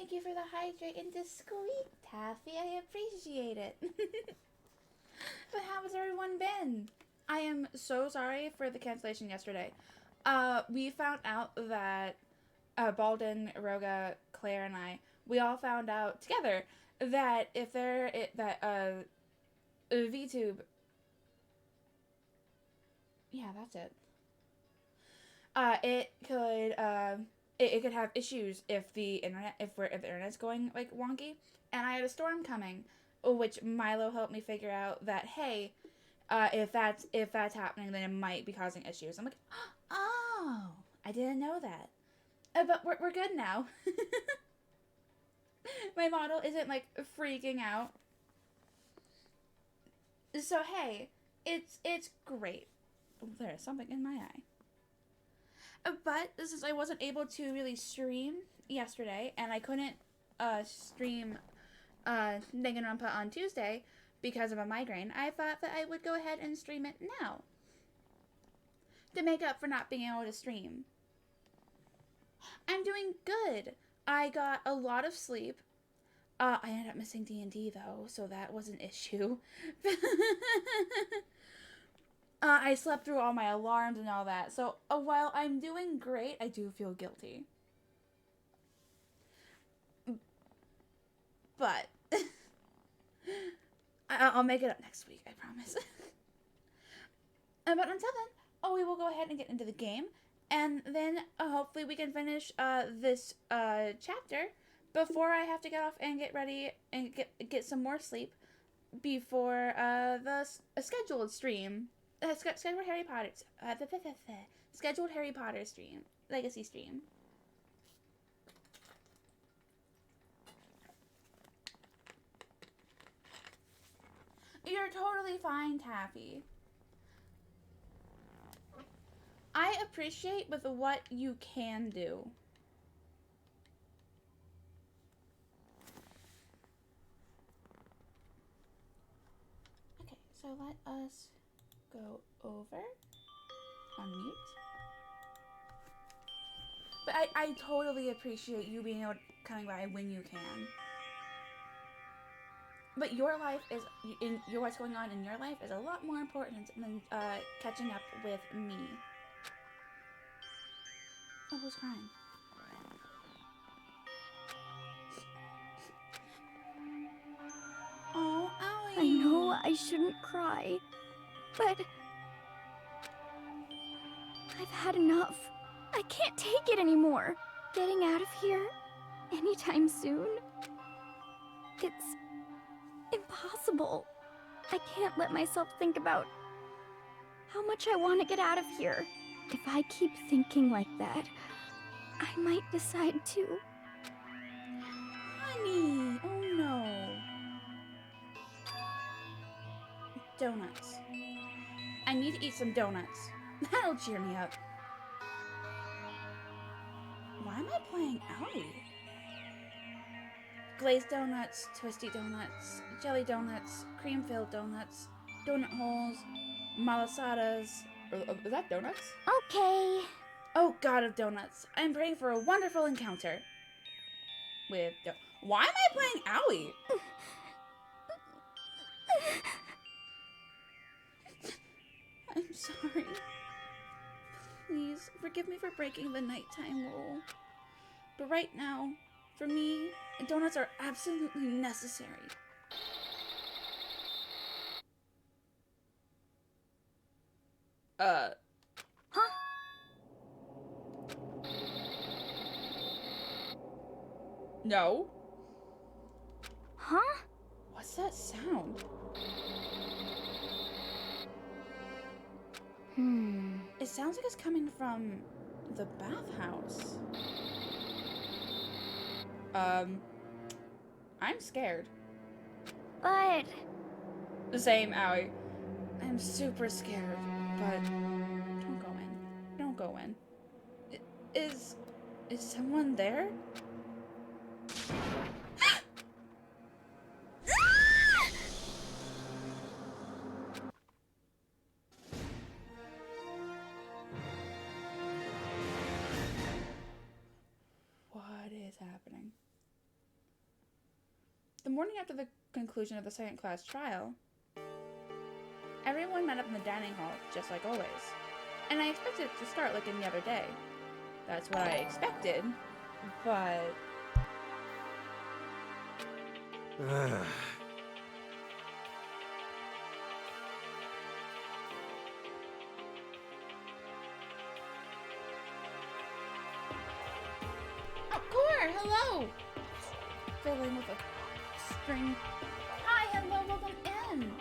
thank you for the hydrate and discreet, Taffy. I appreciate it. But how has everyone been? I am so sorry for the cancellation yesterday. We found out that Balden, Roga, Claire, and I, we all found out together that if VTube, yeah, that's it. It could have issues if the internet's going like wonky, and I had a storm coming, which Milo helped me figure out that hey, if that's happening, then it might be causing issues. I'm like, oh, I didn't know that, but we're good now. My model isn't like freaking out, so hey, it's great. Oh, there's something in my eye. But since I wasn't able to really stream yesterday, and I couldn't stream Danganronpa on Tuesday because of a migraine, I thought that I would go ahead and stream it now to make up for not being able to stream. I'm doing good. I got a lot of sleep. I ended up missing D&D though, so that was an issue. I slept through all my alarms and all that. So while I'm doing great, I do feel guilty. But I'll make it up next week, I promise. But until then, we will go ahead and get into the game. And then hopefully we can finish this chapter before I have to get off and get ready and get some more sleep before the scheduled stream. Scheduled Harry Potter scheduled Harry Potter stream, legacy stream. You're totally fine, Taffy. I appreciate with what you can do. Okay, so let us go over on mute. But I totally appreciate you being able to coming by when you can. But your life is, what's going on in your life is a lot more important than catching up with me. Oh, who's crying? Oh, Allie. I know I shouldn't cry, but I've had enough. I can't take it anymore. Getting out of here anytime soon, it's impossible. I can't let myself think about how much I want to get out of here. If I keep thinking like that, I might decide to. Honey, oh no. Donuts. I need to eat some donuts. That'll cheer me up. Why am I playing Allie? Glazed donuts, twisty donuts, jelly donuts, cream-filled donuts, donut holes, malasadas. Is that donuts? Okay. Oh, God of donuts. I'm praying for a wonderful encounter. With why am I playing Allie? I'm sorry. Please, forgive me for breaking the nighttime rule. But right now, for me, donuts are absolutely necessary. Huh? No. Huh? What's that sound? It sounds like it's coming from the bathhouse. I'm scared. But... The same, Allie. I'm super scared, but don't go in. Don't go in. Is someone there? What is happening? The morning after the conclusion of the second class trial, everyone met up in the dining hall, just like always. And I expected it to start like any other day. That's what I expected, but... Oh, Core, hello! Fiddling with a string. Hi, hello, welcome in!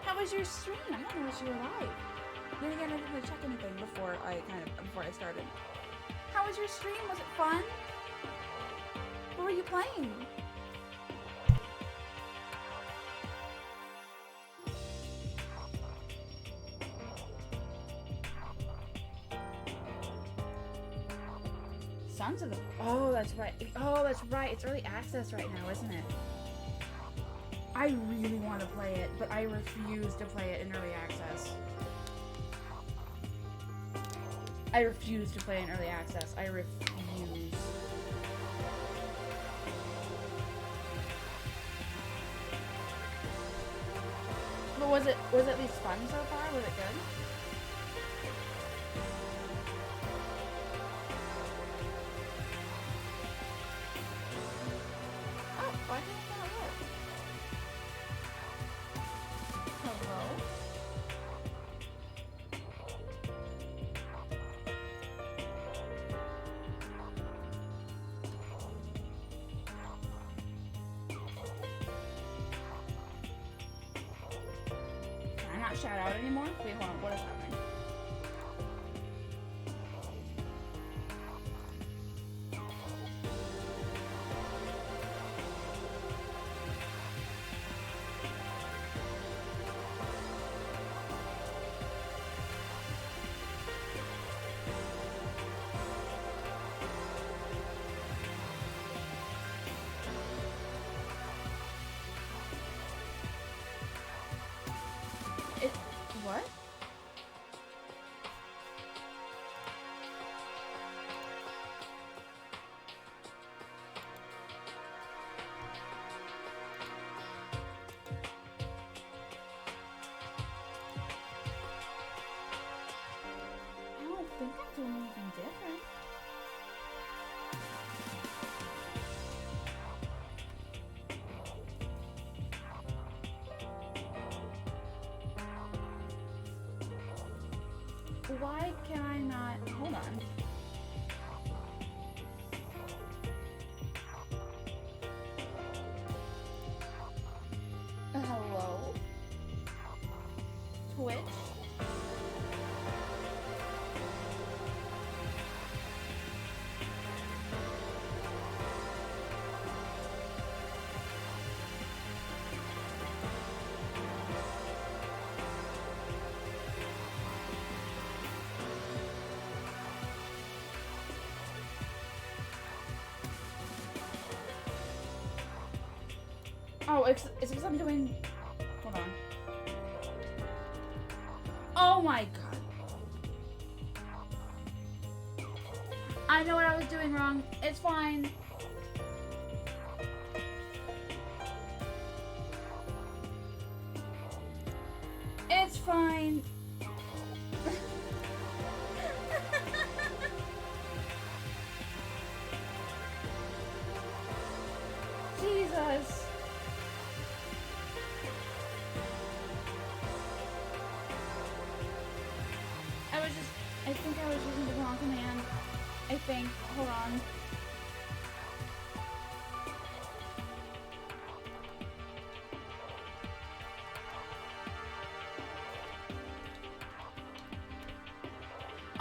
How was your stream? I didn't know you were live. Then again, I didn't really check anything before I started. How was your stream? Was it fun? What were you playing? Sons of the... Oh, that's right. Oh, that's right. It's early access right now, isn't it? I really want to play it, but I refuse to play it in early access. I refuse to play in early access. I refuse. But was it at least fun so far? Was it good? Oh, why can't that work? Hello? Can I not shout out anymore? Wait, hold on. What is happening? What? I don't think I'm doing anything different. Why can I not? Hold on. Hello? Twitch? Oh, it's because I'm doing... Hold on. Oh my god. I know what I was doing wrong. It's fine. It's fine. Jesus. I think I was using the wrong command. I think. Hold on.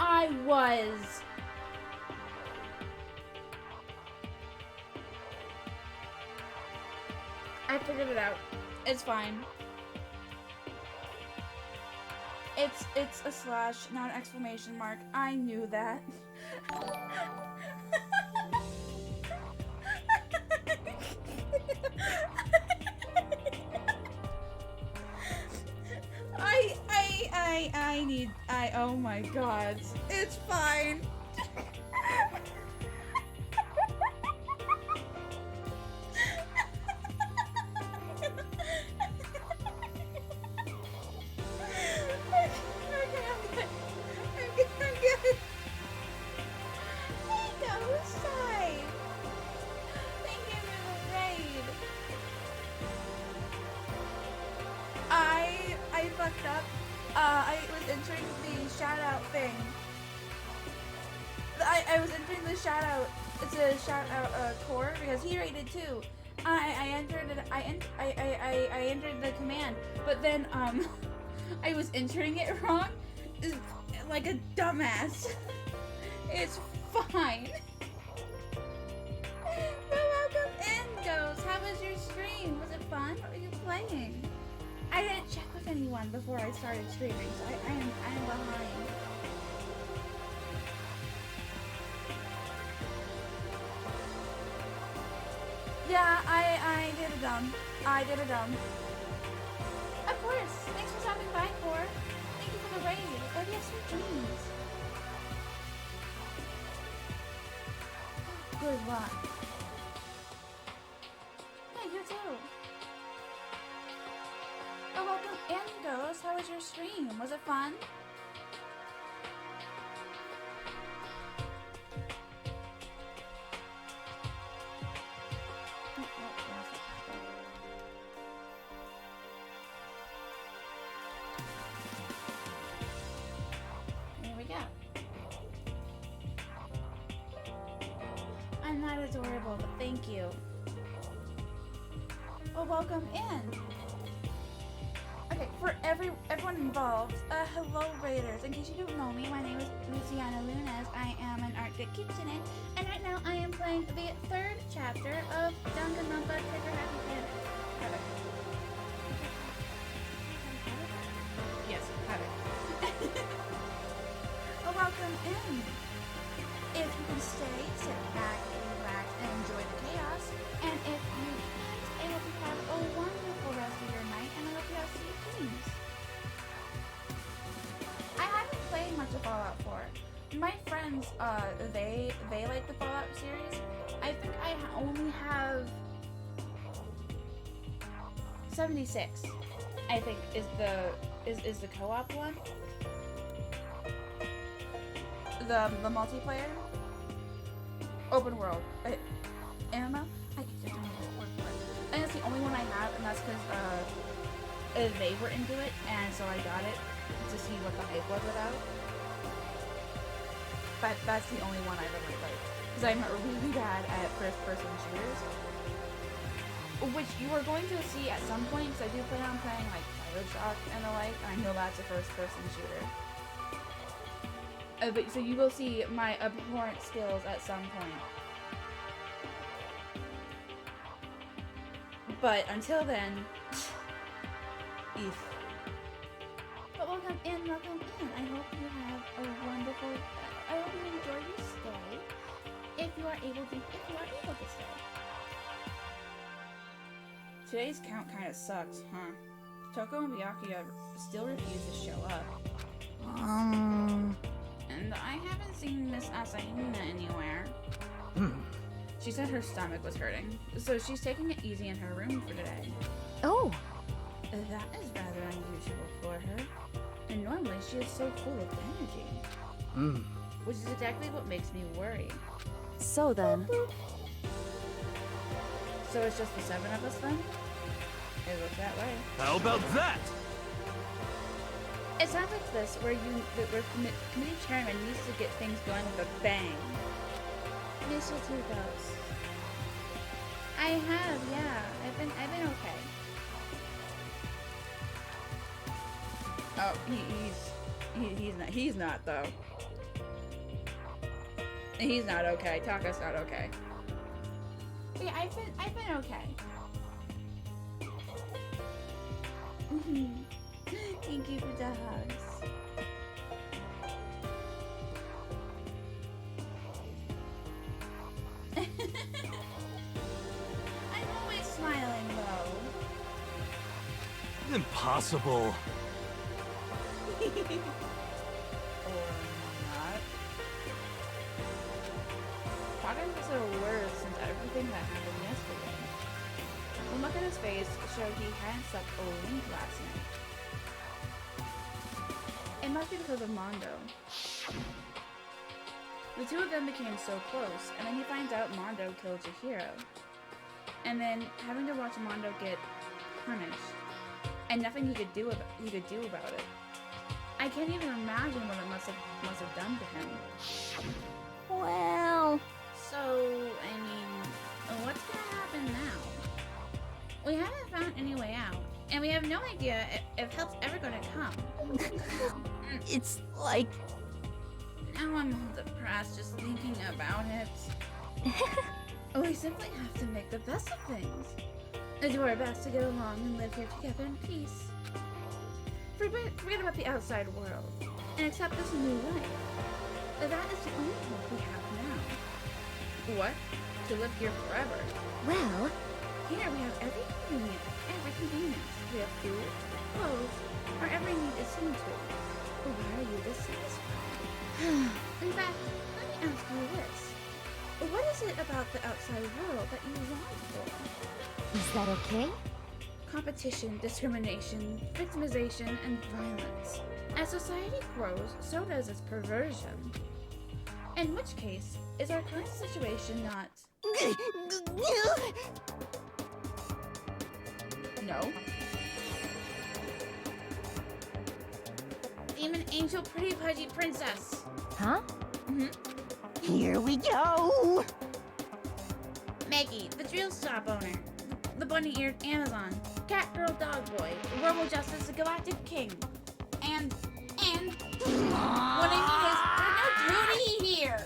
I was. I figured it out. It's fine. It's a slash, not an exclamation mark. I knew that. Oh my god. It's fine. fucked up. I was entering the shout out thing. I was entering the shout out. It's a shout out core because he rated too. I entered it. I entered the command, but then I was entering it wrong, like a dumbass. It's fine. Welcome in, Ghost. How was your stream? Was it fun? What were you playing? I didn't check with anyone before I started streaming, so I am behind. Yeah, I did a dumb. I did a dumb. Of course. Thanks for stopping by, Core. Thank you for the raid. Oh, you have sweet dreams. Good luck. Yeah, you too. Oh, welcome in, Ghost. How was your stream? Was it fun? There we go. I'm not adorable, but thank you. Well, welcome in. Okay, for everyone involved, hello Raiders. In case you don't know me, my name is Luciana Lunes. I am an Arctic Kitsune, and right now I am playing the 3rd chapter of Danganronpa Trigger Happy Havoc. Yes, Havoc. Well, welcome in. If you can stay, sit back, relax, and enjoy the chaos, and if you can't, I hope you have a wonderful rest of your night, and I hope you have sweet dreams. I haven't played much of Fallout 4. My friends, they like the Fallout series. I think I only have 76. I think is the co-op one. The multiplayer open world MMO. I don't know what word for it. I think that's the only one I have, and that's because they were into it, and so I got it to see what the hype was about. But that's the only one I've ever played, because I'm really bad at first-person shooters, which you are going to see at some point. Because I do plan on playing like Bioshock and the like. And I know that's a first-person shooter. But, so you will see my abhorrent skills at some point. But until then, eef. But welcome in. I hope you have a wonderful. I hope you enjoy your stay. If you are able to stay. Today's count kind of sucks, huh? Toko and Byakuya still refuse to show up. And I haven't seen Miss Asahina anywhere. She said her stomach was hurting, so she's taking it easy in her room for today. Oh. That is rather unusual for her. And normally she is so full of energy. Which is exactly what makes me worry. So then. So it's just the 7 of us then? It looks that way. How about that? It sounds like this, where committee chairman needs to get things going with a bang. Miss you too, Ghost. I have, yeah. I've been okay. Oh, he's not though. He's not okay. Taka's not okay. But yeah, I've been okay. Thank you for the hugs. I'm always smiling though. Impossible. Or not. Progress is the worst since everything that happened yesterday. One look at his face showed he hadn't slept a wink last night. It must be because of Mondo. The two of them became so close, and then he finds out Mondo killed Chihiro. And then having to watch Mondo get punished. and nothing he could do about it. I can't even imagine what it must have done to him. Well, So, I mean, what's gonna happen now? We haven't found any way out, and we have no idea if help's ever gonna come. it's like... Now I'm all depressed just thinking about it. We simply have to make the best of things. And do our best to get along and live here together in peace. Forget about the outside world, and accept this new life. That is the only hope we have now. What? To live here forever. Well, Here we have every convenience. We have food, clothes, our every need is seen to. But why are you dissatisfied? In fact, let me ask you this. What is it about the outside world that you long for? is that okay? Competition, discrimination, victimization, and violence. As society grows, so does its perversion. In which case, is our current situation not... No? Demon Angel Pretty Pudgy Princess. Huh? Mm-hmm. Here we go! Maggie, the drill shop owner. The bunny-eared Amazon. Cat Girl Dog Boy. Robo Justice, the Galactic King. And... what I mean is, there's no duty here!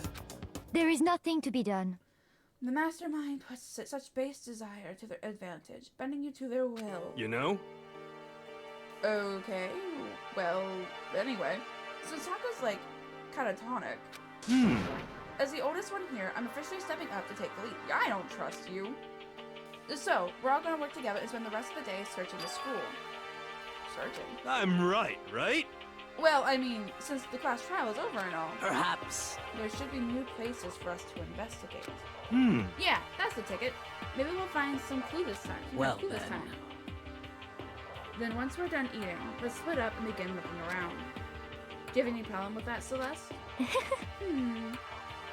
There is nothing to be done. The mastermind puts such base desire to their advantage, bending you to their will. You know? Okay, well, anyway. So Sokka's, like, catatonic. As the oldest one here, I'm officially stepping up to take the lead. I don't trust you. So, we're all gonna work together and spend the rest of the day searching the school. Searching? I'm right? Well, I mean, since the class trial is over and all, Perhaps. there should be new places for us to investigate. Yeah, that's the ticket. Maybe we'll find some clue this time. Well, Clue this then. time. Then once we're done eating, let's split up and begin looking around. Do you have any problem with that, Celeste?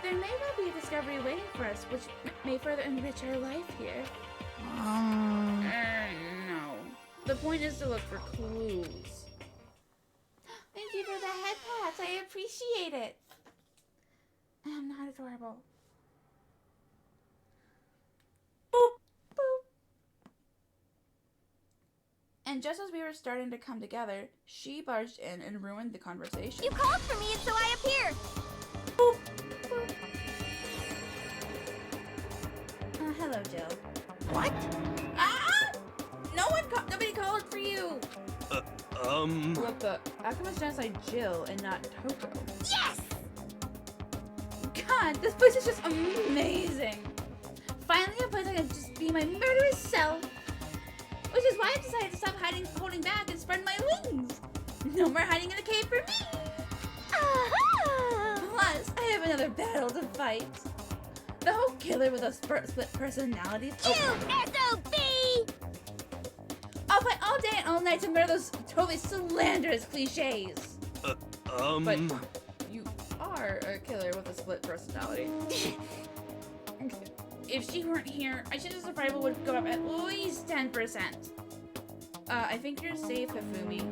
There may well be a discovery waiting for us, which may further enrich our life here. No. The point is to look for clues. Thank you for the head pats. I appreciate it. I'm not adorable. Boop, boop. And just as we were starting to come together, she barged in and ruined the conversation. You called for me, and so I appeared. Boop, boop. Hello, Jill. What? Ah! Nobody called for you. What the? How come it's genocide Jill and not Toko? Yes! God, this place is just amazing. Finally, a place I can just be my murderous self. Which is why I decided to stop holding back, and spread my wings. No more hiding in a cave for me. Aha! Plus, I have another battle to fight. The whole killer with a split personality. You SOB! I'll fight all day and all night to murder those totally slanderous cliches. But you are a killer with a split personality. If she weren't here, I should have survival would go up at least 10%. I think you're safe, Hifumi.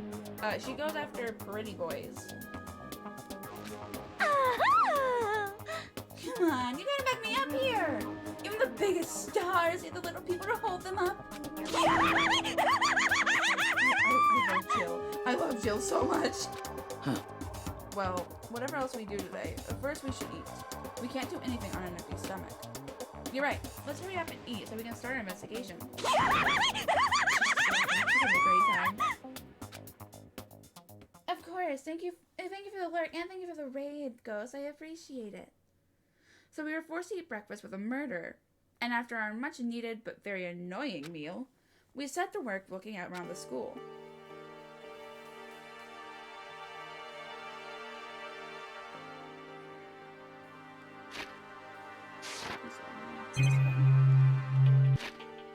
She goes after pretty boys. Aha! Come on, you gotta back me up here. Even the biggest stars need the little people to hold them up. I love Jill. I love Jill so much. Huh. Well, whatever else we do today, first we should eat. We can't do anything on an empty stomach. You're right. Let's hurry up and eat so we can start our investigation. It's gonna be a great time. Of course. Thank you for the alert, and thank you for the raid, Ghost. I appreciate it. So we were forced to eat breakfast with a murderer, and after our much needed but very annoying meal, we set to work looking out around the school.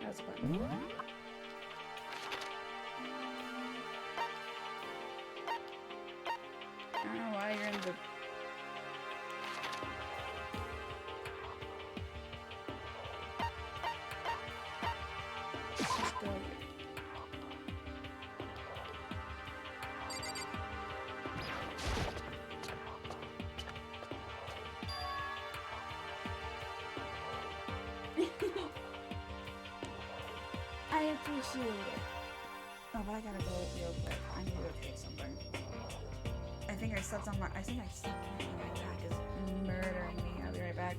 That's fun. I don't know why you're in the... Let's go. I appreciate it. Oh, but I gotta go real quick. I need to go take something. I think I slept on my back is murdering me. I'll be right back.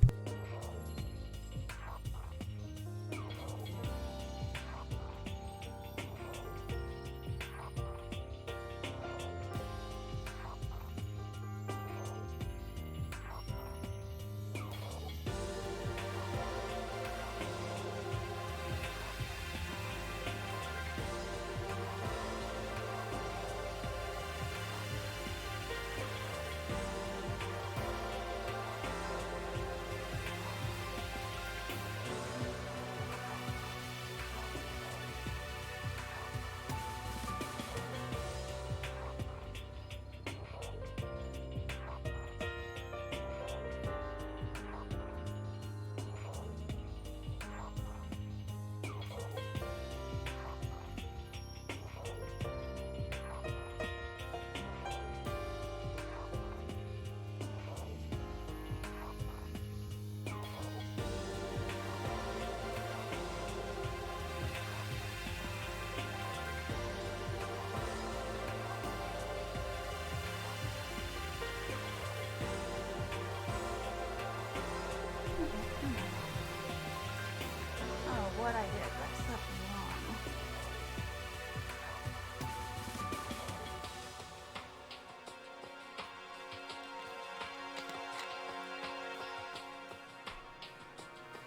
Oh, what I did. I slept wrong.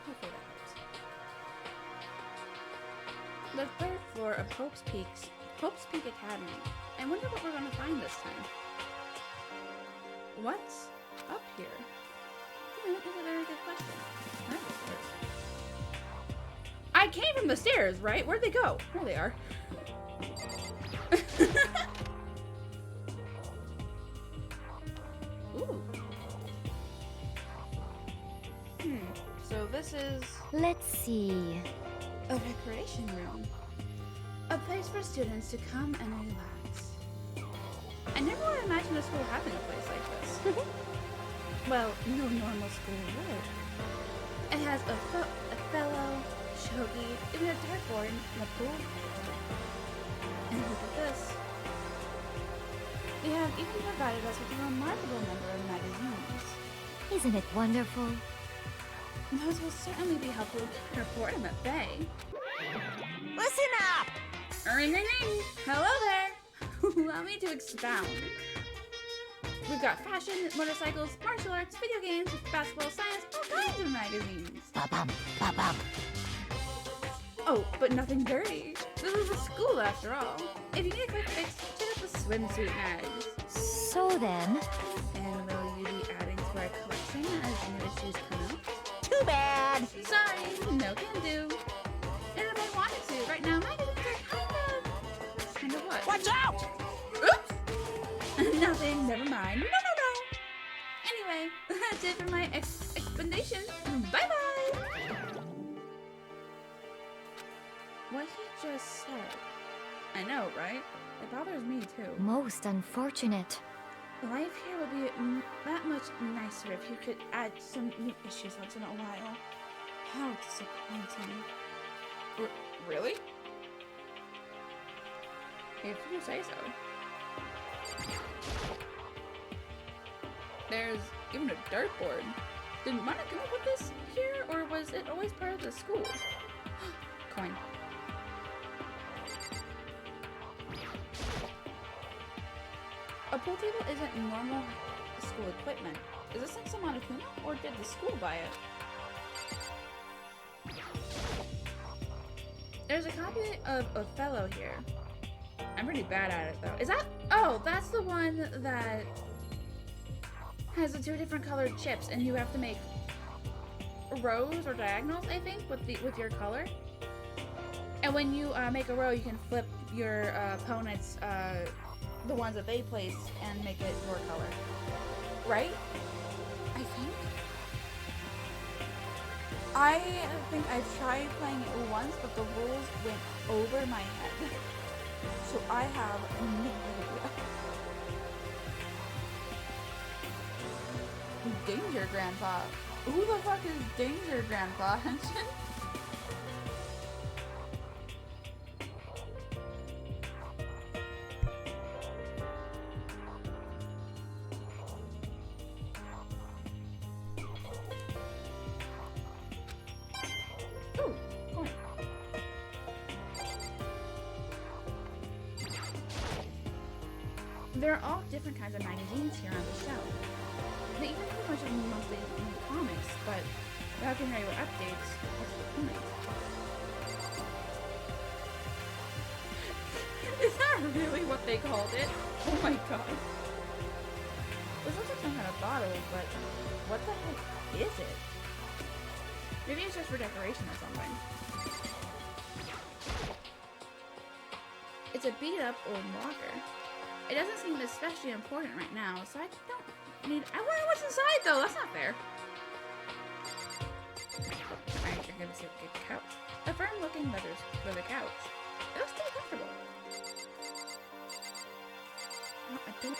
Hopefully that helps. The third floor of Hope's Peak Academy. I wonder what we're gonna find this time. What's up here? That is a very good question. I came from the stairs, right? Where'd they go? There they are. Ooh. So this is... Let's see. a recreation room. A place for students to come and relax. I never would have imagined a school having a place like this. Well, no normal school would. It has a fellow, shogi, even a dartboard, and a pool. And look at this. They have even provided us with a remarkable number of magazines. Isn't it wonderful? Those will certainly be helpful to report them at bay. Listen up! Ring, ring, ring! Hello there! Allow me to expound. We've got fashion, motorcycles, martial arts, video games, basketball, science, all kinds of magazines. Ba-bum, ba-bum. Oh, but nothing dirty. This is a school after all. If you need a quick fix, check out the swimsuit mags. So then, And will you be adding to our collection as new issues come out? Too bad! Sorry, no can do. And if I wanted to, right now magazines are kind of what? Watch out! Oops! Nothing, never mind. No. Anyway, that's it for my explanation. Bye-bye! What he just said. I know, right? It bothers me too. most unfortunate. Life here would be that much nicer if you could add some new issues once in a while. How disappointing. Really? If you say so. There's even a dartboard. Did Monica come up with this here, or was it always part of the school? Coin. A pool table isn't normal school equipment. Is this like some Monokuma, or did the school buy it? There's a copy of Othello here. I'm pretty bad at it though. Is that? Oh, that's the one that has the two different colored chips, and you have to make rows or diagonals, I think, with your color. And when you make a row, you can flip your opponent's the ones that they place and make it your color. Right? I think I tried playing it once, but the rules went over my head. So I have no idea. Danger Grandpa. Who the fuck is Danger Grandpa? There are all different kinds of magazines here on the shelf. They even have a bunch of monthly comics, but without getting regular updates, what's the point? Is that really what they called it? Oh my god. This looks like some kind of bottle, but what the heck is it? Maybe it's just for decoration or something. It's a beat up old locker. It doesn't seem especially important right now, so I don't need. I wonder what's inside though, that's not fair. Alright, you're gonna see a good couch. A firm looking leather couch. It looks pretty comfortable. No, I don't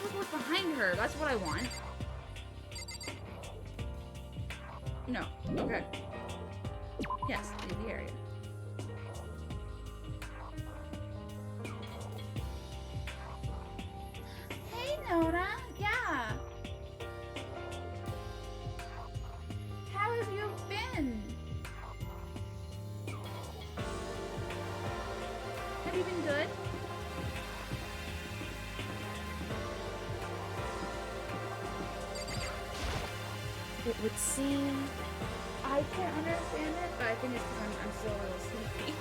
look what's behind her. That's what I want. No. Okay. Yes, leave the area. Hey, Nona. Yeah. How have you been? Have you been good? It would seem... I can't understand it, but I think it's because I'm still a little sleepy.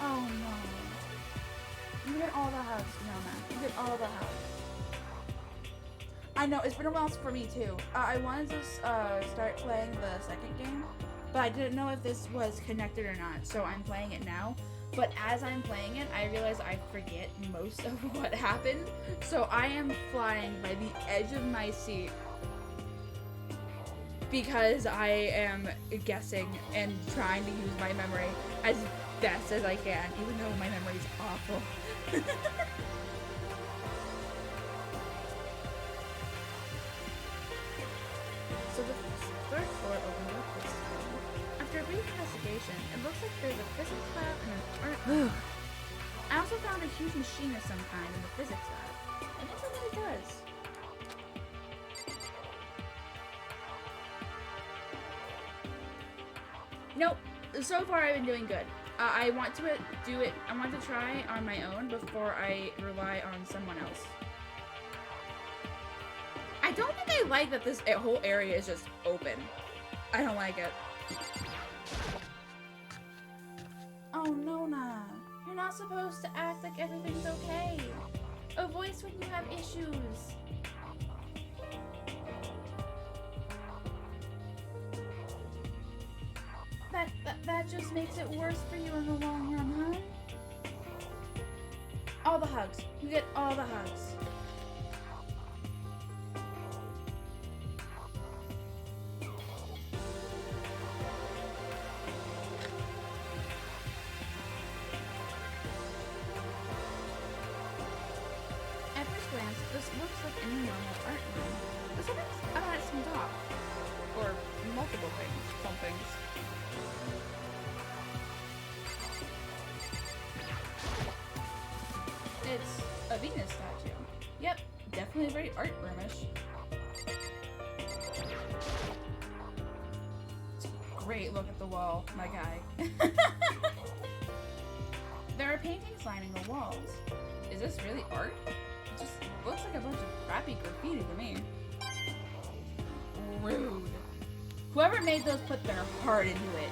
Oh no. You get all the hugs, Nona. You get all the hugs. I know, it's been a while for me too. I wanted to start playing the second game, but I didn't know if this was connected or not, so I'm playing it now. But as I'm playing it, I realize I forget most of what happened, so I am flying by the edge of my seat because I am guessing and trying to use my memory as best as I can, even though my memory is awful. So the third floor opened up this time. After a brief investigation, it looks like there's a physics lab and an art lab. I also found a huge machine of some kind in the physics lab. I wonder what it does. Nope. So far, I've been doing good. I want to do it. I want to try on my own before I rely on someone else. I don't think I like that this whole area is just open. I don't like it. Oh, Nona. You're not supposed to act like everything's okay. A voice when you have issues. That just makes it worse for you in the long run, huh? All the hugs. You get all the hugs. At first glance, this looks like any normal art room, but something's about it seems off. Or multiple things. Some things. It's a Venus statue. Yep, definitely very art roomish. Great look at the wall, my guy. There are paintings lining the walls. Is this really art? It just looks like a bunch of crappy graffiti to me. Rude. Whoever made those put their heart into it.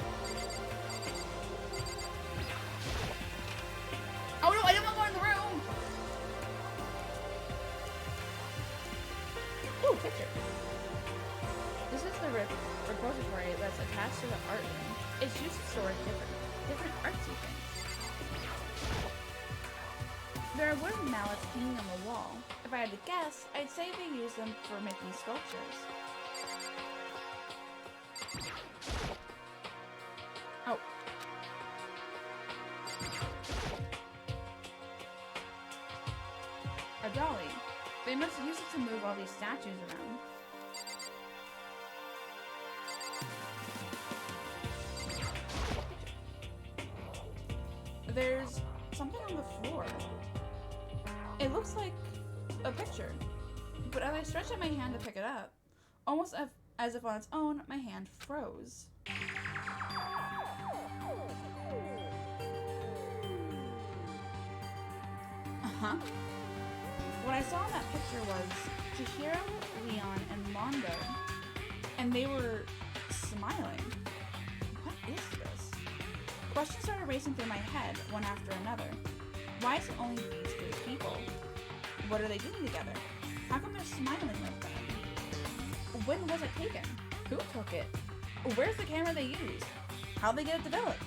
Oh no, I didn't want to go in the room! Ooh, picture. This is the repository that's attached to the art room. It's used to store different artsy things. There are wooden mallets hanging on the wall. If I had to guess, I'd say they use them for making sculptures. Oh. A dolly. They must use it to move all these statues around. There's something on the floor. It looks like a picture. But as I stretched out my hand to pick it up, almost as if on its own, my hand froze. Huh? What I saw in that picture was Chihiro, Leon, and Mondo, and they were smiling. What is this? Questions started racing through my head, one after another. Why is it only these three people? What are they doing together? How come they're smiling like that? When was it taken? Who took it? Where's the camera they used? How'd they get it developed?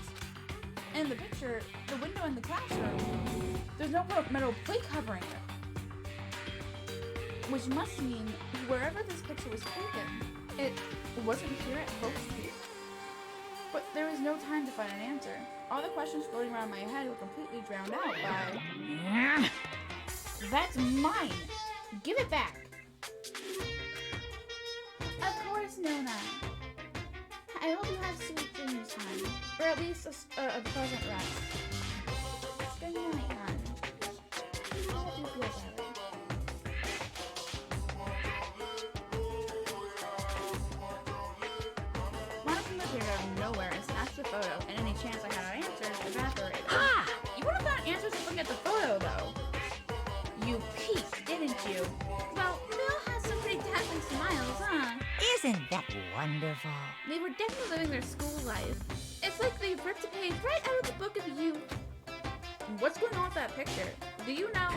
In the picture, the window in the classroom, there's no metal plate covering it. Which must mean wherever this picture was taken, it wasn't here at Hope Street. But there was no time to find an answer. All the questions floating around my head were completely drowned out by... That's mine! Give it back! Of course, Nona. I hope you have sweet dreams, hon. Or at least a pleasant rest. Good night, hon. I hope you feel better. Monica appeared out of nowhere and snatched the photo, and any chance I had an answer evaporated. Ha! You would have gotten answers just looking at the photo, though. You peeped, didn't you? Well, Bill has some pretty dazzling smiles, huh? Isn't that wonderful? They were definitely living their school life. It's like they ripped a page right out of the book of youth. What's going on with that picture? Do you know?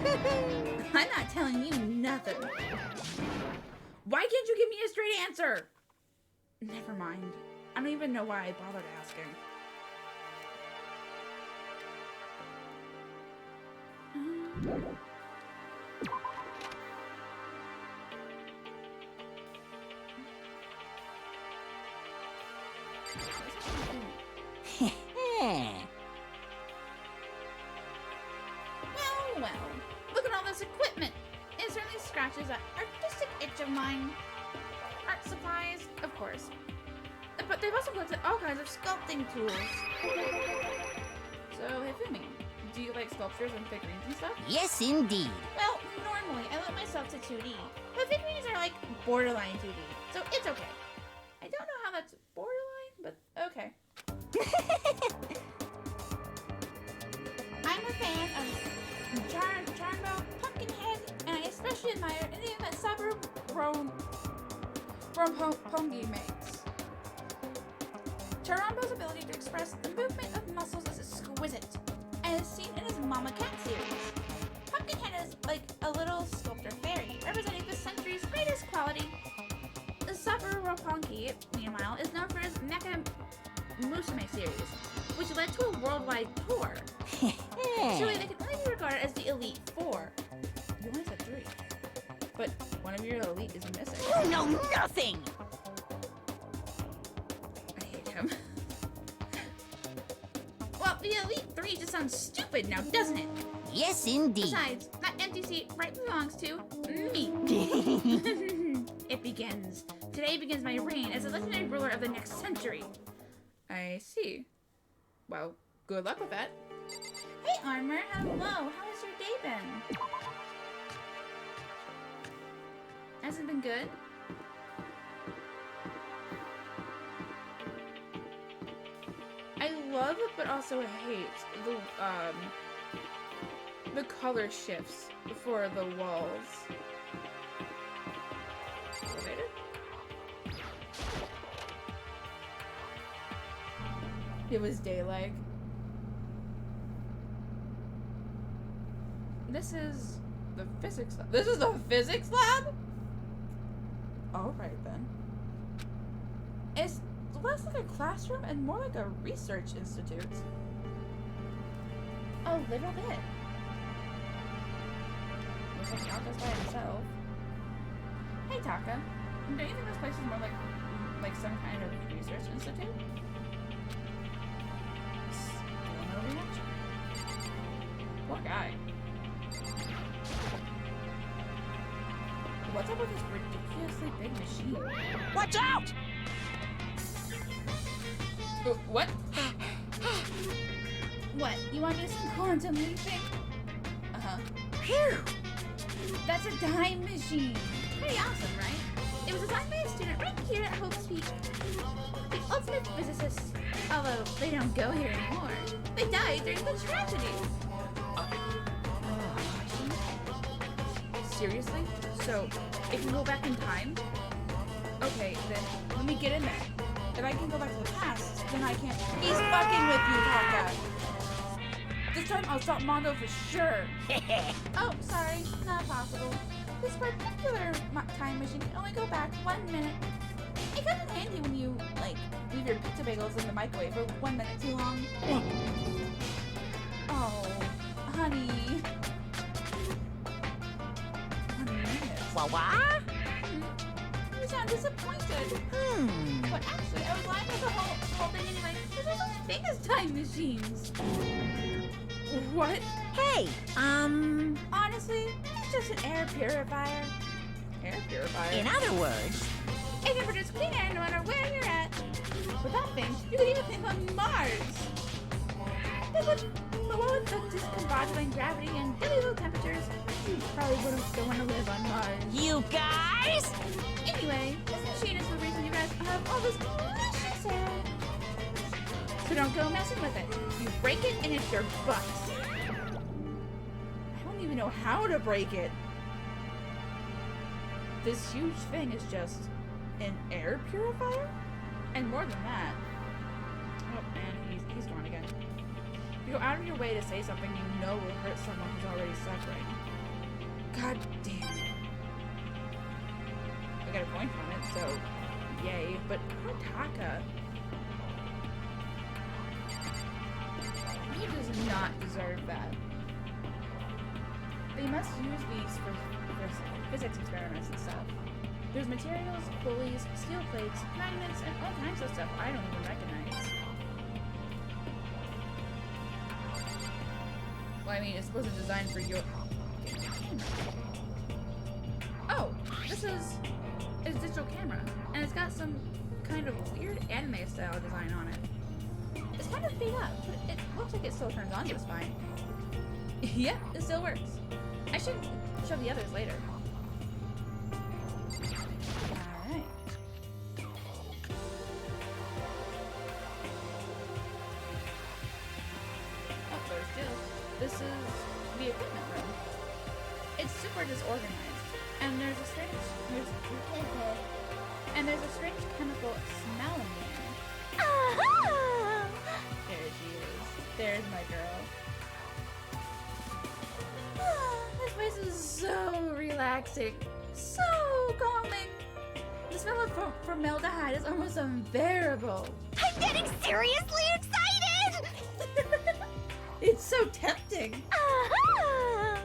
I'm not telling you nothing. Why can't you give me a straight answer? Never mind. I don't even know why I bothered asking. Well, look at all this equipment. It certainly scratches that artistic itch of mine. Art supplies, of course. But they've also collected all kinds of sculpting tools. So, Hifumi, do you like sculptures and figurines and stuff? Yes, indeed. Well, normally I limit myself to 2D, but figurines are like borderline 2D, so it's okay. I don't know how that's borderline, but okay. I'm a fan of Charmbo, Pumpkinhead, and I especially admire anything that Sabu Pongi makes. Charambo's ability to express the movement of muscles is exquisite, and is seen in his Mama Cat series. Pumpkinhead is like a little sculptor fairy, representing the century's greatest quality. The Sabu Roppongi, meanwhile, is known for his Mecha Musume series, which led to a worldwide tour. Surely they can only be regarded as the Elite Four. You only said 3. But one of your elite is missing. You know nothing! I hate him. Well, the Elite 3 just sounds stupid now, doesn't it? Yes, indeed. Besides, that empty seat right belongs to me. It begins. Today begins my reign as the legendary ruler of the next century. I see. Well, good luck with that. Hey, Armor. Hello. How has your day been? Hasn't been good? I love it, but also hate the color shifts for the walls. Elevator? It was daylight. This is the physics lab. This is the physics lab? Alright then. It's less like a classroom and more like a research institute. A little bit. Looks like Taka's by himself. Hey Taka, don't you think this place is more like some kind of research institute? Still no reaction. Poor guy. What's up with this ridiculously big machine? Watch out! What? What? You want me to some quantum leaping? Uh-huh. Phew! That's a time machine. Pretty awesome, right? It was designed by a student right here at Hope Street. The ultimate physicists. Although they don't go here anymore. They died during the tragedy. Seriously? So, if you go back in time? Okay, then let me get in there. If I can go back to the past, then I can't. He's fucking with you, Taka. This time I'll stop Mondo for sure. Oh, sorry, not possible. This particular time machine can only go back 1 minute. It comes in handy when you, like, leave your pizza bagels in the microwave for 1 minute too long. Oh, honey. What? You sound disappointed. But actually, I was lying with the whole thing anyway. There's no such thing as time machines. What? Hey, Honestly, it's just an air purifier. Air purifier? in other words, It can produce clean air no matter where you're at. With that thing, you could even live on Mars. But with the discombobulating gravity and really low temperatures, you probably don't want to live on Mars. you guys? Anyway, this machine is the reason you guys have all this delicious air. So don't go messing with it. You break it and it's your butt. I don't even know how to break it. This huge thing is just an air purifier? And more than that. Oh, and he's gone again. You go out of your way to say something you know will hurt someone who's already suffering. God damn it. I got a point from it, so yay. But poor Taka. He does not deserve that. They must use these for physics experiments and stuff. There's materials, pulleys, steel plates, magnets, and all kinds of stuff I don't even recognize. Well, I mean, it's supposed to design for your... Oh, this is a digital camera, and it's got some kind of weird anime-style design on it. It's kind of beat up, but it looks like it still turns on just fine. Yep, it still works. I should show the others later. Alright. Oh, there's Jill. This is the equipment room. It's super disorganized, and there's a strange chemical smell in the air. Aha! There she is. There's my girl. This place is so relaxing, so calming. The smell of formaldehyde is almost unbearable. I'm getting seriously excited! It's so tempting. Aha!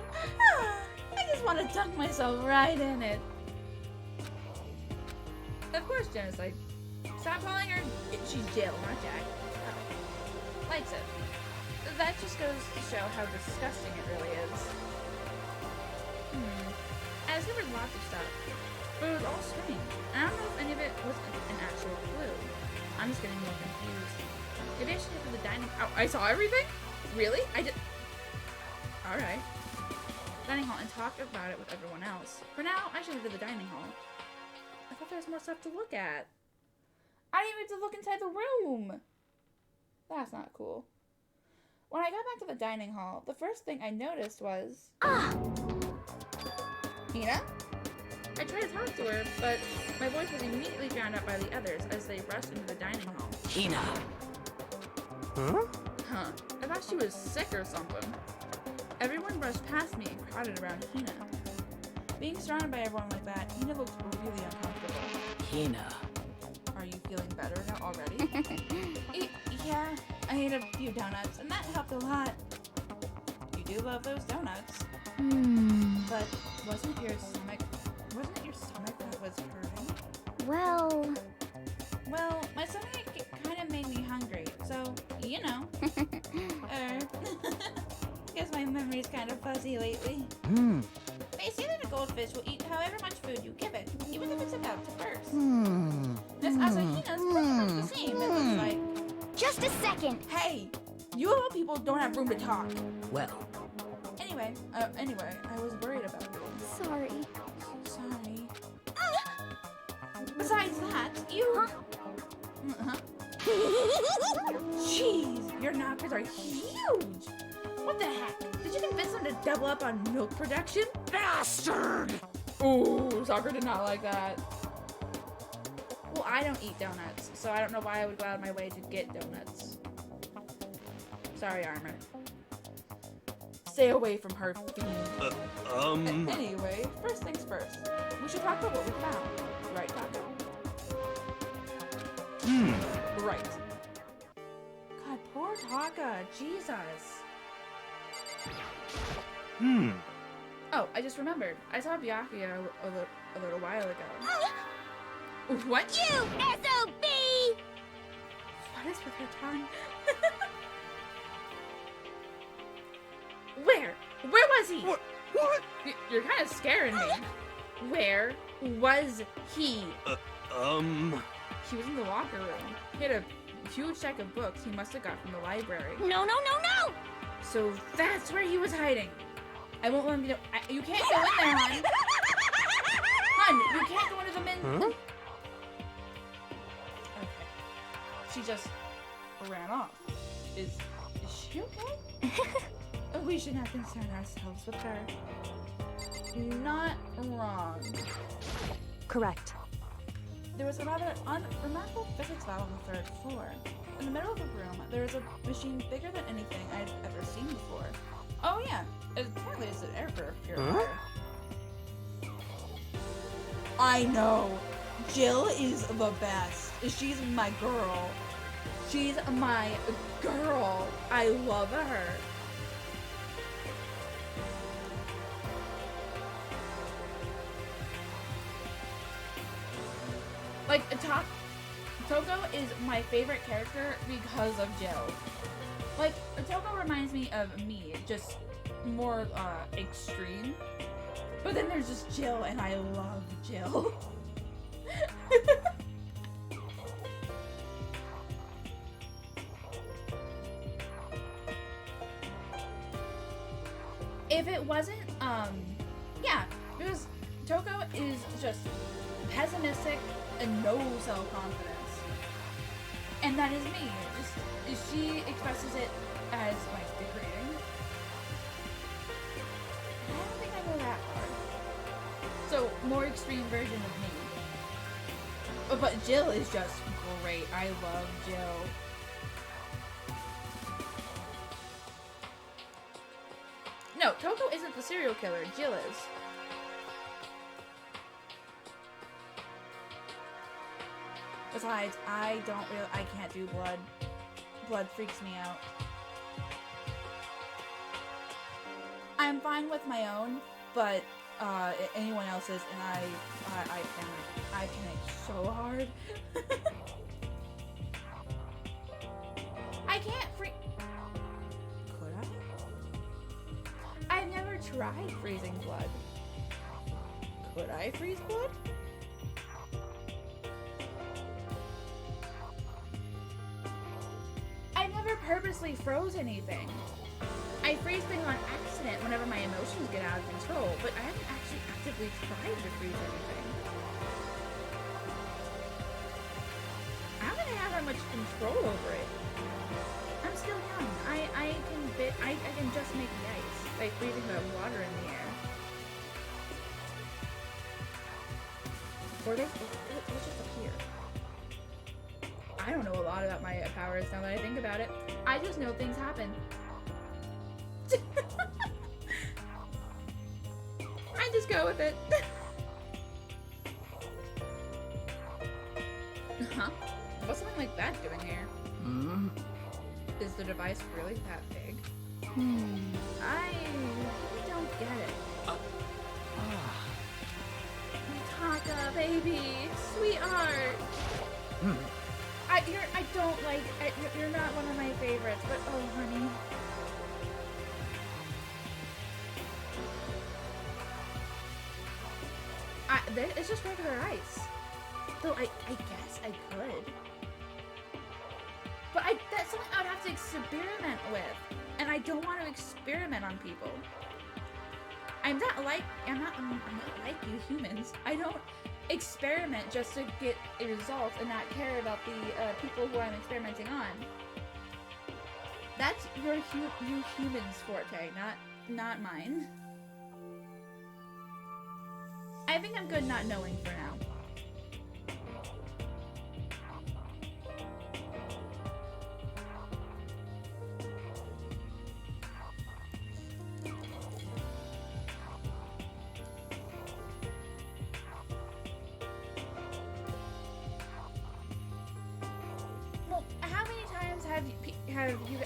I just want to dunk myself right in it. Of course, Genocide. Stop calling her. She's Jill, not Jack. Oh. Likes it. That just goes to show how disgusting it really is. I discovered lots of stuff, but it was all strange. I don't know if any of it was an actual clue. I'm just getting more confused. Maybe I should get to the dining. Oh, I saw everything? Really? I did. Alright. Dining hall and talk about it with everyone else. For now, I should head to the dining hall. I thought there was more stuff to look at. I didn't even have to look inside the room. That's not cool. When I got back to the dining hall, the first thing I noticed was... Hina? I tried to talk to her, but my voice was immediately drowned out by the others as they rushed into the dining hall. Hina. Huh. I thought she was sick or something. Everyone brushed past me and crowded around Hina. Being surrounded by everyone like that, Hina looked really uncomfortable. Hina. Are you feeling better now already? Yeah, I ate a few donuts, and that helped a lot. You do love those donuts. But wasn't it your stomach that was hurting? Well, My stomach kind of made me hungry, so, you know. Guess my memory's kind of fuzzy lately. They say that a goldfish will eat however much food you give it, even if it's about to burst. This Asahina's pretty much the same, it looks like. just a second. Hey! You of all people don't have room to talk. Well, Anyway, I was worried about you. Sorry. Sorry. Besides that, you... Jeez, your knockers are huge! What the heck? Did you convince them to double up on milk production? Bastard! Ooh, Sakura did not like that. Well, I don't eat donuts, so I don't know why I would go out of my way to get donuts. Sorry, Armor. Stay away from her fiend. Anyway, first things first. We should talk about what we found. Right, Taco? Right. God, poor Taka. Jesus. Oh, I just remembered. I saw Byakuya a little while ago. What? You SOB! What is with her tongue? Where? Where was he? What? You're kind of scaring me. Where was he? He was in the locker room. He had a huge stack of books he must have got from the library. No! So that's where he was hiding. I won't let him go. You can't go in there, hon. Hun, you can't go into the men. Huh? Okay. She just ran off. Is she okay? We should not concern ourselves with her. Not wrong. Correct. There was a rather unremarkable physics lab on the 3rd floor. In the middle of the room, there was a machine bigger than anything I'd ever seen before. Oh yeah, apparently it's an air purifier. I know. Jill is the best. She's my girl. She's my girl. I love her. Like, Toko is my favorite character because of Jill. Like, Toko reminds me of me, just more extreme. But then there's just Jill, and I love Jill. If it wasn't, yeah, because Toko is just pessimistic and no self-confidence. And that is me. Just, she expresses it as, like, degrading. I don't think I go that far. So, more extreme version of me. But Jill is just great. I love Jill. No, Toko isn't the serial killer. Jill is. Besides, I can't do blood. Blood freaks me out. I'm fine with my own, but anyone else's, and I panic so hard. I can't freak. Could I? I've never tried freezing blood. Could I freeze blood? I never purposely froze anything. I freeze things on accident whenever my emotions get out of control, but I haven't actually actively tried to freeze anything. How can I have that much control over it? I'm still young. I can just make the ice by freezing the water in the air. Or they just appear. I don't know a lot about my powers now that I think about it. I just know things happen. I just go with it. Huh? What's something like that doing here? Is the device really that big? I don't get it. Taka, baby, sweetheart. You're not one of my favorites, but oh, honey. It's just regular ice. Though I guess I could. But that's something I would have to experiment with. And I don't want to experiment on people. I'm not like you humans. I don't experiment just to get a result and not care about the people who I'm experimenting on. That's you humans' forte, not mine. I think I'm good not knowing for now. Well, how many times have you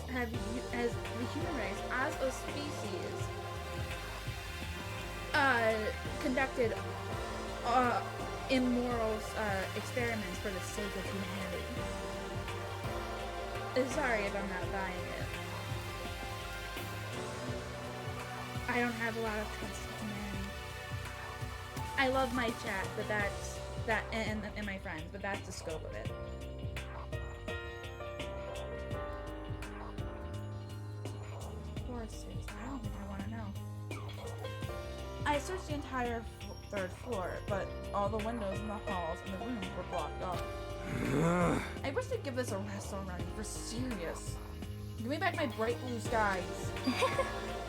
as the human race as a species conducted immoral experiments for the sake of humanity? Sorry if I'm not buying it. I don't have a lot of trust in humanity. I love my chat, but that's that, and my friends, but that's the scope of it. Horses. I don't think I want to know. I searched the entire third floor, but all the windows in the halls and the rooms were blocked off. I wish they'd give this a rest already, for serious. Give me back my bright blue skies.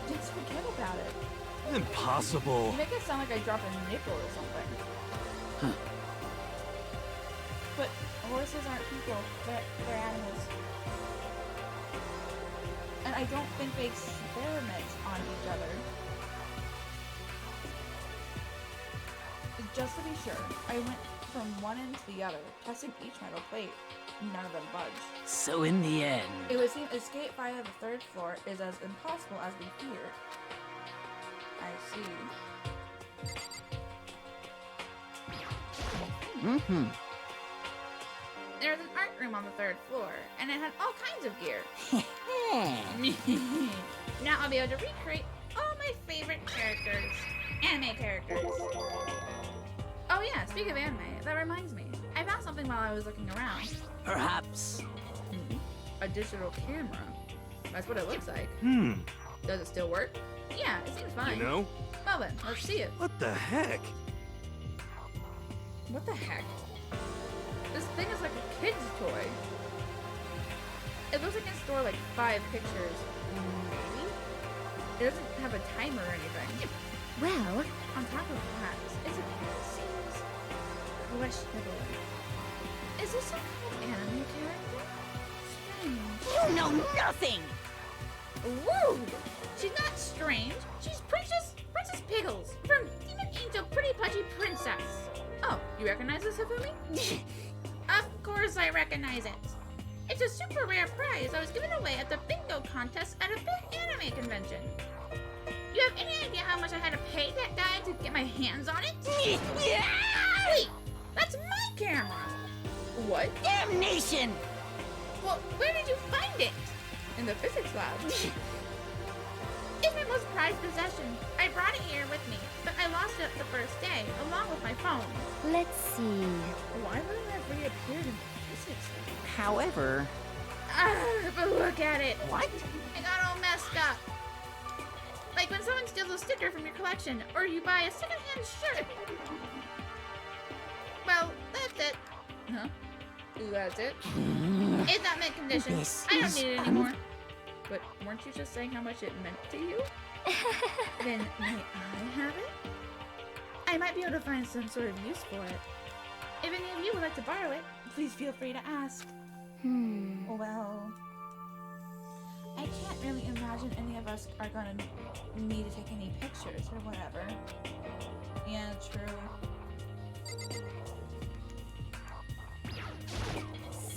Just forget about it. Impossible. You make it sound like I dropped a nickel or something. Huh. But horses aren't people, they're animals. And I don't think they experiment on each other. Just to be sure, I went from one end to the other, testing each metal plate. None of them budged. So in the end, It would seem escape via the third floor is as impossible as we feared. I see. mm-hmm. There's an art room on the third floor, and it had all kinds of gear. Now I'll be able to recreate all my favorite characters. Anime characters. Oh yeah, speaking of anime, that reminds me. I found something while I was looking around. Perhaps. A digital camera. That's what it looks like. Does it still work? Yeah, it seems fine. You know? Well then, let's see it. What the heck? What the heck? This thing is like a kid's toy. It looks like it can store like 5 pictures. Maybe? It doesn't have a timer or anything. Well, On top of that, it seems questionable. Is this some kind of anime character? Strange. You know nothing. Rude! She's not strange. She's Princess Pickles from Demon Angel Pretty Pudgy Princess. Oh, you recognize this, Hifumi? Of course I recognize it. It's a super rare prize I was given away at the bingo contest at a big anime convention. You have any idea how much I had to pay that guy to get my hands on it? Wait, that's my camera. What? Damnation! Well, where did you find it? In the physics lab. It's my most prized possession. I brought it here with me, but I lost it the first day, along with my phone. let's see. Why would it have reappeared in the physics lab? However, But look at it. what? I got all messed up. Like when someone steals a sticker from your collection, or you buy a secondhand shirt. Well, that's it. Huh? That's it? It's not mint condition. This I don't is need it anymore. But weren't you just saying how much it meant to you? Then may I have it? I might be able to find some sort of use for it. If any of you would like to borrow it, please feel free to ask. Well, I can't really imagine any of us are gonna need to take any pictures or whatever. Yeah, true.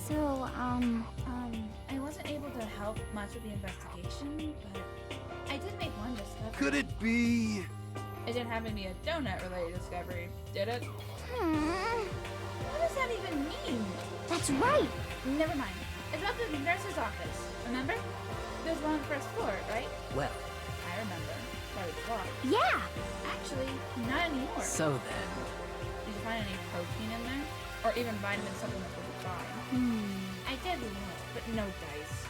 So, I wasn't able to help much with the investigation, but I did make one discovery. Could it be? It didn't happen to be a donut-related discovery, did it? hmm. What does that even mean? That's right. Never mind. It's up to the nurse's office. Remember? There's one on the first floor, right? Well, I remember. But it's locked. Yeah. Actually, not anymore. so then. Did you find any protein in there? Or even vitamin supplements would be fine. I did look, but no dice.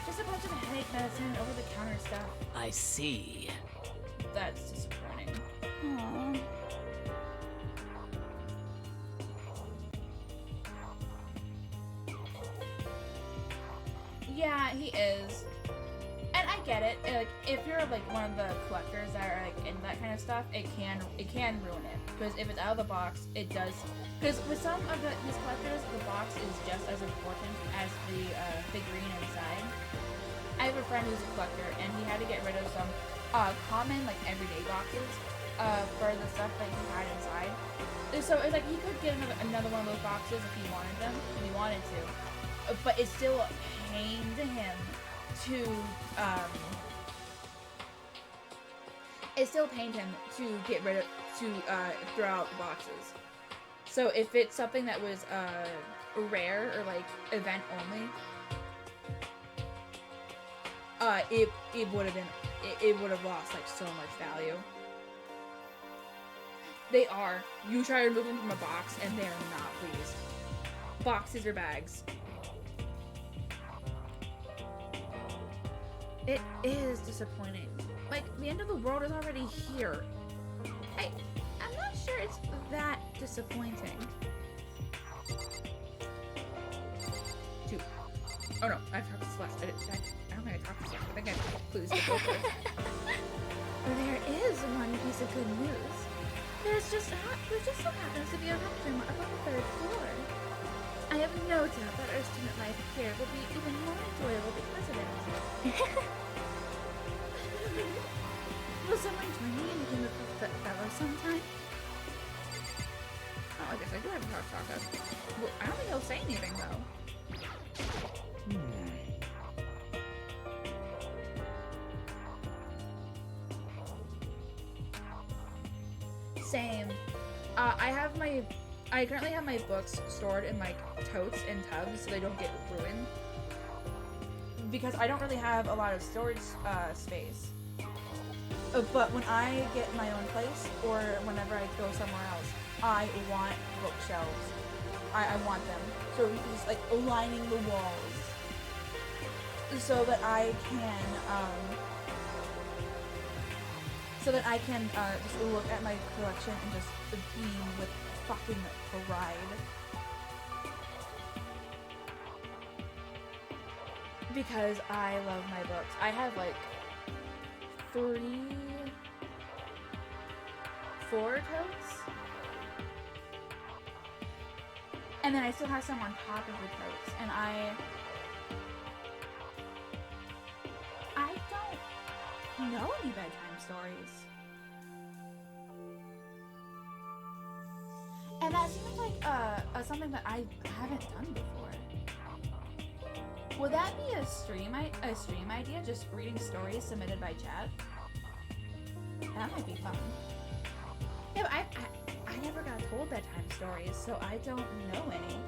Just a bunch of headache medicine, over-the-counter stuff. I see. That's disappointing. Aw. Yeah, Yeah, he is. And I get it. Like, if you're like one of the collectors that are like into that kind of stuff, it can ruin it. Because if it's out of the box, it does. Because with some of these collectors, the box is just as important as the figurine inside. I have a friend who's a collector, and he had to get rid of some common like everyday boxes for the stuff that he had inside. So it's like he could get another one of those boxes if he wanted them, if he wanted to. But it's still a pain to him to it still pained him to get rid of throw out the boxes. So if it's something that was rare or like event only, it would have lost like so much value. They are. You try to remove them from a box and they're not pleased. Boxes or bags. It is disappointing. Like, the end of the world is already here. I'm not sure it's that disappointing. 2. Oh no, I've talked to Celeste. I don't think I talked to Celeste. I think I please go first. There is one piece of good news. There just so happens to be a restroom up on the 3rd floor. I have no doubt that our student life here will be even more enjoyable because of it. Will someone join me in the game of fellow sometime? Oh, I guess I do have a talk taco. Well, I don't think he'll say anything though. Same. I currently have my books stored in like totes and tubs so they don't get ruined. Because I don't really have a lot of storage space. But when I get my own place or whenever I go somewhere else, I want bookshelves. I want them. So just like lining the walls so that I can just look at my collection and just beam with fucking pride. Because I love my books. I have like 4 totes. And then I still have some on top of the totes. And I don't know any bedtime stories. And that seems like something that I haven't done before. Would that be a stream idea? Just reading stories submitted by chat? That might be fun. Yeah, but I never got told bedtime stories, so I don't know any.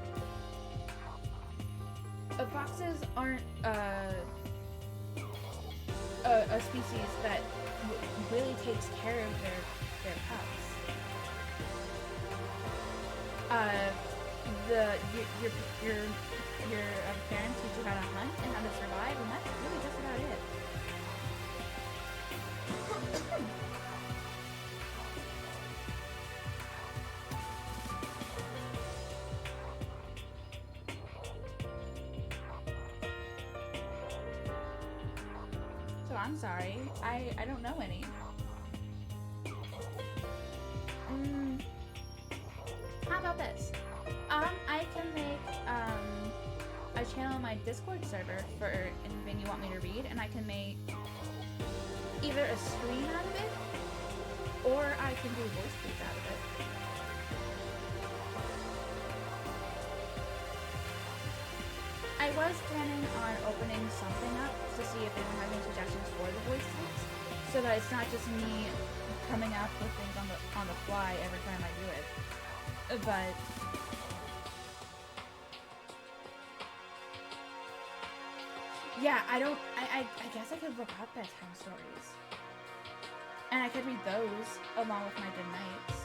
Foxes aren't a species that really takes care of their pups. Your parents teach you how to hunt and how to survive, and that's really just about it. So I'm sorry, I don't know any. How about this? I can make a channel on my Discord server for anything you want me to read, and I can make either a screen out of it, or I can do voice tweets out of it. I was planning on opening something up to see if anyone has any suggestions for the voice tweets, so that it's not just me coming up with things on the fly every time I do it. But yeah, I guess I could look up bedtime stories. And I could read those along with my good nights.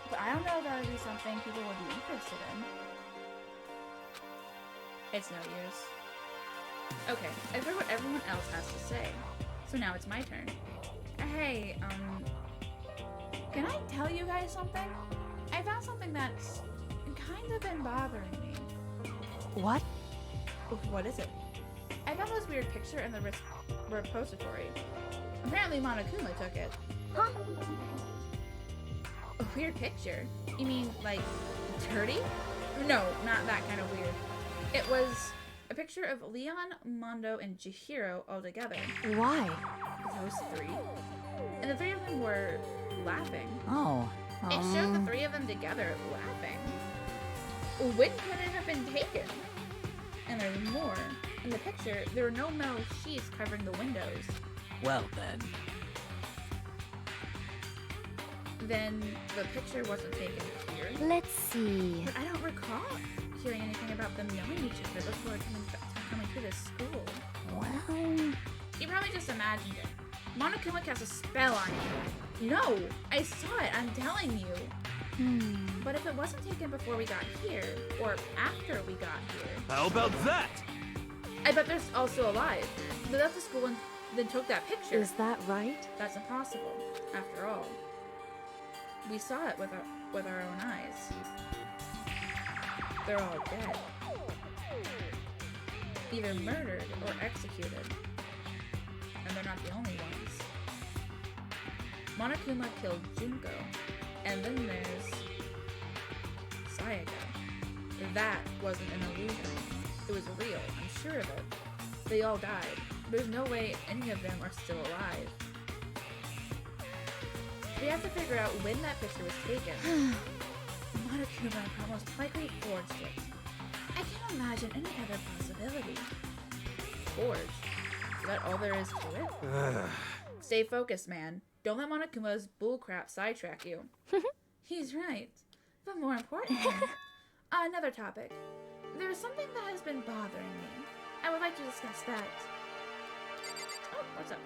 But I don't know if that would be something people would be interested in. It's no use. Okay, I've heard what everyone else has to say. So now it's my turn. Hey, can I tell you guys something? I found something that's kind of been bothering me. What? What is it? I found this weird picture in the repository. Apparently Monokuma took it. Huh? A weird picture? You mean, like, dirty? No, not that kind of weird. It was a picture of Leon, Mondo, and Chihiro all together. Why? Those three. And the three of them were laughing. Oh. It showed the three of them together laughing. When could it have been taken? And there's more. In the picture, there were no metal sheets covering the windows. Well then. Then the picture wasn't taken here. Let's see. But I don't recall hearing anything about them knowing each other before coming to this school. Well, You probably just imagined it. Monokuma cast a spell on you. No, I saw it, I'm telling you. But if it wasn't taken before we got here, or after we got here, How about that? I bet there's also alive. They left the school and then took that picture. Is that right? That's impossible, after all. We saw it with our own eyes. They're all dead. Either murdered or executed. And they're not the only ones. Monokuma killed Junko. And then there's Sayaka. That wasn't an illusion. It was real, I'm sure of it. They all died. There's no way any of them are still alive. We have to figure out when that picture was taken. Monokuma most likely forged it. I can't imagine any other possibility. Forged? Is that all there is to it? Stay focused, man. Don't let Monokuma's bullcrap sidetrack you. He's right. But more importantly, another topic. There's something that has been bothering me. I would like to discuss that. Oh, what's up?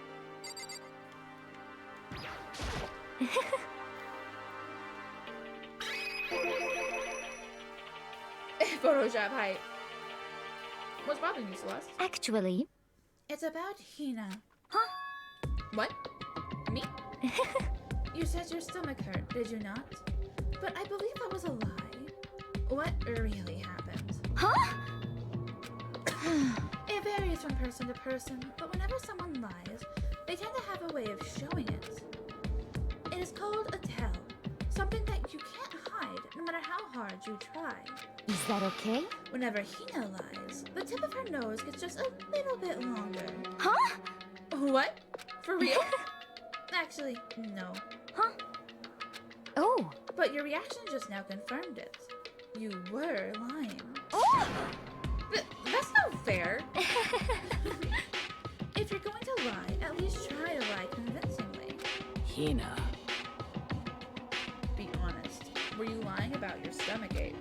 Photoshop height. What's bothering you, Celeste? actually, It's about Hina. Huh? What? Me? You said your stomach hurt, did you not? But I believe that was a lie. What really happened? huh? It varies from person to person, but whenever someone lies, they tend to have a way of showing it. It is called a tell. Something that you can't hide, no matter how hard you try. Is that okay? Whenever Hina lies, the tip of her nose gets just a little bit longer. Huh? What? For real? Actually, no. Huh? Oh. But your reaction just now confirmed it. You were lying. Oh! That's not fair. If you're going to lie, at least try to lie convincingly. Hina. Be honest. Were you lying about your stomachache?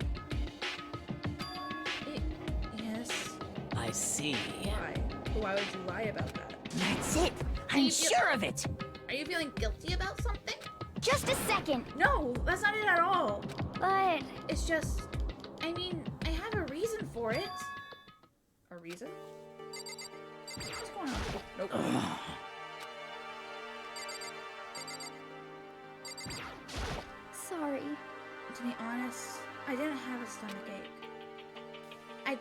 Yes. I see. Why? Why would you lie about that? That's it. I'm sure of it. Are you feeling guilty about something? Just a second. No, that's not it at all. But It's just, I mean, I have a reason for it. A reason? What's going on? Nope. sorry. To be honest, I didn't have a stomachache. I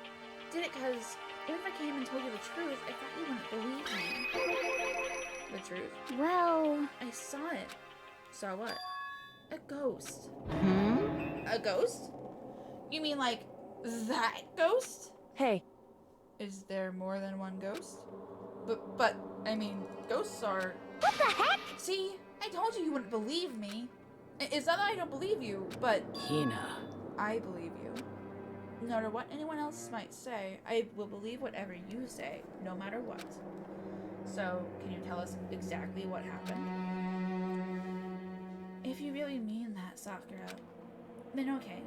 did it because even if I came and told you the truth, I thought you wouldn't believe me. The truth? Well, I saw it. Saw what? A ghost. hmm? A ghost? You mean like that ghost? Hey, Is there more than one ghost? But I mean, ghosts are... What the heck? See, I told you wouldn't believe me. It's not that I don't believe you, but Hina. I believe you. No matter what anyone else might say, I will believe whatever you say, no matter what. So, can you tell us exactly what happened? If you really mean that, Sakura, then okay,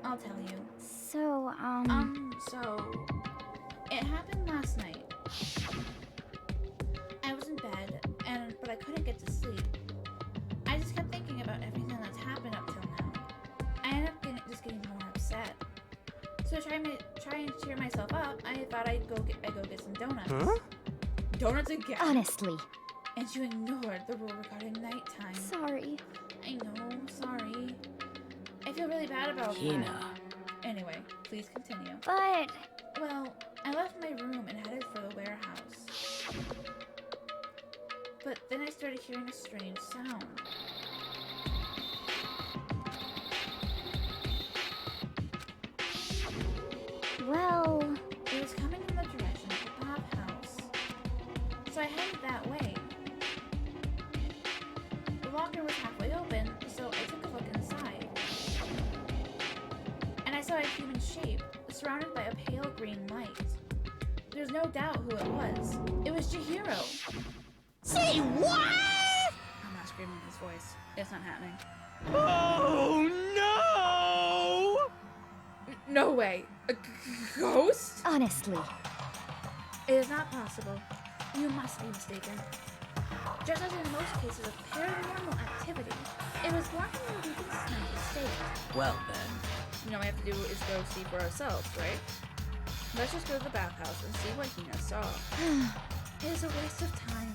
I'll tell you. So, So, it happened last night. I was in bed, but I couldn't get to sleep. I just kept thinking about everything that's happened up till now. I ended up getting more upset. So to try and cheer myself up, I thought I'd go get some donuts. Huh? Donuts again? honestly, And you ignored the rule regarding nighttime. sorry. I know, sorry. I feel really bad about that. Hina. Anyway, please continue. But Well, I left my But then I started hearing a strange sound. Well, It was coming from the direction of the bathhouse. So I headed that way. The locker was halfway open, so I took a look inside. And I saw a human shape, surrounded by a pale green light. There's no doubt who it was. It was Chihiro. Say what? I'm not screaming in his voice. It's not happening. Oh no! No way. A ghost? honestly, It is not possible. You must be mistaken. Just as in most cases of paranormal activity, it was blocking the deepest mental state. Well then. You know what we have to do is go see for ourselves, right? Let's just go to the bathhouse and see what Hina saw. It is a waste of time.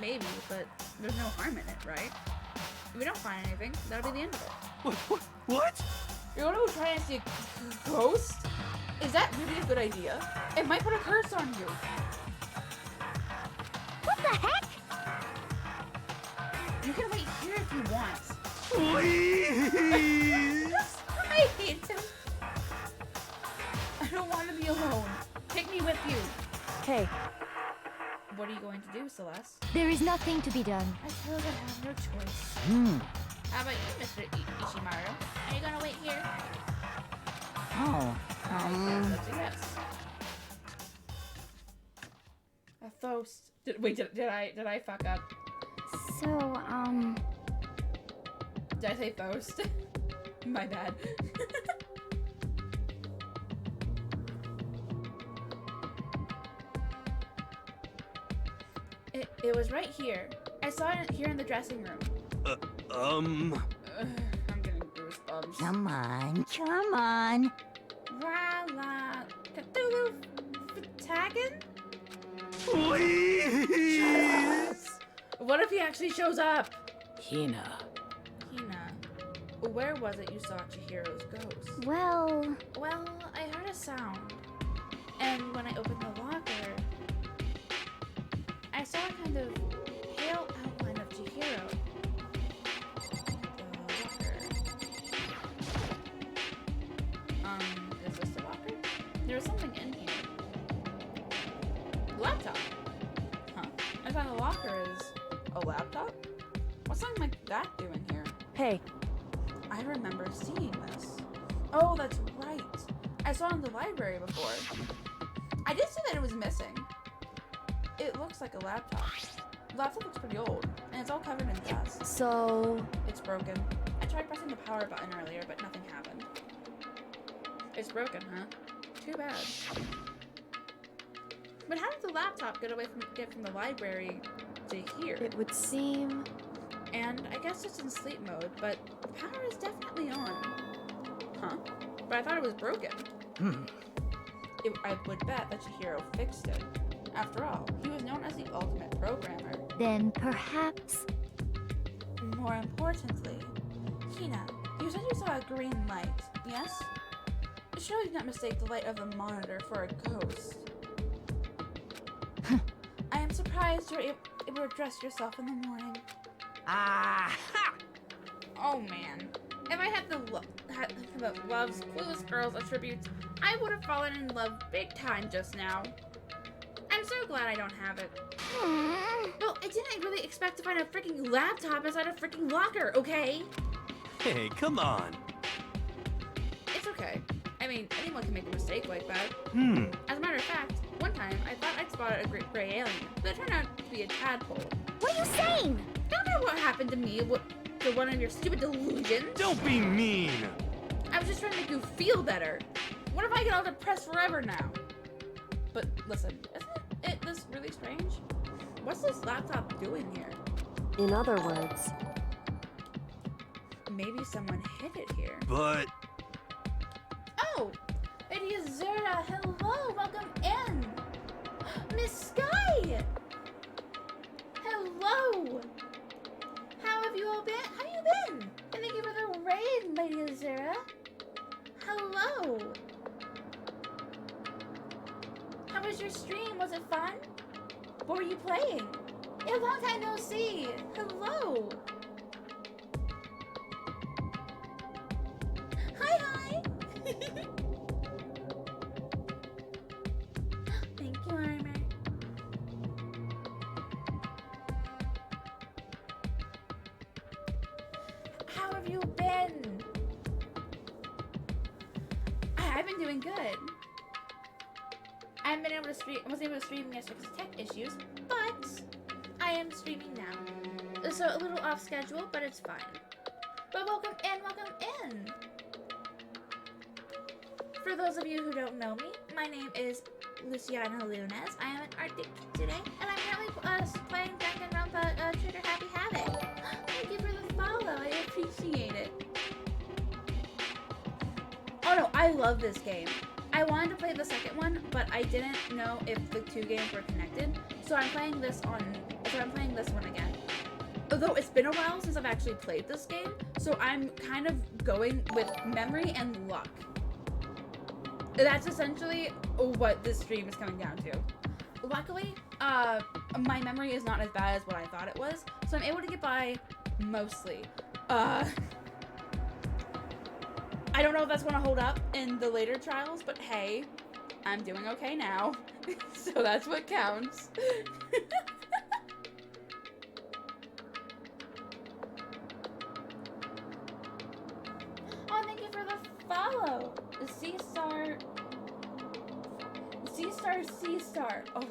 Maybe, but there's no harm in it, right? If we don't find anything, that'll be the end of it. What? You're gonna go try and see a ghost? Is that really a good idea? It might put a curse on you. what the heck? You can wait here if you want. Please! I hate him. I don't want to be alone. Take me with you. Hey, What are you going to do, Celeste? There is nothing to be done. I suppose I have no choice. Hmm. How about you, Mr. Ishimaru? Are you gonna wait here? Oh. That's a yes. A toast. Did I fuck up? So, Did I say toast? My bad. It was right here. I saw it here in the dressing room. I'm getting goosebumps. Come on. Rala Cthulhu Ftagan? Please! What if he actually shows up? Hina. Hina, where was it you saw Chihiro's ghost? well, Well, I heard a sound. And when I opened the locker, I saw a kind of pale outline of Chihiro. The locker. Is this the locker? There was something in here. Laptop. Huh. I thought the locker is a laptop? What's something like that doing here? hey, I remember seeing this. Oh, that's right. I saw it in the library before. I did see that it was missing. It looks like a laptop. The laptop looks pretty old, and it's all covered in dust. so, It's broken. I tried pressing the power button earlier, but nothing happened. It's broken, huh? Too bad. But how did the laptop get from the library to here? it would seem... And I guess it's in sleep mode, but the power is definitely on. Huh? But I thought it was broken. I would bet that Chihiro fixed it. After all, he was known as the ultimate programmer. then perhaps. More importantly, Hina, you said you saw a green light, yes? Surely you did not mistake the light of the monitor for a ghost. I am surprised you were able to dress yourself in the morning. Ah! Oh man. If I had the Love's Clueless Girls attributes, I would have fallen in love big time just now. I'm so glad I don't have it. Well, I didn't really expect to find a freaking laptop inside a freaking locker, okay? Hey, come on. It's okay. I mean, anyone can make a mistake like that. Hmm. As a matter of fact, one time I thought I'd spotted a great gray alien, but it turned out to be a tadpole. What are you saying? Don't know what happened to me to one of your stupid delusions. Don't be mean. I was just trying to make you feel better. What if I get all depressed forever now? But listen, isn't this really strange? What's this laptop doing here? In other words, Maybe someone hid it here. But Oh! Lady Azura, hello! Welcome in! Miss Sky! Hello! How have you all been? How you been? And thank you for the raid, Lady Azura. Hello! How was your stream? Was it fun? What were you playing? Yeah, long time no see. Hello. Hi, hi. Thank you, Armor. How have you been? I've been doing good. I haven't been able to stream. I wasn't able to stream yesterday because of tech issues, but I am streaming now. So a little off schedule, but it's fine. But welcome in, welcome in. For those of you who don't know me, my name is Luciana Lunes. I am an art teacher today, and I'm currently playing Danganronpa Trigger Happy Havoc. Thank you for the follow. I appreciate it. Oh no, I love this game. I wanted to play the second one, but I didn't know if the two games were connected. So I'm playing this one again. Although it's been a while since I've actually played this game, so I'm kind of going with memory and luck. That's essentially what this stream is coming down to. Luckily, my memory is not as bad as what I thought it was, so I'm able to get by mostly. I don't know if that's going to hold up in the later trials, but hey, I'm doing okay now. So that's what counts. Oh, thank you for the follow. The C-Star. Oh,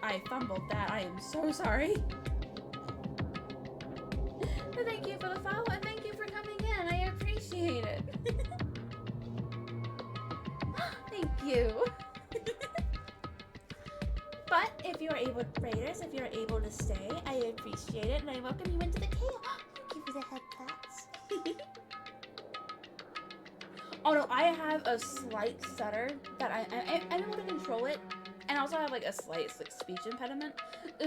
I fumbled that. I am so sorry. But thank you for the follow and thank you for coming in. I appreciate it. Thank you. But if you are able, Raiders, if you are able to stay, I appreciate it, and I welcome you into the chaos. Thank you for the head pats. Oh no, I have a slight stutter that I'm able to control it, and I also have like a slight speech impediment.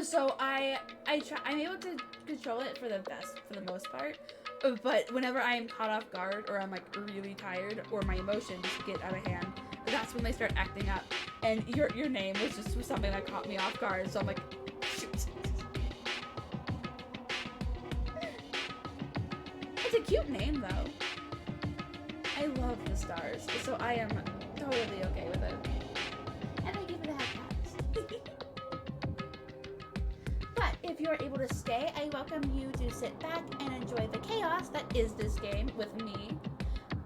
So I'm able to control it for the most part. But whenever I am caught off guard, or I'm like really tired, or my emotions get out of hand, that's when they start acting up. And your name was just something that caught me off guard. So I'm like, shoot. It's a cute name though. I love the stars, so I am totally okay with it. And thank you for the head taps. But if you're able to stay, I welcome you to sit back and enjoy the chaos that is this game with me.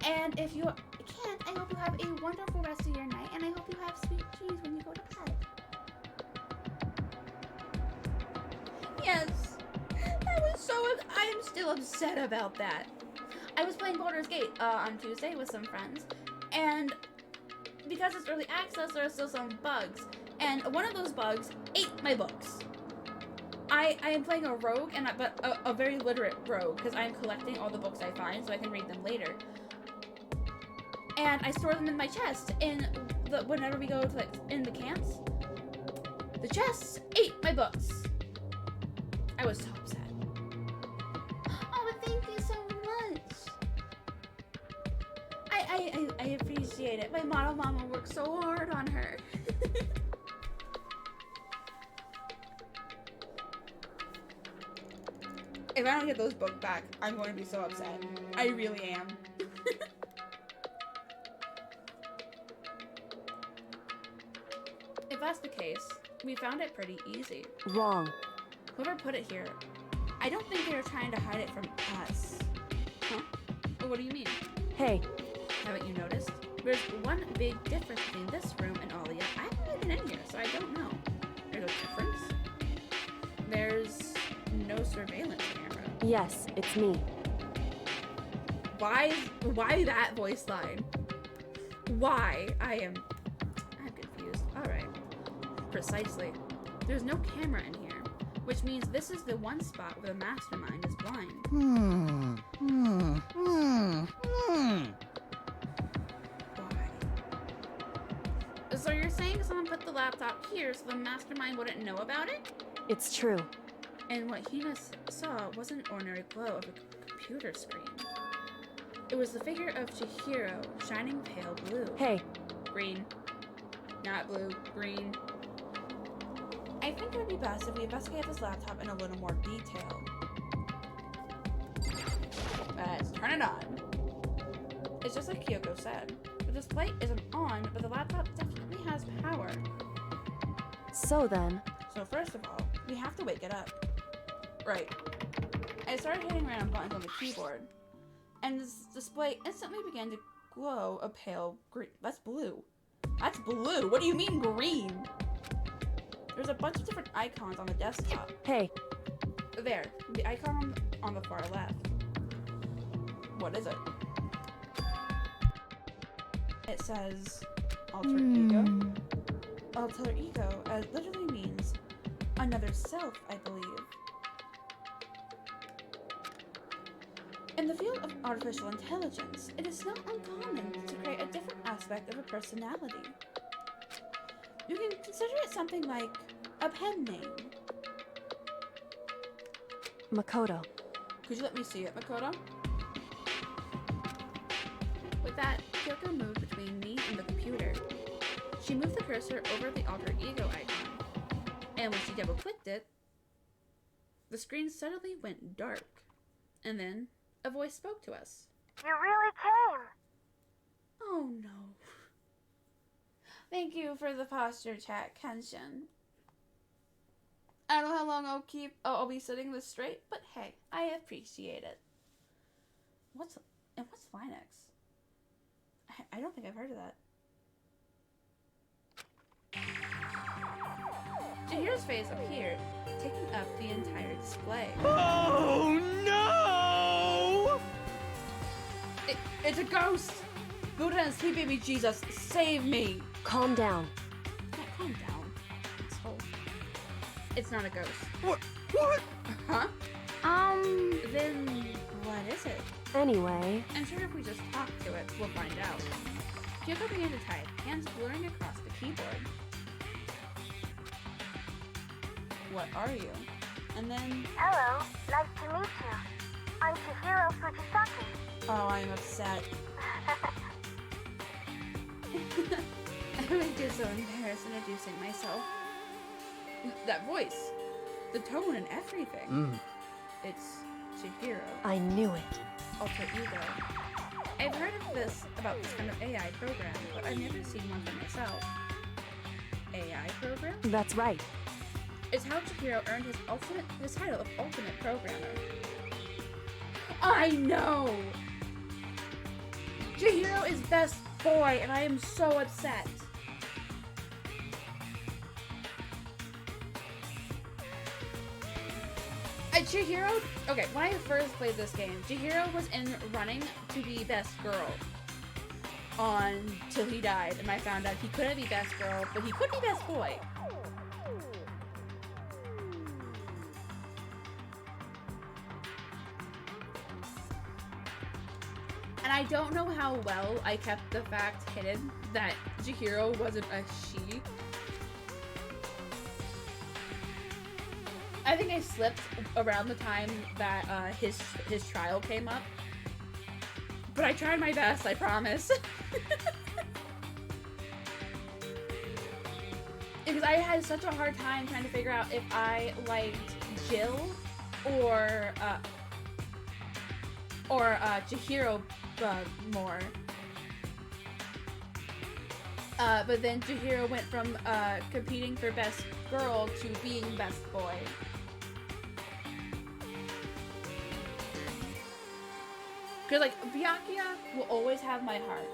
And if you can't, I hope you have a wonderful rest of your night, and I hope you have sweet dreams when you go to bed. Yes, that was so. I am still upset about that. I was playing Baldur's Gate on Tuesday with some friends, and because it's early access, there are still some bugs, and one of those bugs ate my books. I am playing a rogue, but a very literate rogue, because I'm collecting all the books I find so I can read them later. And I store them in my chest, whenever we go to in the camps, the chests ate my books. I was so upset. Oh, thank you so much. I appreciate it. My model mama worked so hard on her. If I don't get those books back, I'm going to be so upset. I really am. If that's the case, we found it pretty easy. Wrong. Whoever put it here, I don't think they were trying to hide it from us. Huh? What do you mean? Hey, Haven't you noticed? There's one big difference between this room and Alia. I haven't really been in here, so I don't know. There's a difference. There's no surveillance camera. yes, it's me. Why that voice line? Why? I'm confused. Alright. Precisely. There's no camera in here, which means this is the one spot where the mastermind is blind. Why? So you're saying someone put the laptop here so the mastermind wouldn't know about it? It's true. And what Hina saw wasn't an ordinary glow of a computer screen. It was the figure of Chihiro, shining pale blue. Hey, Green. Not blue. Green. I think would be best if we investigate this laptop in a little more detail. Let's turn it on. It's just like Kyoko said. The display isn't on, but the laptop definitely has power. So then, So first of all, we have to wake it up. Right. I started hitting random buttons on the keyboard, and this display instantly began to glow a pale green. That's blue. That's blue. What do you mean green? There's a bunch of different icons on the desktop. hey, There, the icon on the far left. What is it? It says alter ego. Alter ego literally means another self, I believe. In the field of artificial intelligence, it is not uncommon to create a different aspect of a personality. You can consider it something like a pen name. Makoto. Could you let me see it, Makoto? With that, Kyoko moved between me and the computer. She moved the cursor over the alter ego icon, and when she double-clicked it, the screen suddenly went dark. And then, a voice spoke to us. You really came! Oh no. Thank you for the posture chat, Kenshin. I don't know how long I'll be sitting this straight, but hey, I appreciate it. What's Linux? I don't think I've heard of that. Jahiro's face appeared, taking up the entire display. Oh no! It's a ghost! Buddha and Sweet Baby Jesus, save me! Calm down. Calm down, asshole. It's not a ghost. What? Huh? Then what is it? Anyway, I'm sure if we just talk to it, we'll find out. Kyoko began to type, hands blurring across the keyboard. What are you? And then... Hello, nice to meet you. I'm Chihiro Fujisaki. Oh, I'm upset. I would get so embarrassed introducing myself. That voice. The tone and everything. It's Chihiro. I knew it. Alter ego. I've heard of about this kind of AI program, but I've never seen one for myself. AI program? That's right. It's how Chihiro earned his title of Ultimate Programmer. I know! Chihiro is best boy, and I am so upset. Chihiro, okay, when I first played this game, Chihiro was in running to be best girl until he died, and I found out he couldn't be best girl, but he could be best boy. And I don't know how well I kept the fact hidden that Chihiro wasn't a she. I think I slipped around the time that his trial came up. But I tried my best, I promise. Because I had such a hard time trying to figure out if I liked Jill or Chihiro more. But then Chihiro went from competing for best girl to being best boy. Because, like, Byakuya will always have my heart.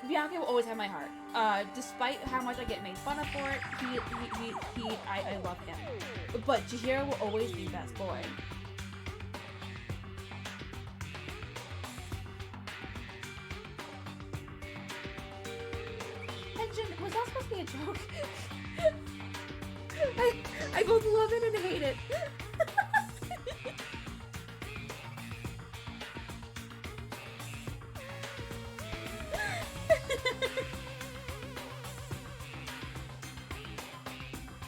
Byakuya will always have my heart. Despite how much I get made fun of for it, I love him. But Chihiro will always be best boy. Was that supposed to be a joke? I both love it and hate it.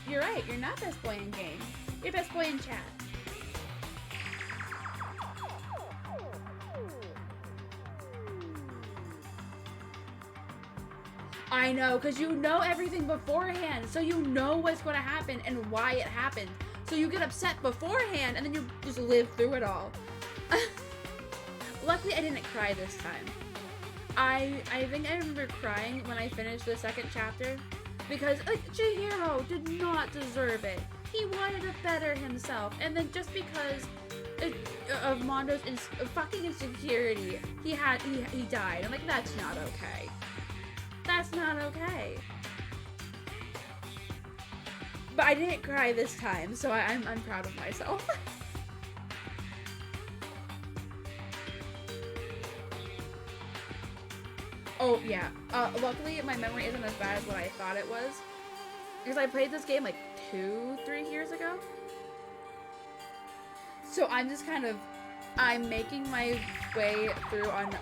You're right, you're not best boy in game. You're best boy in chat. I I know, because you know everything beforehand, so you know what's going to happen and why it happened. So you get upset beforehand, and then you just live through it all. Luckily, I didn't cry this time. I think I remember crying when I finished the second chapter, because like Chihiro did not deserve it. He wanted to better himself, and then just because of Mondo's fucking insecurity, he died. I'm like, that's not okay. That's not okay. But I didn't cry this time, so I'm proud of myself. Oh yeah. Luckily my memory isn't as bad as what I thought it was, because I played this game like 2-3 years ago. So I'm just I'm making my way through on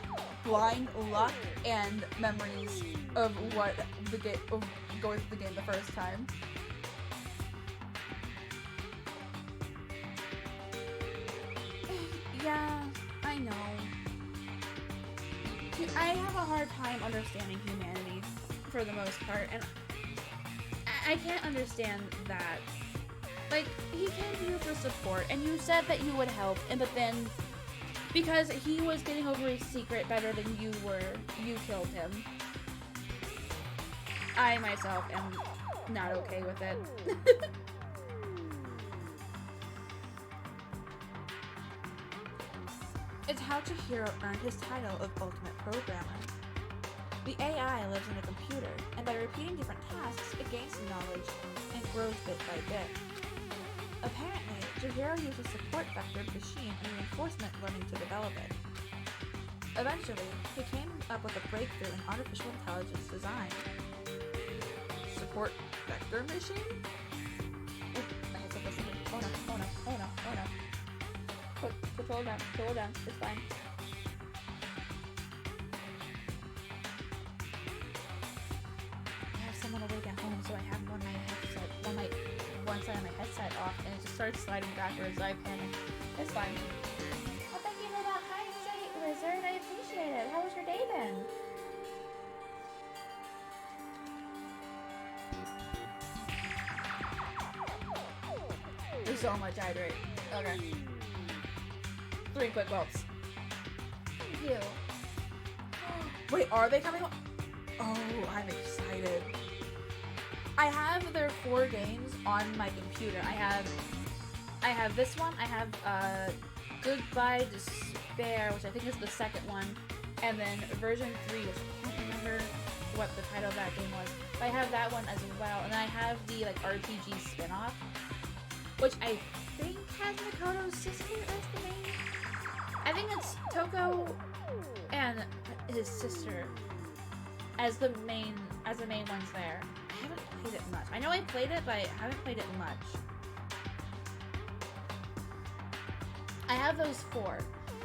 blind luck and memories of what the game, of going through the game the first time. Yeah, I know. I have a hard time understanding humanity for the most part, and I can't understand that. Like, he came to you for support, and you said that you would help, but then, because he was getting over his secret better than you were, you killed him. I, myself, am not okay with it. It's how Chihiro earned his title of Ultimate Programmer. The AI lives in a computer, and by repeating different tasks, it gains knowledge and grows bit by bit. Apparently, Chihiro used a support vector machine and reinforcement learning to develop it. Eventually, he came up with a breakthrough in artificial intelligence design. Support vector machine? Oh, I had something. Oh no, oh no, oh no, oh no. Pull down, it's fine. I have someone awake at home, so I have one side of my headset off, and it just starts sliding backwards. I panic. It's fine. Well, thank you for that hindsight, Lizard. I appreciate it. How was your day then? There's so much hydrate. Okay. 3 quick gulps. Thank you. Wait, are they coming home? Oh, I'm excited. I have their 4 games on my computer. I have this one. I have Goodbye Despair, which I think is the second one, and then version 3, which I can't remember what the title of that game was. But I have that one as well, and I have the like RPG spin-off, which I think has Makoto's sister as the main. I think it's Toko and his sister as the main ones there. I haven't played it much. I know I played it, but I haven't played it much. I have those 4.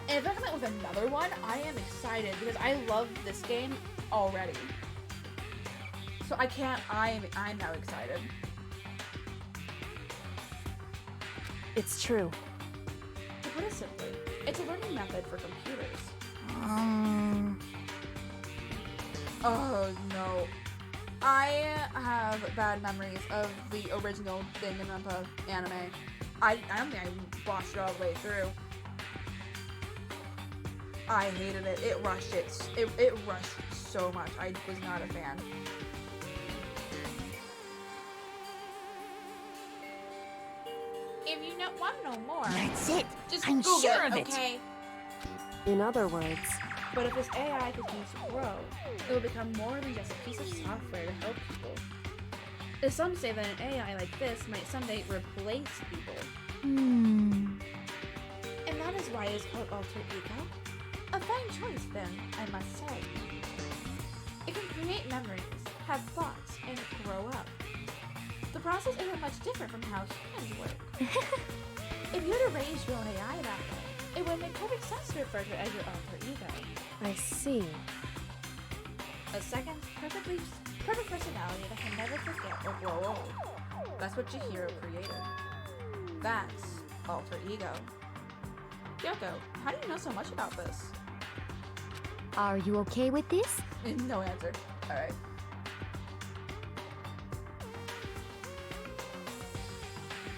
And if they're coming out with another one, I am excited because I love this game already. So I'm now excited. It's true. To put it simply, it's a learning method for computers. Oh no. I have bad memories of the original Danganronpa anime. I don't think I watched it all the way through. I hated it. It rushed it rushed so much. I was not a fan. If you want to know more, That's it. just I'm Google sure it, of it. okay? In other words, But if this AI continues to grow, it will become more than just a piece of software to help people. Some say that an AI like this might someday replace people. And that is why it's called Alter Ego. A fine choice, then, I must say. It can create memories, have thoughts, and grow up. The process isn't much different from how humans work. If you had arranged your own AI that way, it would make perfect sense to refer to it as your alter ego. I see. A second, perfect personality that can never forget or grow old. That's what Chihiro created. That's alter ego. Yoko, how do you know so much about this? Are you okay with this? No answer. Alright.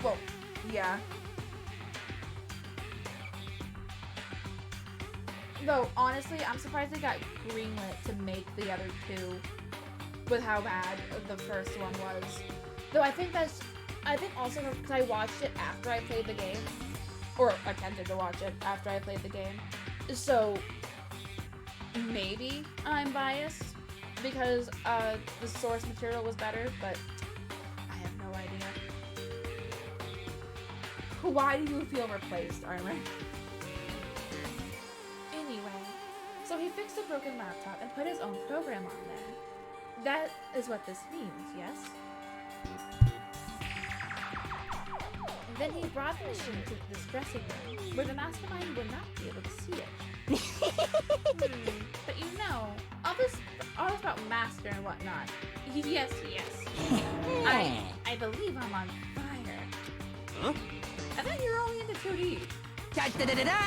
Well, yeah. Though, honestly, I'm surprised they got greenlit to make the other two with how bad the first one was. Though I think also because I watched it after I played the game. Or attempted to watch it after I played the game. So, maybe I'm biased because the source material was better, but I have no idea. Why do you feel replaced, Armor? Anyway, so he fixed a broken laptop and put his own program on there. That is what this means, yes? Then he brought the machine to this dressing room, where the mastermind would not be able to see it. But you know, all this about Master and whatnot. Yes. I believe I'm on fire. Huh? I thought you were only into 2D. Da-da-da-da-da!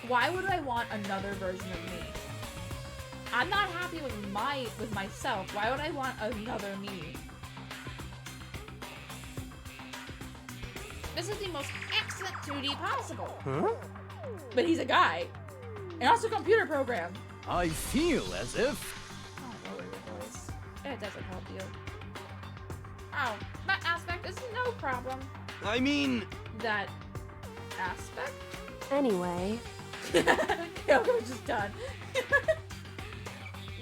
Why would I want another version of me? I'm not happy with myself. Why would I want another me? This is the most excellent 2D possible. Huh? But he's a guy. And also a computer program. I feel as if... Oh, lower your voice. It doesn't help you. Oh, that aspect is no problem. I mean... That aspect? Anyway, Kyoko's just done.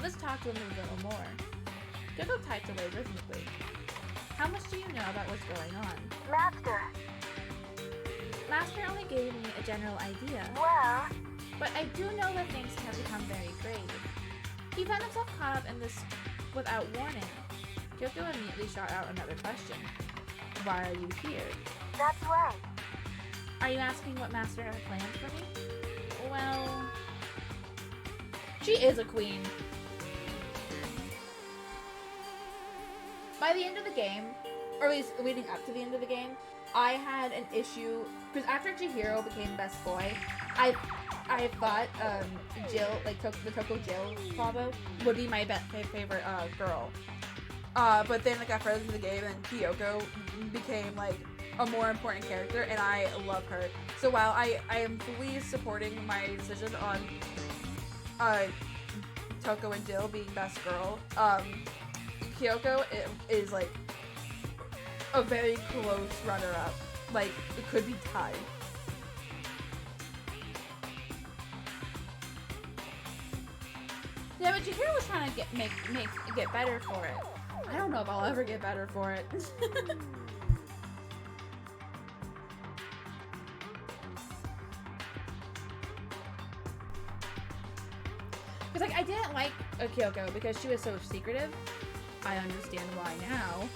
Let's talk to him a little more. Kyoko types away rhythmically. How much do you know about what's going on? Master. Master only gave me a general idea, Well, but I do know that things can become very grave. He found himself caught up in this without warning. Kyoko immediately shot out another question. Why are you here? that's right. Are you asking what Master had planned for me? Well... She is a queen. By the end of the game, or at least leading up to the end of the game, I had an issue because after Chihiro became best boy, I thought Jill, like the Toko Jill combo, would be my favorite girl. But then I got further into the game and Kyoko became like a more important character, and I love her. So while I am fully supporting my decision on Toko and Jill being best girl, Kyoko is like a very close runner-up. Like, it could be tied. Yeah, but Chihiro was trying to get better for it. I don't know if I'll ever get better for it. Because, like, I didn't like Kyoko because she was so secretive. I understand why now.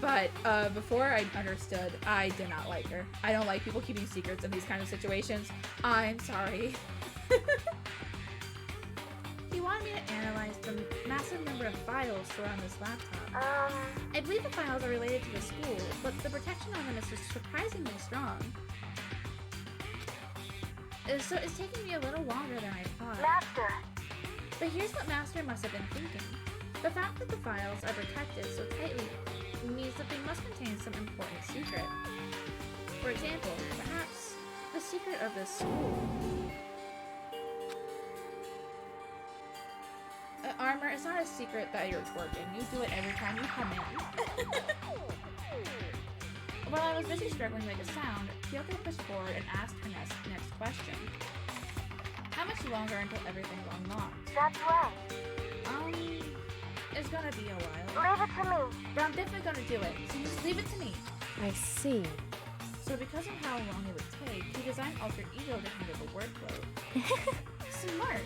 But before I understood, I did not like her. I don't like people keeping secrets in these kind of situations. I'm sorry. He wanted me to analyze the massive number of files stored on this laptop. I believe the files are related to the school, but the protection on them is surprisingly strong. So it's taking me a little longer than I thought. Master. But here's what Master must have been thinking. The fact that the files are protected so tightly means that they must contain some important secret. For example, perhaps the secret of this school. Armor, it's not a secret that you're twerking. You do it every time you come in. While I was busy struggling to make a sound, Kyoko pushed forward and asked her next question. How much longer until everything's unlocked? That's right. It's gonna be a while. Leave it to me. But I'm definitely gonna do it, so just leave it to me. I see. So because of how long it would take, he designed Alter Ego to handle the workload. Smart!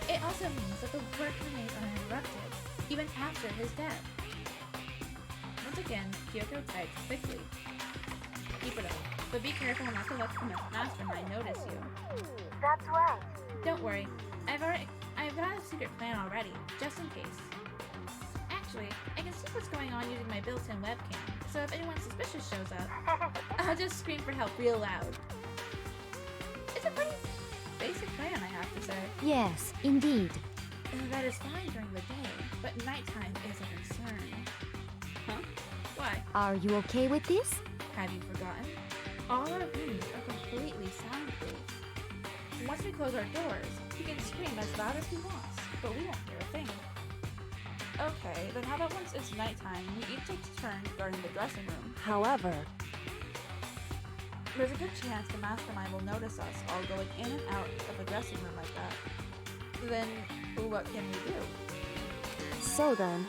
It also means that the work remains uninterrupted, even after his death. Once again, Kyoko typed quickly. Keep it up, but be careful not to let the mastermind notice you. That's right. Don't worry, I've got a secret plan already, just in case. Actually, I can see what's going on using my built-in webcam, so if anyone suspicious shows up, I'll just scream for help real loud. It's a pretty basic plan, I have to say. Yes, indeed. That is fine during the day, but nighttime is a concern. Huh? Why? Are you okay with this? Have you forgotten? All our rooms are completely soundproof. Once we close our doors, he can scream as loud as he wants, but we won't hear a thing. Okay, then how about once it's nighttime, we each take turns guarding the dressing room? However, There's a good chance the mastermind will notice us all going in and out of the dressing room like that. Then, what can we do? so then,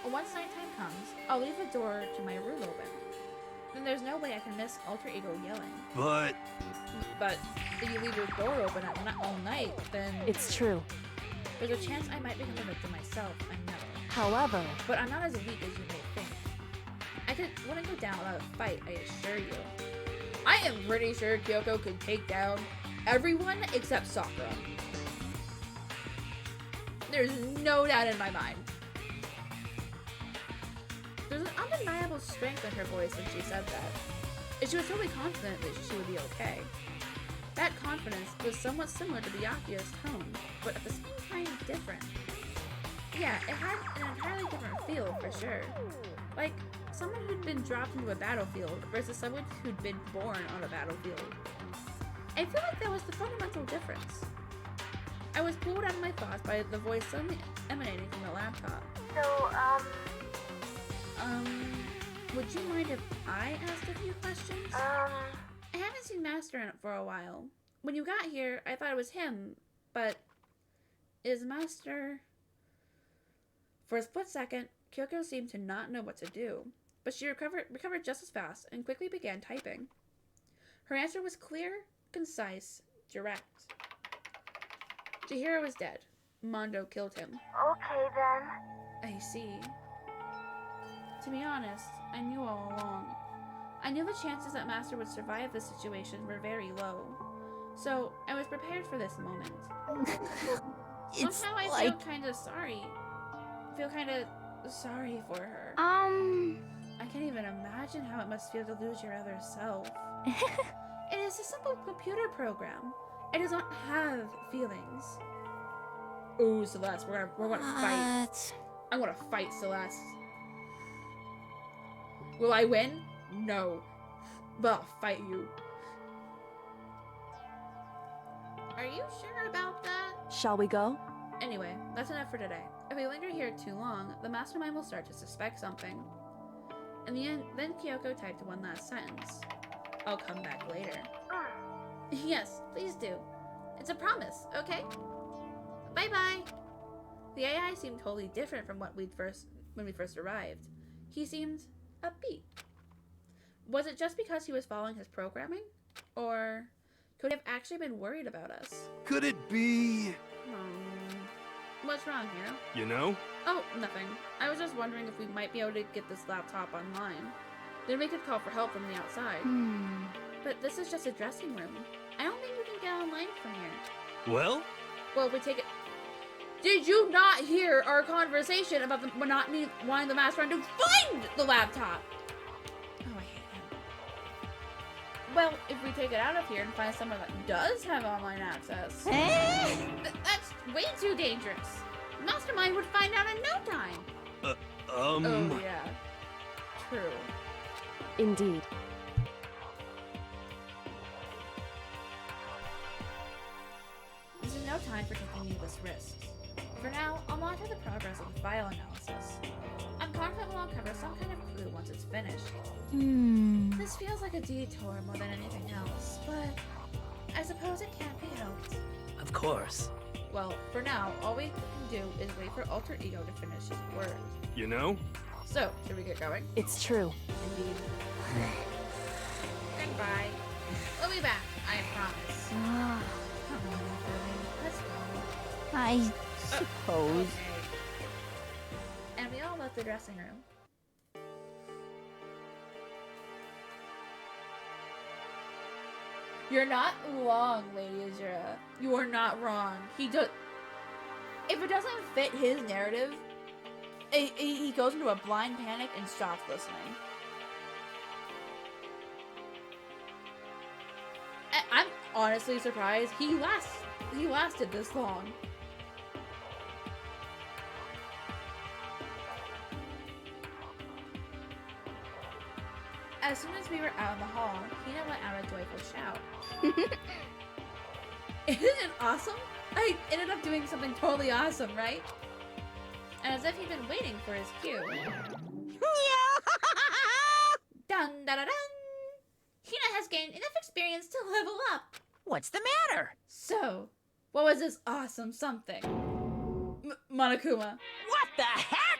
Once nighttime comes, I'll leave the door to my room open. Then there's no way I can miss Alter Ego yelling. But But if you leave your door open all night, then it's true. there's a chance I might become a victim myself, I know. However, But I'm not as weak as you may think. Wouldn't go down without a fight, I assure you. I am pretty sure Kyoko could take down everyone except Sakura. There's no doubt in my mind. There's an undeniable strength in her voice when she said that. And she was totally confident that she would be okay. That confidence was somewhat similar to Byakuya's tone, but at the same time different. Yeah, it had an entirely different feel for sure. Like someone who'd been dropped into a battlefield versus someone who'd been born on a battlefield. I feel like that was the fundamental difference. I was pulled out of my thoughts by the voice suddenly emanating from the laptop. So, Would you mind if I asked a few questions? I haven't seen Master in it for a while. When you got here, I thought it was him, but is Master... For a split second, Kyoko seemed to not know what to do, but she recovered just as fast and quickly began typing. Her answer was clear, concise, direct. Chihiro was dead. Mondo killed him. okay then. I see. To be honest, I knew all along. I knew the chances that Master would survive this situation were very low. So, I was prepared for this moment. Somehow I feel kinda sorry. Feel kinda sorry for her. I can't even imagine how it must feel to lose your other self. It is a simple computer program. It does not have feelings. Ooh, Celeste, we're gonna fight. I'm gonna fight Celeste. Will I win? No. But I'll fight you. Are you sure about that? shall we go? Anyway, that's enough for today. If we linger here too long, the mastermind will start to suspect something. In the end, then Kyoko typed one last sentence. I'll come back later. Yes, please do. It's a promise, okay? Bye-bye. The AI seemed totally different from when we first arrived. He seemed upbeat. Was it just because he was following his programming? Or could he have actually been worried about us? could it be, What's wrong here? you know? Oh, nothing. I was just wondering if we might be able to get this laptop online. Then we could call for help from the outside. But this is just a dressing room. I don't think we can get online from here. Well, Well, if we take it... Did you not hear our conversation about the monotony wanting the master to find the laptop? Oh, I hate him. Well, if we take it out of here and find someone that does have online access... that's way too dangerous. Mastermind would find out in no time. Oh, yeah. True. Indeed. This is no time for taking needless risks. For now, I'll monitor the progress of the file analysis. I'm confident we'll uncover some kind of clue once it's finished. This feels like a detour more than anything else, but I suppose it can't be helped. Of course. Well, for now, all we can do is wait for Alter Ego to finish his work. you know? So, should we get going? It's true. Indeed. Goodbye. We'll be back, I promise. Come on, Billy. Let's go. I suppose. Okay. And we all left the dressing room. You're not wrong, Lady Azura. You are not wrong. He does. If it doesn't fit his narrative, he goes into a blind panic and stops listening. I'm honestly surprised he lasted this long. As soon as we were out in the hall, Hina let out a joyful shout. Isn't it awesome? I ended up doing something totally awesome, right? As if he'd been waiting for his cue. Dun da da dun! Hina has gained enough experience to level up. What's the matter? So, what was this awesome something? Monokuma. What the heck?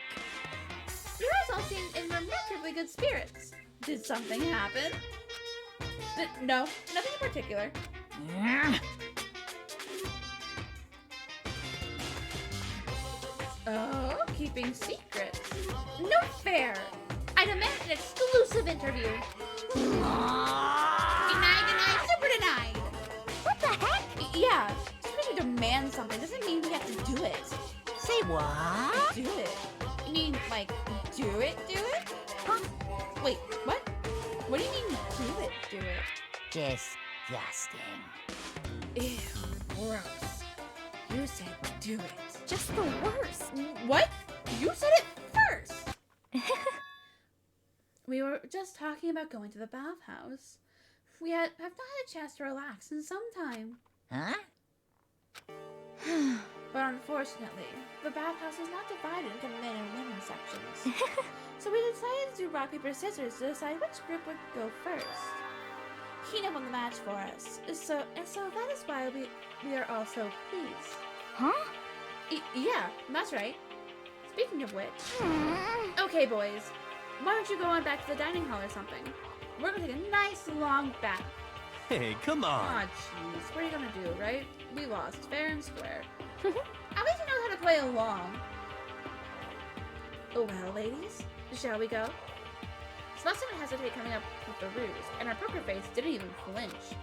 You guys all seemed in remarkably good spirits. Did something happen? No, nothing in particular. Oh, keeping secrets. No fair. I demand an exclusive interview. Denied, super denied. What the heck? Yeah, just because you demand something doesn't mean we have to do it. Say what? Do it. You mean, like, do it? Huh? Wait, what? What do you mean, do it? Disgusting. Ew, gross. You said do it. Just the worst. What? You said it first! We were just talking about going to the bathhouse. We have not had a chance to relax in some time. Huh? But unfortunately, the bathhouse is not divided into men and women sections. So we decided to do rock, paper, scissors to decide which group would go first. Hina won the match for us, so that is why we are all so pleased. Huh? Yeah, that's right. Speaking of which, okay, boys, why don't you go on back to the dining hall or something? We're gonna take a nice long bath. Hey, come on. Aw, jeez, what are you gonna do, right? We lost, fair and square. At least you know how to play along. Oh well, ladies, shall we go? Celeste didn't hesitate coming up with the ruse, and her poker face didn't even flinch.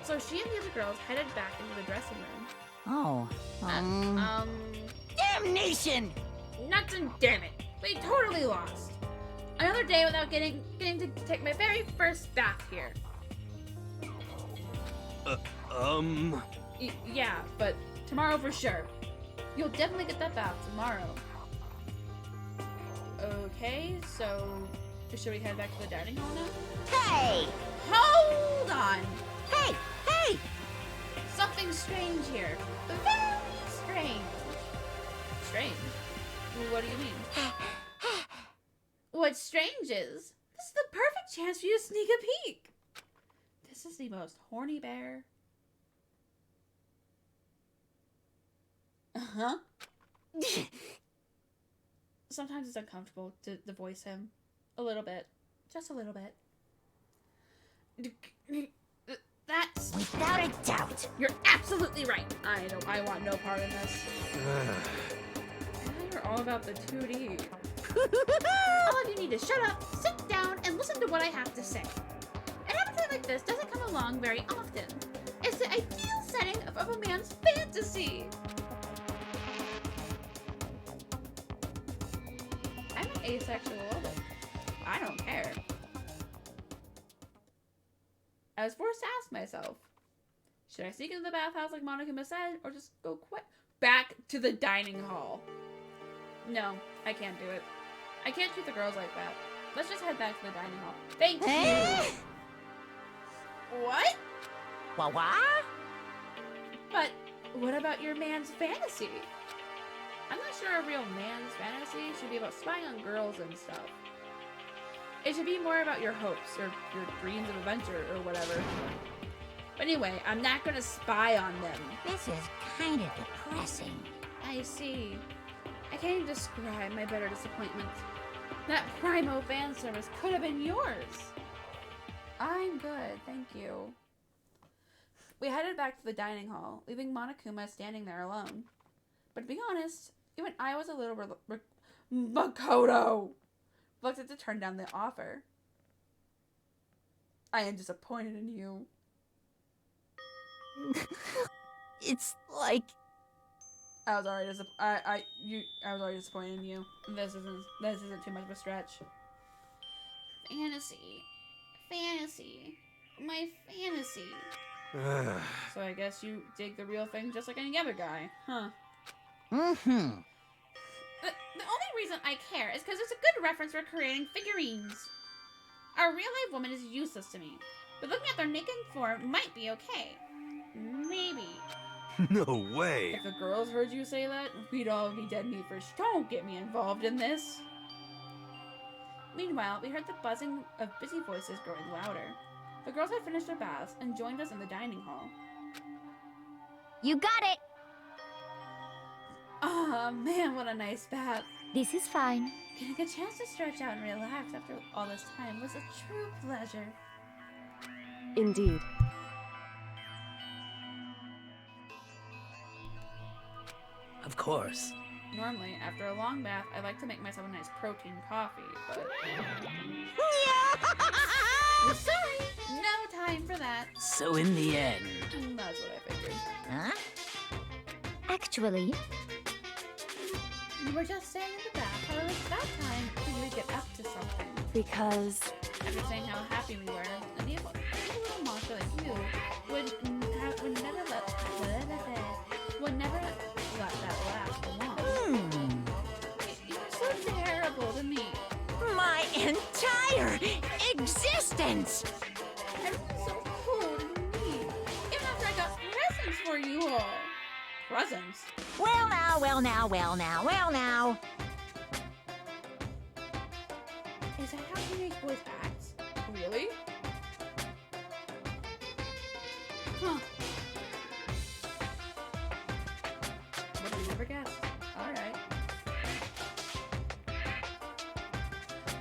So she and the other girls headed back into the dressing room. Oh. Damnation! Nuts and damn it, we totally lost. Another day without getting to take my very first bath here. Yeah, but tomorrow for sure. You'll definitely get that bath tomorrow. Okay, so should we head back to the dining hall now? Hey! Hold on! Hey! Hey! Something strange here. Very strange. Strange? What do you mean? What's strange is, this is the perfect chance for you to sneak a peek. This is the most horny bear. Uh-huh. Sometimes it's uncomfortable to voice him. A little bit. Just a little bit. That's... Without a doubt. You're absolutely right. I want no part in this. Now you're all about the 2D. All of you need to shut up, sit down, and listen to what I have to say. An opportunity like this doesn't come along very often. It's the ideal setting of a man's fantasy. I'm an asexual woman. I don't care. I was forced to ask myself, should I sneak into the bathhouse like Monokuma said, or just go back to the dining hall? No, I can't do it. I can't treat the girls like that. Let's just head back to the dining hall. Thank you! What? What? But what about your man's fantasy? I'm not sure a real man's fantasy should be about spying on girls and stuff. It should be more about your hopes, or your dreams of adventure, or whatever. But anyway, I'm not gonna spy on them. This is kind of depressing. I see. I can't even describe my bitter disappointment. That Primo fan service could have been yours. I'm good, thank you. We headed back to the dining hall, leaving Monokuma standing there alone. But to be honest, even I was a little Makoto reluctant to turn down the offer. I am disappointed in you. It's like... I was already disappointed in you. This isn't too much of a stretch. Fantasy. My fantasy. So I guess you dig the real thing just like any other guy, huh? Mm-hmm. The only reason I care is because it's a good reference for creating figurines. A real-life woman is useless to me, but looking at their naked form might be okay. Maybe. No way. If the girls heard you say that, we'd all be dead meat for Don't get me involved in this. Meanwhile, we heard the buzzing of busy voices growing louder. The girls had finished their baths and joined us in the dining hall. You got it! Ah, man, what a nice bath. This is fine. Getting a chance to stretch out and relax after all this time was a true pleasure. Indeed. Of course. Normally, after a long bath, I like to make myself a nice protein coffee, but... Sorry! No time for that. So in the end. That's what I figured. Huh? Actually, We were just staying in the bath, however, it's that time we would get up to something. Because After saying how happy we were, an evil little monster like you would never let that last long. You're so terrible to me. My entire existence! Everyone's so cold and mean. Even after I got presents for you all. Presents? Well now, well now, well now, well now. Is that how teenage boys act? Really? Huh. Would have never guessed. Alright.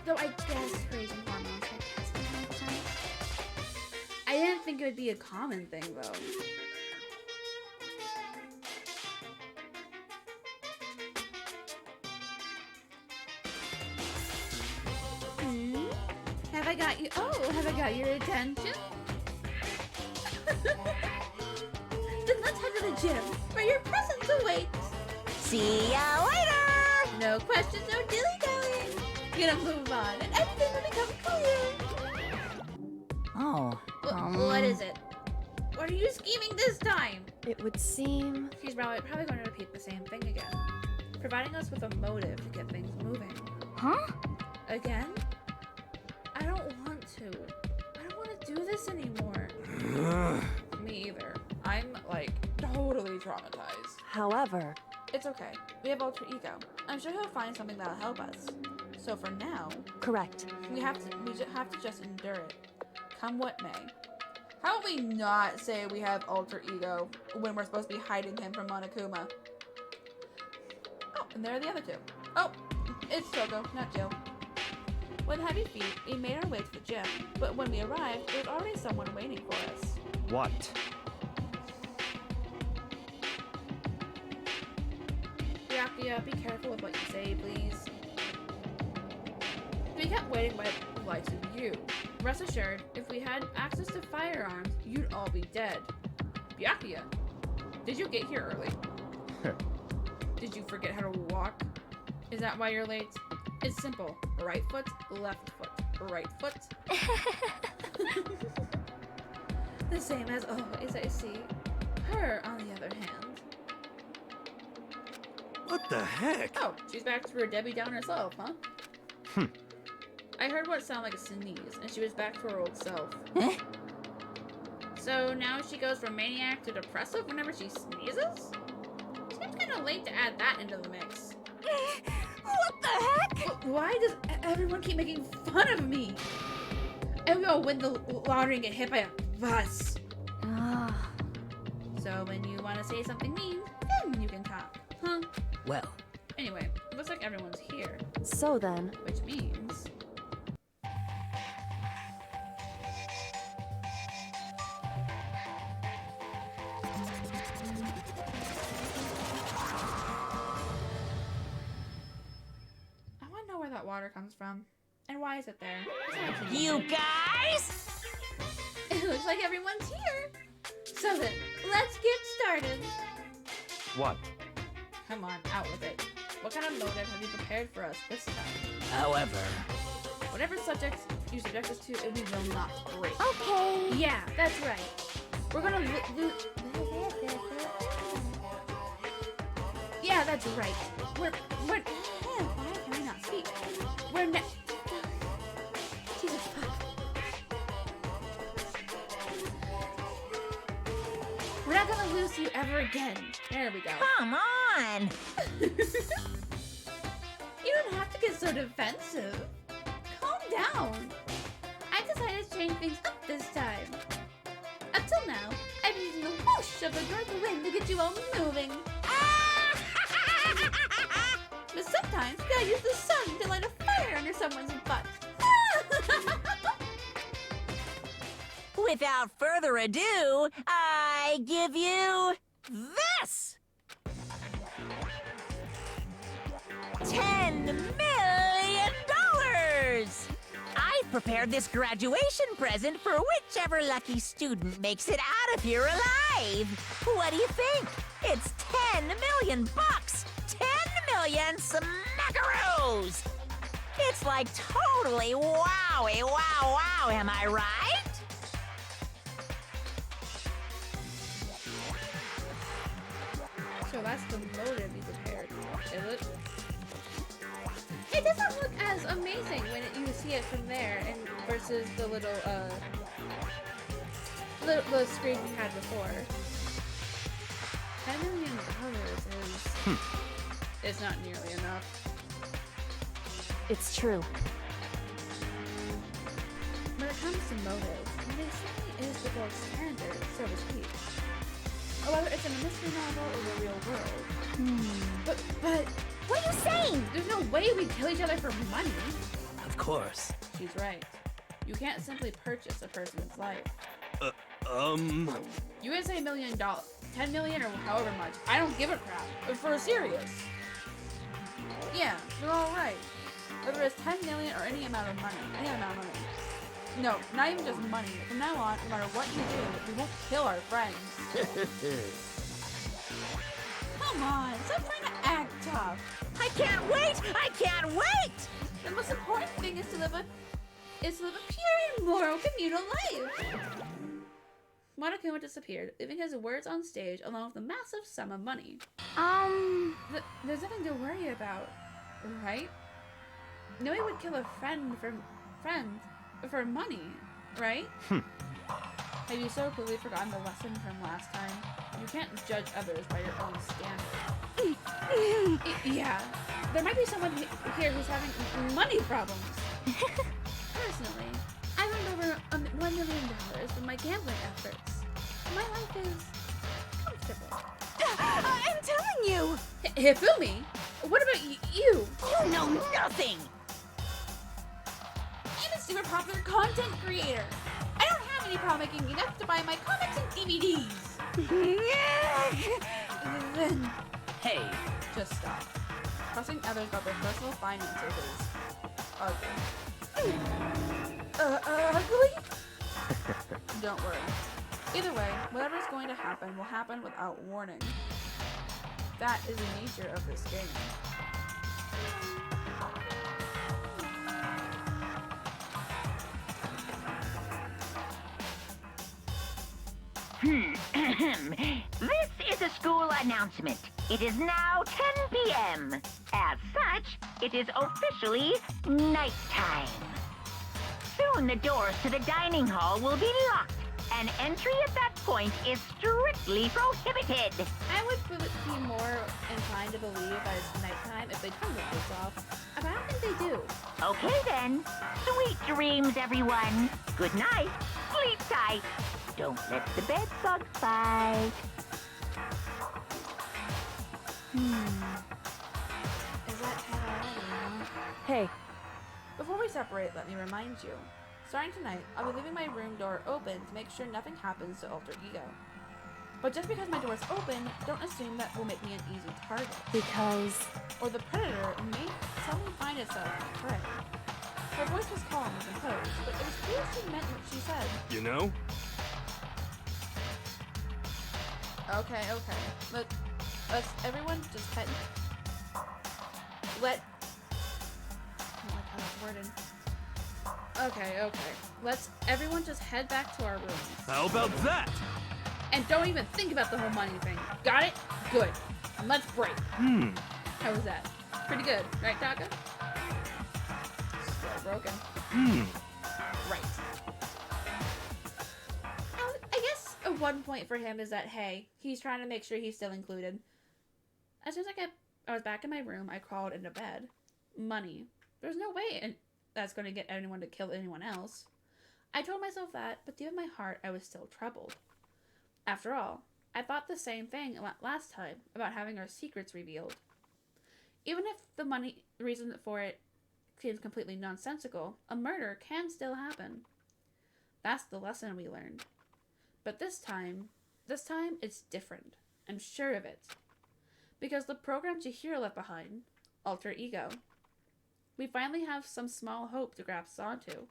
Though I guess raising hormones like testing makes sense. I didn't think it would be a common thing though. Have I got you? Oh, have I got your attention? Then let's head to the gym, where your presence awaits. See ya later! No questions, no dilly-dallying. Gonna move on, and everything will become clear. Oh. What is it? What are you scheming this time? it would seem... She's probably going to repeat the same thing again, providing us with a motive to get things moving. huh? Again? I don't want to. I don't want to do this anymore. Me either. I'm, like, totally traumatized. However, It's okay. We have alter ego. I'm sure he'll find something that'll help us. So for now, correct. we have to just endure it. Come what may. How about we not say we have alter ego when we're supposed to be hiding him from Monokuma? Oh, and there are the other two. Oh, it's Togo, not Jill. With heavy feet, we made our way to the gym, but when we arrived, there was already someone waiting for us. What? Byakuya, be careful with what you say, please. We kept waiting by the likes of you. Rest assured, if we had access to firearms, you'd all be dead. Byakuya, did you get here early? Did you forget how to walk? Is that why you're late? It's simple. Right foot, left foot, right foot. The same as always, I see. Her, on the other hand. What the heck? Oh, she's back to her Debbie Downer herself, huh? I heard what sounded like a sneeze, and she was back to her old self. Huh? So now she goes from maniac to depressive whenever she sneezes? Seems kind of late to add that into the mix. What the heck? Why does everyone keep making fun of me? And we all win the lottery and get hit by a bus. Ah, So when you want to say something mean, then you can talk, huh? Well, Anyway, it looks like everyone's here, So then, which means... I want to know where that water comes from. And why is it there? It's not actually you needed. guys? It looks like everyone's here. So then, let's get started. What? Come on, out with it. What kind of motive have you prepared for us this time? However, Whatever subject you subject us to, we will not break. okay. Yeah, that's right. We're gonna Yeah, that's right. We're why can I not speak? We're Jesus fuck. to you ever again. There we go. Come on! You don't have to get so defensive. Calm down. I decided to change things up this time. Until now, I've been using the whoosh of the north wind to get you all moving. But sometimes you gotta use the sun to light a fire under someone's butt. Without further ado, I give you this! $10 million! I've prepared this graduation present for whichever lucky student makes it out of here alive. What do you think? It's 10 million bucks! 10 million smackaroos! It's like totally wowie wow wow, am I right? So that's the motive you prepared, is it? It doesn't look as amazing when you see it from there and versus the little the screen we had before. $10 million is not nearly enough. It's true. When it comes to motive, it certainly is the gold standard, so to speak. Whether it's in a mystery novel or the real world. But What are you saying? there's no way we kill each other for money. Of course. She's right. You can't simply purchase a person's life. You can say $1 million, 10 million, or however much. I don't give a crap. But for serious. Yeah, you're all right. Whether it's 10 million or any amount of money. No, not even just money. From now on, no matter what you do, we won't kill our friends. Come on, stop trying to act tough. I can't wait! I can't wait! The most important thing is to live a pure and moral communal life. Monokuma disappeared, leaving his words on stage along with a massive sum of money. There's nothing to worry about, right? No one would kill a friend for money, right? Have you so clearly forgotten the lesson from last time? You can't judge others by your own standards. Yeah, there might be someone here who's having money problems. Personally, I earned over $1 million from my gambling efforts. My life is comfortable. I'm telling you! Hifumi, what about you? You know nothing! I'm a super popular content creator. I don't have any problem making enough to buy my comics and DVDs. Then, Hey, just stop. Trusting others about their personal finances is ugly. Ugly? Don't worry. Either way, whatever's going to happen will happen without warning. That is the nature of this game. This is a school announcement. It is now 10 p.m. As such, it is officially nighttime. Soon the doors to the dining hall will be locked, and entry at that point is strictly prohibited. I would be more inclined to believe that it's nighttime if they turn the lights off. But I don't think they do. Okay then. Sweet dreams, everyone. Good night. Sleep tight. Don't let the bed bugs bite. Is that how Hey, Before we separate, let me remind you. Starting tonight, I'll be leaving my room door open to make sure nothing happens to Alter Ego. But just because my door is open, don't assume that will make me an easy target. because Or the predator may suddenly find itself in prey. Her voice was calm and composed, but it was clear she meant what she said. You know? Okay. Let's everyone just head. I don't like how that's worded. Okay. Let's everyone just head back to our rooms. How about that? And don't even think about the whole money thing. Got it? Good. And let's break. How was that? Pretty good, right, Taka? Still broken. Right. I guess one point for him is that, hey, he's trying to make sure he's still included. As soon as I was back in my room, I crawled into bed. Money. There's no way that's going to get anyone to kill anyone else. I told myself that, but deep in my heart, I was still troubled. After all, I thought the same thing last time about having our secrets revealed. Even if the money reason for it seems completely nonsensical, a murder can still happen. That's the lesson we learned. But this time it's different. I'm sure of it. Because the program Chihiro left behind, Alter Ego, we finally have some small hope to grasp onto.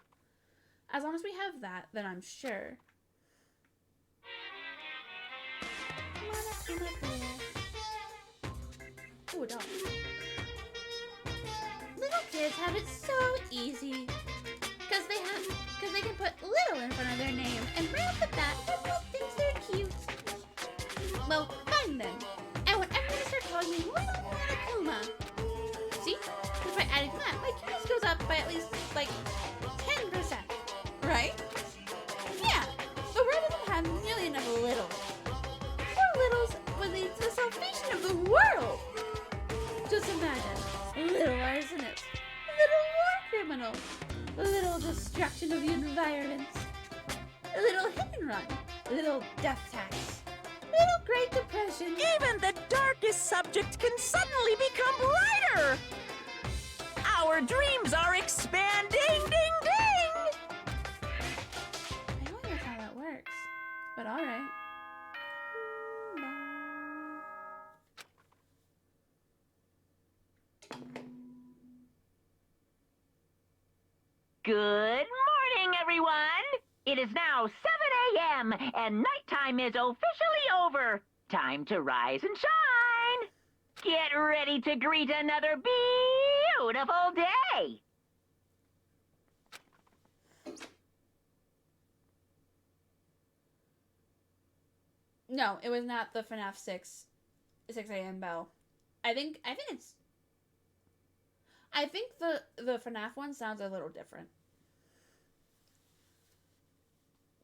As long as we have that, then I'm sure. Ooh, a dog. Little kids have it so easy. Because they can put little in front of their name, and right off the bat, everyone thinks they're cute. Well, fine then. And when everyone starts calling me Little Monokuma. See? Just by adding that, my cuteness goes up by at least, like, 10%. Right? Yeah. The world doesn't have nearly enough littles. More littles would lead to the salvation of the world. Just imagine. Little arsonist. Little war criminal. Little destruction of the environment. Little hit and run. Little death tax. Little Great Depression. Even the darkest subject can suddenly become brighter. Our dreams are expanding. Ding, ding. I don't know how that works, but alright. Good morning, everyone! It is now 7 a.m., and nighttime is officially over. Time to rise and shine! Get ready to greet another beautiful day! No, it was not the FNAF 6 a.m. bell. I think the FNAF one sounds a little different.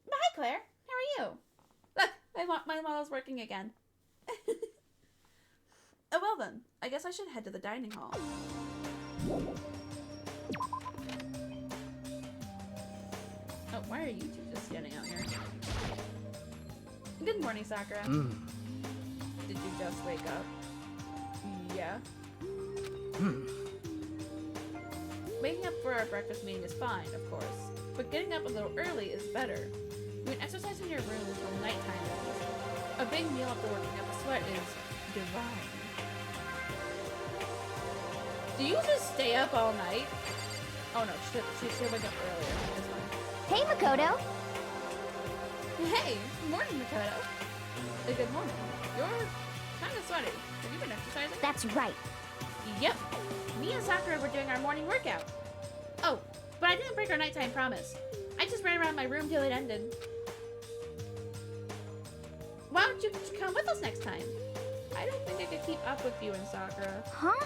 But hi, Claire. How are you? Look, my model's working again. Oh, well then. I guess I should head to the dining hall. Oh, why are you two just standing out here? Good morning, Sakura. Did you just wake up? Yeah. Waking up for our breakfast meeting is fine, of course, but getting up a little early is better. You can exercise in your room until nighttime. A big meal after working up a sweat is divine. Do you just stay up all night? Oh no, she should wake up earlier. That's fine. Hey, Makoto. Hey, morning, Makoto. Good morning. You're kind of sweaty. Have you been exercising? That's right. Yep. Me and Sakura were doing our morning workout. Oh, but I didn't break our nighttime promise. I just ran around my room till it ended. Why don't you come with us next time? I don't think I could keep up with you and Sakura. Huh?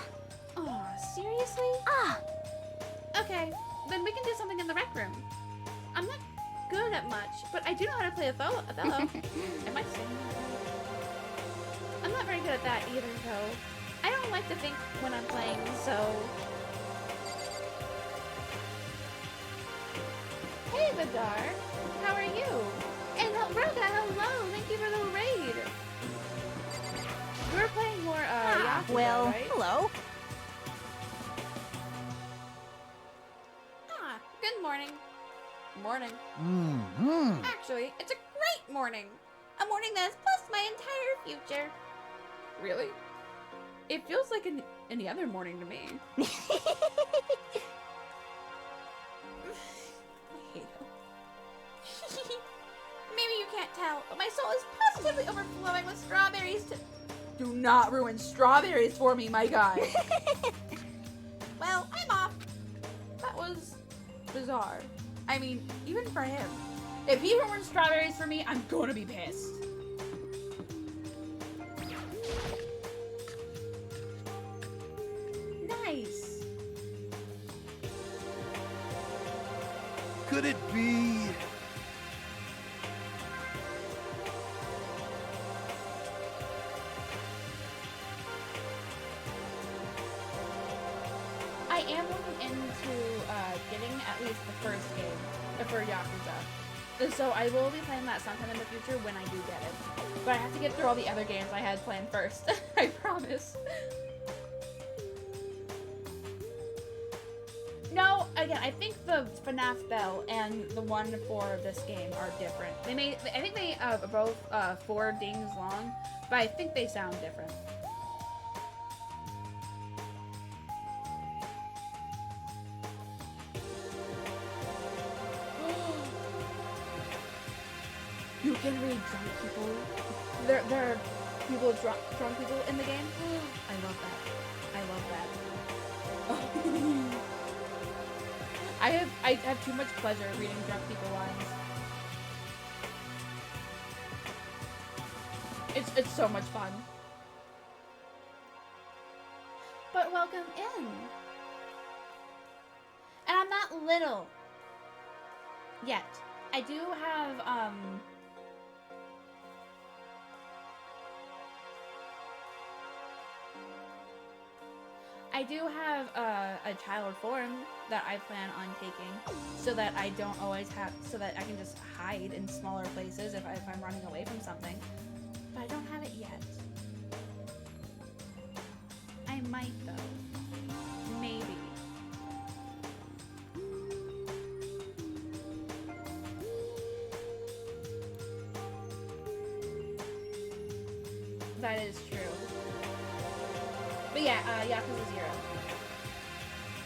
Aw, seriously? Ah! Okay, then we can do something in the rec room. I'm not good at much, but I do know how to play Othello. Am I singing? I'm not very good at that either, though. I don't like to think when I'm playing, so... Hey, Vidar. How are you? And Roga, hello. Thank you for the raid. We're playing more, Yakuza, Well, right? hello. Ah, good morning. Morning. Mm-hmm. Actually, it's a great morning. A morning that has blessed my entire future. Really? It feels like any other morning to me. I hate him. Maybe you can't tell, but my soul is positively overflowing with strawberries to... Do not ruin strawberries for me, my guy. Well, I'm off. That was bizarre. I mean, even for him. If he ruins strawberries for me, I'm gonna be pissed. Nice. Could it be? am looking into getting at least the first game for Yakuza. So I will be playing that sometime in the future when I do get it. But I have to get through all the other games I had planned first. I promise. No, again, I think the FNAF Bell and the one for this game are different. I think they are both 4 dings long, but I think they sound different. You can read drunk people. There are people drunk people in the game. I love that. I love that. I have too much pleasure reading drunk people lines. It's so much fun. But welcome in. And I'm not little yet. I do have a child form that I plan on taking, so that I don't always have, so that I can just hide in smaller places if I'm running away from something. But I don't have it yet. I might though. Maybe. That is true. But yeah, Yakuza 0.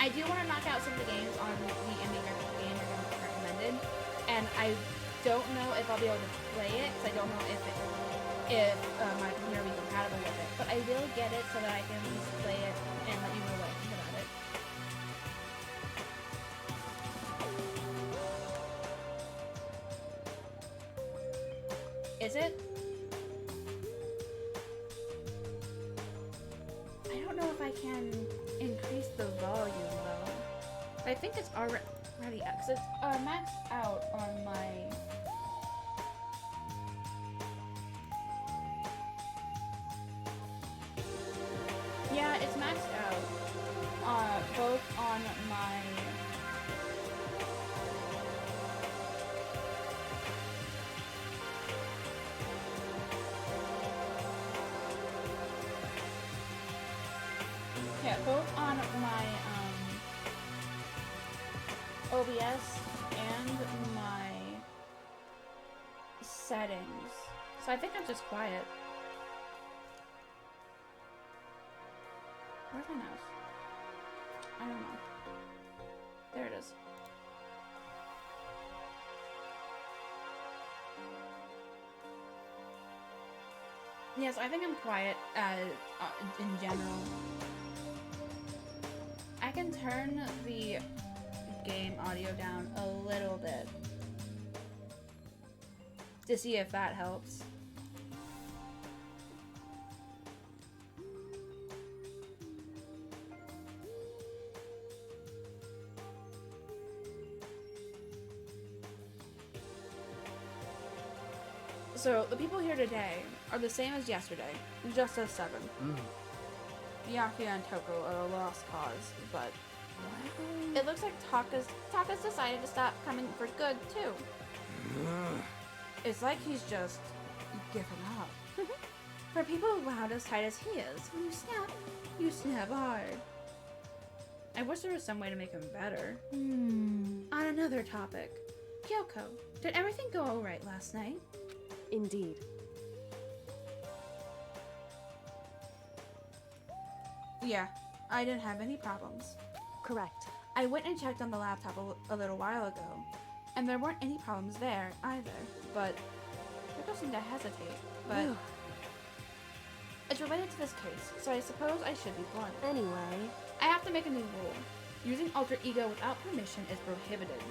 I do want to knock out some of the games on the indie game recommended, and I don't know if I'll be able to play it, because I don't know if my computer will be compatible with it. But I will get it so that I can at least play it and let you know what I think about it. Is it? I don't know if I can increase the volume though. I think it's already because it's maxed out on my. Yeah, it's maxed out. Both on my. Yeah, both on my OBS and my settings. So I think I'm just quiet. Where's my mouse? I don't know. There it is. Yes, I think I'm quiet in general. I can turn the game audio down a little bit to see if that helps. So, the people here today are the same as yesterday, just as 7. Miyaki and Toko are a lost cause, but it looks like Taka's decided to stop coming for good, too. It's like he's just given up. For people wound as tight as he is, when you snap hard. I wish there was some way to make him better. On another topic, Kyoko, did everything go alright last night? Indeed. Yeah, I didn't have any problems. Correct. I went and checked on the laptop a little while ago, and there weren't any problems there either, but Kyoko seemed to hesitate, but it's related to this case, so I suppose I should be blunt. Anyway, I have to make a new rule. Using alter ego without permission is prohibited.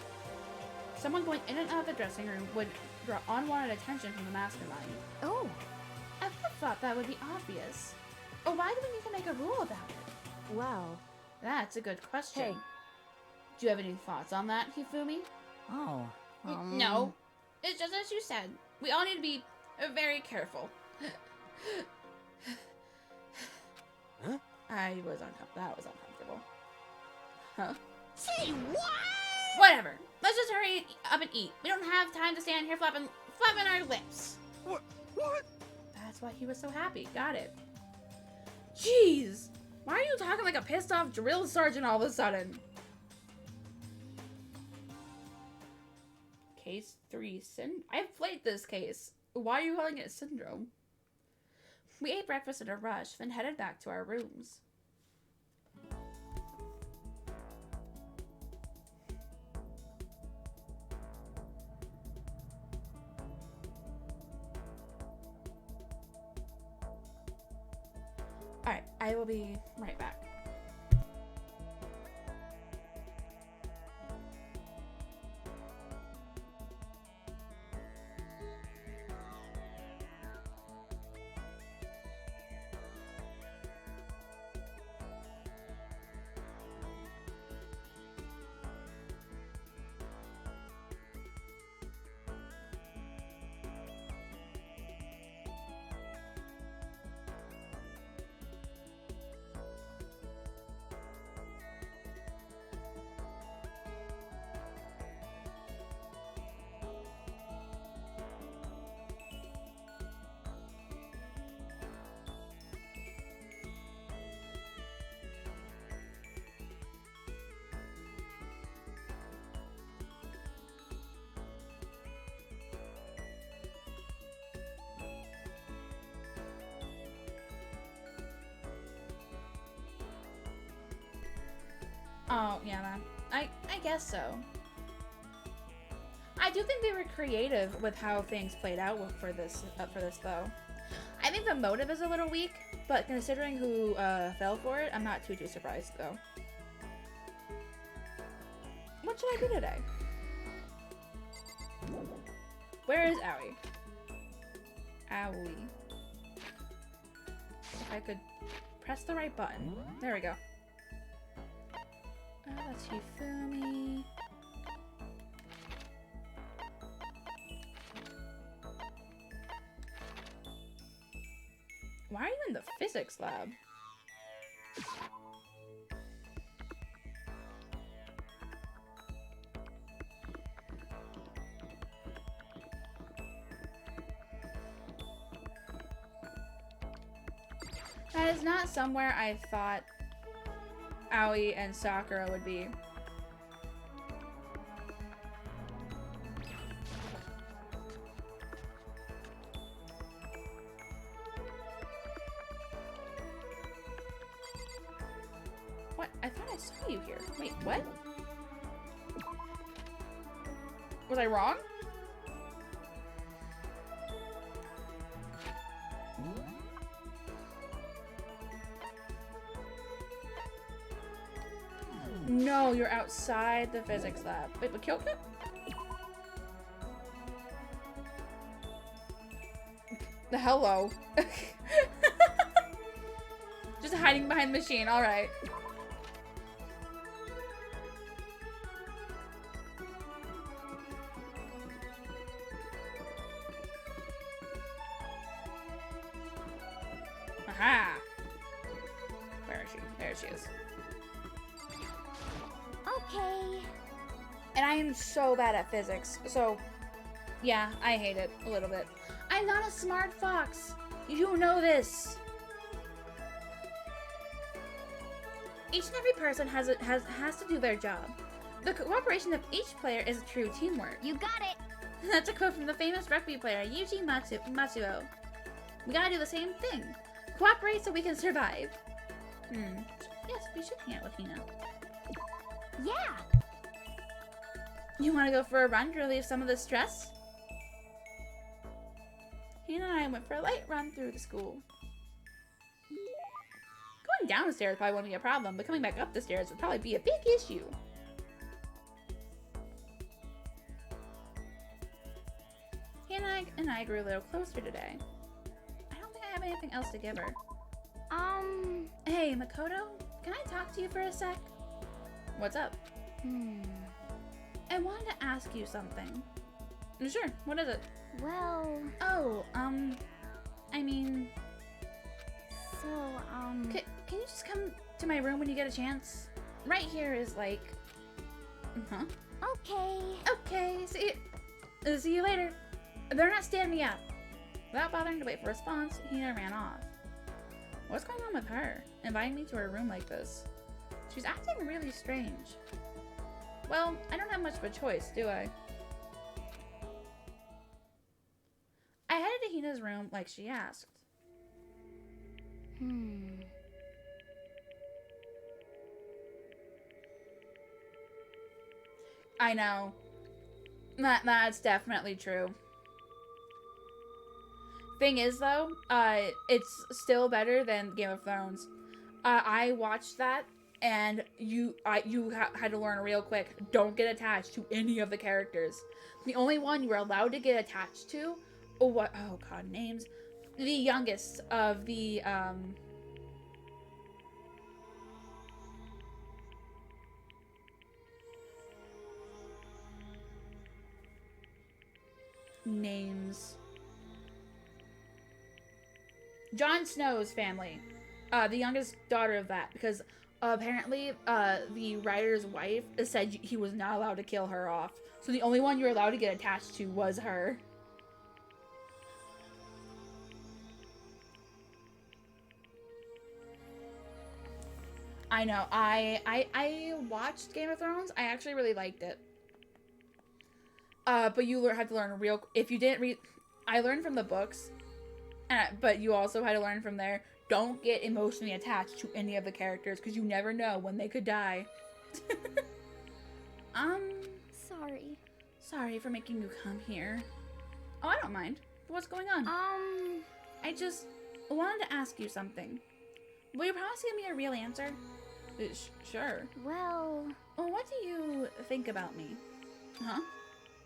Someone going in and out of the dressing room would draw unwanted attention from the mastermind. Oh, I would have thought that would be obvious. Oh, why do we need to make a rule about it? well, That's a good question. Hey. Do you have any thoughts on that, Hifumi? Oh. No. It's just as you said. We all need to be very careful. Huh? That was uncomfortable. Huh? Say what? Whatever. Let's just hurry up and eat. We don't have time to stand here flapping our lips. What? What? That's why he was so happy. Got it. Jeez. Why are you talking like a pissed off drill sergeant all of a sudden? Case 3 I've played this case. Why are you calling it syndrome? We ate breakfast in a rush, then headed back to our rooms. Alright, I will be right back. Oh, yeah, man. I guess so. I do think they were creative with how things played out for this though. I think the motive is a little weak, but considering who fell for it, I'm not too surprised though. What should I do today? Where is Owie? Owie. If I could press the right button. There we go. That's Hifumi. Why are you in the physics lab? That is not somewhere I thought Aoi and Sakura would be. What? I thought I saw you here. Wait, what? Was I wrong? No, you're outside the physics lab. Wait, but Kyoko? The hello. Just hiding behind the machine, alright. Aha! Where is she? There she is. Okay. And I am so bad at physics, so yeah, I hate it a little bit. I'm not a smart fox. You know this. Each and every person has to do their job. The cooperation of each player is true teamwork. You got it. That's a quote from the famous rugby player Yuji Matsuo. We gotta do the same thing. Cooperate so we can survive. Yes, we should hang out with Hina. Yeah. You want to go for a run to relieve some of the stress? Hina and I went for a light run through the school. Going down the stairs probably won't be a problem, but coming back up the stairs would probably be a big issue. Hina and I grew a little closer today. I don't think I have anything else to give her. Hey, Makoto, can I talk to you for a sec? What's up? I wanted to ask you something. Sure, what is it? Well, Oh, I mean, so, can you just come to my room when you get a chance? right here is like, huh? Okay. Okay, see you later. They're not standing me up. Without bothering to wait for a response, Hina ran off. What's going on with her? Inviting me to her room like this. She's acting really strange. Well, I don't have much of a choice, do I? I headed to Hina's room like she asked. I know. That's definitely true. Thing is, though, it's still better than Game of Thrones. I watched that, and you had to learn real quick. Don't get attached to any of the characters. The only one you were allowed to get attached to, oh god, names. The youngest of the names. Jon Snow's family. The youngest daughter of that, because apparently the writer's wife said he was not allowed to kill her off. So the only one you were allowed to get attached to was her. I know. I watched Game of Thrones. I actually really liked it. But you had to learn if you didn't read, I learned from the books, but you also had to learn from there. Don't get emotionally attached to any of the characters because you never know when they could die. Sorry. Sorry for making you come here. Oh, I don't mind. What's going on? I just wanted to ask you something. Will you promise to give me a real answer? Sure. Well, What do you think about me? Huh?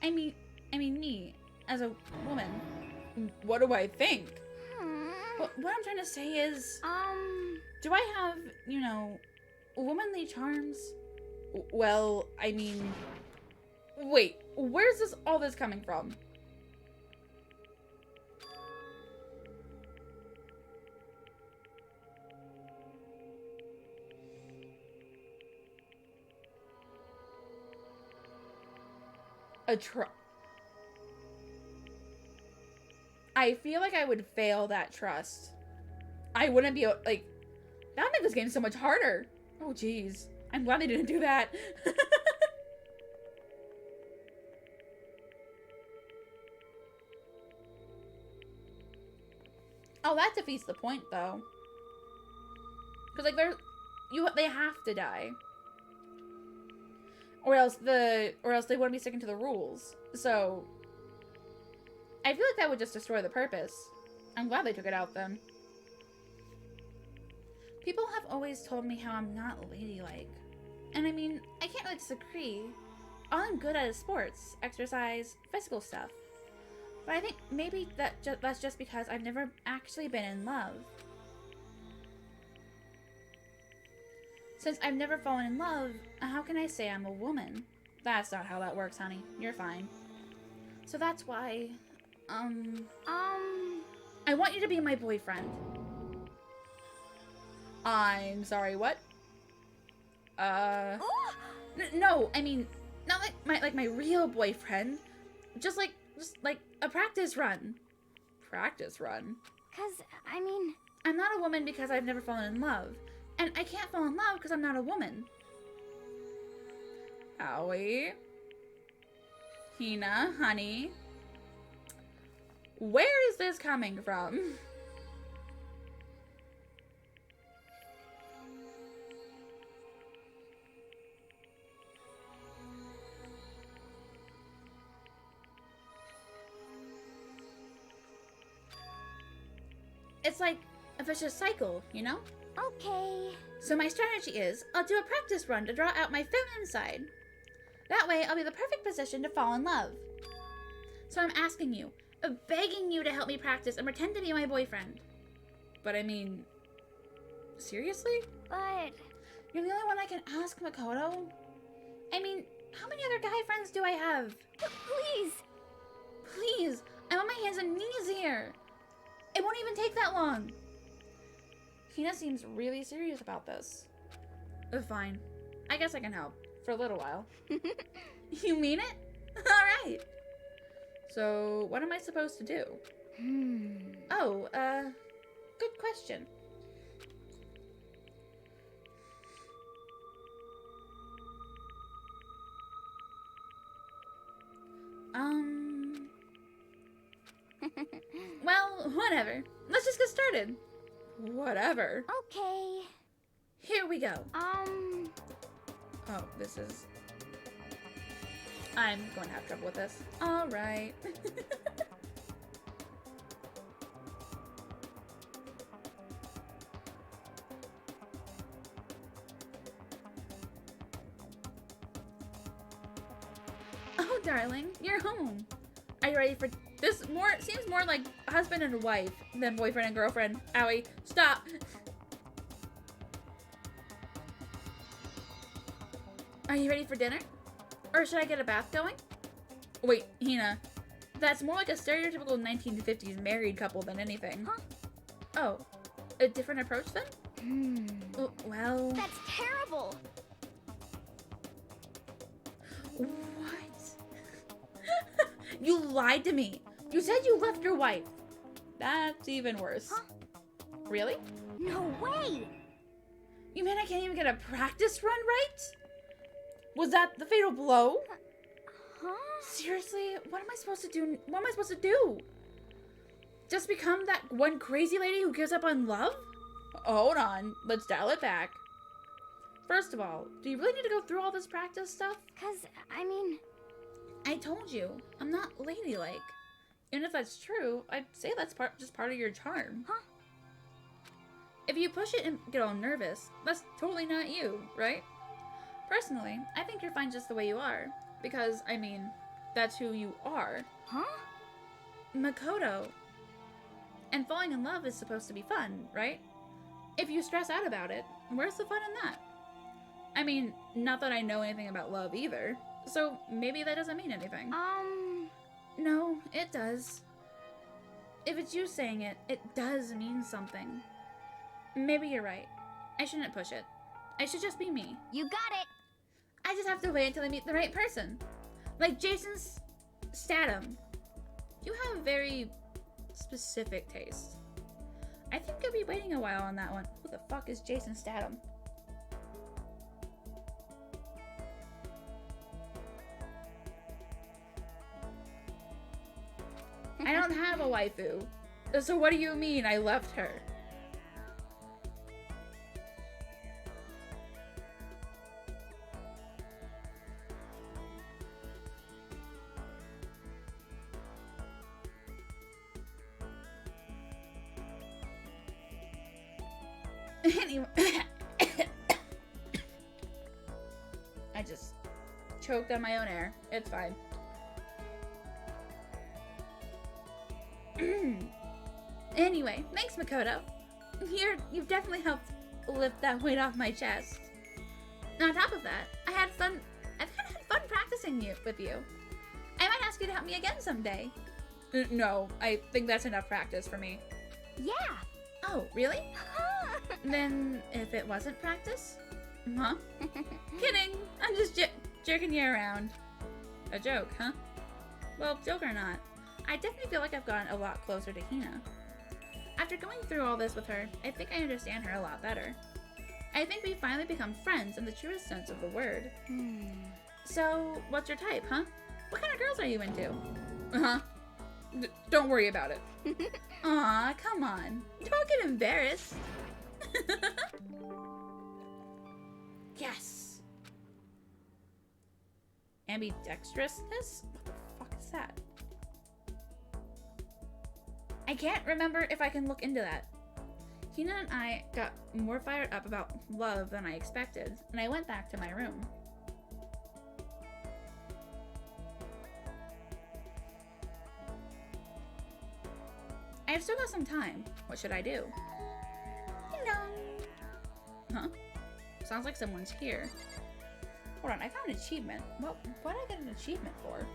I mean me, as a woman. What do I think? What I'm trying to say is, do I have, womanly charms? Well, I mean, wait, where's all this coming from? I feel like I would fail that trust. I wouldn't be like, that would make this game so much harder. Oh jeez, I'm glad they didn't do that. Oh, that defeats the point though. Cause like they have to die. Or else they wouldn't be sticking to the rules. So I feel like that would just destroy the purpose. I'm glad they took it out then. People have always told me how I'm not ladylike. And I mean, I can't really disagree. All I'm good at is sports, exercise, physical stuff. But I think maybe that's just because I've never actually been in love. Since I've never fallen in love, how can I say I'm a woman? That's not how that works, honey. You're fine. So that's why, I want you to be my boyfriend. I'm sorry, what? No, I mean, not like my real boyfriend. Just like a practice run. Practice run? 'Cause, I mean... I'm not a woman because I've never fallen in love. And I can't fall in love because I'm not a woman. Aoi. Hina, honey. Where is this coming from? It's like a vicious cycle, you know? Okay. So my strategy is, I'll do a practice run to draw out my feminine side. That way, I'll be the perfect position to fall in love. So I'm asking you, begging you to help me practice and pretend to be my boyfriend. But I mean, seriously? But... You're the only one I can ask, Makoto. I mean, how many other guy friends do I have? Please! Please, I'm on my hands and knees here. It won't even take that long. Hina seems really serious about this. Fine. I guess I can help. For a little while. You mean it? Alright. So, what am I supposed to do? Oh, good question. Well, whatever. Let's just get started. Whatever. Okay. Here we go. Oh, this is... I'm going to have trouble with this. Alright. Oh, darling, you're home. Are you ready for this? Seems more like husband and wife than boyfriend and girlfriend. Owie, stop. Are you ready for dinner? Or should I get a bath going? Wait, Hina. That's more like a stereotypical 1950s married couple than anything. Huh? Oh, a different approach then? Well... That's terrible. What? You lied to me. You said you left your wife. That's even worse. Huh? Really? No way. You mean I can't even get a practice run right? Was that the fatal blow? Huh? Seriously? What am I supposed to do? What am I supposed to do? Just become that one crazy lady who gives up on love? Hold on. Let's dial it back. First of all, do you really need to go through all this practice stuff? 'Cause, I mean... I told you, I'm not ladylike. And if that's true, I'd say that's just part of your charm. Huh? If you push it and get all nervous, that's totally not you, right? Personally, I think you're fine just the way you are. Because, I mean, that's who you are. Huh? Makoto. And falling in love is supposed to be fun, right? If you stress out about it, where's the fun in that? I mean, not that I know anything about love either. So maybe that doesn't mean anything. No, it does. If it's you saying it, it does mean something. Maybe you're right. I shouldn't push it. I should just be me. You got it. I just have to wait until I meet the right person. Like Jason Statham. You have very specific taste. I think you'll be waiting a while on that one. Who the fuck is Jason Statham? I don't have a waifu. So what do you mean I left her? Anyway, I just choked on my own air. It's fine. Anyway, thanks, Makoto. You've definitely helped lift that weight off my chest. And on top of that, I've had fun practicing with you. I might ask you to help me again someday. No, I think that's enough practice for me. Yeah. Oh, really? Then, if it wasn't practice? Huh? Kidding! I'm just jerking you around. A joke, huh? Well, joke or not, I definitely feel like I've gotten a lot closer to Hina. After going through all this with her, I think I understand her a lot better. I think we finally become friends in the truest sense of the word. So, what's your type, huh? What kind of girls are you into? Uh-huh. Don't worry about it. Aw, come on. Don't get embarrassed. Yes. Ambidextrousness? What the fuck is that? I can't remember if I can look into that. Hina and I got more fired up about love than I expected, and I went back to my room. I've still got some time. What should I do? Ding dong. Huh? Sounds like someone's here. Hold on, I found an achievement. What did I get an achievement for?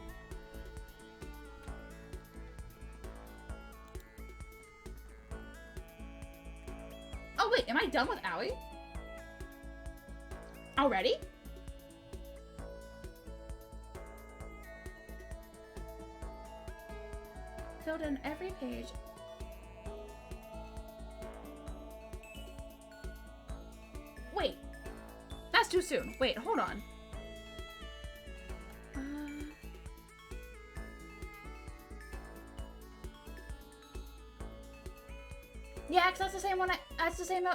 Oh wait, am I done with Owie? Already? filled in every page. Wait. That's too soon. Wait, hold on. Yeah, 'cause that's the same one. That's the same.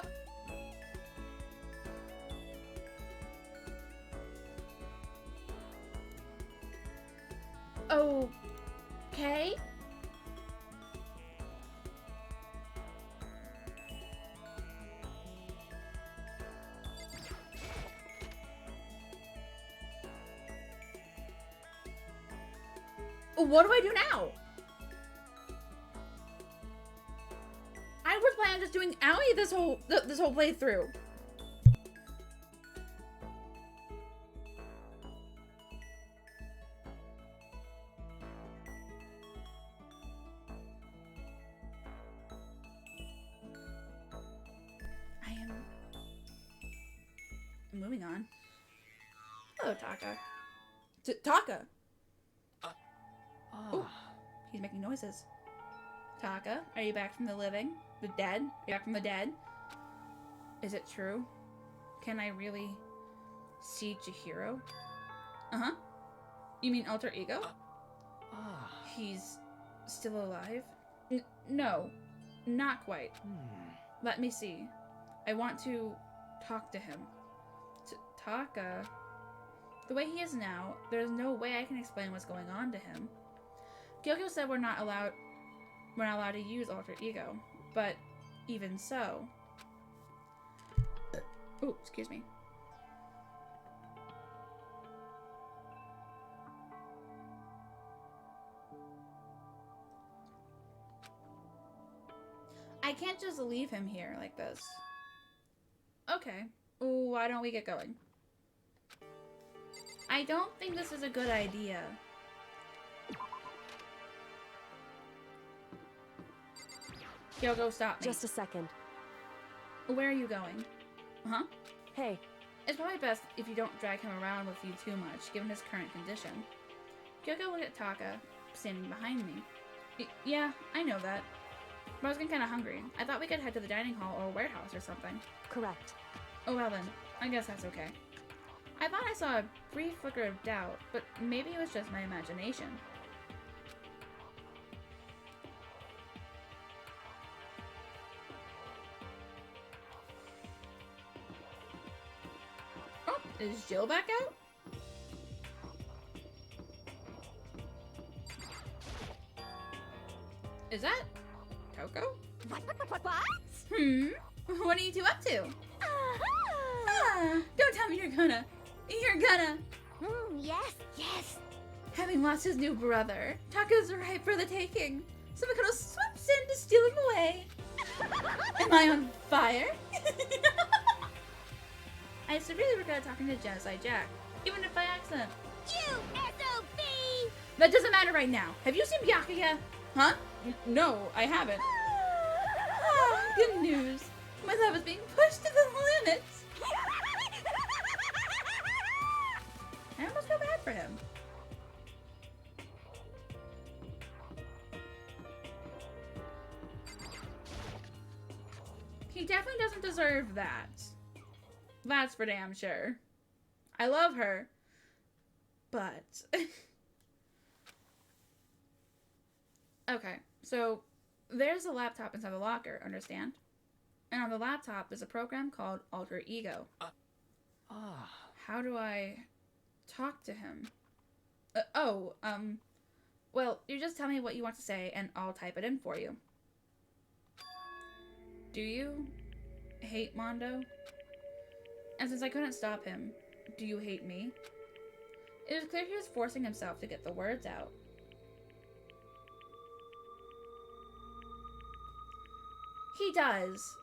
Okay. What do I do now? I was planning on just doing Owie this whole playthrough. I am moving on. Hello, Taka. Taka. Oh, he's making noises. Taka, are you back from the living? The dead? Are you back from the dead? Is it true? Can I really see Chihiro? Uh-huh. You mean alter ego? He's still alive? No, not quite. Let me see. I want to talk to him. Taka? The way he is now, there's no way I can explain what's going on to him. Gyokyo said we're not allowed to use alter ego, but even so. Oh, excuse me. I can't just leave him here like this. Okay, why don't we get going? I don't think this is a good idea. Kyoko, stop me. Just a second. Where are you going? Huh? Hey, It's probably best if you don't drag him around with you too much, given his current condition. Kyoko looked at Taka, standing behind me. Yeah, I know that. But I was getting kinda hungry. I thought we could head to the dining hall or warehouse or something. correct. Oh well then, I guess that's okay. I thought I saw a brief flicker of doubt, but maybe it was just my imagination. Oh, is Jill back out? Is that Coco? What? What are you two up to? Don't tell me you're gonna. Yes. Having lost his new brother, Taka's ripe for the taking. So Mikoto swoops in to steal him away. Am I on fire? I severely regret talking to Genocide Jack, even if by accident. You SOB! That doesn't matter right now. Have you seen Byakuya? Huh? No, I haven't. Good news. My love is being pushed to the limits. I almost feel bad for him. He definitely doesn't deserve that. That's for damn sure. I love her. But... Okay, so there's a laptop inside the locker, understand? And on the laptop is a program called Alter Ego. How do I talk to him? Well, you just tell me what you want to say and I'll type it in for you. Do you hate Mondo? And since I couldn't stop him, do you hate me? It was clear he was forcing himself to get the words out. He does.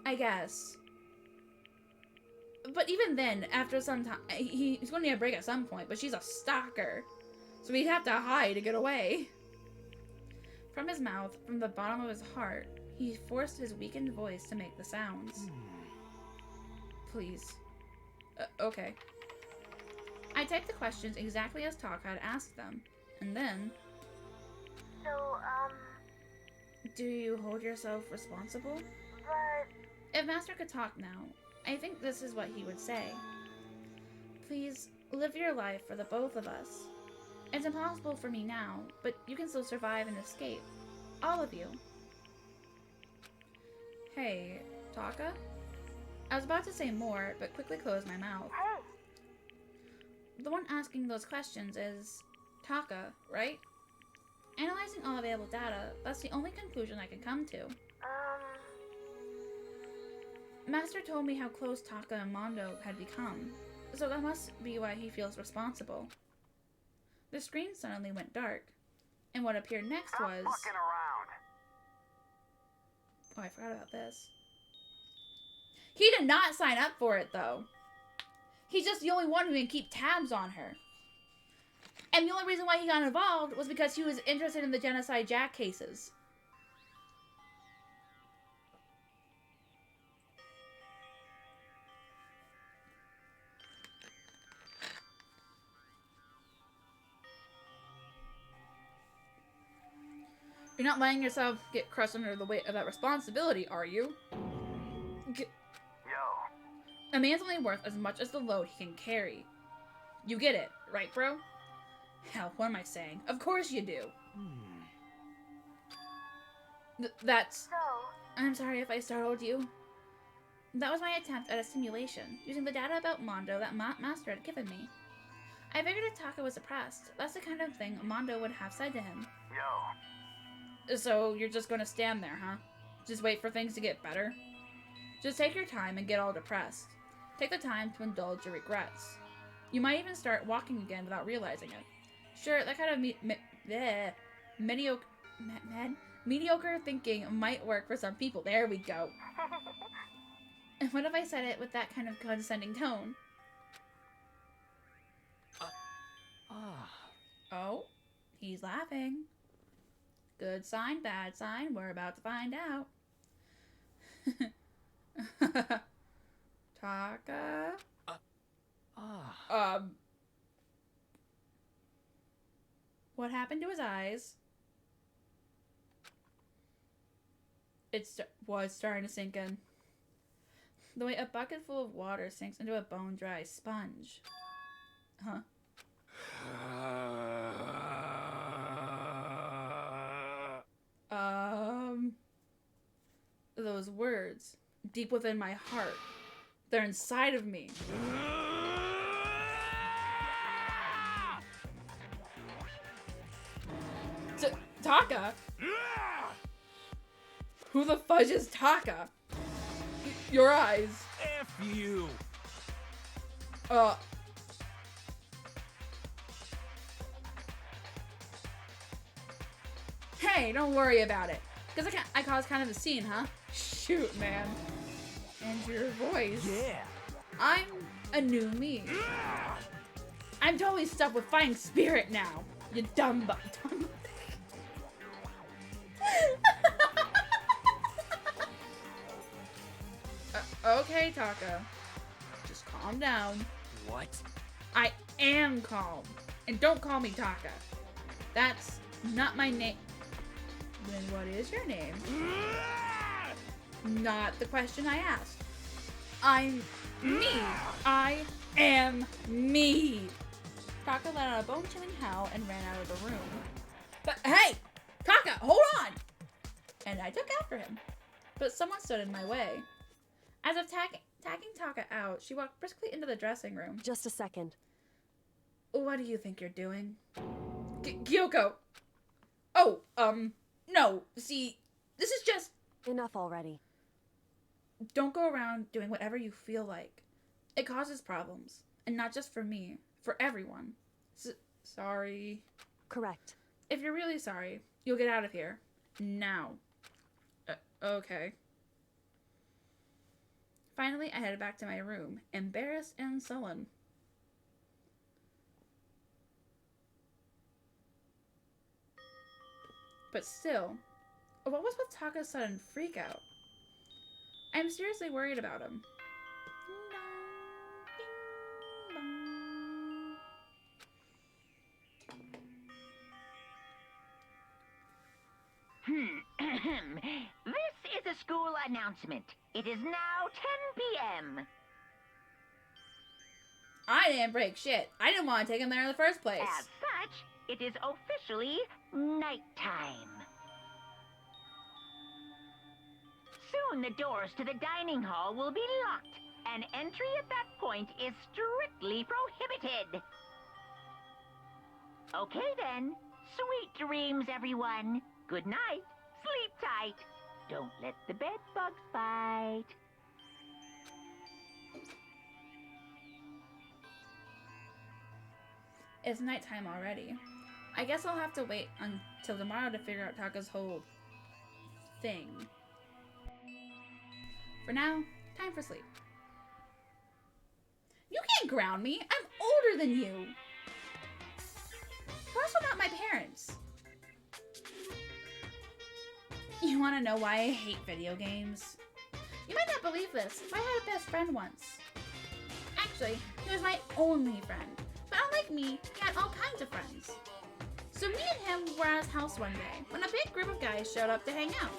I guess. But even then, after some time, he's going to need a break at some point, but she's a stalker. So he'd have to hide to get away. From his mouth, from the bottom of his heart, he forced his weakened voice to make the sounds. Please. Okay. I typed the questions exactly as Taka had asked them, and then... So, Do you hold yourself responsible? but If Master could talk now, I think this is what he would say. Please, live your life for the both of us. It's impossible for me now, but you can still survive and escape. All of you. Hey, Taka? I was about to say more, but quickly closed my mouth. hey, The one asking those questions is Taka, right? Analyzing all available data, that's the only conclusion I can come to. Master told me how close Taka and Mondo had become, so that must be why he feels responsible. The screen suddenly went dark, and what appeared next was... around. Oh, I forgot about this. He did not sign up for it, though. He's just the only one who can keep tabs on her. And the only reason why he got involved was because he was interested in the Genocide Jack cases. You're not letting yourself get crushed under the weight of that responsibility, are you? Yo. A man's only worth as much as the load he can carry. You get it, right, bro? Hell, what am I saying? Of course you do. That's... So, I'm sorry if I startled you. That was my attempt at a simulation, using the data about Mondo that Master had given me. I figured if Taka was suppressed, that's the kind of thing Mondo would have said to him. yo. So you're just gonna stand there, huh? Just wait for things to get better? Just take your time and get all depressed. Take the time to indulge your regrets. You might even start walking again without realizing it. Sure, that kind of mediocre thinking might work for some people. There we go. And what if I said it with that kind of condescending tone? Oh, he's laughing. Good sign, bad sign. We're about to find out. Taka? What happened to his eyes? It was starting to sink in. The way a bucket full of water sinks into a bone-dry sponge. Huh? Those words, deep within my heart, they're inside of me. Taka? Who the fudge is Taka? Your eyes. F you! Hey, don't worry about it. Because I caused kind of a scene, huh? Shoot, man. And your voice. Yeah! I'm a new me. I'm totally stuck with fighting spirit now. You dumb butt. Okay, Taka. Just calm down. What? I am calm. And don't call me Taka. That's not my name. Then what is your name? Not the question I asked. I'm me. I am me. Taka let out a bone-chilling howl and ran out of the room. But hey! Taka, hold on! And I took after him. But someone stood in my way. As if tagging Taka out, she walked briskly into the dressing room. Just a second. What do you think you're doing? Kyoko! Oh, no. See, this is just... Enough already. Don't go around doing whatever you feel like. It causes problems. And not just for me. For everyone. Sorry. Correct. If you're really sorry, you'll get out of here. Now. Okay. Finally, I headed back to my room, embarrassed and sullen. But still, what was with Taka's sudden freakout? I'm seriously worried about him. This is a school announcement. It is now 10 p.m. I didn't break shit. I didn't want to take him there in the first place. As such, it is officially nighttime. Soon the doors to the dining hall will be locked, and entry at that point is strictly prohibited. Okay then. Sweet dreams, everyone. Good night. Sleep tight. Don't let the bed bugs bite. It's nighttime already. I guess I'll have to wait until tomorrow to figure out Taka's whole thing. For now, time for sleep. You can't ground me. I'm older than you. We're also not my parents. You want to know why I hate video games? You might not believe this, but I had a best friend once. Actually, he was my only friend. But unlike me, he had all kinds of friends. So me and him were at his house one day when a big group of guys showed up to hang out.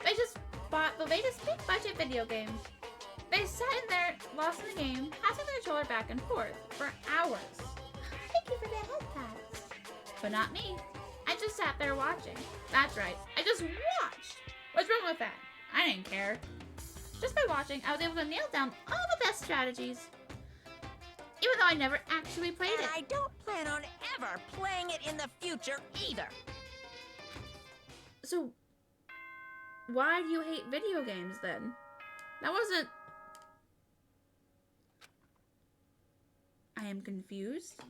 They just bought the latest big budget video game. They sat in there, lost in the game, passing their controller back and forth for hours. Thank you for the help, Pats. But not me. I just sat there watching. That's right, I just watched. What's wrong with that? I didn't care. Just by watching, I was able to nail down all the best strategies. Even though I never actually played And it. I don't plan on ever playing it in the future either. So, why do you hate video games then? That wasn't... I am confused.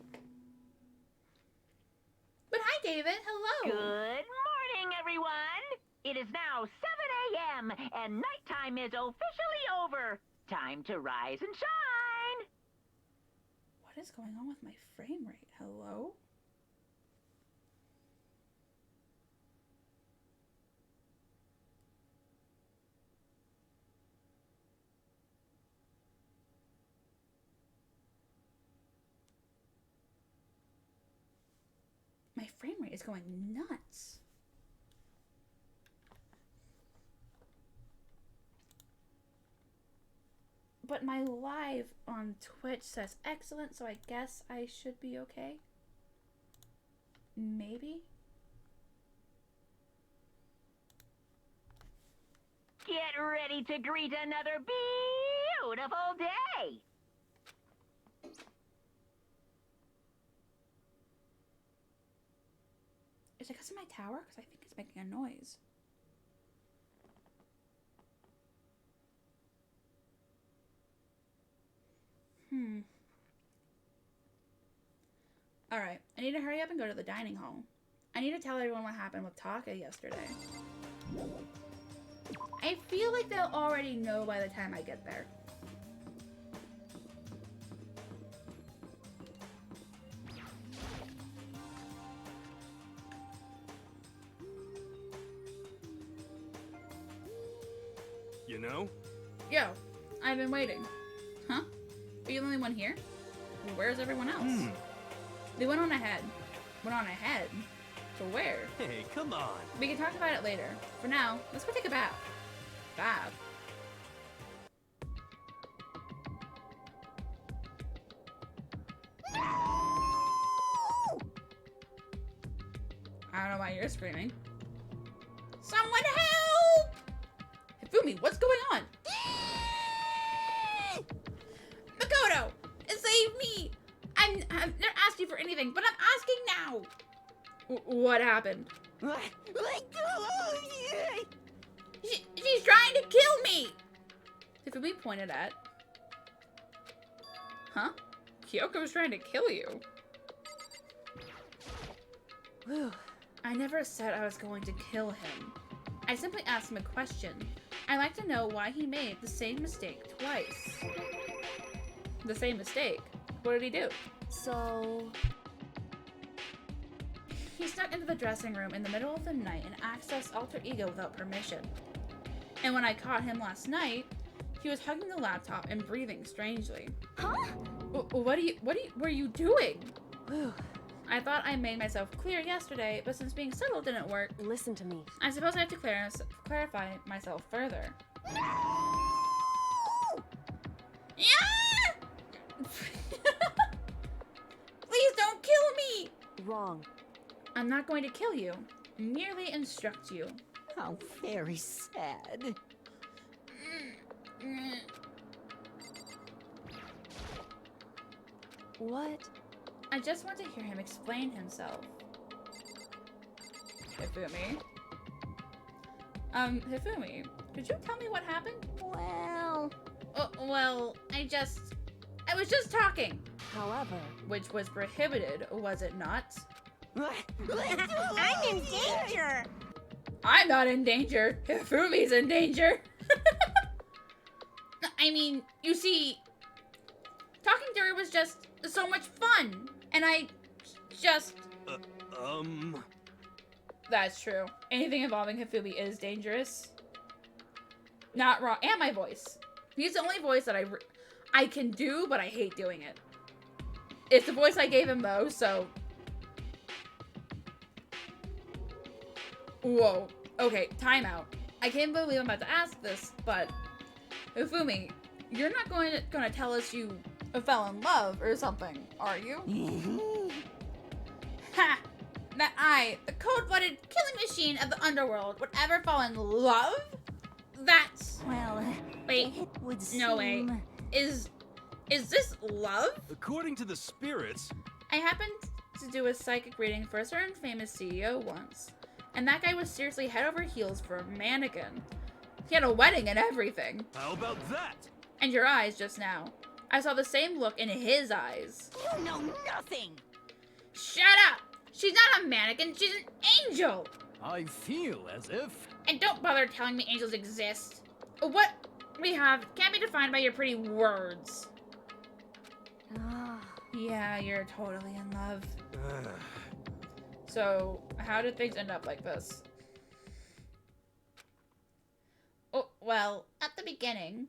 But hi, David. Hello. Good morning, everyone. It is now 7 a.m. and nighttime is officially over. Time to rise and shine. What is going on with my frame rate? Hello? My frame rate is going nuts. But my live on Twitch says excellent, so I guess I should be okay. Maybe? Get ready to greet another beautiful day. Is it because of my tower? Because I think it's making a noise. Alright, I need to hurry up and go to the dining hall. I need to tell everyone what happened with Taka yesterday. I feel like they'll already know by the time I get there. You know? Yo, I've been waiting. Huh? Are you the only one here? Where's everyone else? They went on ahead. Went on ahead? To where? Hey, come on. We can talk about it later. For now, let's go take a bath. Bath? I don't know why you're screaming. Someone help! Hifumi, what's going on? Makoto! Save me! I've never asked you for anything, but I'm asking now! What happened? She's trying to kill me! Hifumi pointed at. Huh? Kyoko was trying to kill you. Whew. I never said I was going to kill him. I simply asked him a question. I'd like to know why he made the same mistake twice. The same mistake? What did he do? So... He snuck into the dressing room in the middle of the night and accessed Alter Ego without permission. And when I caught him last night, he was hugging the laptop and breathing strangely. Huh? What were you doing? Whew. I thought I made myself clear yesterday, but since being subtle didn't work, Listen to me. I suppose I have to clarify myself further. Yeah! Please don't kill me! Wrong. I'm not going to kill you. Merely instruct you. How very sad. What? I just want to hear him explain himself. Hifumi? Hifumi, could you tell me what happened? Well, Well, I was just talking. However, Which was prohibited, was it not? I'm in danger. I'm not in danger. Hifumi's in danger. I mean, you see, talking to her was just so much fun. And I just... That's true. Anything involving Hifumi is dangerous. Not wrong. And my voice. He's the only voice that I can do, but I hate doing it. It's the voice I gave him, though, so... Whoa. Okay, timeout. I can't believe I'm about to ask this, but... Hifumi, you're not going to tell us you fell in love or something, are you? Ha! That I, the cold-blooded killing machine of the underworld, would ever fall in love? That's... Well, Wait, it would no way. seem... Is this love? According to the spirits, I happened to do a psychic reading for a certain famous CEO once, and that guy was seriously head over heels for a mannequin. He had a wedding and everything. how about that? And your eyes just now. I saw the same look in his eyes. You know nothing. Shut up! She's not a mannequin, she's an angel! I feel as if... And don't bother telling me angels exist. What we have can't be defined by your pretty words. ah, Yeah, you're totally in love. So, how did things end up like this? Oh, well, at the beginning,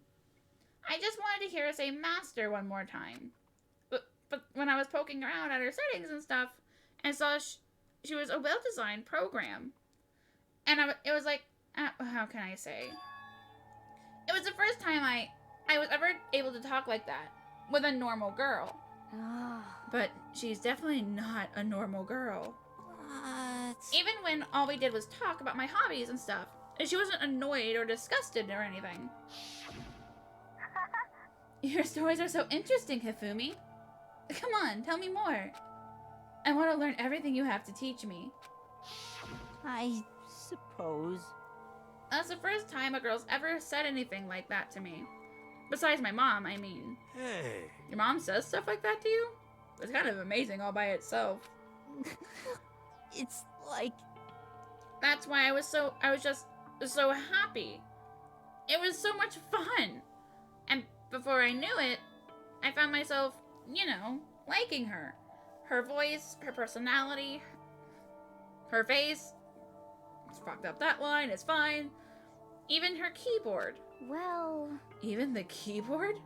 I just wanted to hear her say master one more time. But when I was poking around at her settings and stuff, and saw she was a well-designed program. And it was like, how can I say? It was the first time I was ever able to talk like that with a normal girl. ah. But she's definitely not a normal girl. What? Even when all we did was talk about my hobbies and stuff, and she wasn't annoyed or disgusted or anything. Your stories are so interesting, Hifumi. Come on, tell me more. I want to learn everything you have to teach me. I suppose. That's the first time a girl's ever said anything like that to me. Besides my mom, I mean. Hey, Your mom says stuff like that to you? It's kind of amazing all by itself. It's like... That's why I was just so happy. It was so much fun. And before I knew it, I found myself, liking her. Her voice, her personality, her face. It's fucked up that line, it's fine. Even her keyboard. Well, Even the keyboard?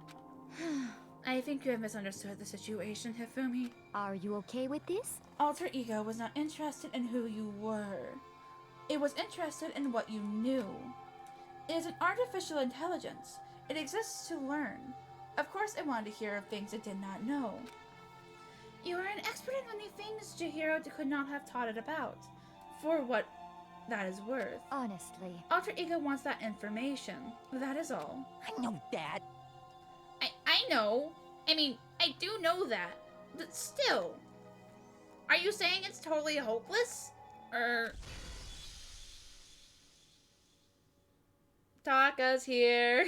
I think you have misunderstood the situation, Hifumi. are you okay with this? Alter Ego was not interested in who you were. It was interested in what you knew. It is an artificial intelligence. It exists to learn. Of course it wanted to hear of things it did not know. You are an expert in many things Chihiro could not have taught it about, for what that is worth. Honestly. Alter Ego wants that information. That is all. I know that. I know. I mean, I do know that. But still. Are you saying it's totally hopeless? Or... Taka's here.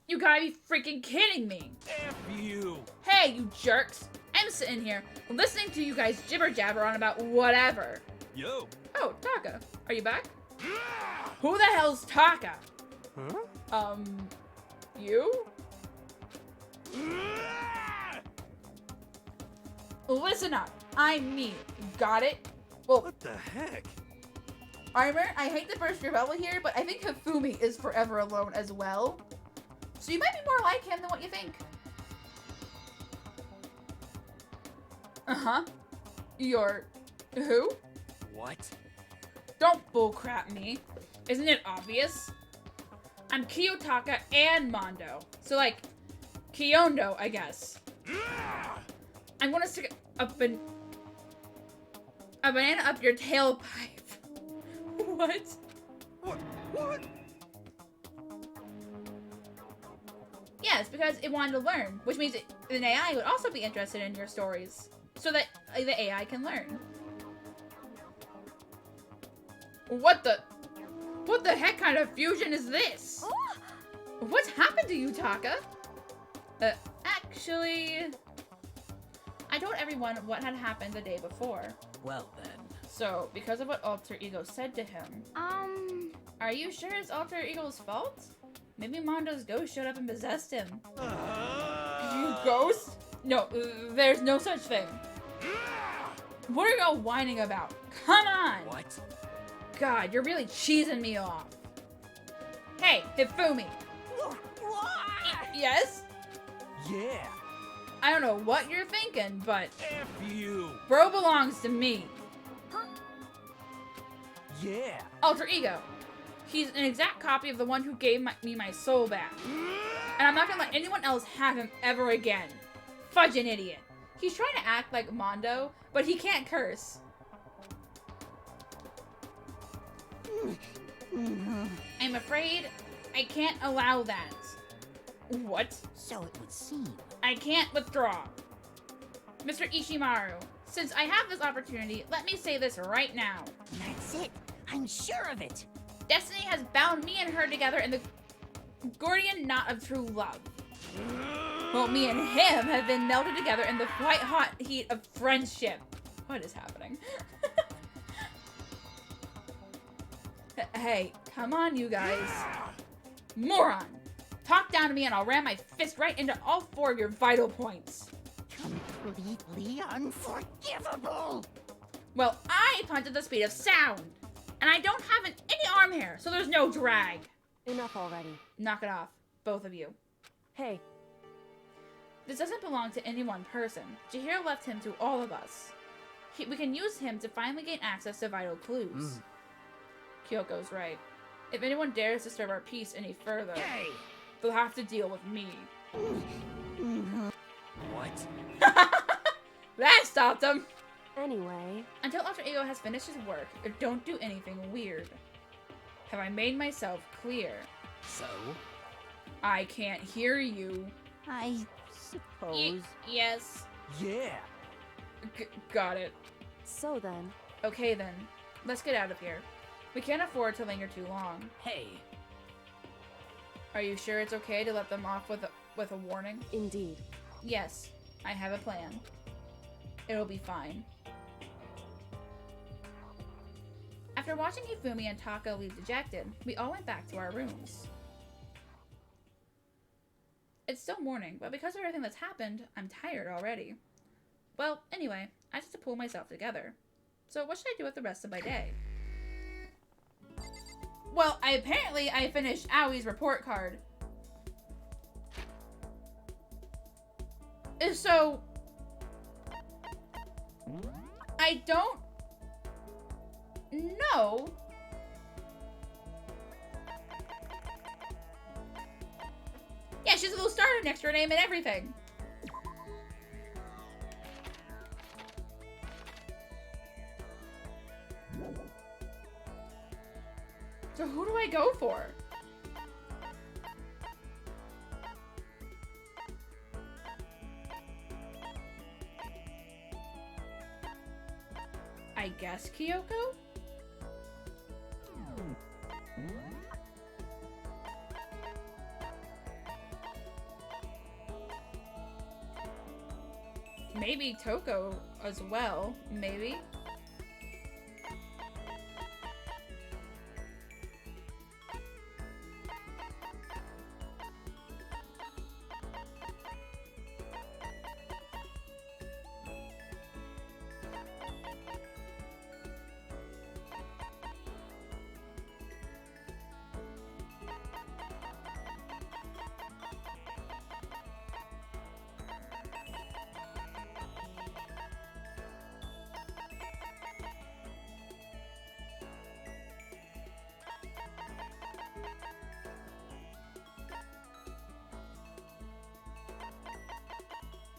You gotta be freaking kidding me. F you! Hey, you jerks. I'm sitting here listening to you guys jibber jabber on about whatever. Yo! Oh, Taka. Are you back? Who the hell's Taka? Huh? You? Listen up. I'm me. Got it? Well, What the heck? Armor, I hate to burst your bubble here, but I think Hifumi is forever alone as well. So you might be more like him than what you think. Uh-huh. You're... who? What? Don't bullcrap me. Isn't it obvious? I'm Kiyotaka and Mondo. So, like, Kyondo, I guess. I'm gonna stick a banana up your tailpipe. What? What? Yes, because it wanted to learn, which means an AI would also be interested in your stories, so that the AI can learn. What the heck kind of fusion is this? What's happened to you, Taka? Actually, I told everyone what had happened the day before. Well then. So, because of what Alter Ego said to him, are you sure it's Alter Ego's fault? Maybe Mondo's ghost showed up and possessed him. You ghost? No, there's no such thing. What are y'all whining about? Come on! What? God, you're really cheesing me off. Hey, Hifumi. Yes? Yeah. I don't know what you're thinking, but F you. bro belongs to me. Yeah. Alter Ego. He's an exact copy of the one who gave me my soul back. And I'm not gonna let anyone else have him ever again. Fudge an idiot. He's trying to act like Mondo, but he can't curse. I'm afraid I can't allow that. What? So it would seem. I can't withdraw. Mr. Ishimaru, since I have this opportunity, let me say this right now. That's it. I'm sure of it. Destiny has bound me and her together in the Gordian knot of true love. Well, me and him have been melted together in the white hot heat of friendship. What is happening? Hey, come on, you guys. Moron! Talk down to me and I'll ram my fist right into all 4 of your vital points. Completely unforgivable. Well, I punch at the speed of sound. And I don't have any arm hair, so there's no drag. Enough already. Knock it off, both of you. Hey, This doesn't belong to any one person. Chihiro left him to all of us. We can use him to finally gain access to vital clues. Kyoko's right. If anyone dares disturb our peace any further, Hey. they'll have to deal with me. What? That stopped him! anyway, Until Alter Ego has finished his work, don't do anything weird. Have I made myself clear? So? I can't hear you. I suppose. Yes. Yeah. Got it. so then, Okay then, let's get out of here. We can't afford to linger too long. Hey. Are you sure it's okay to let them off with a warning? indeed. Yes, I have a plan. It'll be fine. After watching Hifumi and Taka leave dejected, we all went back to our rooms. It's still morning, but because of everything that's happened, I'm tired already. Well, anyway, I just have to pull myself together. So what should I do with the rest of my day? Well, apparently I finished Aoi's report card. So, I don't know. Yeah, she's a little starter next to her name and everything. So who do I go for? I guess Kyoko? Maybe Toko as well, maybe?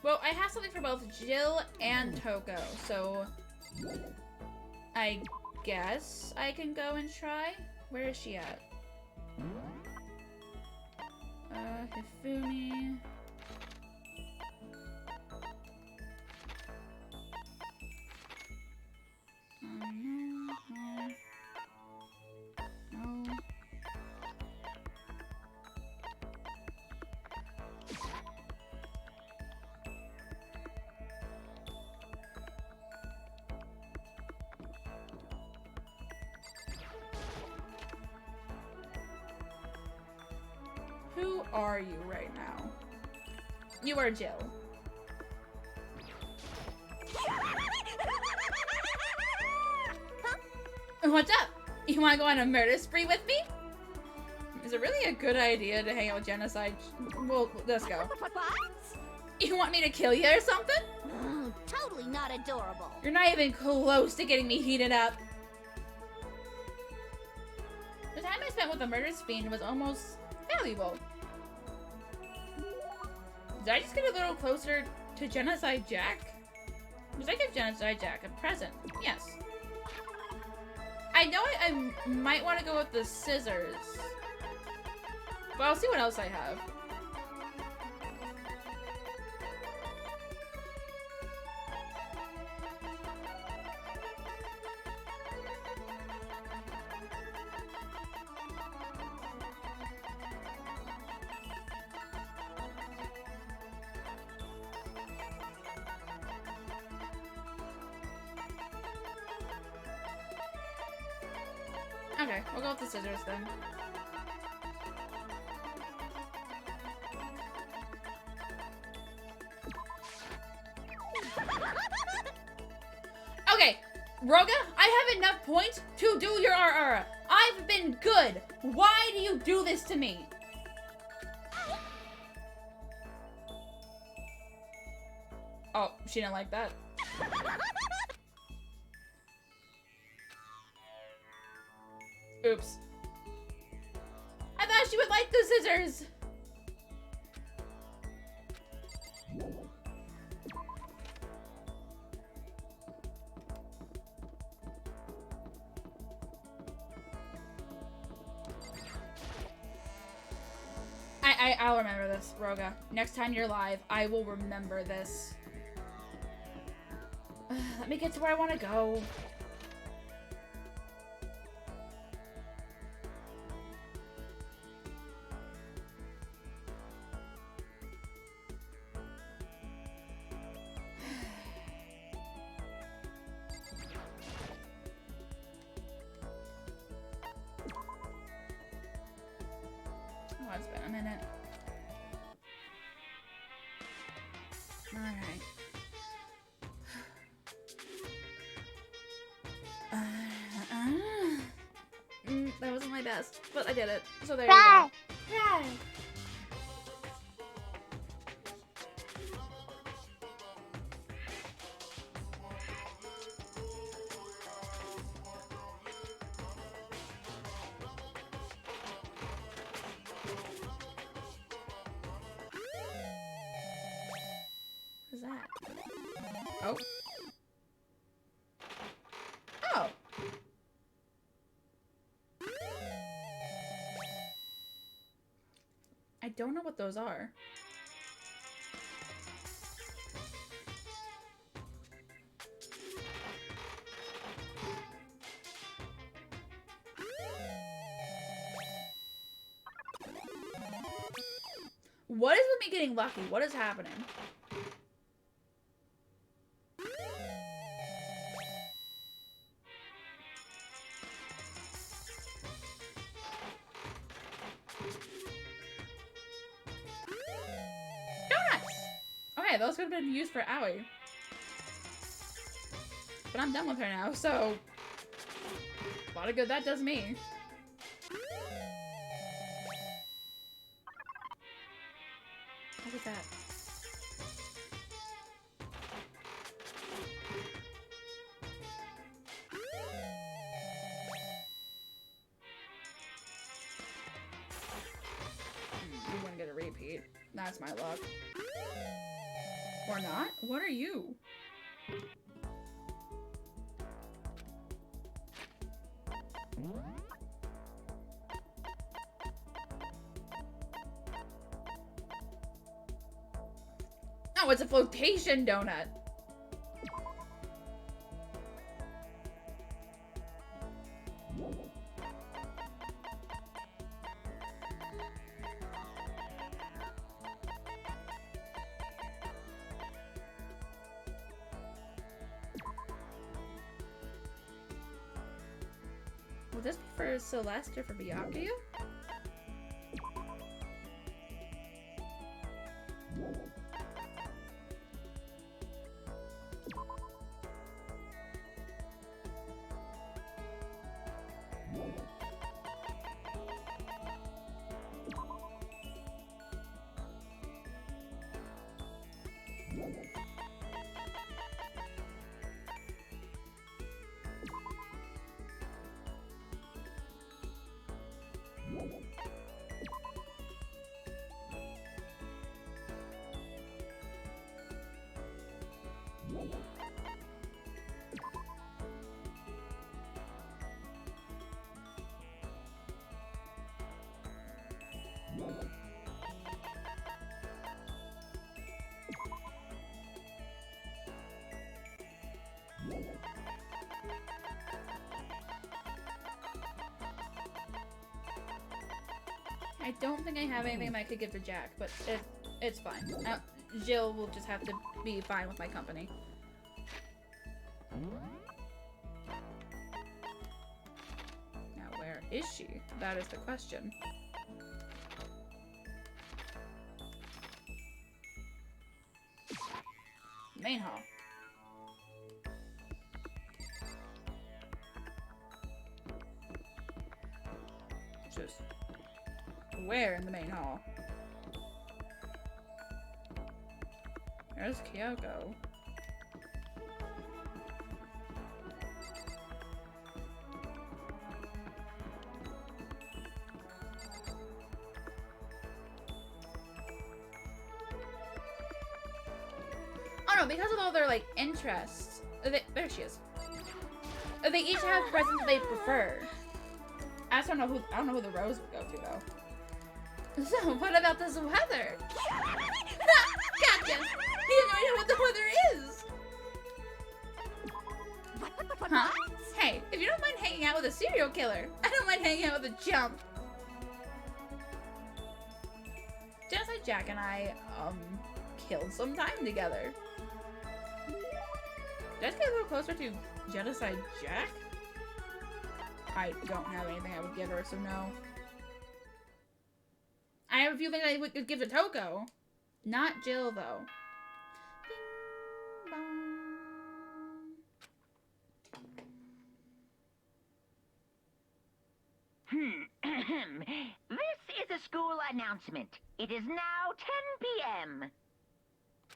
Well, I have something for both Jill and Toko, so I guess I can go and try. Where is she at? Hifumi. No. Who are you right now? You are Jill. What's up? You want to go on a murder spree with me? Is it really a good idea to hang out with Genocide? Well, let's go. You want me to kill you or something? Totally not adorable. You're not even close to getting me heated up. The time I spent with the murder fiend was almost valuable. Did I just get a little closer to Genocide Jack? Because I give Genocide Jack a present. Yes. I know I might want to go with the scissors. But I'll see what else I have. Okay, we'll go with the scissors then. Okay, Roga, I have enough points to do your RR. I've been good. Why do you do this to me? Oh, she didn't like that. Oops. I thought she would like the scissors. I'll remember this, Roga. Next time you're live, I will remember this. Let me get to where I want to go. Oh, it's been a minute. Alright. That wasn't my best, but I did it. So there you go. Right. What is that? Oh. Oh. I don't know what those are. What is with me getting lucky? What is happening? Okay, those could have been used for Aoi. But I'm done with her now, so a lot of good that does me. What was that? We wouldn't get a repeat. That's my luck. Or Or not? What are you? Oh, it's a flotation donut. Will this be for Celeste or for Byakuya? I don't think I have anything that I could give to Jack, but it's fine. Jill will just have to be fine with my company. Now, where is she? That is the question. Main hall. Just where in the main hall? There's Kyoko. Oh no, because of all their like interests, there she is. They each have presents they prefer. I don't know who the rose would go to though. So, what about this weather? Gotcha! You have no idea what the weather is! Huh? Hey, if you don't mind hanging out with a serial killer, I don't mind hanging out with a chump. Genocide Jack and I, killed some time together. Did I just get a little closer to Genocide Jack? I don't have anything I would give her, so no. I have a few things I would give to Toko. Not Jill, though. Bing, bong. This is a school announcement. It is now 10 p.m.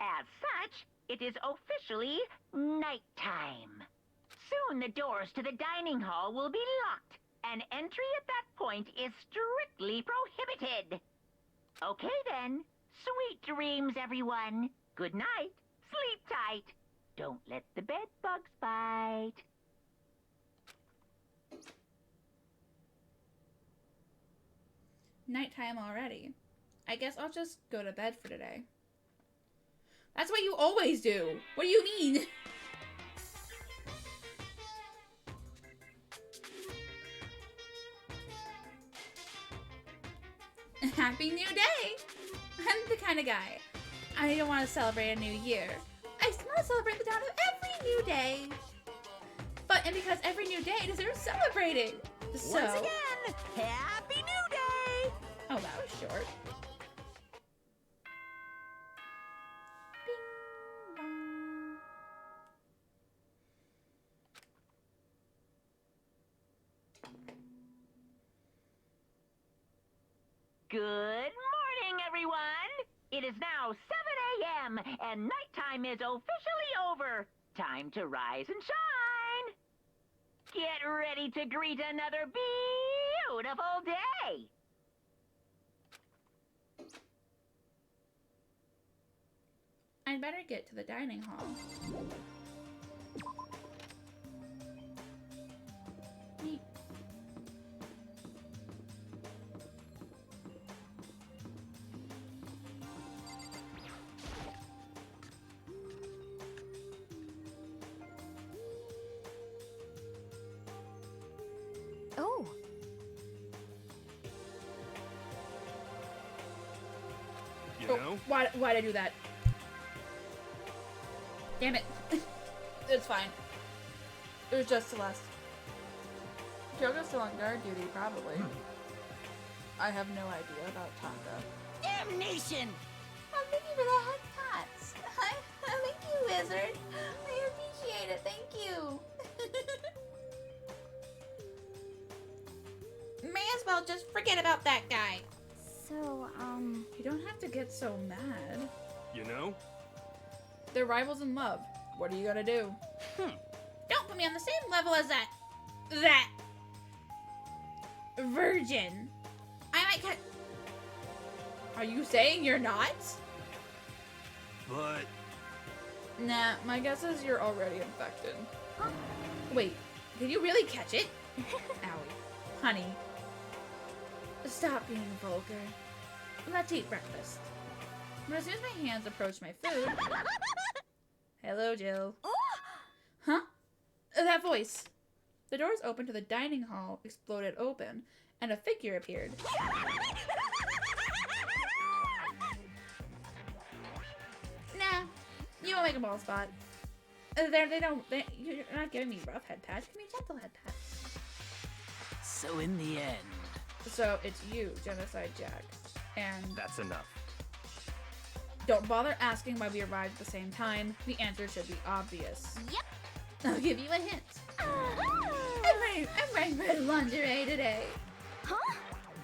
As such, it is officially nighttime. Soon the doors to the dining hall will be locked, and entry at that point is strictly prohibited. Okay then. Sweet dreams, everyone. Good night. Sleep tight. Don't let the bed bugs bite. Nighttime already. I guess I'll just go to bed for today. That's what you always do. What do you mean? Happy New Day! I'm the kind of guy. I don't want to celebrate a new year. I just want to celebrate the dawn of every new day. And because every new day deserves celebrating. So, Once again, Happy New Day! oh, that was short. Bing, bong. Good morning, everyone. It is now 7 a.m. and nighttime is officially over. Time to rise and shine. Get ready to greet another beautiful day. I better get to the dining hall. Neat. Oh, You Oh, know? why'd I do that? Damn it. It's fine. It was just Celeste. Kyoko's still on guard duty, probably. I have no idea about Taka. Damnation! Oh, thank you for the head pats. Thank you, wizard. I appreciate it. Thank you. May as well just forget about that guy. so, You don't have to get so mad. You know? They're rivals in love. What are you gonna do? Don't put me on the same level as that virgin. I might cut. Are you saying you're not? But Nah, my guess is you're already infected. Wait, did you really catch it? Owie. Honey. Stop being vulgar. Let's eat breakfast. But as soon as my hands approach my food... Hello, Jill. Huh? That voice. The doors open to the dining hall exploded open, and a figure appeared. Nah, you won't make a ball spot. You're not giving me rough head pats. Give me gentle head pats. so in the end, So it's you, Genocide Jack. And that's enough. don't bother asking why we arrived at the same time. The answer should be obvious. Yep. I'll give you a hint. I'm wearing red lingerie today. huh?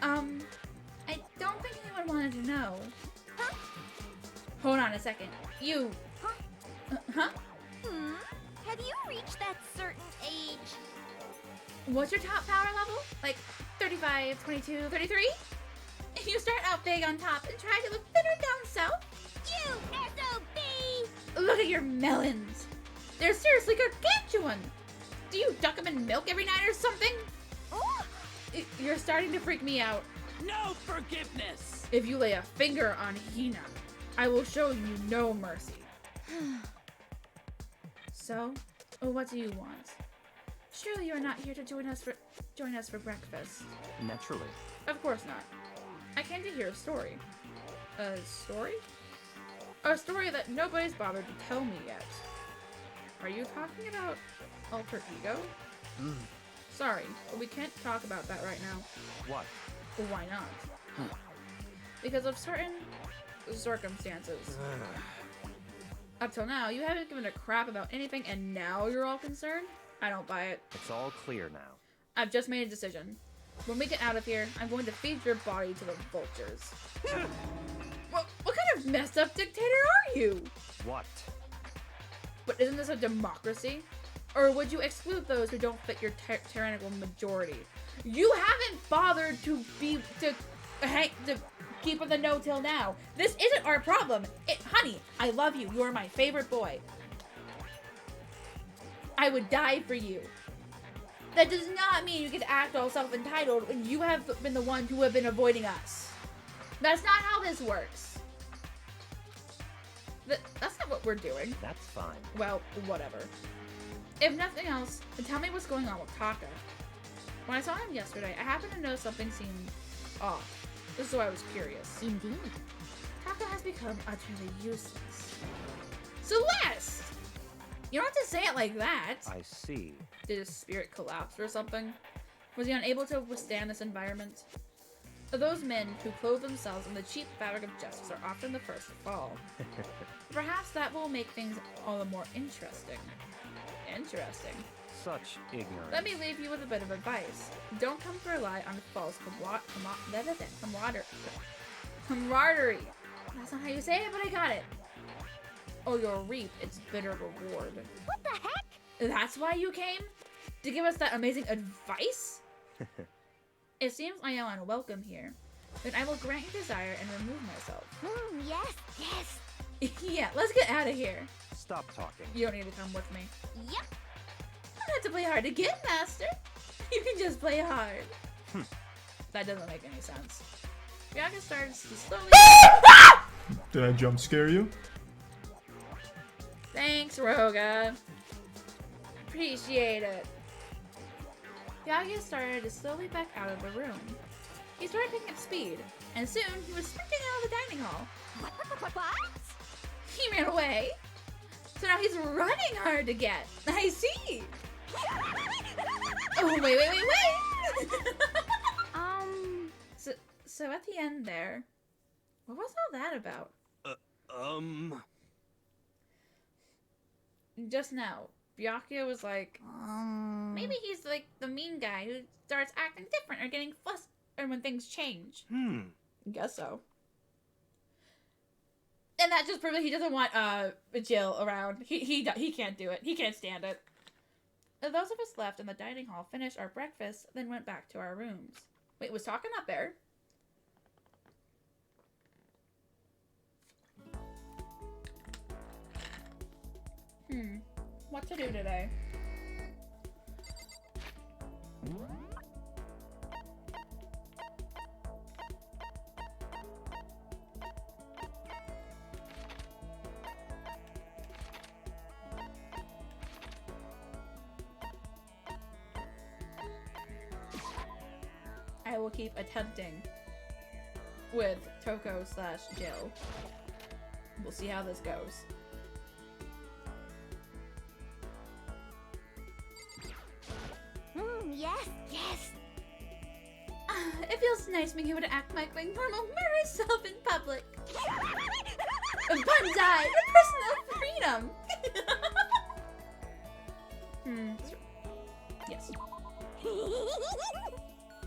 I don't think anyone wanted to know. Hold on a second. You. Huh? Have you reached that certain age? What's your top power level? Like 35, 22, 33? You start out big on top and try to look thinner down south? You SOB! Look at your melons. They're seriously gargantuan. Do you duck them in milk every night or something? Oh, You're starting to freak me out. No forgiveness! If you lay a finger on Hina, I will show you no mercy. So, what do you want? Surely you're not here to join us for breakfast. Naturally. Of course not. I came to hear a story. A story? A story that nobody's bothered to tell me yet. Are you talking about alter ego? Sorry, but we can't talk about that right now. What? Well, why not? Because of certain circumstances. Up till now, you haven't given a crap about anything, and now you're all concerned? I don't buy it. It's all clear now. I've just made a decision. When we get out of here, I'm going to feed your body to the vultures. What kind of messed up dictator are you? What? But isn't this a democracy? Or would you exclude those who don't fit your tyrannical majority? You haven't bothered to keep on the no till now. This isn't our problem. Honey, I love you. You are my favorite boy. I would die for you. That does not mean you get to act all self-entitled when you have been the ones who have been avoiding us. That's not how this works. That's not what we're doing. That's fine. Well, whatever. If nothing else, then tell me what's going on with Taka. When I saw him yesterday, I happened to notice something seemed off. So I was curious. Indeed. Taka has become utterly useless. Celeste! You don't have to say it like that. I see. Did his spirit collapse or something? Was he unable to withstand this environment? Those men who clothe themselves in the cheap fabric of justice are often the first to fall. Perhaps that will make things all the more interesting. Interesting. Such ignorance. Let me leave you with a bit of advice. Don't come to rely on false camaraderie. That's not how you say it, but I got it. Or you'll reap its bitter reward. what the heck? That's why you came? To give us that amazing advice? It seems I am unwelcome here. Then I will grant your desire and remove myself. Yes, yes. Yeah, let's get out of here. Stop talking. You don't need to come with me. Yep. I don't have to play hard to get, Master. You can just play hard. That doesn't make any sense. Byakuya starts to slowly. Did I jump scare you? Thanks, Roga. Appreciate it. Byakuya started to slowly back out of the room. He started picking up speed, and soon he was sprinting out of the dining hall. What? He ran away. So now he's running hard to get. I see. Oh, wait. So at the end there, what was all that about? Just now, Byakuya was like, maybe he's like the mean guy who starts acting different or getting flustered when things change. Guess so. And that just proves that he doesn't want Jill around. He can't do it. He can't stand it. Those of us left in the dining hall finished our breakfast, then went back to our rooms. Wait, was talking up there? What to do today? I will keep attempting with Toko/Jill. We'll see how this goes. Yes. It feels nice being able to act like my normal mirror self in public. Banzai! Personal freedom! Yes.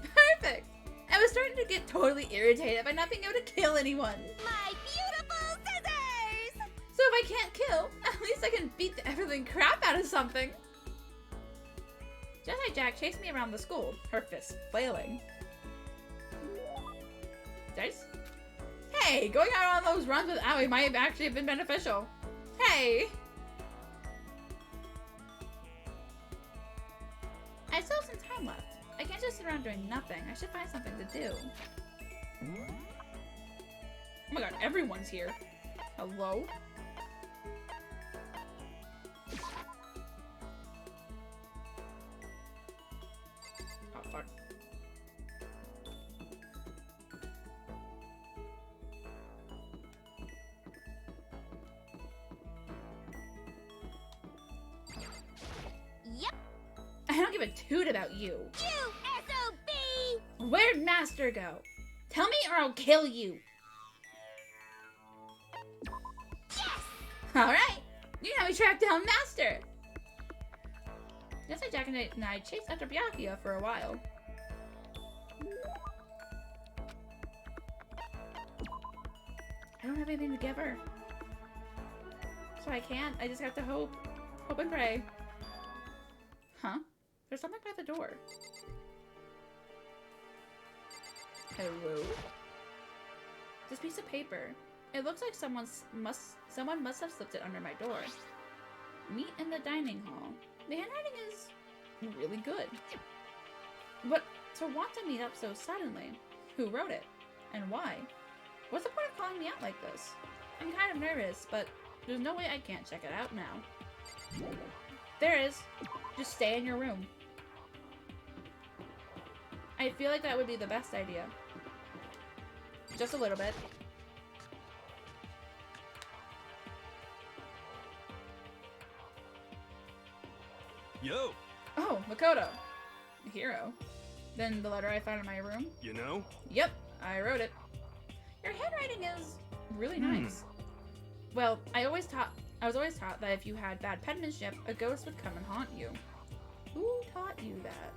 Perfect! I was starting to get totally irritated by not being able to kill anyone. My beautiful scissors! So if I can't kill, at least I can beat the everything crap out of something. Jedi Jack chased me around the school, her fists flailing. Dice? Hey, going out on those runs with Aoi might have actually been beneficial. Hey! I still have some time left. I can't just sit around doing nothing. I should find something to do. Oh my god, everyone's here. Hello? Oh, fuck. Yep. I don't give a toot about you. You SOB! Where'd Master go? Tell me or I'll kill you. Yes! Alright. You know we tracked down Master. Jedi Jack and I chased after Byakuya for a while. I don't have anything to give her. So I can't. I just have to hope. Hope and pray. Huh? There's something by the door. Hello? This piece of paper. It looks like someone must have slipped it under my door. Meet in the dining hall. The handwriting is really good. But to want to meet up so suddenly, who wrote it? And why? What's the point of calling me out like this? I'm kind of nervous, but there's no way I can't check it out now. There is. Just stay in your room. I feel like that would be the best idea. Just a little bit. Yo! Oh, Makoto. A hero. Then the letter I found in my room? You know? Yep, I wrote it. Your handwriting is really nice. Well, I was always taught that if you had bad penmanship, a ghost would come and haunt you. Who taught you that?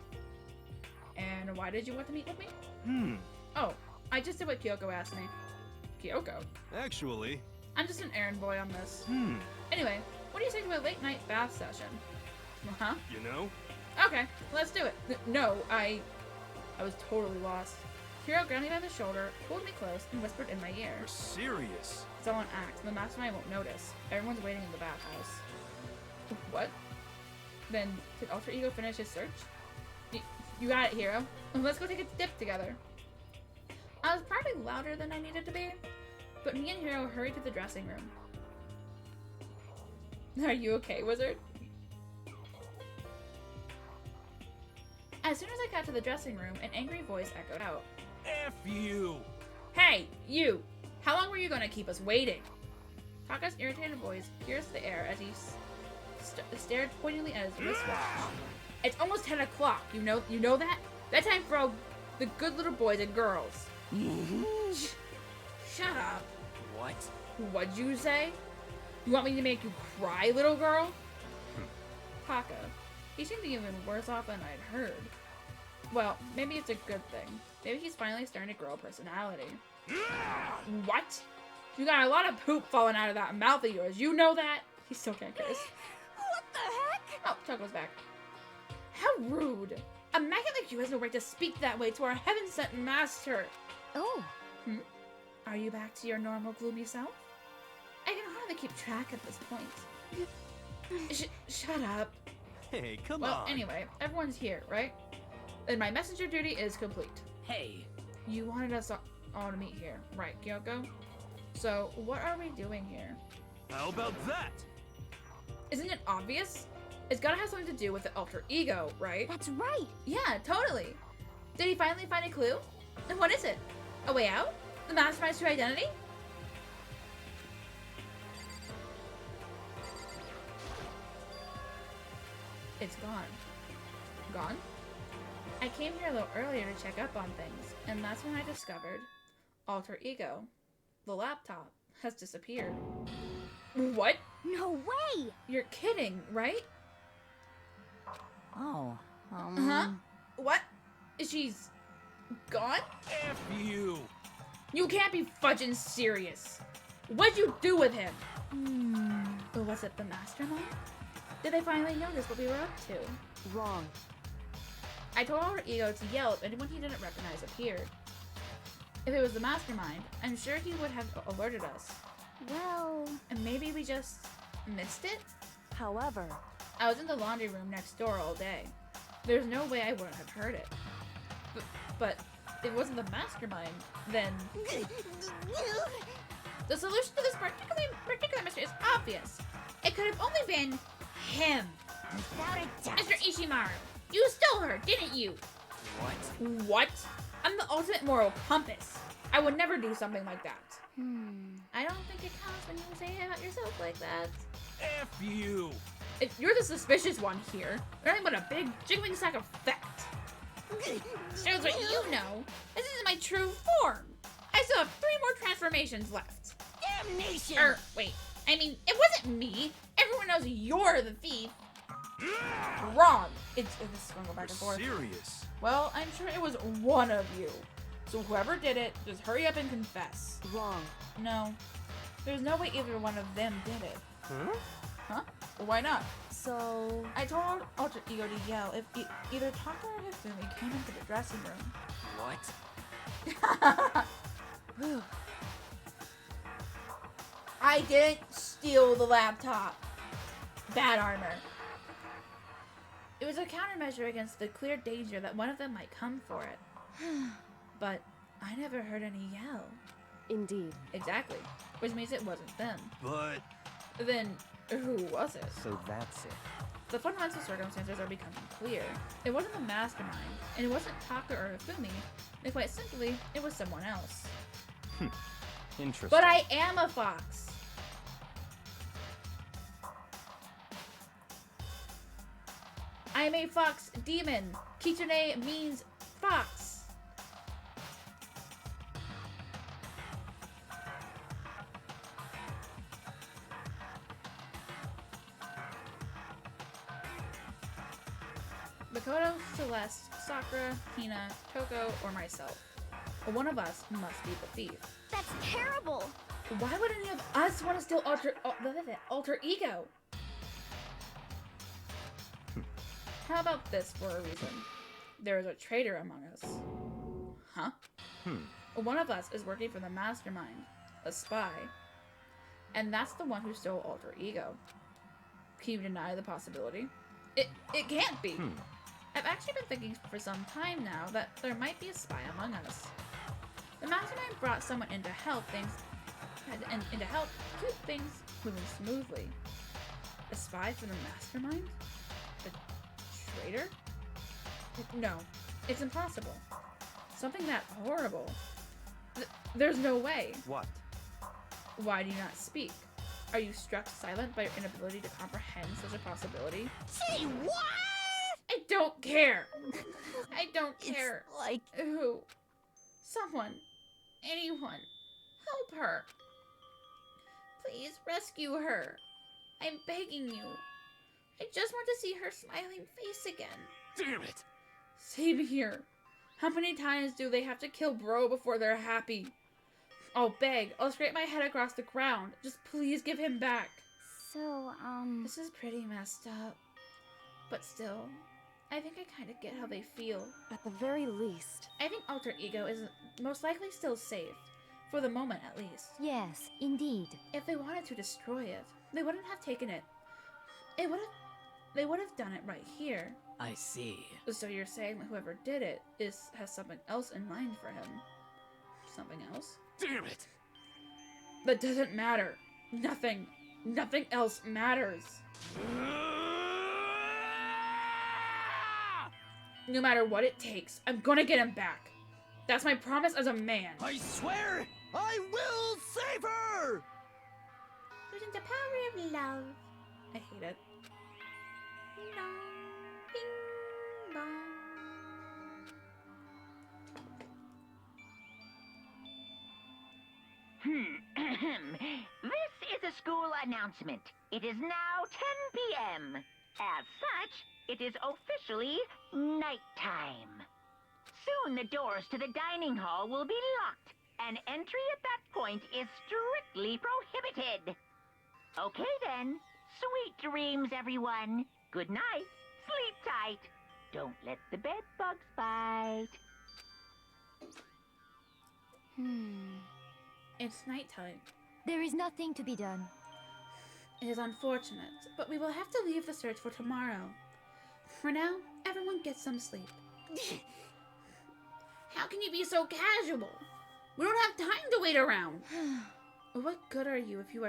And why did you want to meet with me? Oh, I just did what Kyoko asked me. Kyoko? Actually... I'm just an errand boy on this. Anyway, what do you say to a late night bath session? Huh? You know? Okay, let's do it. No, I was totally lost. Hiro grabbed me by the shoulder, pulled me close, and whispered in my ear. You're serious. Someone acts, and the mastermind won't notice. Everyone's waiting in the bathhouse. What? Then, did Alter Ego finish his search? You got it, Hiro. Let's go take a dip together. I was probably louder than I needed to be, but me and Hiro hurried to the dressing room. Are you okay, wizard? As soon as I got to the dressing room, an angry voice echoed out. F you! Hey, you! How long were you gonna keep us waiting? Taka's irritated voice pierced the air as he stared pointedly at his wristwatch. It's almost 10 o'clock, you know that? That time for all the good little boys and girls. Shut up. What? What'd you say? You want me to make you cry, little girl? Taka. He seemed even worse off than I'd heard. Well, maybe it's a good thing. Maybe he's finally starting to grow a personality. What? You got a lot of poop falling out of that mouth of yours. You know that? He still can't curse. What the heck? Oh, Tako's back. How rude. A maggot like you has no right to speak that way to our heaven-sent master. Oh. Are you back to your normal gloomy self? I can hardly keep track at this point. Shut up. Hey, come Well, on. anyway, everyone's here, right? And my messenger duty is complete. Hey. You wanted us all to meet here, right, Kyoko? So, what are we doing here? How about that? Isn't it obvious? It's gotta have something to do with the alter ego, right? That's right. Yeah, totally. Did he finally find a clue? And what is it? A way out? The mastermind's true identity? It's gone. Gone? I came here a little earlier to check up on things, and that's when I discovered Alter Ego, the laptop, has disappeared. What? No way! You're kidding, right? Oh. Huh? What? She's gone? F you! You can't be fudging serious. What'd you do with him? Or was it the mastermind? Did they finally notice what we were up to? Wrong. I told Alter Ego to yell if anyone he didn't recognize appeared. If it was the mastermind, I'm sure he would have alerted us. Well, And maybe we just missed it? However, I was in the laundry room next door all day. There's no way I wouldn't have heard it. But if it wasn't the mastermind, then the solution to this particular mystery is obvious. It could have only been him. Without a doubt. Mr. Ishimaru, you stole her, didn't you? What? What? I'm the ultimate moral compass. I would never do something like that. I don't think it counts when you say it about yourself like that. F you! If you're the suspicious one here, you're nothing but a big jiggling sack of fact. Shows what you know. This isn't my true form. I still have 3 more transformations left. Damnation! Wait. I mean, it wasn't me. Everyone knows you're the thief. Wrong. This is gonna go back and forth. Serious? Well, I'm sure it was one of you. So whoever did it, just hurry up and confess. wrong. No. There's no way either one of them did it. Huh? Huh? Well, why not? So, I told Alter Ego to yell if either Taka or Hifumi came into the dressing room. What? I didn't steal the laptop. Bad armor. It was a countermeasure against the clear danger that one of them might come for it. But I never heard any yell. indeed. Exactly. Which means it wasn't them. But Then who was it? So that's it. The fundamental circumstances are becoming clear. It wasn't the mastermind, and it wasn't Taka or Hifumi, and quite simply, it was someone else. Interesting. But I am a fox! I am a fox demon. Kitsune means fox. Makoto, Celeste, Sakura, Hina, Toko, or myself. But one of us must be the thief. that's terrible. Why would any of us want to steal alter ego? How about this for a reason? There is a traitor among us. Huh? One of us is working for the mastermind, a spy. And that's the one who stole Alter Ego. Can you deny the possibility? It can't be! I've actually been thinking for some time now that there might be a spy among us. The mastermind brought someone in to help keep things moving smoothly. A spy for the mastermind? A traitor? No, it's impossible. Something that horrible. There's no way. What? Why do you not speak? Are you struck silent by your inability to comprehend such a possibility? Say what? I don't care. I don't care. It's like... Who? Someone. Anyone. Help her. Please rescue her. I'm begging you. I just want to see her smiling face again. Damn it! Same here. How many times do they have to kill Bro before they're happy? I'll beg. I'll scrape my head across the ground. Just please give him back. So, This is pretty messed up. But still, I think I kind of get how they feel. At the very least. I think Alter Ego is most likely still safe. For the moment, at least. Yes, indeed. If they wanted to destroy it, they wouldn't have taken it. They would have done it right here. I see. So you're saying that whoever did it has something else in mind for him? Something else? Damn it! That doesn't matter. Nothing else matters. No matter what it takes, I'm gonna get him back. That's my promise as a man. I swear, I will save her! Using the power of love. I hate it. Ding dong, ding dong. This is a school announcement. It is now 10 p.m. As such, it is officially nighttime. Soon the doors to the dining hall will be locked, and entry at that point is strictly prohibited. Okay then, sweet dreams, everyone. Good night, sleep tight. Don't let the bed bugs bite. It's nighttime. There is nothing to be done. It is unfortunate, but we will have to leave the search for tomorrow. For now, everyone get some sleep. How can you be so casual? We don't have time to wait around. What good are you if you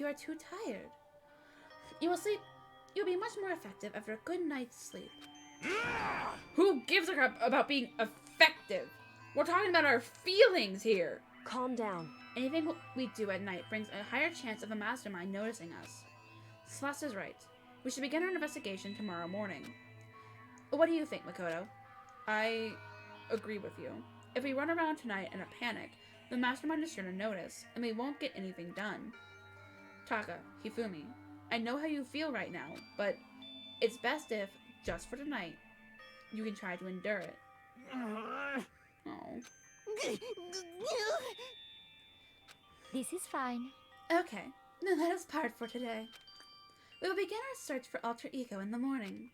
are too tired? You'll be much more effective after a good night's sleep. Who gives a crap about being effective? We're talking about our feelings here. Calm down. Anything we do at night brings a higher chance of the mastermind noticing us. Celeste is right. We should begin our investigation tomorrow morning. What do you think, Makoto? I agree with you. If we run around tonight in a panic, the mastermind is sure to notice, and we won't get anything done. Taka, Hifumi, I know how you feel right now, but it's best if, just for tonight, you can try to endure it. Oh. This is fine. Okay, then let us part for today. We will begin our search for Alter Ego in the morning.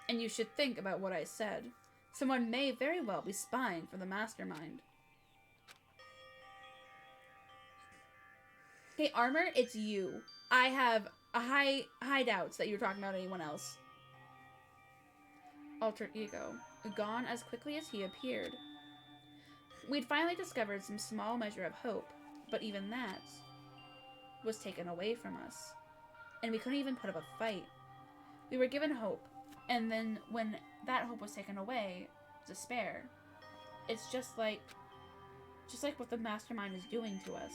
And you should think about what I said. Someone may very well be spying for the mastermind. Hey, Armor, it's you. I have a high doubts that you're talking about anyone else. Alter Ego, gone as quickly as he appeared. We'd finally discovered some small measure of hope, but even that was taken away from us. And we couldn't even put up a fight. We were given hope, and then when that hope was taken away, despair. It's just like what the mastermind is doing to us.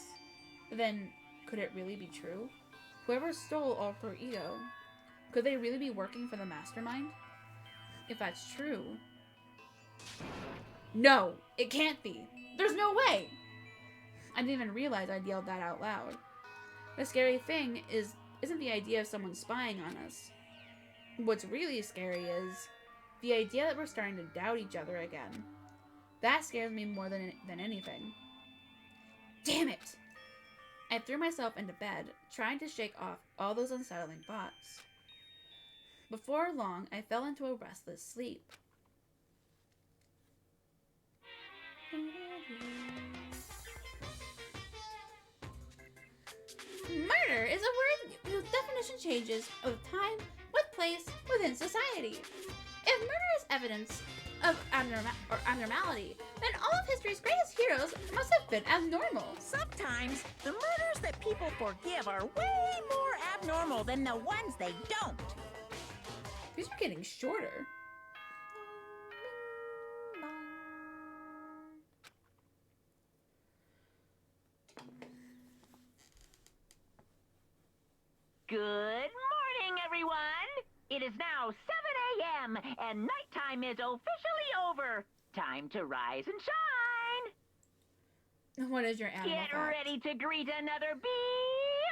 Then, could it really be true? Whoever stole Alter Ego, could they really be working for the mastermind? If that's true... No, it can't be. There's no way! I didn't even realize I'd yelled that out loud. The scary thing isn't the idea of someone spying on us. What's really scary is the idea that we're starting to doubt each other again. That scares me more than anything. Damn it! I threw myself into bed, trying to shake off all those unsettling thoughts. Before long, I fell into a restless sleep. Murder is a word whose definition changes with time, with place, within society. If murder is evidence of abnormality, then all of history's greatest heroes must have been abnormal. Sometimes the murders that people forgive are way more abnormal than the ones they don't. These are getting shorter. Good morning, everyone! It is now 7 a.m. and nighttime is officially over. Time to rise and shine! What is your animal Get fact? ready to greet another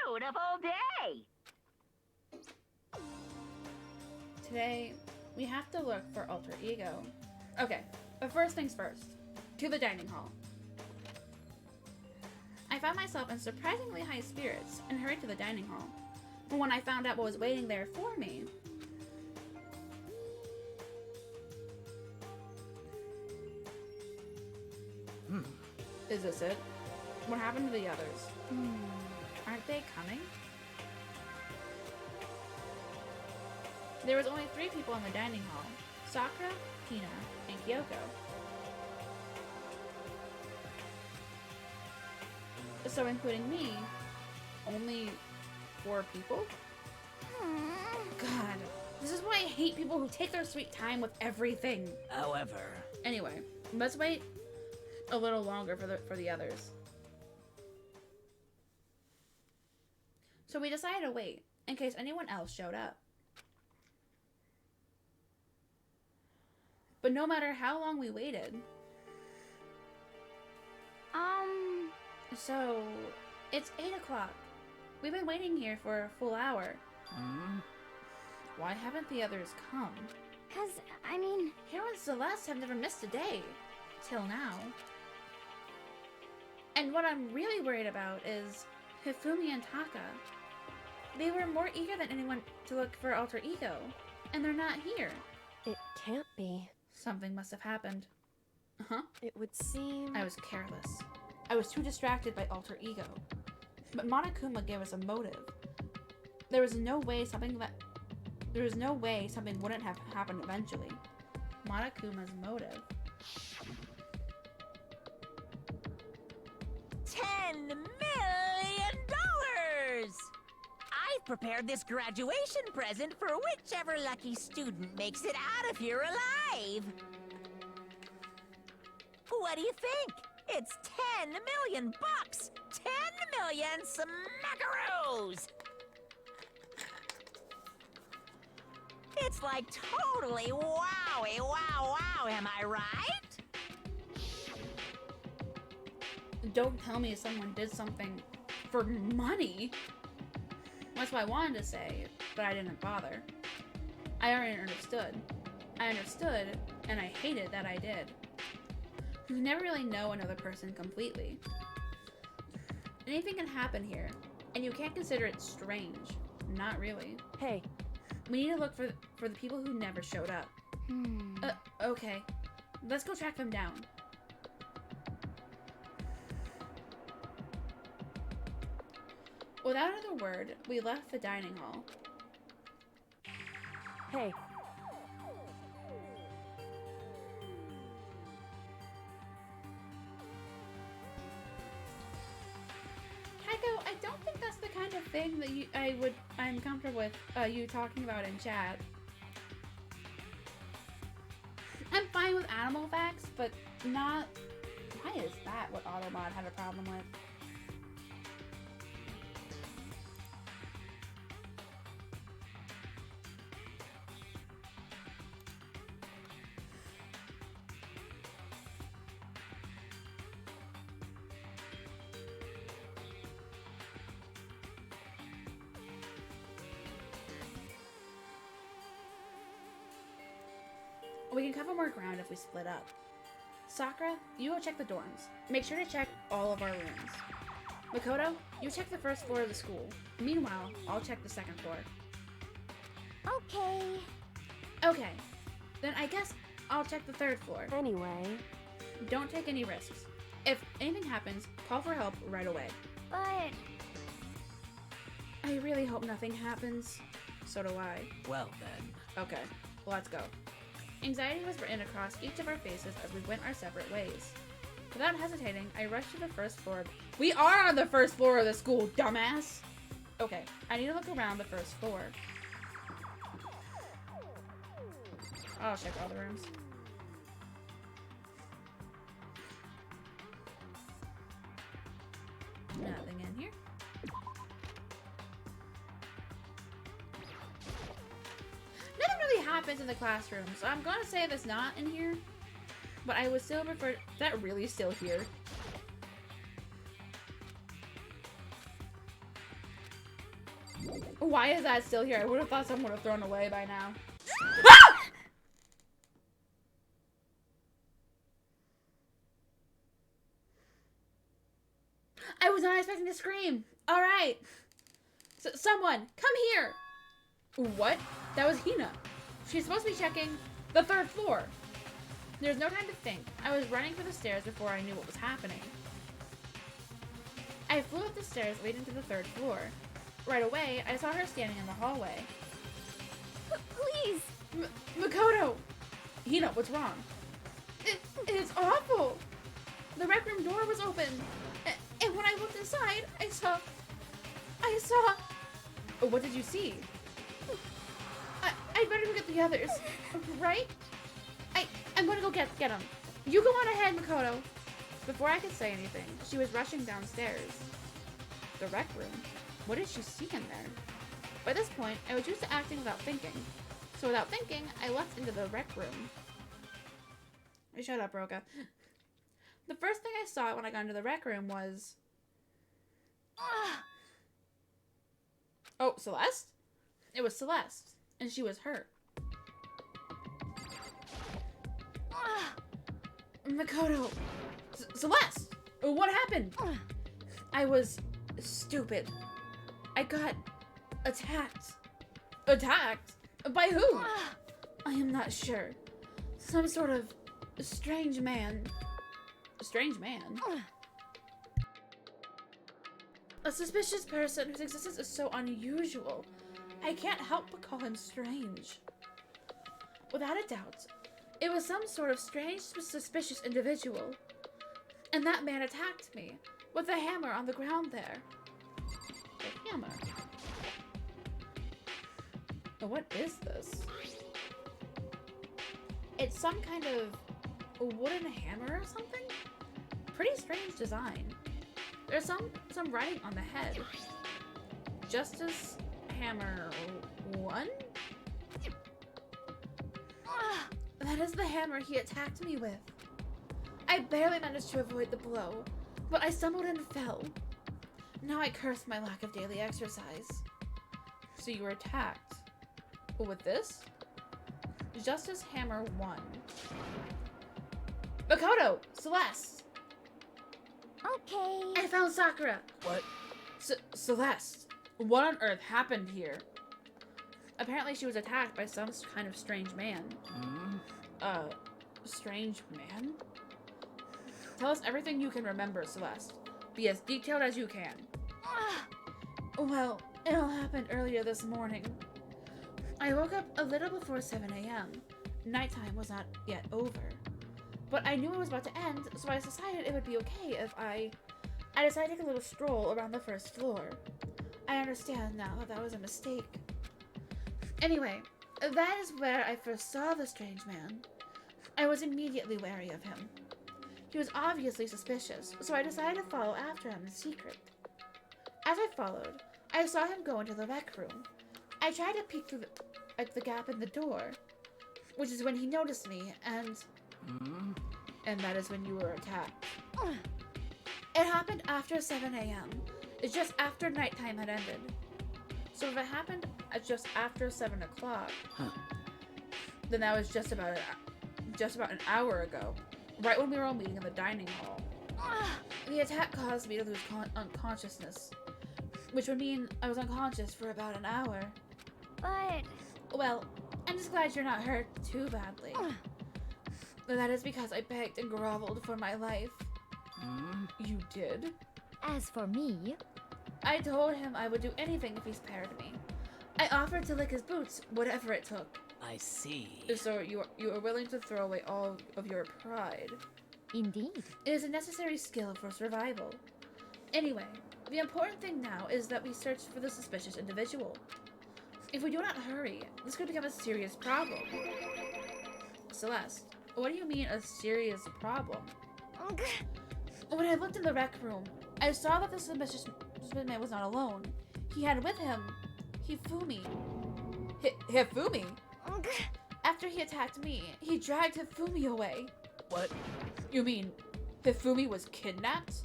beautiful day! Today, we have to look for alter ego. Okay, but first things first. To the dining hall. I found myself in surprisingly high spirits and hurried to the dining hall. But when I found out what was waiting there for me, Is this it? What happened to the others? Aren't they coming? There was only 3 people in the dining hall. Sakura, Tina, and Kyoko. So including me, only 4 people? God, this is why I hate people who take their sweet time with everything. However, Anyway, let's wait a little longer for the others. So we decided to wait in case anyone else showed up. But no matter how long we waited, so it's 8 o'clock. We've been waiting here for a full hour. Why haven't the others come? 'Cause, I mean... Hero and Celeste have never missed a day. Till now. And what I'm really worried about is Hifumi and Taka. They were more eager than anyone to look for alter ego. And they're not here. It can't be. Something must have happened. Huh? It would seem... I was careless. I was too distracted by alter ego. But Monokuma gave us a motive. There was no way something wouldn't have happened eventually. Monokuma's motive. $10 million! I've prepared this graduation present for whichever lucky student makes it out of here alive. What do you think? It's 10 million bucks! 10 million smackaroos! It's like totally wowie wow wow, am I right? Don't tell me someone did something for money. That's what I wanted to say, but I didn't bother. I already understood. I understood, and I hated that I did. You never really know another person completely. Anything can happen here, and you can't consider it strange. Not really. Hey, We need to look for the people who never showed up. Okay. Let's go track them down. Without another word, we left the dining hall. hey. Kaiko, I don't think that's the kind of thing that I'm comfortable with you talking about in chat. I'm fine with animal facts, but not... Why is that what Automod had a problem with? We can cover more ground if we split up. Sakura, you go check the dorms. Make sure to check all of our rooms. Makoto, you check the first floor of the school. Meanwhile, I'll check the second floor. Okay. Okay, then I guess I'll check the third floor. Anyway, Don't take any risks. If anything happens, call for help right away. But I really hope nothing happens. So do I. Well then. Okay, let's go. Anxiety was written across each of our faces as we went our separate ways. Without hesitating, I rushed to the first floor. We are on the first floor of the school, dumbass! Okay, I need to look around the first floor. I'll check all the rooms. Nothing in here. Nothing really happens in the classroom, so I'm gonna say that's not in here. But I would still prefer. Is that really still here? Why is that still here? I would have thought someone would have thrown away by now. Ah! I was not expecting to scream. All right. Someone, come here. What? That was Hina. She's supposed to be checking the third floor. There's no time to think. I was running for the stairs before I knew what was happening. I flew up the stairs leading to the third floor. Right away, I saw her standing in the hallway. Please! Makoto! Hina, what's wrong? It's awful! The rec room door was open, and when I looked inside, I saw... What did you see? I'd better go get the others, right? I'm gonna go get them. You go on ahead, Makoto. Before I could say anything, she was rushing downstairs. The rec room? What did she see in there? By this point, I was used to acting without thinking. So without thinking, I leapt into the rec room. Shut up, Roka. The first thing I saw when I got into the rec room was... Oh, Celeste? It was Celeste, and she was hurt. Makoto! Celeste! What happened? I was stupid. I got attacked. Attacked? By who? I am not sure. Some sort of strange man. A strange man? A suspicious person whose existence is so unusual. I can't help but call him strange. Without a doubt, it was some sort of strange, suspicious individual. And that man attacked me with a hammer on the ground there. The hammer? What is this? It's some kind of wooden hammer or something? Pretty strange design. There's some writing on the head. Justice Hammer 1? That is the hammer he attacked me with. I barely managed to avoid the blow, but I stumbled and fell. Now I curse my lack of daily exercise. So you were attacked. With this? Justice Hammer 1. Makoto! Celeste! Okay. I found Sakura! What? Celeste, what on earth happened here? Apparently she was attacked by some kind of strange man. Strange man? Tell us everything you can remember, Celeste. Be as detailed as you can. Well, it all happened earlier this morning. I woke up a little before 7 a.m. Nighttime was not yet over. But I knew it was about to end, so I decided it would be okay if I decided to take a little stroll around the first floor. I understand now that was a mistake. Anyway, that is where I first saw the strange man. I was immediately wary of him. He was obviously suspicious, so I decided to follow after him in secret. As I followed, I saw him go into the rec room. I tried to peek through the gap in the door, which is when he noticed me, and that is when you were attacked. It happened after 7 a.m. It's just after nighttime had ended. So if it happened at just after 7 o'clock, then that was just about an hour ago, right when we were all meeting in the dining hall. The attack caused me to lose unconsciousness, which would mean I was unconscious for about an hour. But... Well, I'm just glad you're not hurt too badly. That is because I begged and groveled for my life. You did? As for me, I told him I would do anything if he spared me. I offered to lick his boots, whatever it took. I see. So you are willing to throw away all of your pride. indeed. It is a necessary skill for survival. Anyway, the important thing now is that we search for the suspicious individual. If we do not hurry, this could become a serious problem. Celeste, what do you mean a serious problem? When I looked in the rec room, I saw that the suspicious man was not alone. He had with him Hifumi. Hifumi? After he attacked me, he dragged Hifumi away. What? You mean Hifumi was kidnapped?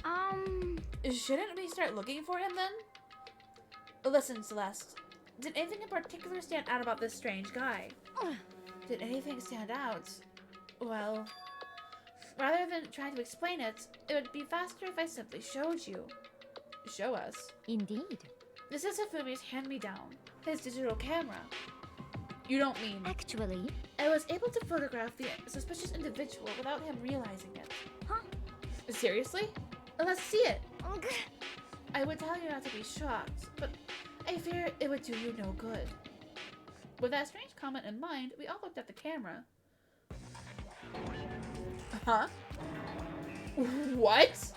Shouldn't we start looking for him then? Listen, Celeste. Did anything in particular stand out about this strange guy? Did anything stand out? Well, rather than trying to explain it, it would be faster if I simply showed you. Show us. Indeed. This is Hifumi's hand-me-down, his digital camera. You don't mean... Actually, I was able to photograph the suspicious individual without him realizing it. Huh? Seriously? Let's see it. I would tell you not to be shocked, but I fear it would do you no good. With that strange comment in mind, we all looked at the camera. Huh? What?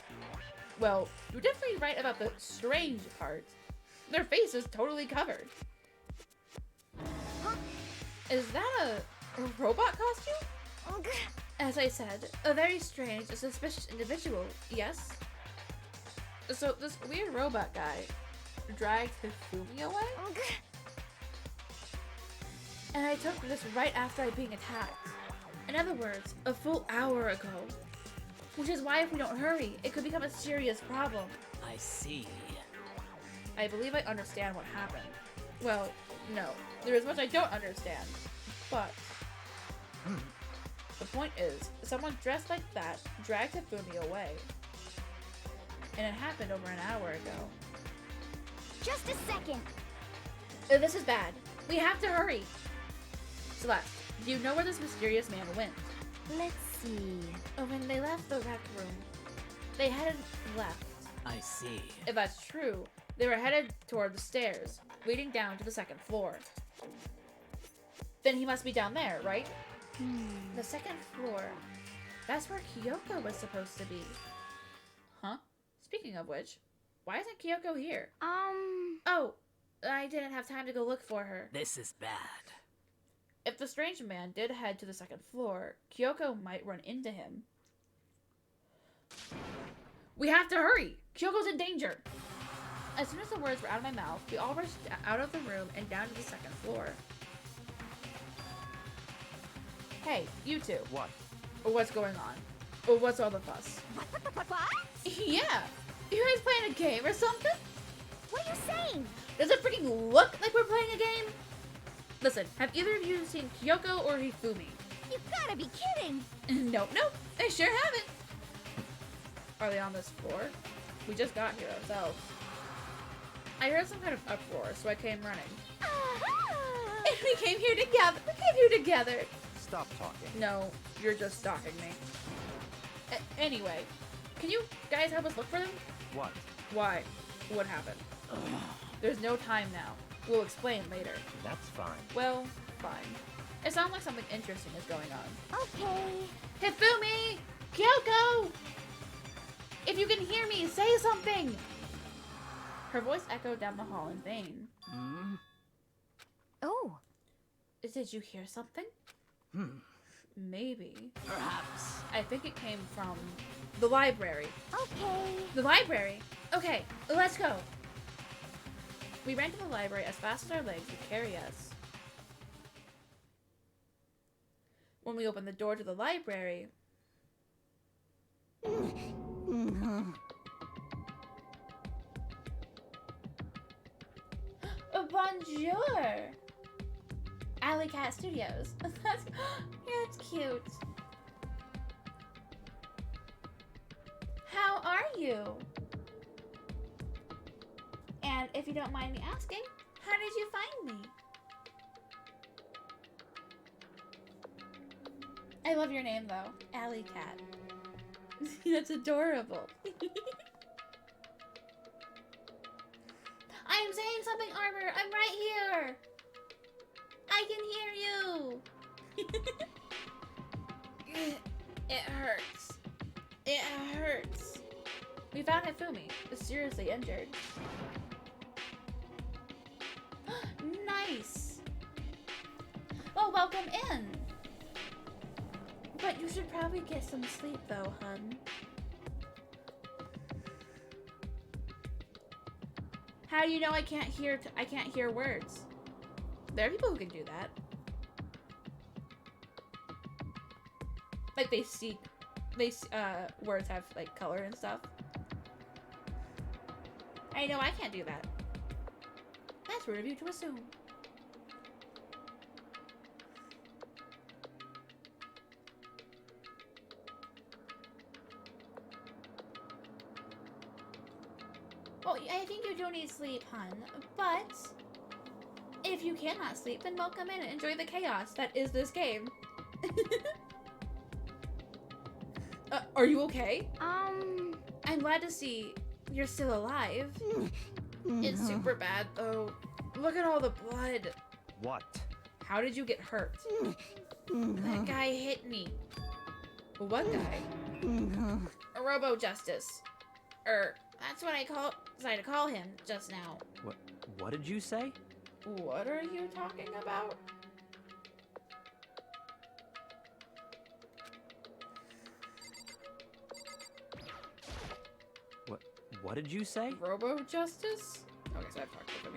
Well, you're definitely right about the strange part. Their face is totally covered. Huh? Is that a robot costume? As I said, a very strange, suspicious individual, yes? So this weird robot guy dragged Hifumi away? And I took this right after I being attacked. In other words, a full hour ago. Which is why if we don't hurry, it could become a serious problem. I see. I believe I understand what happened. Well, no. There is much I don't understand. But the point is, someone dressed like that dragged Hifumi away. And it happened over an hour ago. just a second. This is bad. We have to hurry. Celeste, do you know where this mysterious man went? Let's see. When they left the rec room, they headed left. I see. If that's true, they were headed toward the stairs, leading down to the second floor. Then he must be down there, right? The second floor. That's where Kyoko was supposed to be. Huh? Speaking of which, why isn't Kyoko here? Oh, I didn't have time to go look for her. This is bad. If the strange man did head to the second floor, Kyoko might run into him. We have to hurry! Kyoko's in danger! As soon as the words were out of my mouth, we all rushed out of the room and down to the second floor. Hey, you two. What? What's going on? What's all the fuss? What? Yeah! You guys playing a game or something? What are you saying? Does it freaking look like we're playing a game? Listen, have either of you seen Kyoko or Hifumi? You gotta be kidding. Nope, I sure haven't. Are they on this floor? We just got here ourselves. I heard some kind of uproar, so I came running. And we came here together. Stop talking. No, you're just stalking me. Anyway, can you guys help us look for them? What? Why? What happened? There's no time now. We'll explain later. That's fine. Well, fine. It sounds like something interesting is going on. Okay. Hifumi! Kyoko! If you can hear me, say something! Her voice echoed down the hall in vain. Oh. Did you hear something? Maybe. Perhaps. I think it came from the library. Okay. The library? Okay, let's go. We ran to the library as fast as our legs would carry us. When we opened the door to the library... Bonjour! Alley Cat Studios. That's cute. How are you? And if you don't mind me asking, how did you find me? I love your name though, Alley Cat. That's adorable. I am saying something, Arbor. I'm right here. I can hear you. It hurts. It hurts. We found Hifumi. Is seriously injured. Nice. Well, welcome in. But you should probably get some sleep, though, hun. How do you know I can't hear? I can't hear words. There are people who can do that. Like they see, words have like color and stuff. I know I can't do that. That's rude of you to assume. Well, I think you do need sleep, hun, but if you cannot sleep, then welcome in and enjoy the chaos that is this game. Are you okay? I'm glad to see you're still alive. It's super bad, though. Look at all the blood. What? How did you get hurt? That guy hit me. What guy? A Robo Justice. That's what I decided to call him just now. What did you say? What are you talking about? What did you say? Robo Justice? Okay, so I've talked to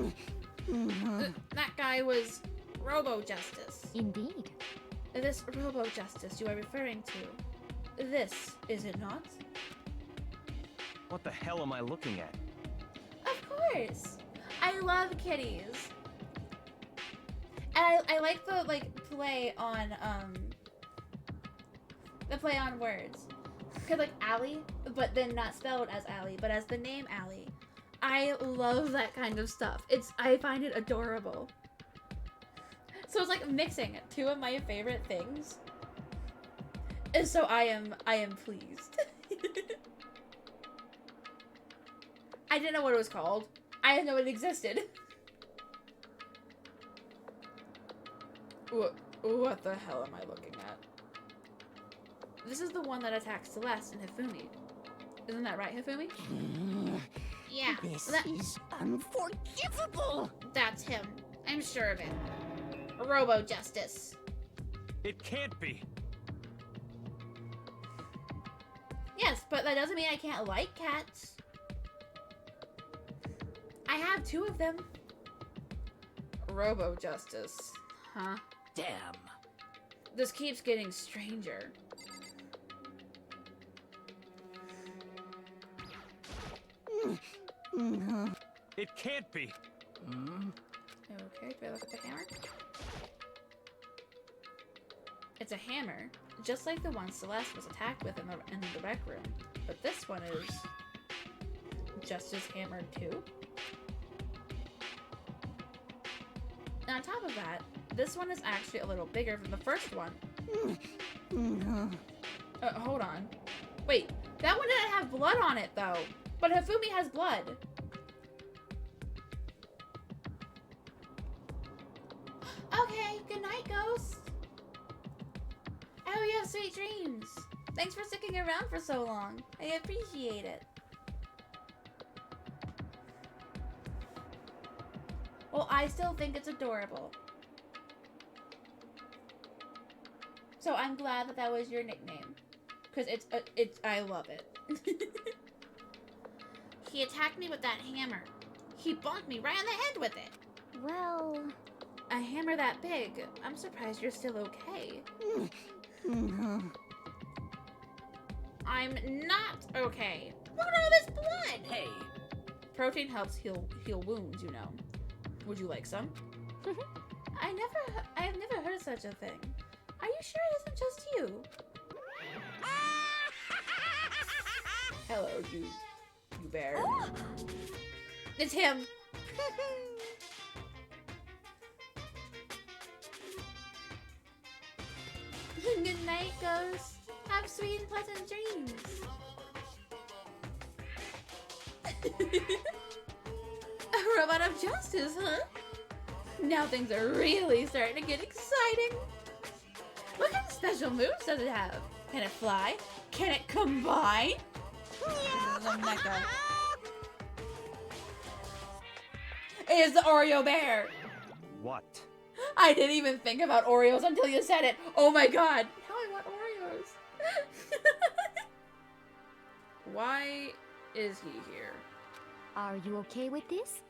him. That guy was Robo Justice. Indeed. This Robo Justice you are referring to. This, is it not? What the hell am I looking at? Of course. I love kitties. And I like the play on words. Cause like Allie, but then not spelled as Allie, but as the name Allie. I love that kind of stuff. I find it adorable. So it's like mixing two of my favorite things. And so I am pleased. I didn't know what it was called. I didn't know it existed. What the hell am I looking at? This is the one that attacks Celeste and Hifumi. Isn't that right, Hifumi? Yeah. This is unforgivable. That's him. I'm sure of it. Robo Justice. It can't be. Yes, but that doesn't mean I can't like cats. I have two of them. Robo Justice. Huh? Damn. This keeps getting stranger. It can't be. Okay, do I look at the hammer? It's a hammer, just like the one Celeste was attacked with in the rec room. But this one is just as hammered too. And on top of that, this one is actually a little bigger than the first one. Hold on. Wait, that one didn't have blood on it though. But Hifumi has blood. Okay, good night, Ghost. I hope you have sweet dreams. Thanks for sticking around for so long. I appreciate it. Well, I still think it's adorable. So I'm glad that that was your nickname. Because I love it. He attacked me with that hammer. He bonked me right on the head with it. Well... A hammer that big. I'm surprised you're still okay. I'm not okay. Look at all this blood! Hey. Protein helps heal wounds, you know. Would you like some? I have never heard such a thing. Are you sure it isn't just you? Hello, you bear. It's him. Good night, ghost. Have sweet and pleasant dreams. A robot of justice, huh? Now things are really starting to get exciting. What kind of special moves does it have? Can it fly? Can it combine? This is a mecha. It is the Oreo bear. What? I didn't even think about Oreos until you said it. Oh my god. Now I want Oreos. Why is he here? Are you okay with this?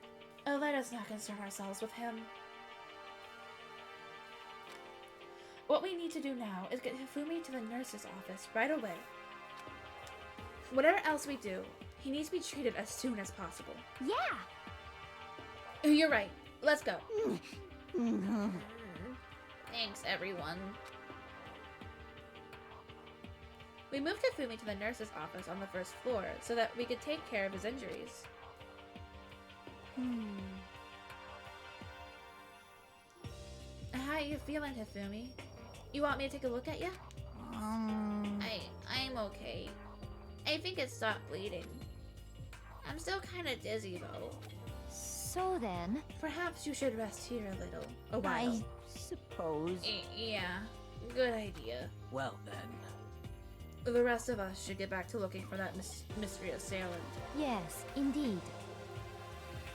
Oh, let us not concern ourselves with him. What we need to do now is get Hifumi to the nurse's office right away. Whatever else we do, he needs to be treated as soon as possible. Yeah! Oh, you're right. Let's go. Thanks, everyone. We moved Hifumi to the nurse's office on the first floor so that we could take care of his injuries. How you feeling, Hifumi? You want me to take a look at you? I'm okay. I think it stopped bleeding. I'm still kind of dizzy though. So then... Perhaps you should rest here a while. I suppose. Yeah, good idea. Well then. The rest of us should get back to looking for that mystery assailant. Yes, indeed.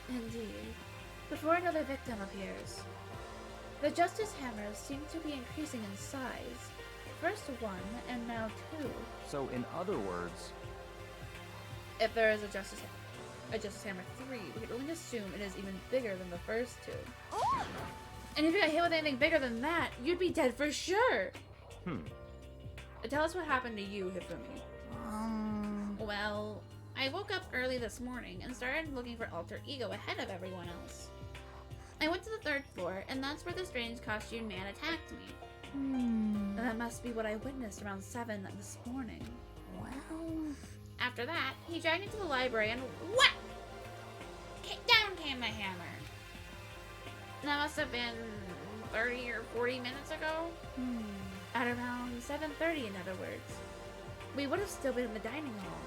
Indeed. Before another victim appears. The Justice Hammers seem to be increasing in size. First one, and now two. So, in other words, If there is a Justice Hammer 3, we can only assume it is even bigger than the first two. And if you got hit with anything bigger than that, you'd be dead for sure! Tell us what happened to you, Hifumi. Well, I woke up early this morning and started looking for Alter Ego ahead of everyone else. I went to the 3rd floor, and that's where the strange costumed man attacked me. That must be what I witnessed around 7 this morning. Well... After that, he dragged me to the library and whack! Down came my hammer. That must have been 30 or 40 minutes ago. At around 7:30, in other words. We would have still been in the dining hall,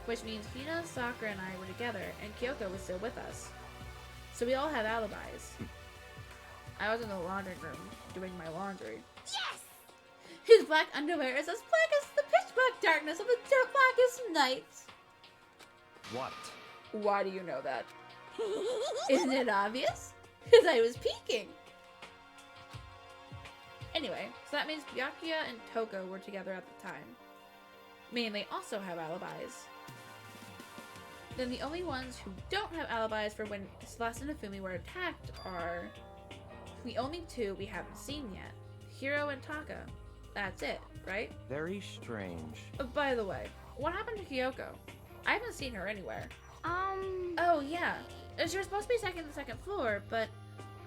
which means Hina, Sakura, and I were together, and Kyoko was still with us. So we all have alibis. I was in the laundry room, doing my laundry. Yes! His black underwear is as black as the pitch black darkness of the blackest nights. what? Why do you know that? Isn't it obvious? Because I was peeking. Anyway, so that means Byakuya and Toko were together at the time. Meaning they also have alibis. Then the only ones who don't have alibis for when Celeste and Hifumi were attacked are the only two we haven't seen yet. Hiro and Taka. That's it, right? Very strange. By the way, what happened to Kyoko? I haven't seen her anywhere. Oh yeah, she was supposed to be second to the 2nd floor, but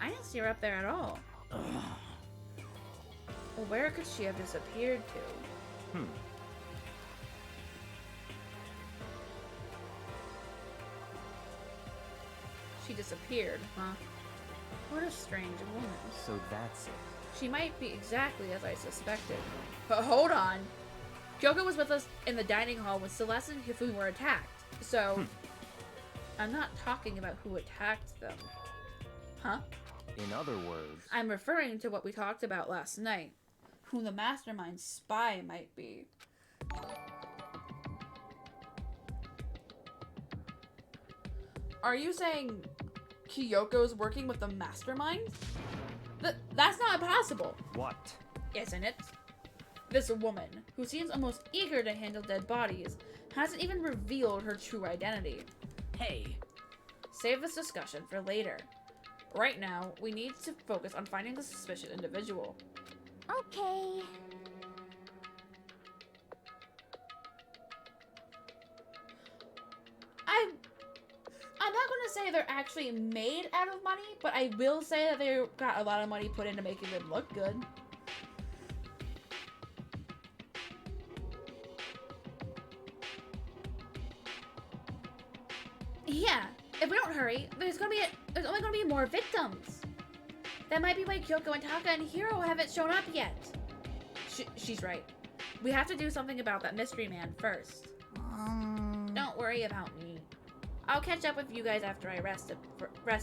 I didn't see her up there at all. Well, where could she have disappeared to? She disappeared, huh? What a strange woman. So that's it. She might be exactly as I suspected. But hold on. Kyoko was with us in the dining hall when Celeste and Hifumi were attacked. So, I'm not talking about who attacked them. Huh? In other words, I'm referring to what we talked about last night. Who the mastermind spy might be. Are you saying Kyoko's working with the mastermind? That's not possible, what? isn't it? This woman, who seems almost eager to handle dead bodies, hasn't even revealed her true identity. Hey. Save this discussion for later. Right now, we need to focus on finding the suspicious individual. Okay. I'm not going to say they're actually made out of money, but I will say that they got a lot of money put into making them look good. Yeah, if we don't hurry, there's only going to be more victims. That might be why Kyoko and Taka and Hiro haven't shown up yet. She's right. We have to do something about that mystery man first. Don't worry about me. I'll catch up with you guys after I rest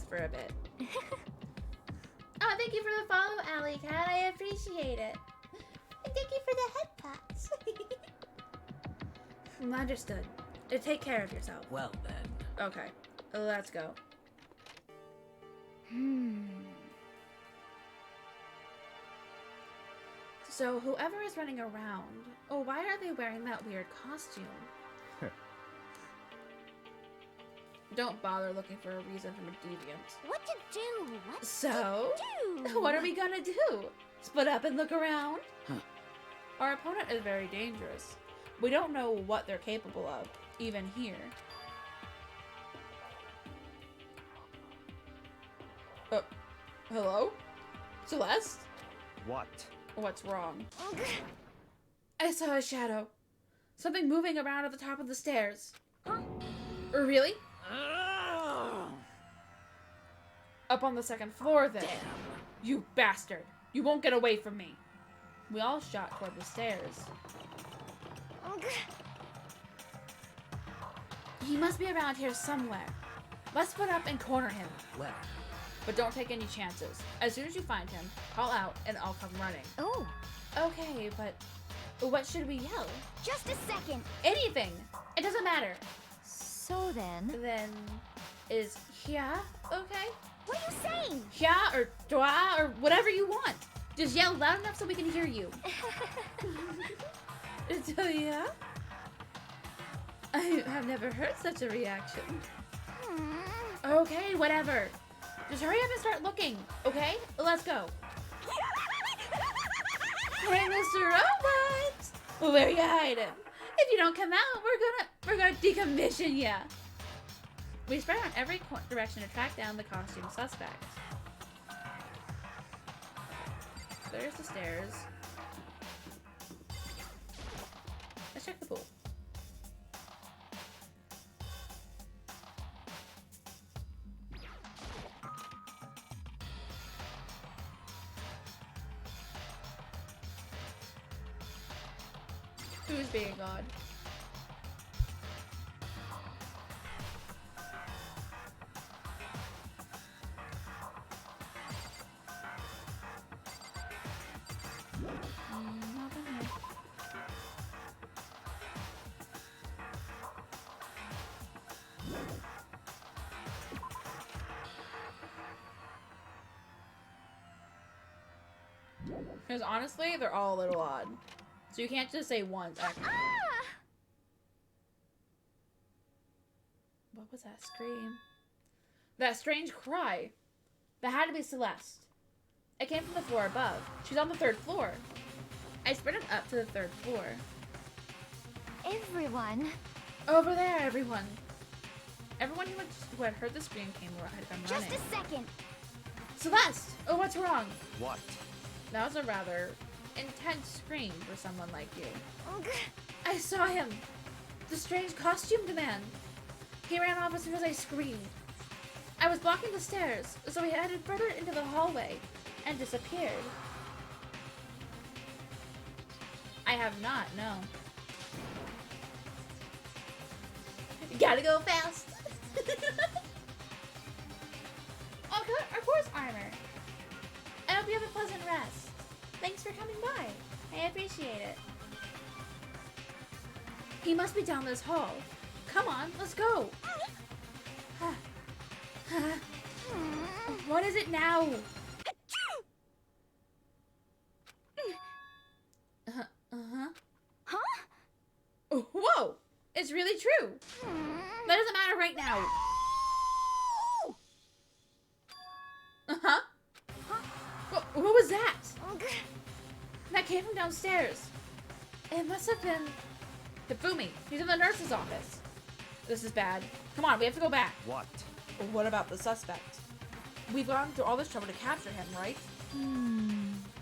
for a bit. Oh, thank you for the follow, Alley Cat. I appreciate it. And thank you for the head pats. Understood. Take care of yourself. Well then. Okay, let's go. So whoever is running around, why are they wearing that weird costume? Don't bother looking for a reason from a deviant. What to do? What So, to do? what are we gonna do? Split up and look around? Our opponent is very dangerous. We don't know what they're capable of, even here. Hello? Celeste? What? What's wrong? I saw a shadow. Something moving around at the top of the stairs. Huh? Really? Up on the second floor, then. Damn. You bastard. You won't get away from me. We all shot toward the stairs. He must be around here somewhere. Let's split up and corner him. Well. But don't take any chances. As soon as you find him, call out and I'll come running. Oh, Okay, but what should we yell? just a second. Anything. It doesn't matter. So then, Then is yeah okay? what are you saying? Yeah or dwa or whatever you want. Just yell loud enough so we can hear you. So yeah? I have never heard such a reaction. Okay, whatever. Just hurry up and start looking, okay? Let's go. Hey, Mr. Robot! Where you hiding? If you don't come out, we're gonna decommission ya. We spread on every direction to track down the costume suspect. There's the stairs. Let's check the pool. Who's being odd? Nothing here. Because honestly, they're all a little odd. So you can't just say once. What was that scream? That strange cry. That had to be Celeste. It came from the floor above. She's on the 3rd floor. I sprinted up to the 3rd floor. Everyone. Over there, everyone. Everyone who had heard the scream had come Just running. a second. Celeste! Oh, what's wrong? What? That was a rather intense scream for someone like you. I saw him! The strange costumed man! He ran off as soon as I screamed. I was blocking the stairs, so he headed further into the hallway and disappeared. I have not, no. You gotta go fast! Oh, of course, Armor. I hope you have a pleasant rest. Thanks for coming by. I appreciate it. He must be down this hall. Come on, let's go. What is it now? Huh? Whoa! It's really true. That doesn't matter right now. What was that? That came from downstairs. It must have been Hifumi. He's in the nurse's office. This is bad. Come on, we have to go back. What? What about the suspect? We've gone through all this trouble to capture him, right?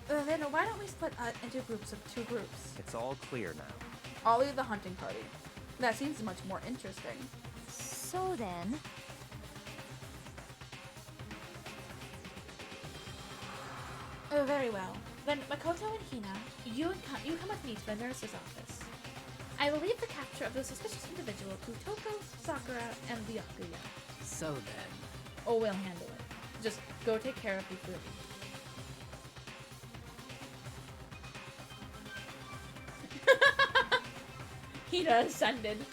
Then why don't we split into groups of 2 groups? It's all clear now. I'll lead the hunting party. That seems much more interesting. So then, Oh, very well. Then Makoto and Hina, you come with me to the nurse's office. I will leave the capture of the suspicious individual to Toko, Sakura, and Byakuya. So then. Oh, we'll handle it. Just go take care of Hifumi. Hina ascended.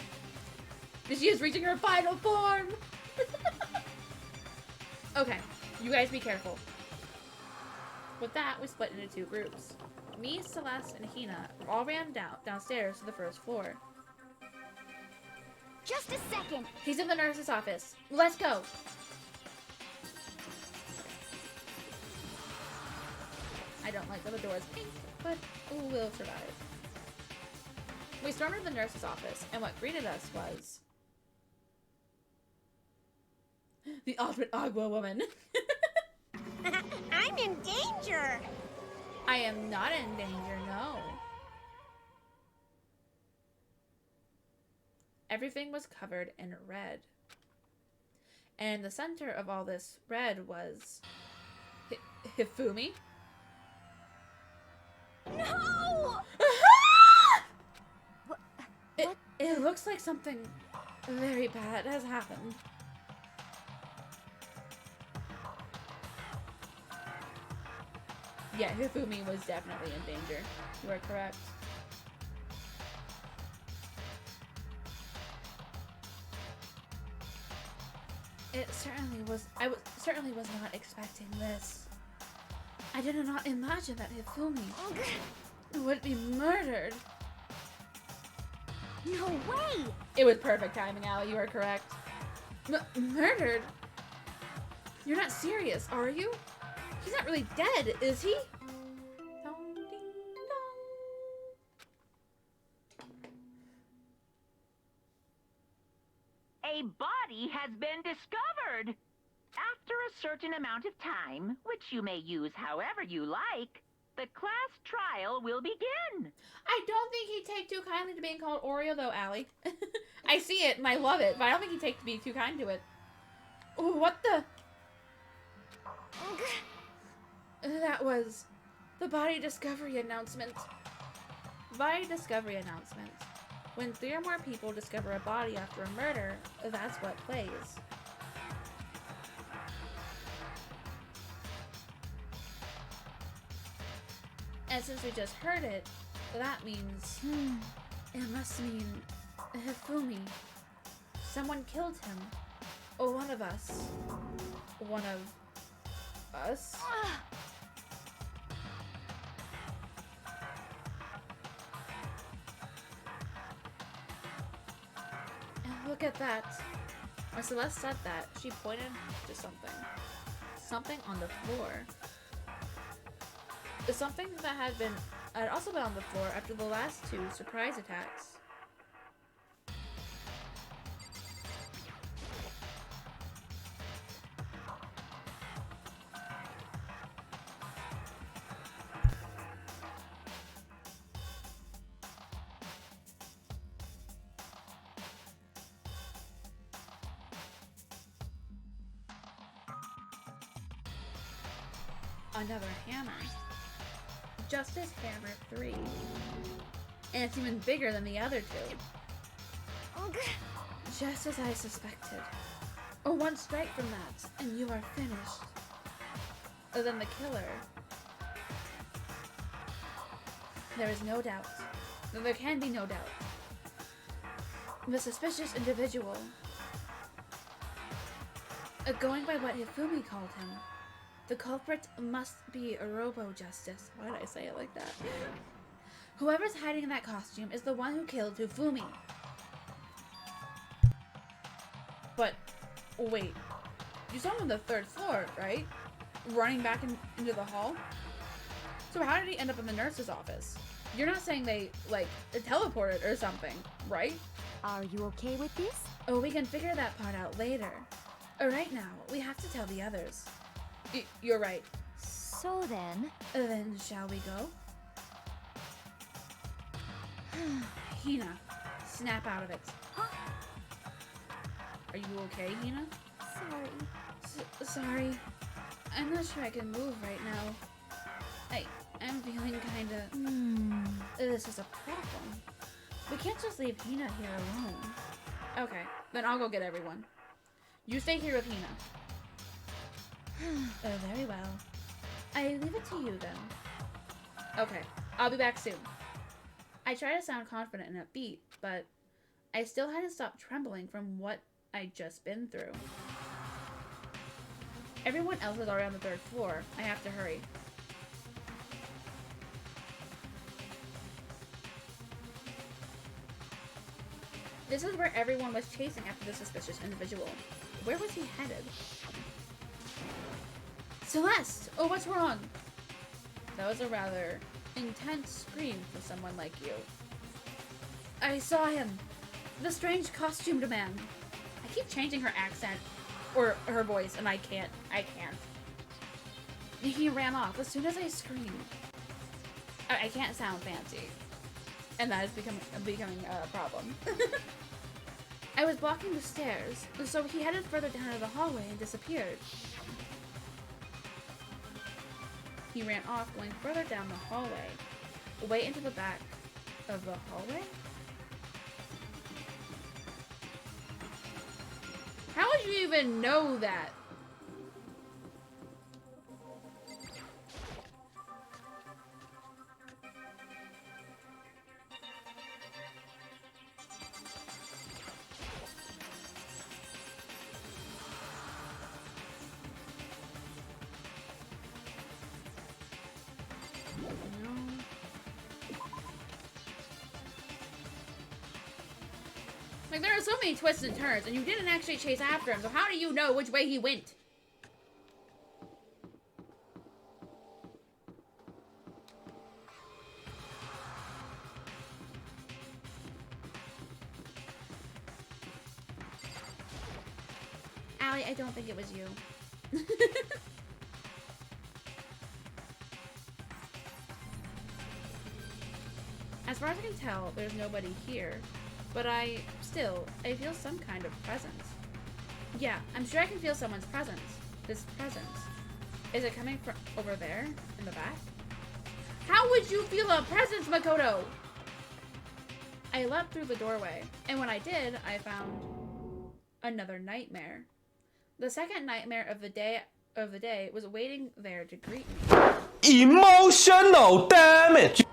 She is reaching her final form! Okay, you guys be careful. With that, we split into two groups. Me, Celeste, and Hina all ran downstairs to the first floor. Just a second. He's in the nurse's office. Let's go! I don't like that the door is pink, but we'll survive. We stormed into the nurse's office, and what greeted us was... the ultimate Agua woman. I'm in danger! I am not in danger, no. Everything was covered in red. And in the center of all this red was... Hifumi? No! It looks like something very bad has happened. Yeah, Hifumi was definitely in danger. You are correct. It certainly was. Certainly was not expecting this. I did not imagine that Hifumi would be murdered. No way! It was perfect timing, Allie. You are correct. Murdered? You're not serious, are you? He's not really dead, is he? Dong, ding, dong. A body has been discovered. After a certain amount of time, which you may use however you like, the class trial will begin. I don't think he'd take too kindly to being called Oreo, though, Allie. I see it and I love it, but I don't think he'd take to be too kind to it. Ooh, what the? That was the body discovery announcement. Body discovery announcement. When 3 or more people discover a body after a murder, that's what plays. And since we just heard it, that means... it must mean... Hifumi. Someone killed him. Or one of us. One of... us? And look at that. When Celeste said that, she pointed to something. Something on the floor. Something that had also been on the floor after the last 2 surprise attacks. Another hammer. Justice Hammer 3. And it's even bigger than the other 2. Just as I suspected. One strike from that, and you are finished. Then the killer. There is no doubt. There can be no doubt. The suspicious individual. Going by what Hifumi called him. The culprit must be a Robo-Justice. Why did I say it like that? Whoever's hiding in that costume is the one who killed Hifumi. But, wait. You saw him on the 3rd floor, right? Running back into the hall? So how did he end up in the nurse's office? You're not saying they, like, teleported or something, right? Are you okay with this? Oh, we can figure that part out later. Right now, we have to tell the others. You're right. So then... Then shall we go? Hina, snap out of it. Huh? Are you okay, Hina? Sorry. Sorry. I'm not sure I can move right now. I'm feeling kinda... This is a problem. We can't just leave Hina here alone. Okay, then I'll go get everyone. You stay here with Hina. Oh, very well. I leave it to you then. Okay, I'll be back soon. I try to sound confident and upbeat, but I still hadn't stopped trembling from what I'd just been through. Everyone else is already on the 3rd floor. I have to hurry. This is where everyone was chasing after the suspicious individual. Where was he headed? Celeste! Oh, what's wrong? That was a rather intense scream for someone like you. I saw him. The strange costumed man. I keep changing her accent or her voice, and I can't. He ran off as soon as I screamed. I can't sound fancy, and that is becoming a problem. I was blocking the stairs, so he headed further down into the hallway and disappeared. He ran off, going further down the hallway, way into the back of the hallway? How would you even know that? Like, there are so many twists and turns, and you didn't actually chase after him, so how do you know which way he went? Allie, I don't think it was you. As far as I can tell, there's nobody here. But I feel some kind of presence. Yeah, I'm sure I can feel someone's presence. This presence. Is it coming from over there in the back? How would you feel a presence, Makoto? I leapt through the doorway, and when I did, I found another nightmare. The second nightmare of the day was waiting there to greet me. Emotional damage!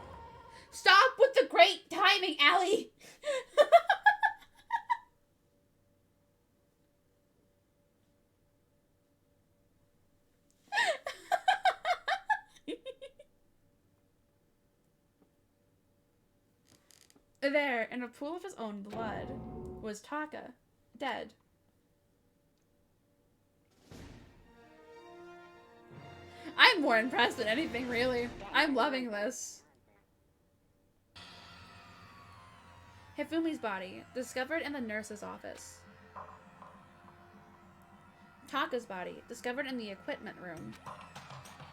Stop with the great timing, Allie! There, in a pool of his own blood, was Taka, dead. I'm more impressed than anything, really. I'm loving this. Hifumi's body, discovered in the nurse's office. Taka's body, discovered in the equipment room.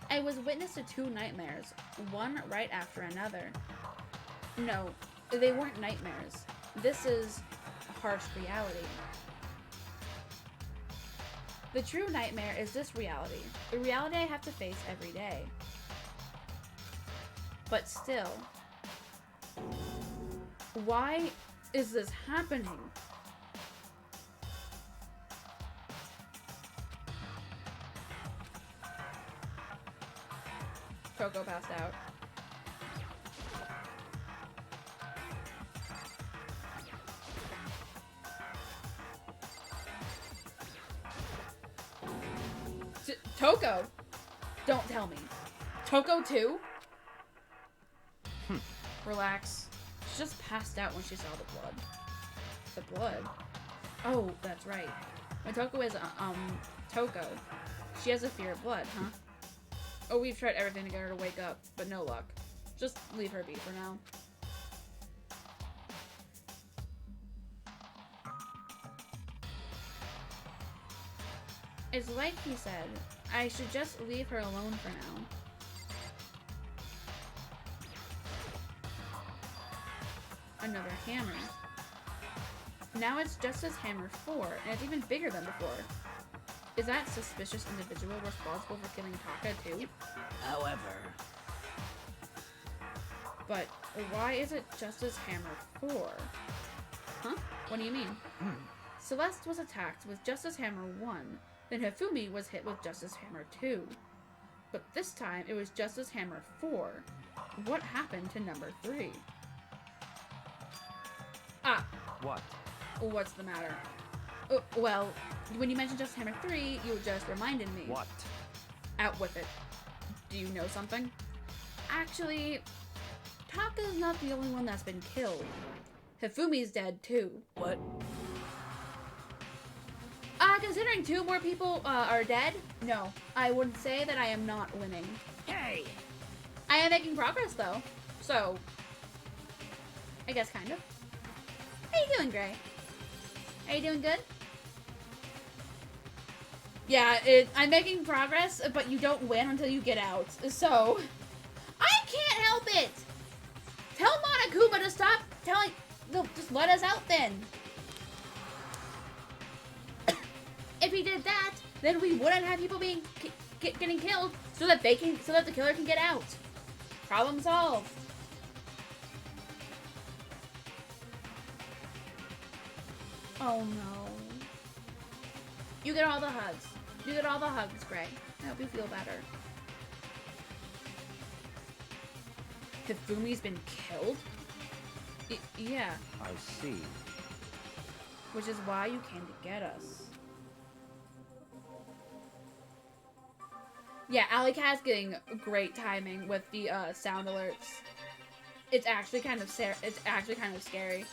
I was witness to 2 nightmares, one right after another. No, they weren't nightmares. This is a harsh reality. The true nightmare is this reality, the reality I have to face every day. But still, why is this happening? Coco passed out. Toko? Don't tell me. Toko too? Relax. She just passed out when she saw the blood. The blood? Oh, that's right. When Toko is, Toko, she has a fear of blood, huh? Oh, we've tried everything to get her to wake up, but no luck. Just leave her be for now. It's like he said, I should just leave her alone for now. Another hammer. Now it's just as hammer 4, and it's even bigger than before. Is that suspicious individual responsible for killing Taka too? However, But why is it Justice Hammer 4? Huh? What do you mean? Celeste was attacked with Justice Hammer 1, then Hifumi was hit with Justice Hammer 2. But this time it was Justice Hammer 4. What happened to number 3? Ah, What? what's the matter? Well, when you mentioned Justice Hammer 3, you just reminded me. What? Out with it. Do you know something? Actually, Taka's not the only one that's been killed. Hifumi's dead too. What? Considering 2 more people are dead, no, I would say that I am not winning. Hey! I am making progress though, so I guess kind of. How you doing, Gray? Are you doing good? Yeah, I'm making progress, but you don't win until you get out. So, I can't help it! Tell Monokuma to stop telling... No, just let us out then. If he did that, then we wouldn't have people being getting killed so that the killer can get out. Problem solved. Oh no. You get all the hugs. You get all the hugs, Gray. I hope you feel better. Hifumi's been killed? Yeah. I see. Which is why you came to get us. Yeah, Alley Cat's getting great timing with the sound alerts. It's actually kind of scary.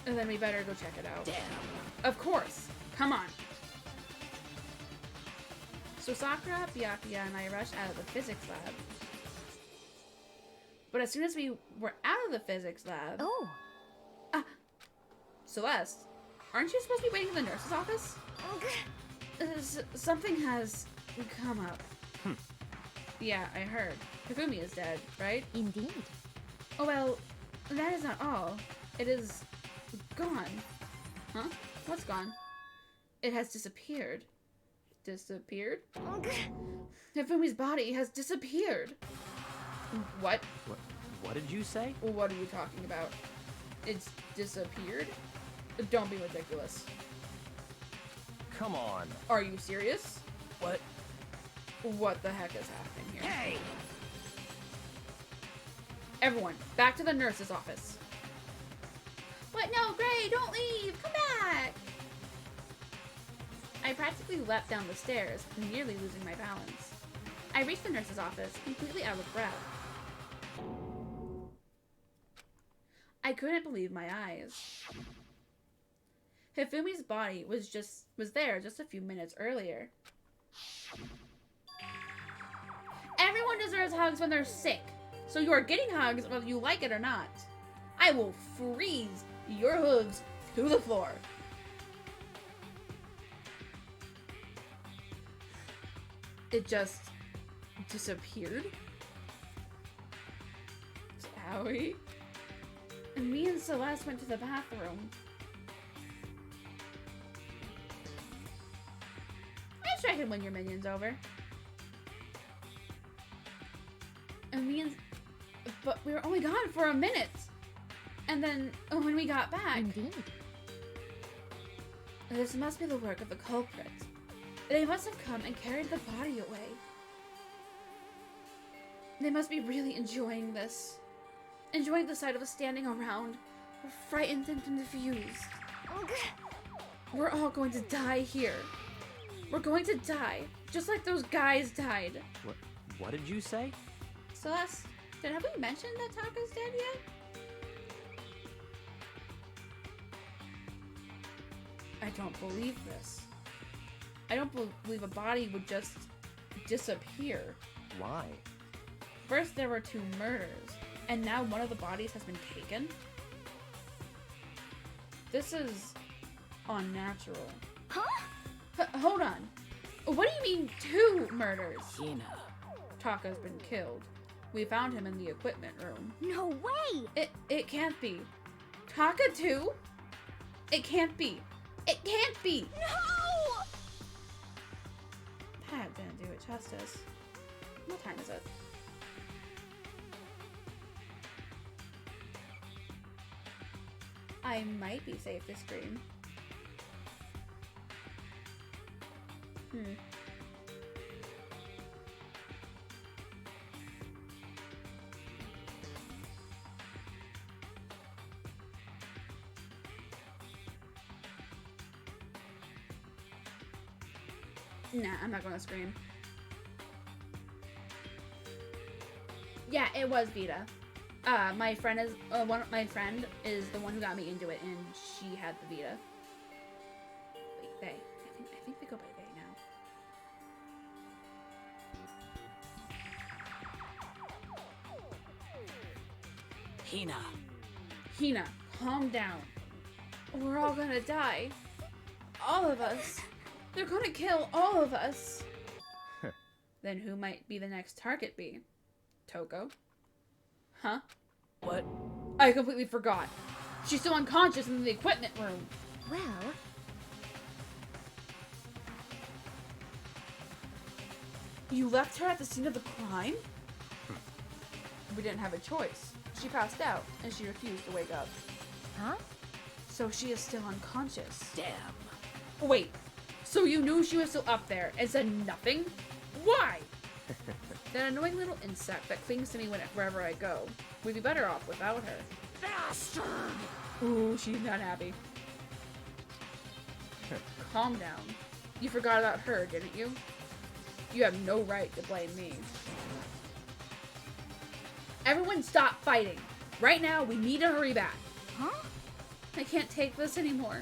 And then we better go check it out. Damn. Of course. Come on. So Sakura, Byakuya, and I rushed out of the physics lab. But as soon as we were out of the physics lab... Oh. Celeste, aren't you supposed to be waiting in the nurse's office? Something has come up. Yeah, I heard. Hifumi is dead, right? Indeed. Oh well, that is not all. It is gone. Huh? What's gone? It has disappeared. Disappeared? Hifumi's body has disappeared. What? What did you say? What are you talking about? It's disappeared? Don't be ridiculous. Come on. Are you serious? What? What the heck is happening here? Hey! Everyone, back to the nurse's office. What? No, Gray, don't leave! Come back! I practically leapt down the stairs, nearly losing my balance. I reached the nurse's office, completely out of breath. I couldn't believe my eyes. Hifumi's body was there just a few minutes earlier. Everyone deserves hugs when they're sick, so you are getting hugs whether you like it or not. I will freeze your hooves to the floor. It just disappeared. Owie. And me and Celeste went to the bathroom. I'm sure I can win your minions over. And but we were only gone for a minute. And then when we got back... Indeed. This must be the work of the culprit. They must have come and carried the body away. They must be really enjoying this. Enjoying the sight of us standing around, frightened and confused. We're all going to die here. We're going to die, just like those guys died. What did you say? Celeste, have we mentioned that Taka's dead yet? I don't believe this. I don't believe a body would just disappear. Why? First there were 2 murders, and now one of the bodies has been taken? This is unnatural. Huh? Hold on. What do you mean 2 murders? Gina. Taka's been killed. We found him in the equipment room. No way! It can't be. Taka too? It can't be. It can't be! No! it justice. What time is it? I might be safe to scream. Nah, I'm not gonna scream. Yeah, it was Vita. My friend is my friend is the one who got me into it, and she had the Vita. Wait, they. I think they go by they now. Hina, calm down. We're all gonna die. All of us. They're gonna kill all of us. Then who might be the next target be? Toko? Huh? What? I completely forgot. She's still unconscious in the equipment room. Well, You left her at the scene of the crime? We didn't have a choice. She passed out, and she refused to wake up. huh? So she is still unconscious. Damn. Wait, so you knew she was still up there and said nothing? Why? That annoying little insect that clings to me wherever I go. We'd be better off without her. Bastard! Ooh, she's not happy. Calm down. You forgot about her, didn't you? You have no right to blame me. Everyone stop fighting. Right now, we need to hurry back. Huh? I can't take this anymore.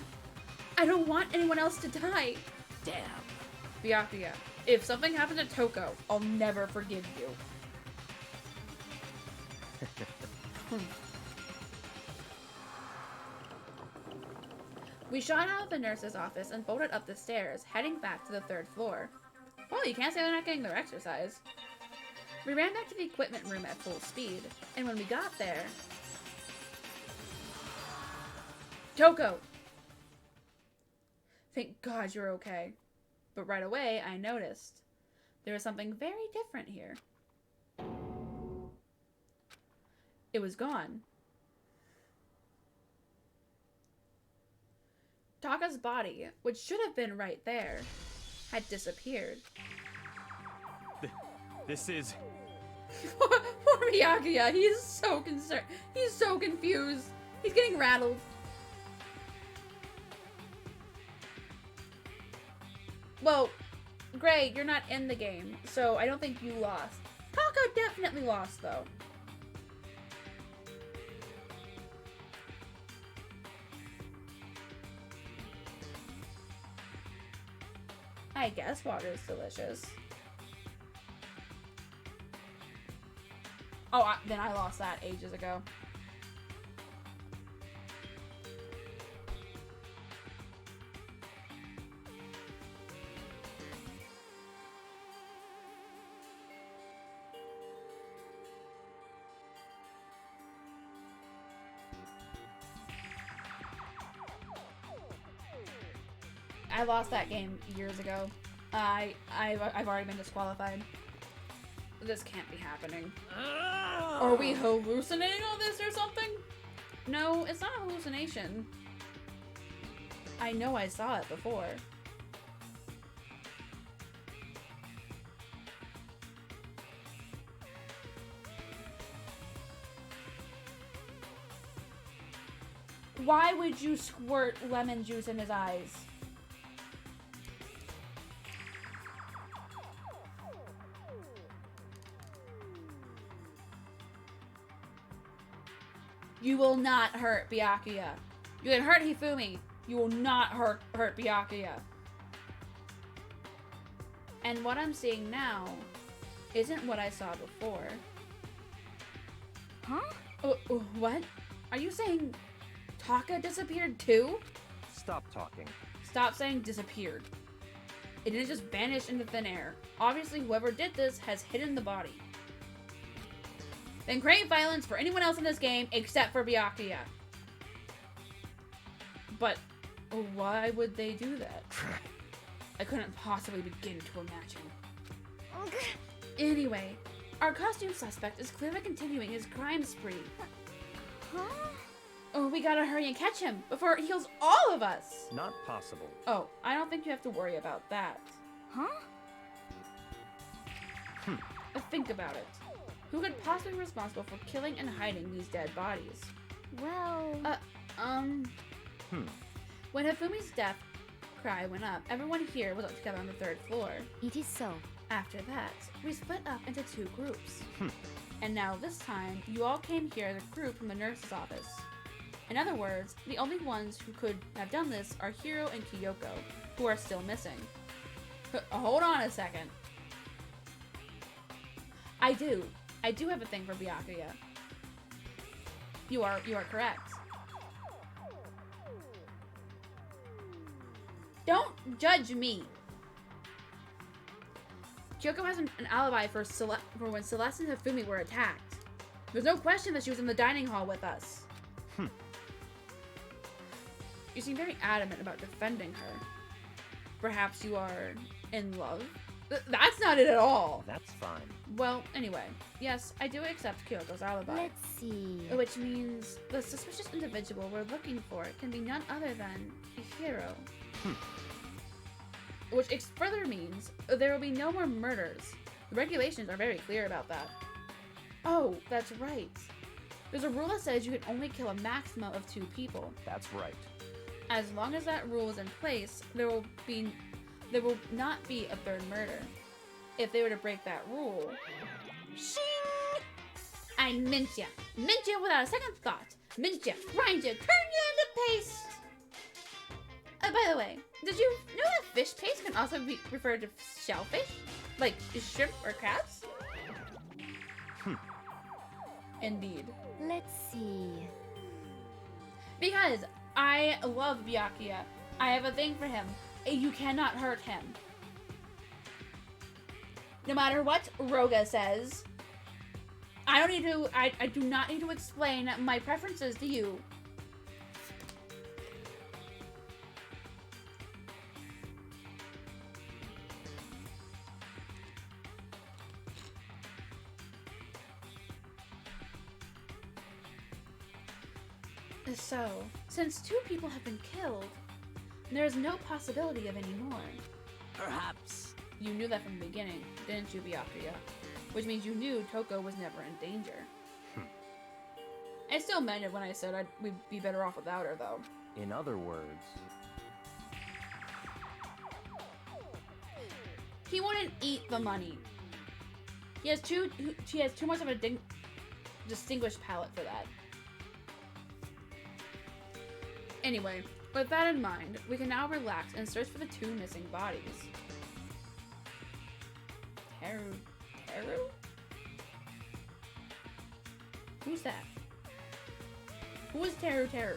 I don't want anyone else to die. Damn. Byakuya, if something happened to Toko, I'll never forgive you. We shot out of the nurse's office and bolted up the stairs, heading back to the 3rd floor. Well, you can't say they're not getting their exercise. We ran back to the equipment room at full speed, and when we got there... Toko! Thank God you're okay. But right away, I noticed there was something very different here. It was gone. Taka's body, which should have been right there, had disappeared. This is... Poor Byakuya, he's so concerned. He's so confused. He's getting rattled. Well, Gray, you're not in the game, so I don't think you lost. Taka definitely lost, though. I guess water is delicious. Oh, then I lost that ages ago. I lost that game years ago. I've already been disqualified. This can't be happening. Are we hallucinating all this or something? No, it's not a hallucination. I know I saw it before. Why would you squirt lemon juice in his eyes? You will not hurt Byakuya. You can hurt Hifumi. You will not hurt Byakuya. And what I'm seeing now isn't what I saw before. Huh? What? Are you saying Taka disappeared too? Stop talking. Stop saying disappeared. It didn't just vanish into thin air. Obviously, whoever did this has hidden the body. Then create violence for anyone else in this game except for Byakuya. But why would they do that? I couldn't possibly begin to imagine. Anyway, our costume suspect is clearly continuing his crime spree. Huh? Oh, we gotta hurry and catch him before it heals all of us! Not possible. Oh, I don't think you have to worry about that. Huh? Think about it. Who could possibly be responsible for killing and hiding these dead bodies? Well... When Hifumi's death cry went up, everyone here was up together on the 3rd floor. It is so. After that, we split up into 2 groups. And now this time, you all came here as a group from the nurse's office. In other words, the only ones who could have done this are Hiro and Kyoko, who are still missing. Hold on a second. I do have a thing for Byakuya. You are correct. Don't judge me. Kyoko has an alibi for when Celeste and Hifumi were attacked. There's no question that she was in the dining hall with us. You seem very adamant about defending her. Perhaps you are in love? That's not it at all. That's fine. Well, anyway, yes, I do accept Kyoko's alibi. Let's see. Which means the suspicious individual we're looking for can be none other than Hiro. Which further means there will be no more murders. The regulations are very clear about that. Oh, that's right. There's a rule that says you can only kill a maximum of 2 people. That's right. As long as that rule is in place, there will not be a 3rd murder. If they were to break that rule, shing! I mint ya without a second thought. Mint ya, grind ya, turn ya into paste. By the way, did you know that fish paste can also be referred to shellfish, like shrimp or crabs? Indeed. Let's see. Because I love Byakuya. I have a thing for him. You cannot hurt him. No matter what Roga says. I do not need to explain my preferences to you. So, since 2 people have been killed, there is no possibility of any more. Perhaps. You knew that from the beginning, didn't you, Byakuya? Which means you knew Toko was never in danger. I still meant it when I said we'd be better off without her, though. In other words, he wouldn't eat the money. She has too much of a distinguished palate for that. Anyway, with that in mind, we can now relax and search for the 2 missing bodies. Teru? Who's that? Who is Teru?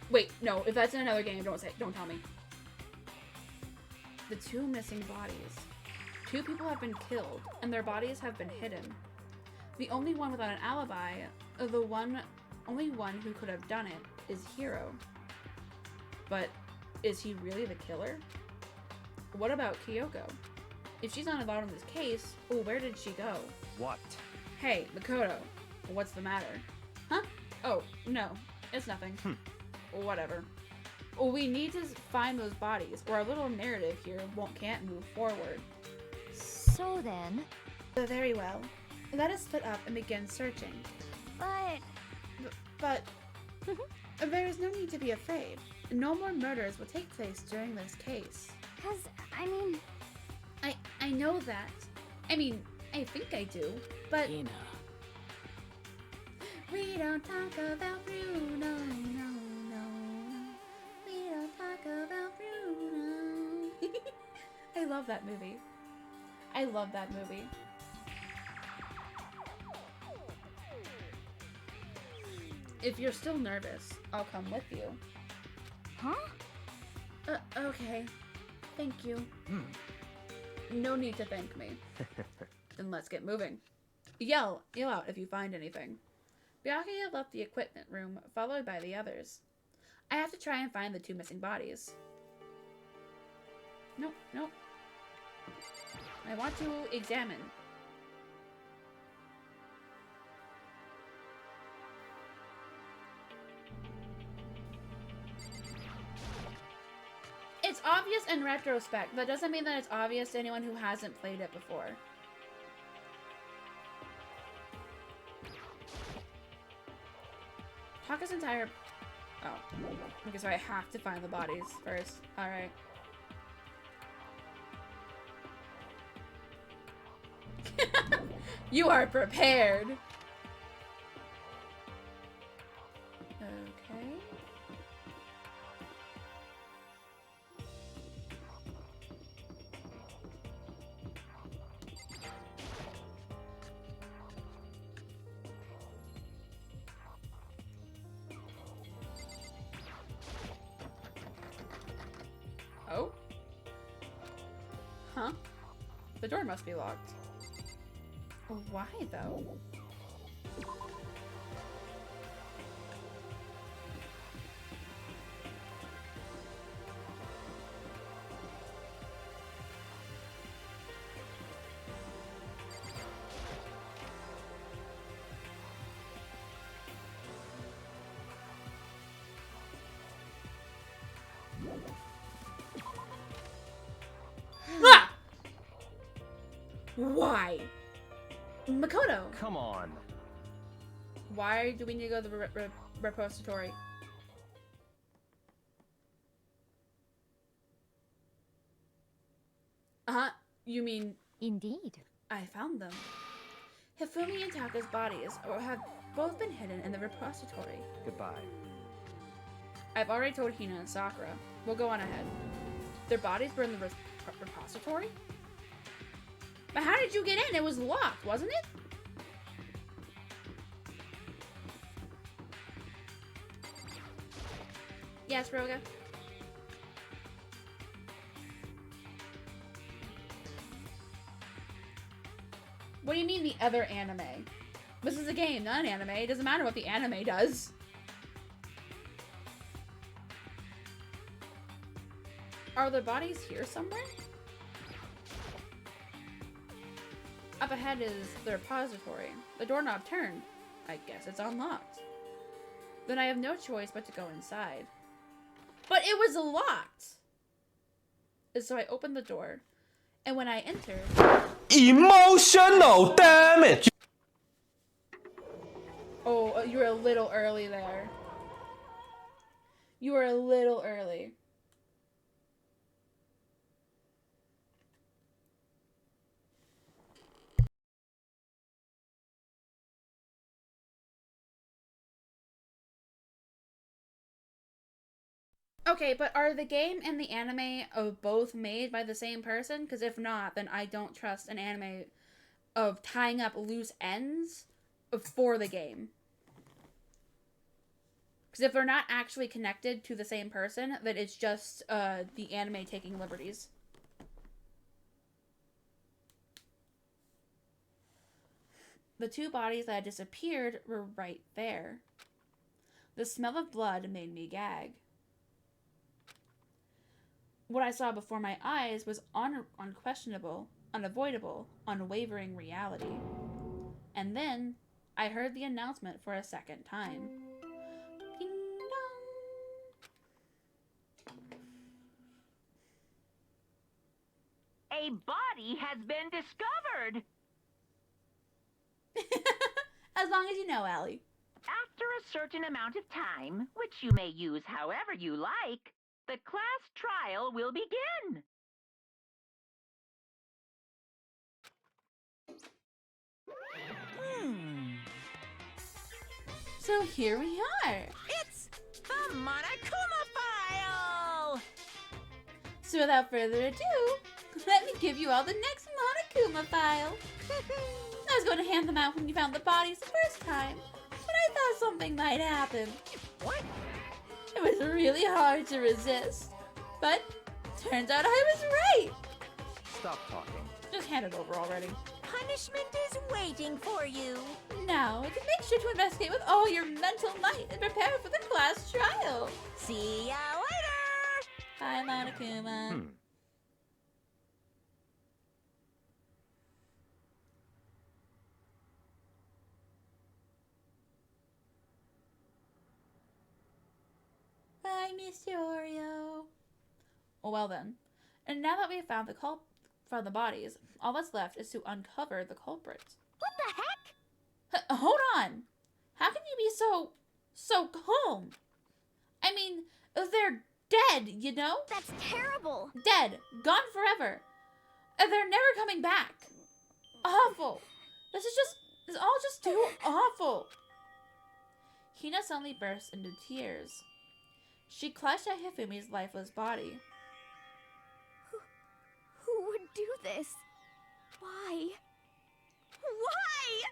Wait, no, if that's in another game, don't tell me. The 2 missing bodies. 2 people have been killed, and their bodies have been hidden. The only one without an alibi, only one who could have done it, is Hiro. But is he really the killer? What about Kyoko? If she's not involved in this case, where did she go? what? Hey, Makoto, what's the matter? Huh? Oh, no, it's nothing. Whatever. We need to find those bodies, or our little narrative here can't move forward. So then... Very well. Let us split up and begin searching. But there is no need to be afraid. No more murders will take place during this case. 'Cause, I mean... I know that. I mean, I think I do, but... Ina. We don't talk about Bruno, no. We don't talk about Bruno. I love that movie. If you're still nervous, I'll come with you. Huh? Okay. Thank you. No need to thank me. Then let's get moving. Yell out if you find anything. Byakuya left the equipment room, followed by the others. I have to try and find the 2 missing bodies. Nope. I want to examine. It's obvious in retrospect. That doesn't mean that it's obvious to anyone who hasn't played it before. Taka's entire... Oh. Okay, so I have to find the bodies first. Alright. You are prepared. Okay. Oh? Huh? The door must be locked. Why, though? Ah! Why? Makoto! Come on. Why do we need to go to the repository? You mean... Indeed. I found them. Hifumi and Taka's bodies have both been hidden in the repository. Goodbye. I've already told Hina and Sakura. We'll go on ahead. Their bodies were in the repository? But how did you get in? It was locked, wasn't it? Yes, Roga? What do you mean the other anime? This is a game, not an anime. It doesn't matter what the anime does. Are the bodies here somewhere? Up ahead is the repository. The doorknob turned. I guess it's unlocked. Then I have no choice but to go inside. But it was locked! And so I opened the door. And when I entered... Emotional damage! Oh, you were a little early there. You were a little early. Okay, but are the game and the anime both made by the same person? Because if not, then I don't trust an anime of tying up loose ends for the game. Because if they're not actually connected to the same person, then it's just the anime taking liberties. The two bodies that had disappeared were right there. The smell of blood made me gag. What I saw before my eyes was unquestionable, unavoidable, unwavering reality. And then, I heard the announcement for a second time. Ding dong! A body has been discovered! As long as you know, Allie. After a certain amount of time, which you may use however you like, the class trial will begin. So here we are. It's the Monokuma File! So without further ado, let me give you all the next Monokuma file. I was going to hand them out when you found the bodies the first time, but I thought something might happen. What? It was really hard to resist, but turns out I was right. Stop talking. Just hand it over already. Punishment is waiting for you. Now, you can make sure to investigate with all your mental might and prepare for the class trial. See ya later! Hi, Monokuma. Mr. Oreo. Well then, and now that we have found the bodies, all that's left is to uncover the culprit. What the heck? Hold on! How can you be so calm? I mean, they're dead, you know? That's terrible. Dead. Gone forever. And they're never coming back. Awful. This is all just too awful. Hina suddenly burst into tears. She clutched at Hifumi's lifeless body. Who would do this? Why? Why?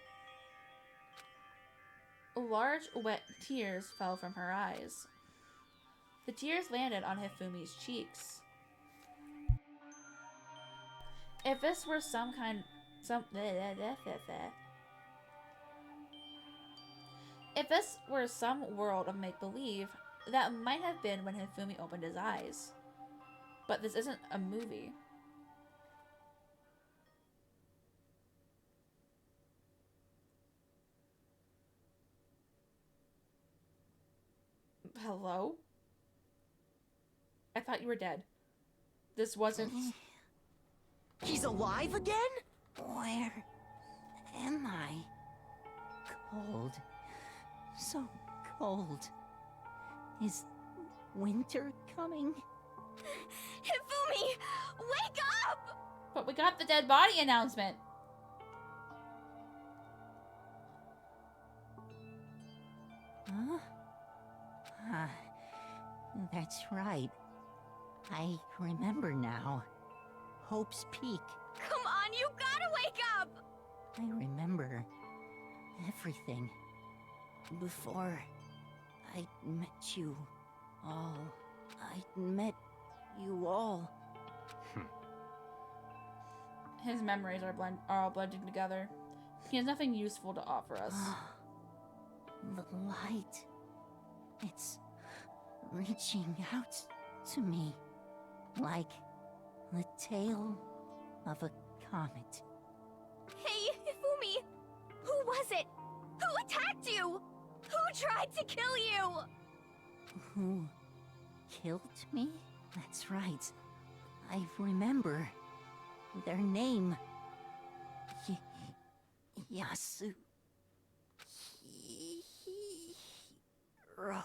Large, wet tears fell from her eyes. The tears landed on Hifumi's cheeks. If this were some world of make-believe, that might have been when Hifumi opened his eyes. But this isn't a movie. Hello? I thought you were dead. This wasn't... He's alive again? Where am I? Cold. So cold. Is winter coming? Hifumi! Wake up! But we got the dead body announcement. Huh? That's right. I remember now. Hope's Peak. Come on, you gotta wake up! I remember everything. Before I met you all. I met you all. His memories are all blending together. He has nothing useful to offer us. The light. It's reaching out to me. Like the tail of a comet. Hey, Hifumi! Who was it? Who attacked you? Who tried to kill you? Who killed me? That's right. I remember their name. Yasu. Hiro.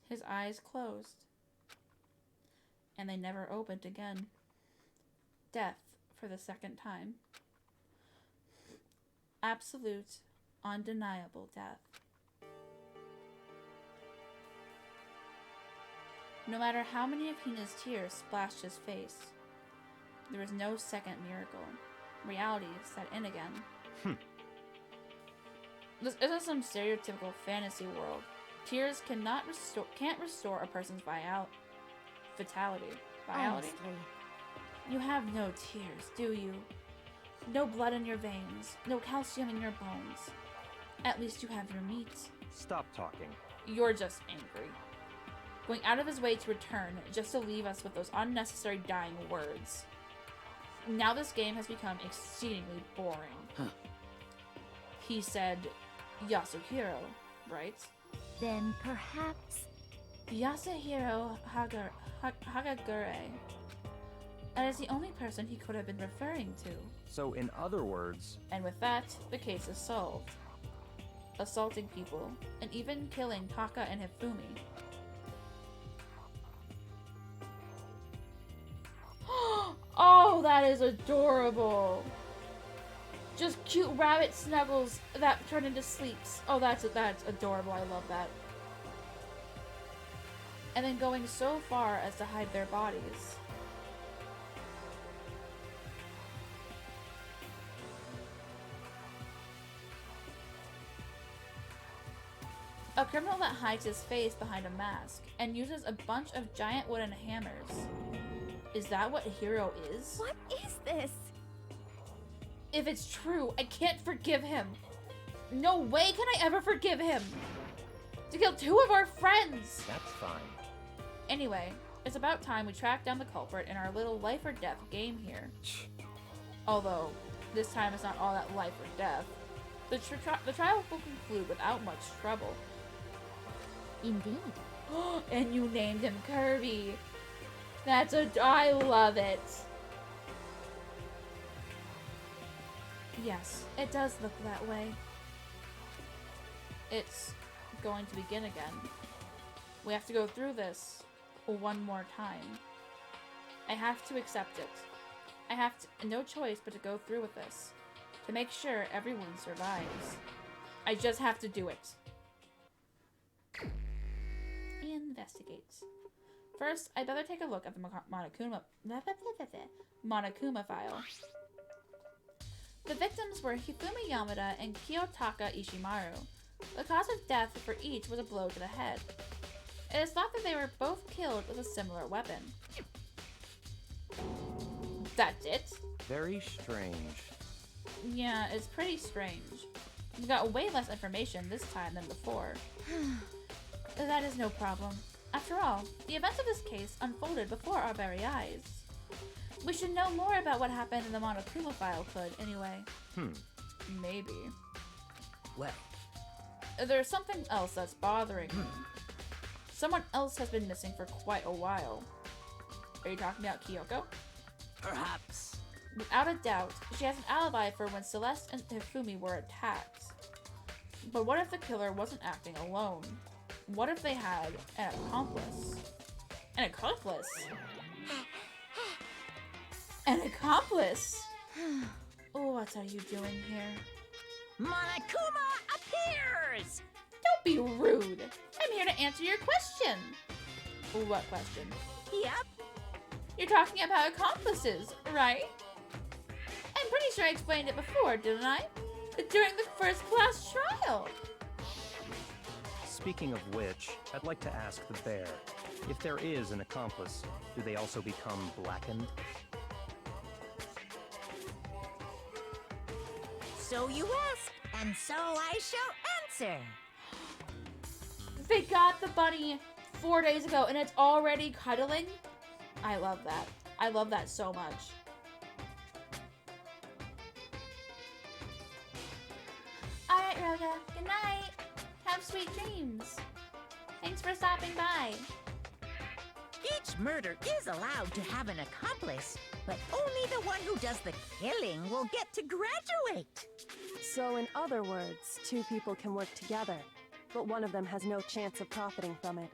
His eyes closed. And they never opened again. Death for the second time. Absolute, undeniable death. No matter how many of Hina's tears splashed his face, there was no second miracle. Reality set in again. This isn't some stereotypical fantasy world. Tears can't restore a person's vitality. Honestly. You have no tears, do you? No blood in your veins, no calcium in your bones. At least you have your meat. Stop talking. You're just angry. Going out of his way to return just to leave us with those unnecessary dying words. Now this game has become exceedingly boring. He said Yasuhiro, right? Then perhaps... Yasuhiro Hagagure. That is the only person he could have been referring to. So, in other words... And with that, the case is solved. Assaulting people, and even killing Taka and Hifumi. Oh, that is adorable! Just cute rabbit snuggles that turn into sleeps. Oh, that's adorable. I love that. And then going so far as to hide their bodies. A criminal that hides his face behind a mask and uses a bunch of giant wooden hammers. Is that what Hiro is? What is this? If it's true, I can't forgive him. No way can I ever forgive him. To kill two of our friends. That's fine. Anyway, it's about time we track down the culprit in our little life or death game here. Although, this time it's not all that life or death. The trial will conclude without much trouble. Indeed. And you named him Kirby. I love it. Yes, it does look that way. It's going to begin again. We have to go through this one more time. I have to accept it. I have no choice but to go through with this. To make sure everyone survives. I just have to do it. Investigates. First, I'd better take a look at the Monokuma file. The victims were Hifumi Yamada and Kiyotaka Ishimaru. The cause of death for each was a blow to the head. It is thought that they were both killed with a similar weapon. That's it? Very strange. Yeah, it's pretty strange. We got way less information this time than before. That is no problem. After all, the events of this case unfolded before our very eyes. We should know more about what happened in the Monokuma file could, anyway. Maybe. Well, there's something else that's bothering me. Someone else has been missing for quite a while. Are you talking about Kyoko? perhaps. Without a doubt, she has an alibi for when Celeste and Hifumi were attacked. But what if the killer wasn't acting alone? What if they had an accomplice? An accomplice? An accomplice? What are you doing here? Monokuma appears! Don't be rude. I'm here to answer your question. What question? Yep. You're talking about accomplices, right? I'm pretty sure I explained it before, didn't I? During the first class trial. Speaking of which, I'd like to ask the bear, if there is an accomplice, do they also become blackened? So you ask, and so I shall answer. They got the bunny 4 days ago and it's already cuddling? I love that. I love that so much. Alright, Rhoda. Good night. Have sweet dreams. Thanks for stopping by. Each murder is allowed to have an accomplice, but only the one who does the killing will get to graduate. So in other words, two people can work together, but one of them has no chance of profiting from it.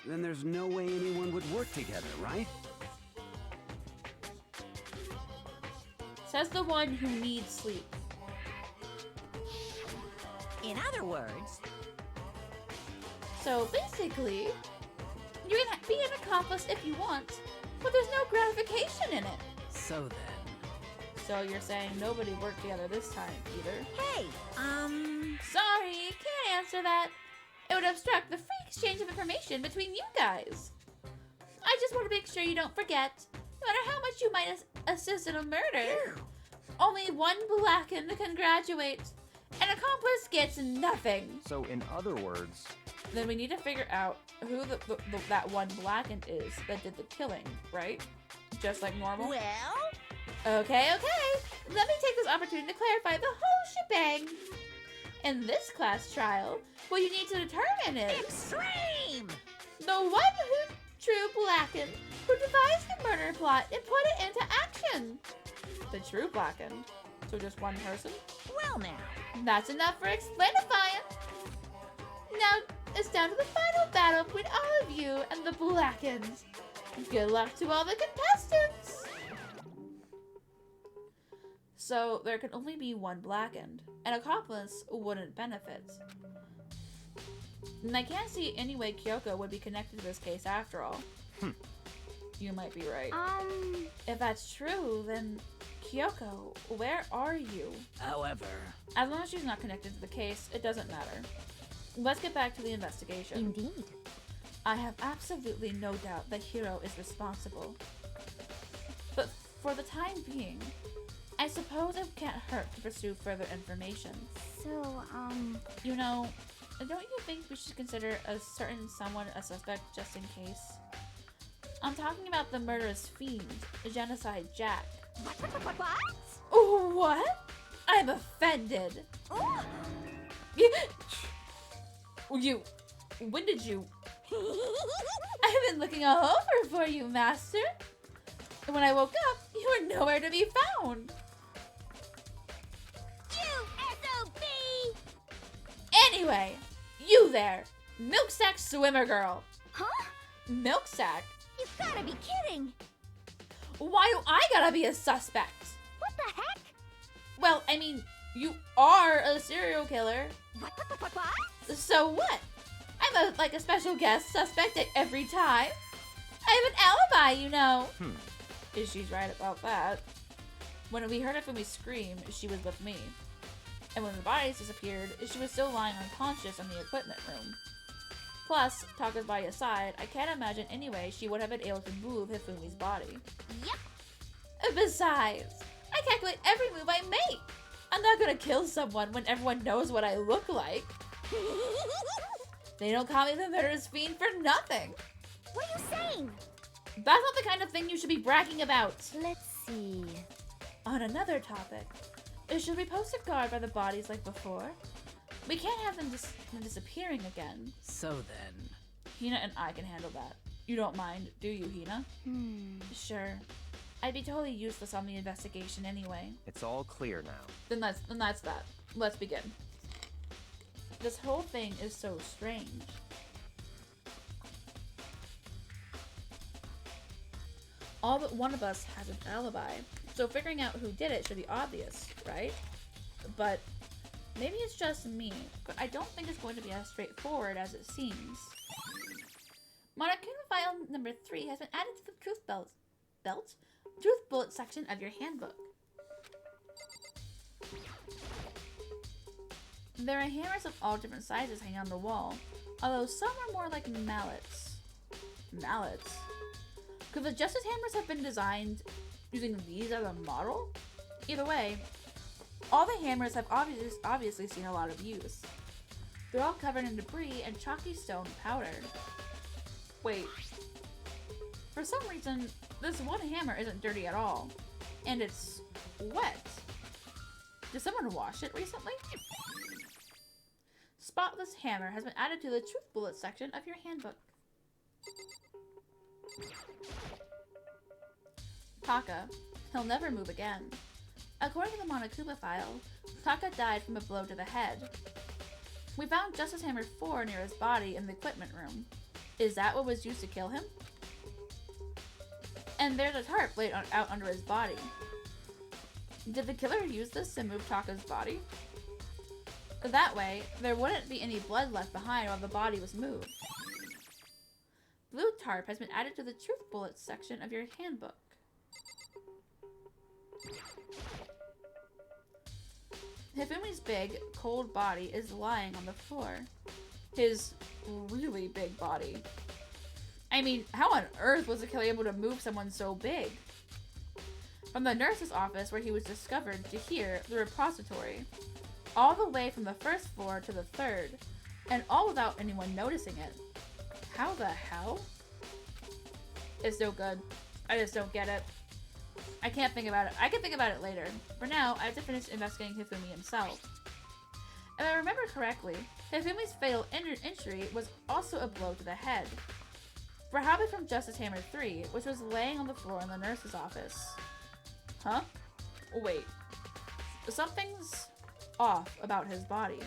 Then there's no way anyone would work together, right? Says the one who needs sleep. In other words, So basically, you can be an accomplice if you want, but there's no gratification in it. So then... So you're saying nobody worked together this time, either? hey, Sorry, can't answer that. It would obstruct the free exchange of information between you guys. I just want to make sure you don't forget, no matter how much you might assist in a murder, only one blackened can graduate. An accomplice gets nothing. So in other words, Then we need to figure out who that one blackened is that did the killing, right? Just like normal? well, Okay. Let me take this opportunity to clarify the whole shebang. In this class trial, what you need to determine is extreme! the one who true blackened, who devised the murder plot and put it into action. The true blackened. So just one person? Well now, That's enough for explainifying. Now it's down to the final battle between all of you and the blackened. Good luck to all the contestants. So there can only be one blackened. An accomplice wouldn't benefit. And I can't see any way Kyoko would be connected to this case after all. You might be right. If that's true, then Kyoko, where are you? however, As long as she's not connected to the case, it doesn't matter. Let's get back to the investigation. Indeed. I have absolutely no doubt that Hiro is responsible. But for the time being, I suppose it can't hurt to pursue further information. So, You know, don't you think we should consider a certain someone a suspect just in case? I'm talking about the murderous fiend, Genocide Jack. what? Oh, what? I'm offended. When did you? I've been looking all over for you, Master. And when I woke up, you were nowhere to be found. You SOB! Anyway, you there, Milksack Swimmer Girl. Huh? Milksack? You've gotta be kidding! Why do I gotta be a suspect? What the heck? Well, I mean, you are a serial killer. What? So what? I'm like a special guest suspect at every time. I have an alibi, you know. She's right about that. When we heard Hifumi scream, she was with me. And when the bodies disappeared, she was still lying unconscious in the equipment room. Plus, Taka's body aside, I can't imagine any way she would have been able to move Hifumi's body. Yep. Besides, I calculate every move I make. I'm not gonna kill someone when everyone knows what I look like. They don't call me the murderous fiend for nothing. What are you saying? That's not the kind of thing you should be bragging about. Let's see. On another topic, should we post a guard by the bodies like before? We can't have them disappearing again. So then... Hina and I can handle that. You don't mind, do you, Hina? Sure. I'd be totally useless on the investigation anyway. It's all clear now. Then that's that. Let's begin. This whole thing is so strange. All but one of us has an alibi, so figuring out who did it should be obvious, right? But maybe it's just me, but I don't think it's going to be as straightforward as it seems. Monokuma file number 3 has been added to the truth truth bullet section of your handbook. There are hammers of all different sizes hanging on the wall, although some are more like mallets. Mallets? Could the Justice Hammers have been designed using these as a model? Either way, all the hammers have obviously seen a lot of use. They're all covered in debris and chalky stone powder. Wait. For some reason, this one hammer isn't dirty at all. And it's wet. Did someone wash it recently? Spotless hammer has been added to the truth bullet section of your handbook. Taka. He'll never move again. According to the Monokuma file, Taka died from a blow to the head. We found Justice Hammer 4 near his body in the equipment room. Is that what was used to kill him? And there's a tarp laid out under his body. Did the killer use this to move Taka's body? That way, there wouldn't be any blood left behind while the body was moved. Blue tarp has been added to the truth bullets section of your handbook. Hifumi's big, cold body is lying on the floor. His really big body. I mean, how on earth was the killer able to move someone so big? From the nurse's office where he was discovered to here, the repository. All the way from the first floor to the third, and all without anyone noticing it. How the hell? It's no good. I just don't get it. I can't think about it. I can think about it later. For now, I have to finish investigating Hifumi himself. If I remember correctly, Hifumi's fatal injury was also a blow to the head. Probably from Justice Hammer 3, which was laying on the floor in the nurse's office. Huh? Wait. Something's off about his body.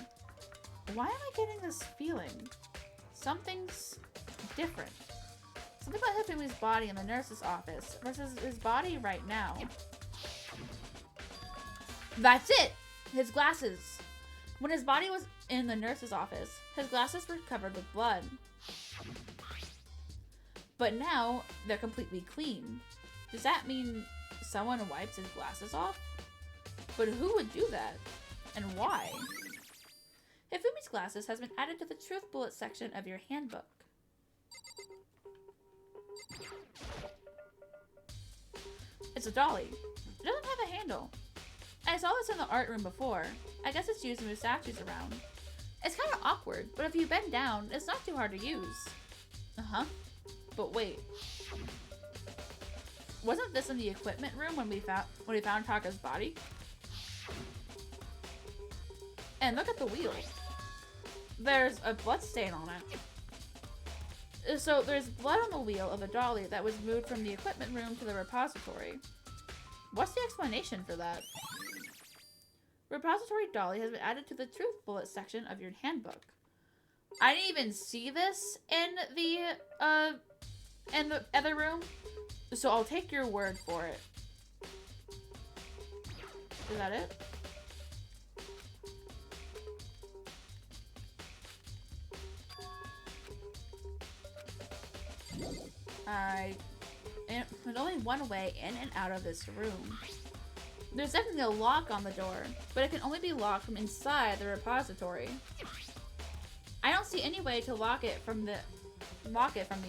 Why am I getting this feeling? Something's different. Something about Hifumi's body in the nurse's office versus his body right now. That's it! His glasses. When his body was in the nurse's office, his glasses were covered with blood. But now, they're completely clean. Does that mean someone wipes his glasses off? But who would do that? And why? Hifumi's glasses has been added to the truth bullet section of your handbook. It's a dolly. It doesn't have a handle. I saw this in the art room before. I guess it's used to move statues around. It's kind of awkward, but if you bend down, it's not too hard to use. Uh-huh. But wait. Wasn't this in the equipment room when we found Taka's body? And look at the wheel. There's a blood stain on it. So there's blood on the wheel of the dolly that was moved from the equipment room to the repository. What's the explanation for that? Repository dolly has been added to the truth bullet section of your handbook. I didn't even see this in the other room, so I'll take your word for it. Is that it? There's only one way in and out of this room. There's definitely a lock on the door, but it can only be locked from inside the repository. I don't see any way to lock it from the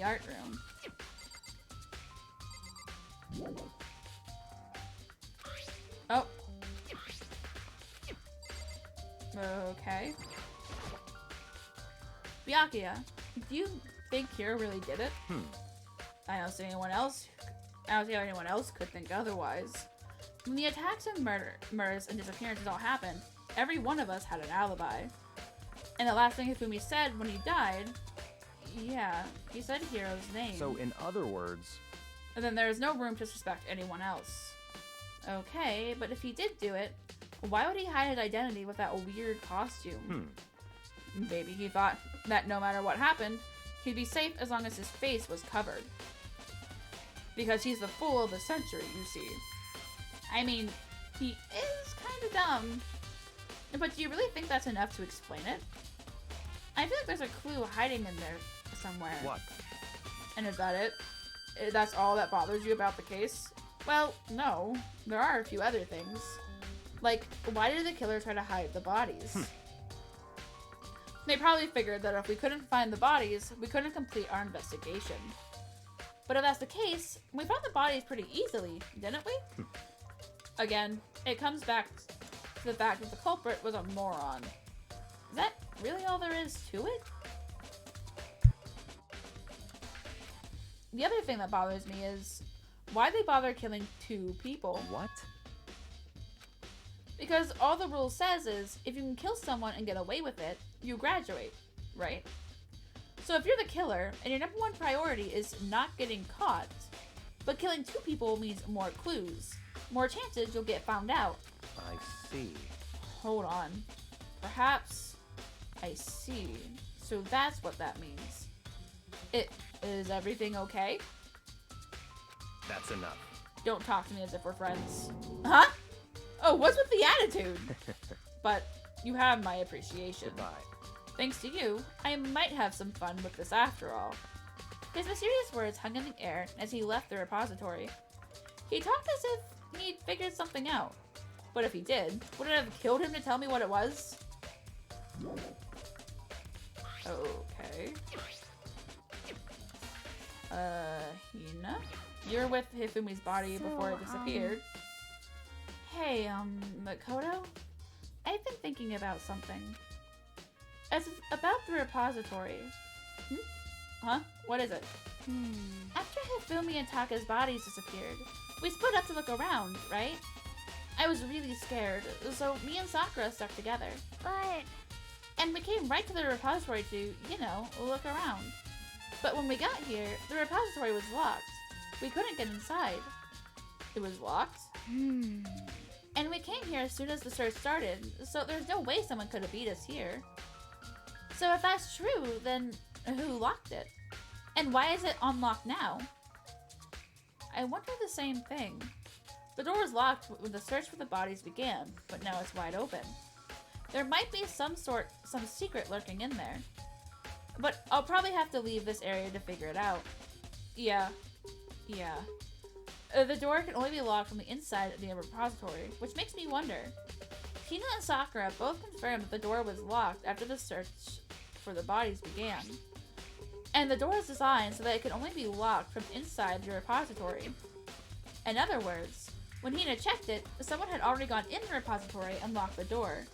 art room. Oh. Okay. Byakuya, do you think Hiro really did it? I don't see anyone else. I don't see how anyone else could think otherwise. When the attacks and murders and disappearances all happened, every one of us had an alibi. And the last thing Hifumi said when he died, yeah, he said Hiro's name. So, in other words... And then there is no room to suspect anyone else. Okay, but if he did do it, why would he hide his identity with that weird costume? Maybe he thought that no matter what happened, he'd be safe as long as his face was covered. Because he's the fool of the century, you see. I mean, he is kind of dumb. But do you really think that's enough to explain it? I feel like there's a clue hiding in there somewhere. What? And is that it? That's all that bothers you about the case? Well, no. There are a few other things. Like, why did the killer try to hide the bodies? They probably figured that if we couldn't find the bodies, we couldn't complete our investigation. But if that's the case, we found the bodies pretty easily, didn't we? Again, it comes back to the fact that the culprit was a moron. Is that really all there is to it? The other thing that bothers me is, why'd they bother killing 2 people? What? Because all the rule says is, if you can kill someone and get away with it, you graduate, right? So if you're the killer, and your number one priority is not getting caught, but killing 2 people means more clues, more chances you'll get found out. I see. Hold on. Perhaps I see. So that's what that means. Is everything okay? That's enough. Don't talk to me as if we're friends. Huh? Oh, what's with the attitude? But you have my appreciation. Goodbye. Thanks to you, I might have some fun with this after all. His mysterious words hung in the air as he left the repository. He talked as if he'd figured something out. But if he did, would it have killed him to tell me what it was? Okay. Hina? You're with Hifumi's body before it disappeared. Hey, Makoto? I've been thinking about something. It's about the repository. Huh? What is it? After Hifumi and Taka's bodies disappeared, we split up to look around, right? I was really scared, so me and Sakura stuck together. But... And we came right to the repository to, you know, look around. But when we got here, the repository was locked. We couldn't get inside. It was locked? And we came here as soon as the search started, so there's no way someone could have beat us here. So if that's true, then who locked it? And why is it unlocked now? I wonder the same thing. The door was locked when the search for the bodies began, but now it's wide open. There might be some secret lurking in there. But I'll probably have to leave this area to figure it out. Yeah. The door can only be locked from the inside of the repository, which makes me wonder. Hina and Sakura both confirmed that the door was locked after the search for the bodies began. And the door is designed so that it can only be locked from inside the repository. In other words, when Hina checked it, someone had already gone in the repository and locked the door.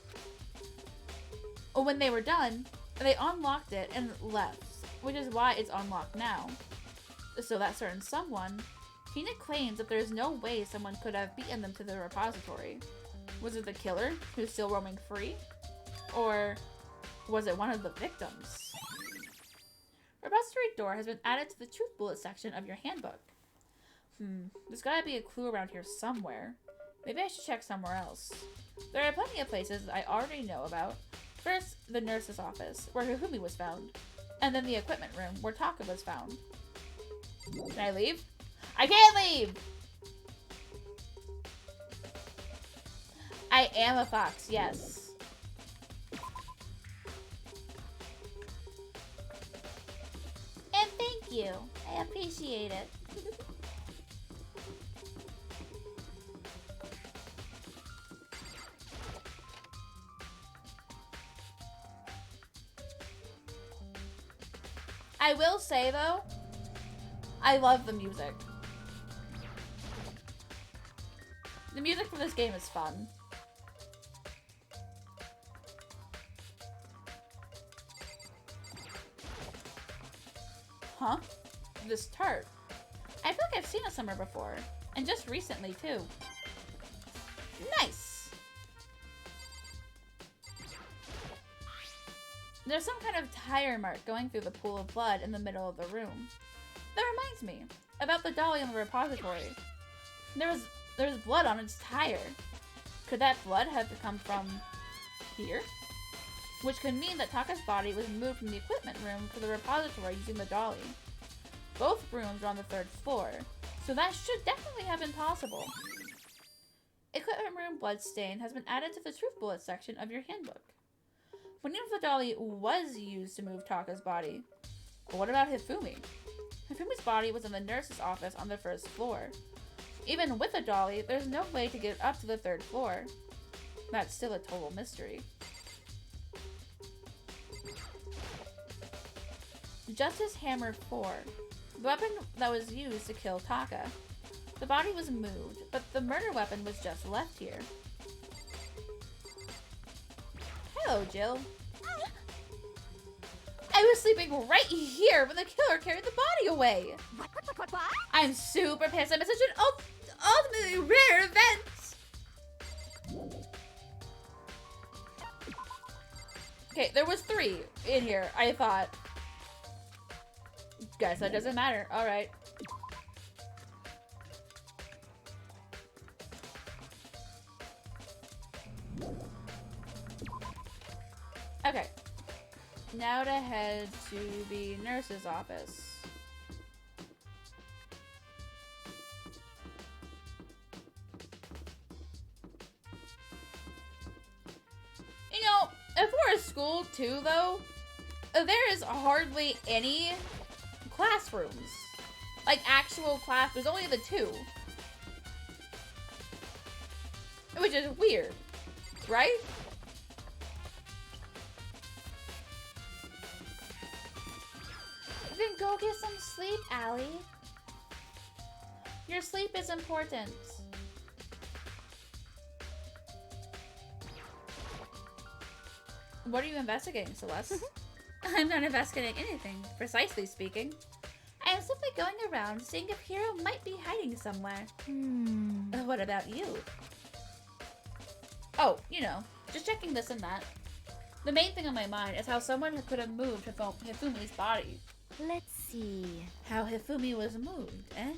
When they were done, they unlocked it and left, which is why it's unlocked now. So that certain someone, Hina claims that there's no way someone could have beaten them to the repository. Was it the killer, who's still roaming free? Or was it one of the victims? Repository door has been added to the truth bullet section of your handbook. There's gotta be a clue around here somewhere. Maybe I should check somewhere else. There are plenty of places I already know about. First, the nurse's office, where Hifumi was found. And then the equipment room, where Taka was found. Can I leave? I can't leave! I am a fox, yes. And thank you. I appreciate it. I will say, though, I love the music. The music for this game is fun. Huh? This tart. I feel like I've seen it somewhere before. And just recently, too. Nice! There's some kind of tire mark going through the pool of blood in the middle of the room. That reminds me about the dolly in the repository. There's blood on its tire. Could that blood have come from here? Which could mean that Taka's body was moved from the equipment room to the repository using the dolly. Both rooms are on the 3rd floor, so that should definitely have been possible. Equipment room bloodstain has been added to the truth bullet section of your handbook. What if the dolly was used to move Taka's body? But what about Hifumi? Hifumi's body was in the nurse's office on the 1st floor. Even with a dolly, there's no way to get up to the 3rd floor. That's still a total mystery. Justice Hammer 4. The weapon that was used to kill Taka. The body was moved, but the murder weapon was just left here. Hello, Jill. I was sleeping right here when the killer carried the body away. What? I'm super pissed. I missed such an ultimately rare event. Okay, there was 3 in here, I thought. Guess that doesn't matter. Alright. Okay. Now to head to the nurse's office. You know, if we're a school too, though, there is hardly any classrooms. Like actual class, there's only the 2. Which is weird, right? Then go get some sleep, Allie. Your sleep is important. What are you investigating, Celeste? I'm not investigating anything, precisely speaking. I am simply going around seeing if Hiro might be hiding somewhere. What about you? Oh, you know, just checking this and that. The main thing on my mind is how someone could have moved Hifumi's body. Let's see. How Hifumi was moved, eh?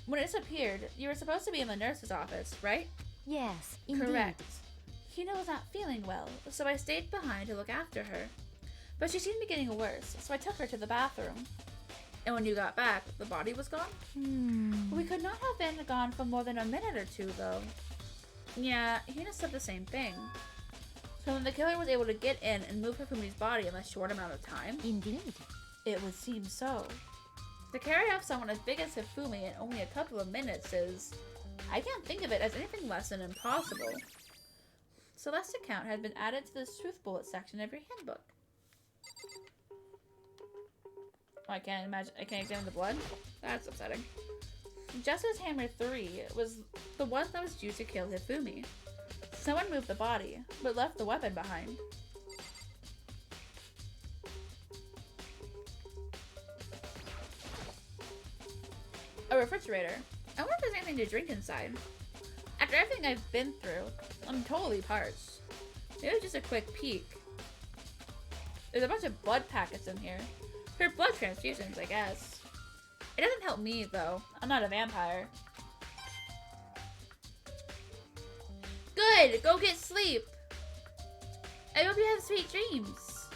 When it disappeared, you were supposed to be in the nurse's office, right? Yes, indeed. Correct. Hina was not feeling well, so I stayed behind to look after her. But she seemed to be getting worse, so I took her to the bathroom. And when you got back, the body was gone? We could not have been gone for more than a minute or 2, though. Yeah, Hina said the same thing. So when the killer was able to get in and move Hifumi's body in a short amount of time? Indeed. It would seem so. To carry off someone as big as Hifumi in only a couple of minutes is... I can't think of it as anything less than impossible. Celeste's account had been added to the truth bullet section of your handbook. Oh, I can't examine the blood? That's upsetting. Justice Hammer 3 was the one that was used to kill Hifumi. Someone moved the body, but left the weapon behind. A refrigerator. I wonder if there's anything to drink inside. After everything I've been through, I'm totally parched. It was just a quick peek. There's a bunch of blood packets in here. For blood transfusions, I guess. It doesn't help me, though. I'm not a vampire. Good! Go get sleep! I hope you have sweet dreams.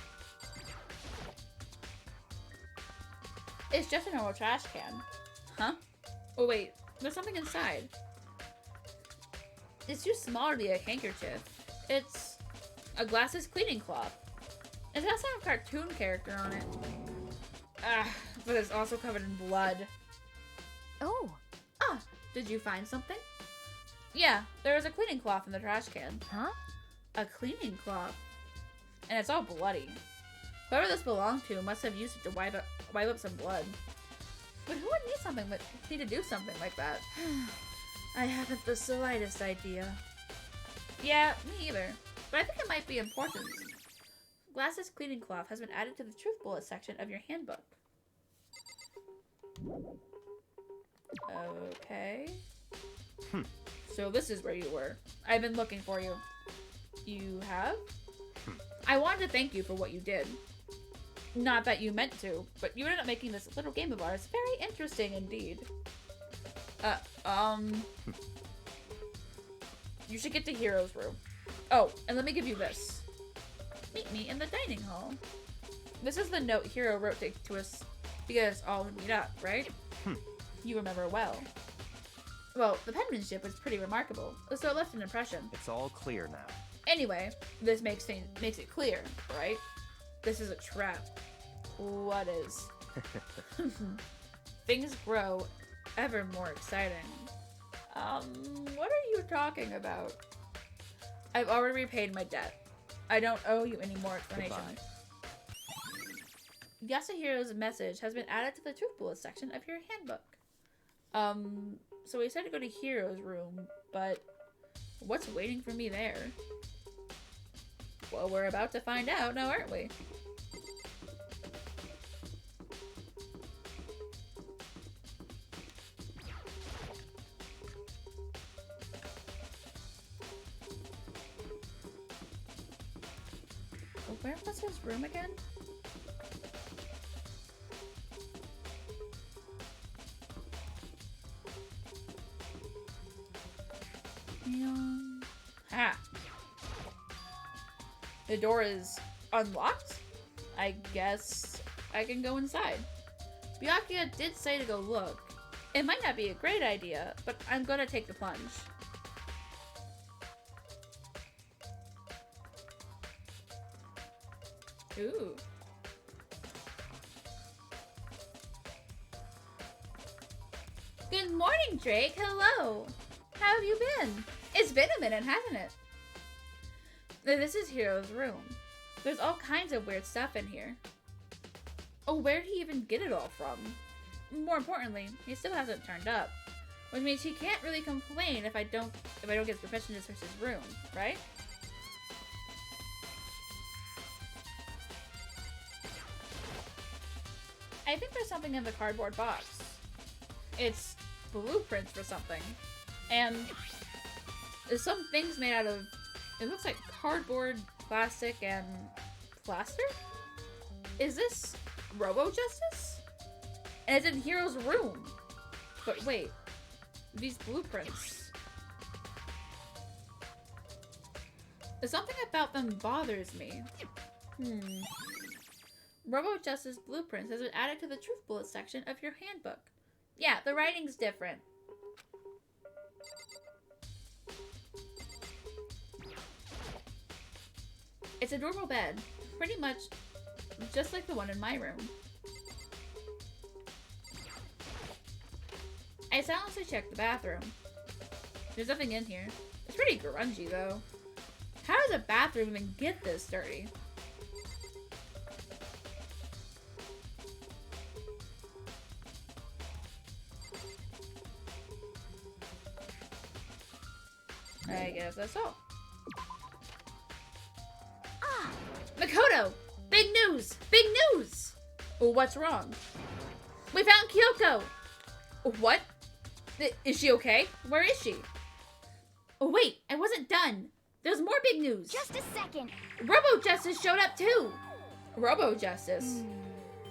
It's just a normal trash can. Huh? Oh wait, there's something inside. It's too small to be a handkerchief. It's a glasses cleaning cloth. It's got some cartoon character on it. Ah, but it's also covered in blood. Oh. Ah, did you find something? Yeah, there was a cleaning cloth in the trash can. Huh? A cleaning cloth. And it's all bloody. Whoever this belonged to must have used it to wipe up some blood. But who would need to do something like that? I haven't the slightest idea. Yeah, me either. But I think it might be important. Glasses cleaning cloth has been added to the truth bullet section of your handbook. Okay. So this is where you were. I've been looking for you. You have? I wanted to thank you for what you did. Not that you meant to, but you ended up making this little game of ours very interesting indeed. You should get to Hero's room. Oh, and let me give you this. Meet me in the dining hall. This is the note Hero wrote to us because all would meet up, right? You remember well. Well, the penmanship was pretty remarkable, so it left an impression. It's all clear now. Anyway, this makes it clear, right? This is a trap. What is? Things grow ever more exciting. What are you talking about? I've already repaid my debt. I don't owe you any more explanation. Yasuhiro's message has been added to the truth bullet section of your handbook. So we said to go to Hero's room, but what's waiting for me there? Well, we're about to find out now, aren't we? Where was his room again? Ah. The door is unlocked? I guess I can go inside. Byakuya did say to go look. It might not be a great idea, but I'm gonna take the plunge. Ooh. Good morning, Drake. Hello. How have you been? It's been a minute, hasn't it? This is Hero's room. There's all kinds of weird stuff in here. Oh, where did he even get it all from? More importantly, he still hasn't turned up. Which means he can't really complain if I don't get permission to search his room, right? I think there's something in the cardboard box. It's blueprints for something. And there's some things made out of, it looks like cardboard, plastic, and plaster? Is this Robo-Justice? And it's in Hero's room. But wait, these blueprints. There's something about them bothers me. Robo-Justice blueprints has been added to the truth bullet section of your handbook. Yeah, the writing's different. It's a normal bed, pretty much just like the one in my room. I silently checked the bathroom. There's nothing in here. It's pretty grungy though. How does a bathroom even get this dirty? I guess that's all. Ah! Makoto! Big news! Big news! Well, what's wrong? We found Kyoko! What? Is she okay? Where is she? Oh wait, I wasn't done. There's more big news. Just a second. Robo Justice showed up too. Robo Justice.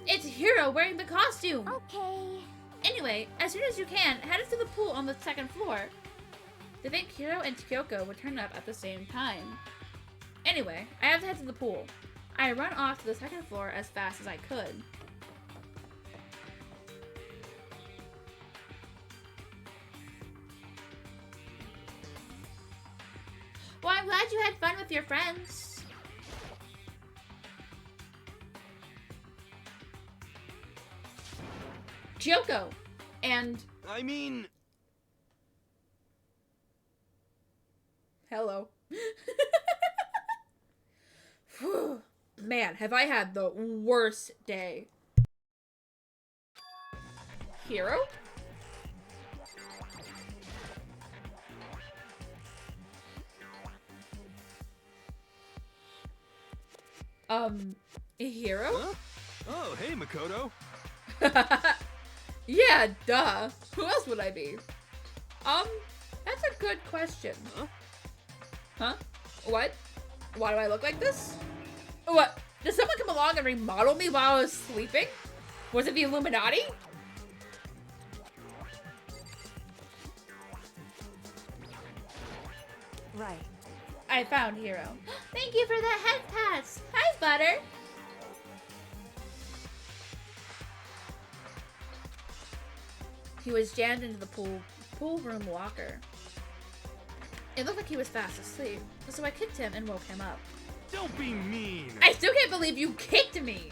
It's Hiro wearing the costume. Okay. Anyway, as soon as you can, head into the pool on the 2nd floor. They think Hiro and Kyoko would turn up at the same time. Anyway, I have to head to the pool. I run off to the 2nd floor as fast as I could. Well, I'm glad you had fun with your friends. Kyoko and... I mean... Hello. Whew. Man, have I had the worst day. Hiro? Hiro? Huh? Oh, hey, Makoto. Yeah, duh. Who else would I be? That's a good question. Huh? Huh? What? Why do I look like this? What? Did someone come along and remodel me while I was sleeping? Was it the Illuminati? Right. I found Hiro. Thank you for the head pass. Hi, Butter. He was jammed into the pool room locker. It looked like he was fast asleep, so I kicked him and woke him up. Don't be mean. I still can't believe you kicked me.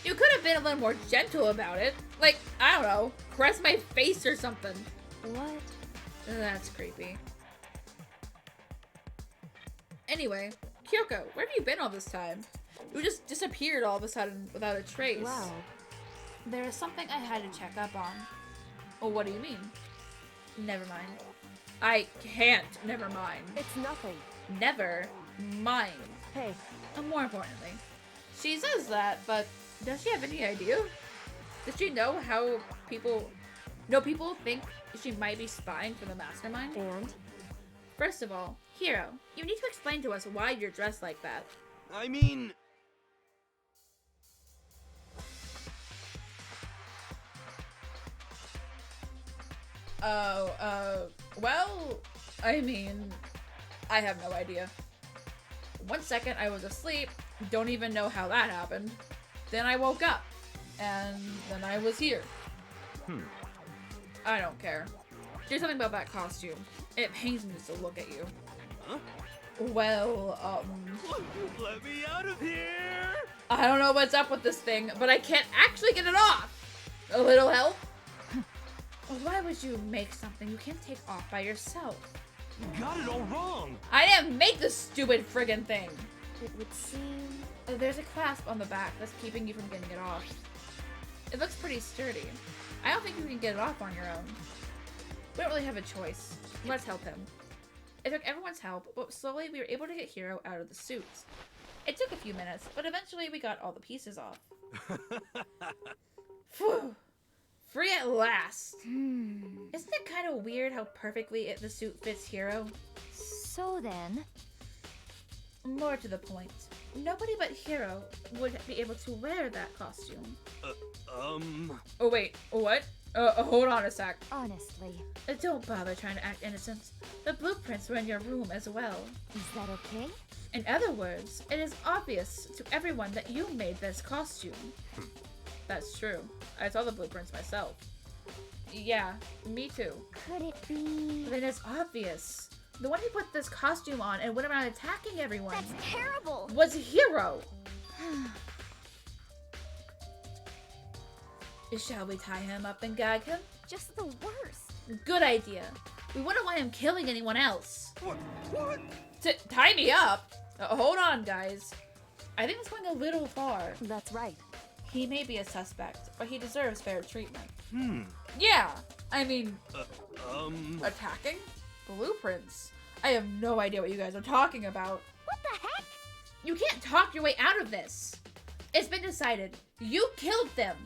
You could have been a little more gentle about it. Like, I don't know, caress my face or something. What? That's creepy. Anyway, Kyoko, where have you been all this time? You just disappeared all of a sudden without a trace. Wow. There is something I had to check up on. Oh, what do you mean? Never mind. I can't never mind. It's nothing. Never mind. Hey. And more importantly, she says that, but does she have any idea? Does she know how people think she might be spying for the mastermind? And? First of all, Hiro, you need to explain to us why you're dressed like that. I mean... Well, I mean, I have no idea. 1 second I was asleep, don't even know how that happened. Then I woke up, and then I was here. I don't care. Do something about that costume. It pains me just to look at you. Huh? Well, Let me out of here! I don't know what's up with this thing, but I can't actually get it off! A little help? Why would you make something you can't take off by yourself? You got it all wrong! I didn't make this stupid friggin' thing! It would seem... There's a clasp on the back that's keeping you from getting it off. It looks pretty sturdy. I don't think you can get it off on your own. We don't really have a choice. Let's help him. It took everyone's help, but slowly we were able to get Hiro out of the suits. It took a few minutes, but eventually we got all the pieces off. Phew! Free at last! Isn't it kind of weird how perfectly the suit fits Hiro? So then... More to the point, nobody but Hiro would be able to wear that costume. Oh wait, what? Hold on a sec. Honestly. Don't bother trying to act innocent. The blueprints were in your room as well. Is that okay? In other words, it is obvious to everyone that you made this costume. That's true. I saw the blueprints myself. Yeah, me too. Could it be... Then it's obvious. The one who put this costume on and went around attacking everyone That's terrible! was Hiro! Shall we tie him up and gag him? Just the worst. Good idea. We wouldn't want him killing anyone else. What? Tie me up? Hold on, guys. I think it's going a little far. That's right. He may be a suspect, but he deserves fair treatment. Yeah, I mean... Attacking? Blueprints? I have no idea what you guys are talking about. What the heck? You can't talk your way out of this. It's been decided. You killed them.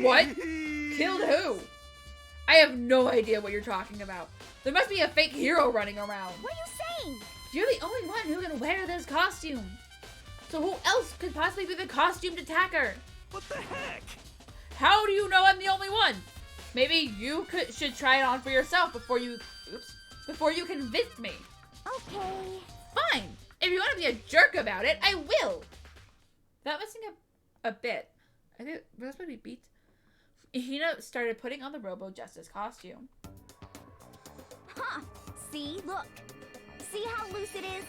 What? Killed who? I have no idea what you're talking about. There must be a fake hero running around. What are you saying? You're the only one who can wear this costume. So who else could possibly be the costumed attacker? What the heck? How do you know I'm the only one? Maybe you should try it on for yourself before you convince me. Okay. Fine. If you want to be a jerk about it, I will. That missing a bit. I think that's what we beat. Hina started putting on the Robo Justice costume. Huh. See? Look. See how loose it is?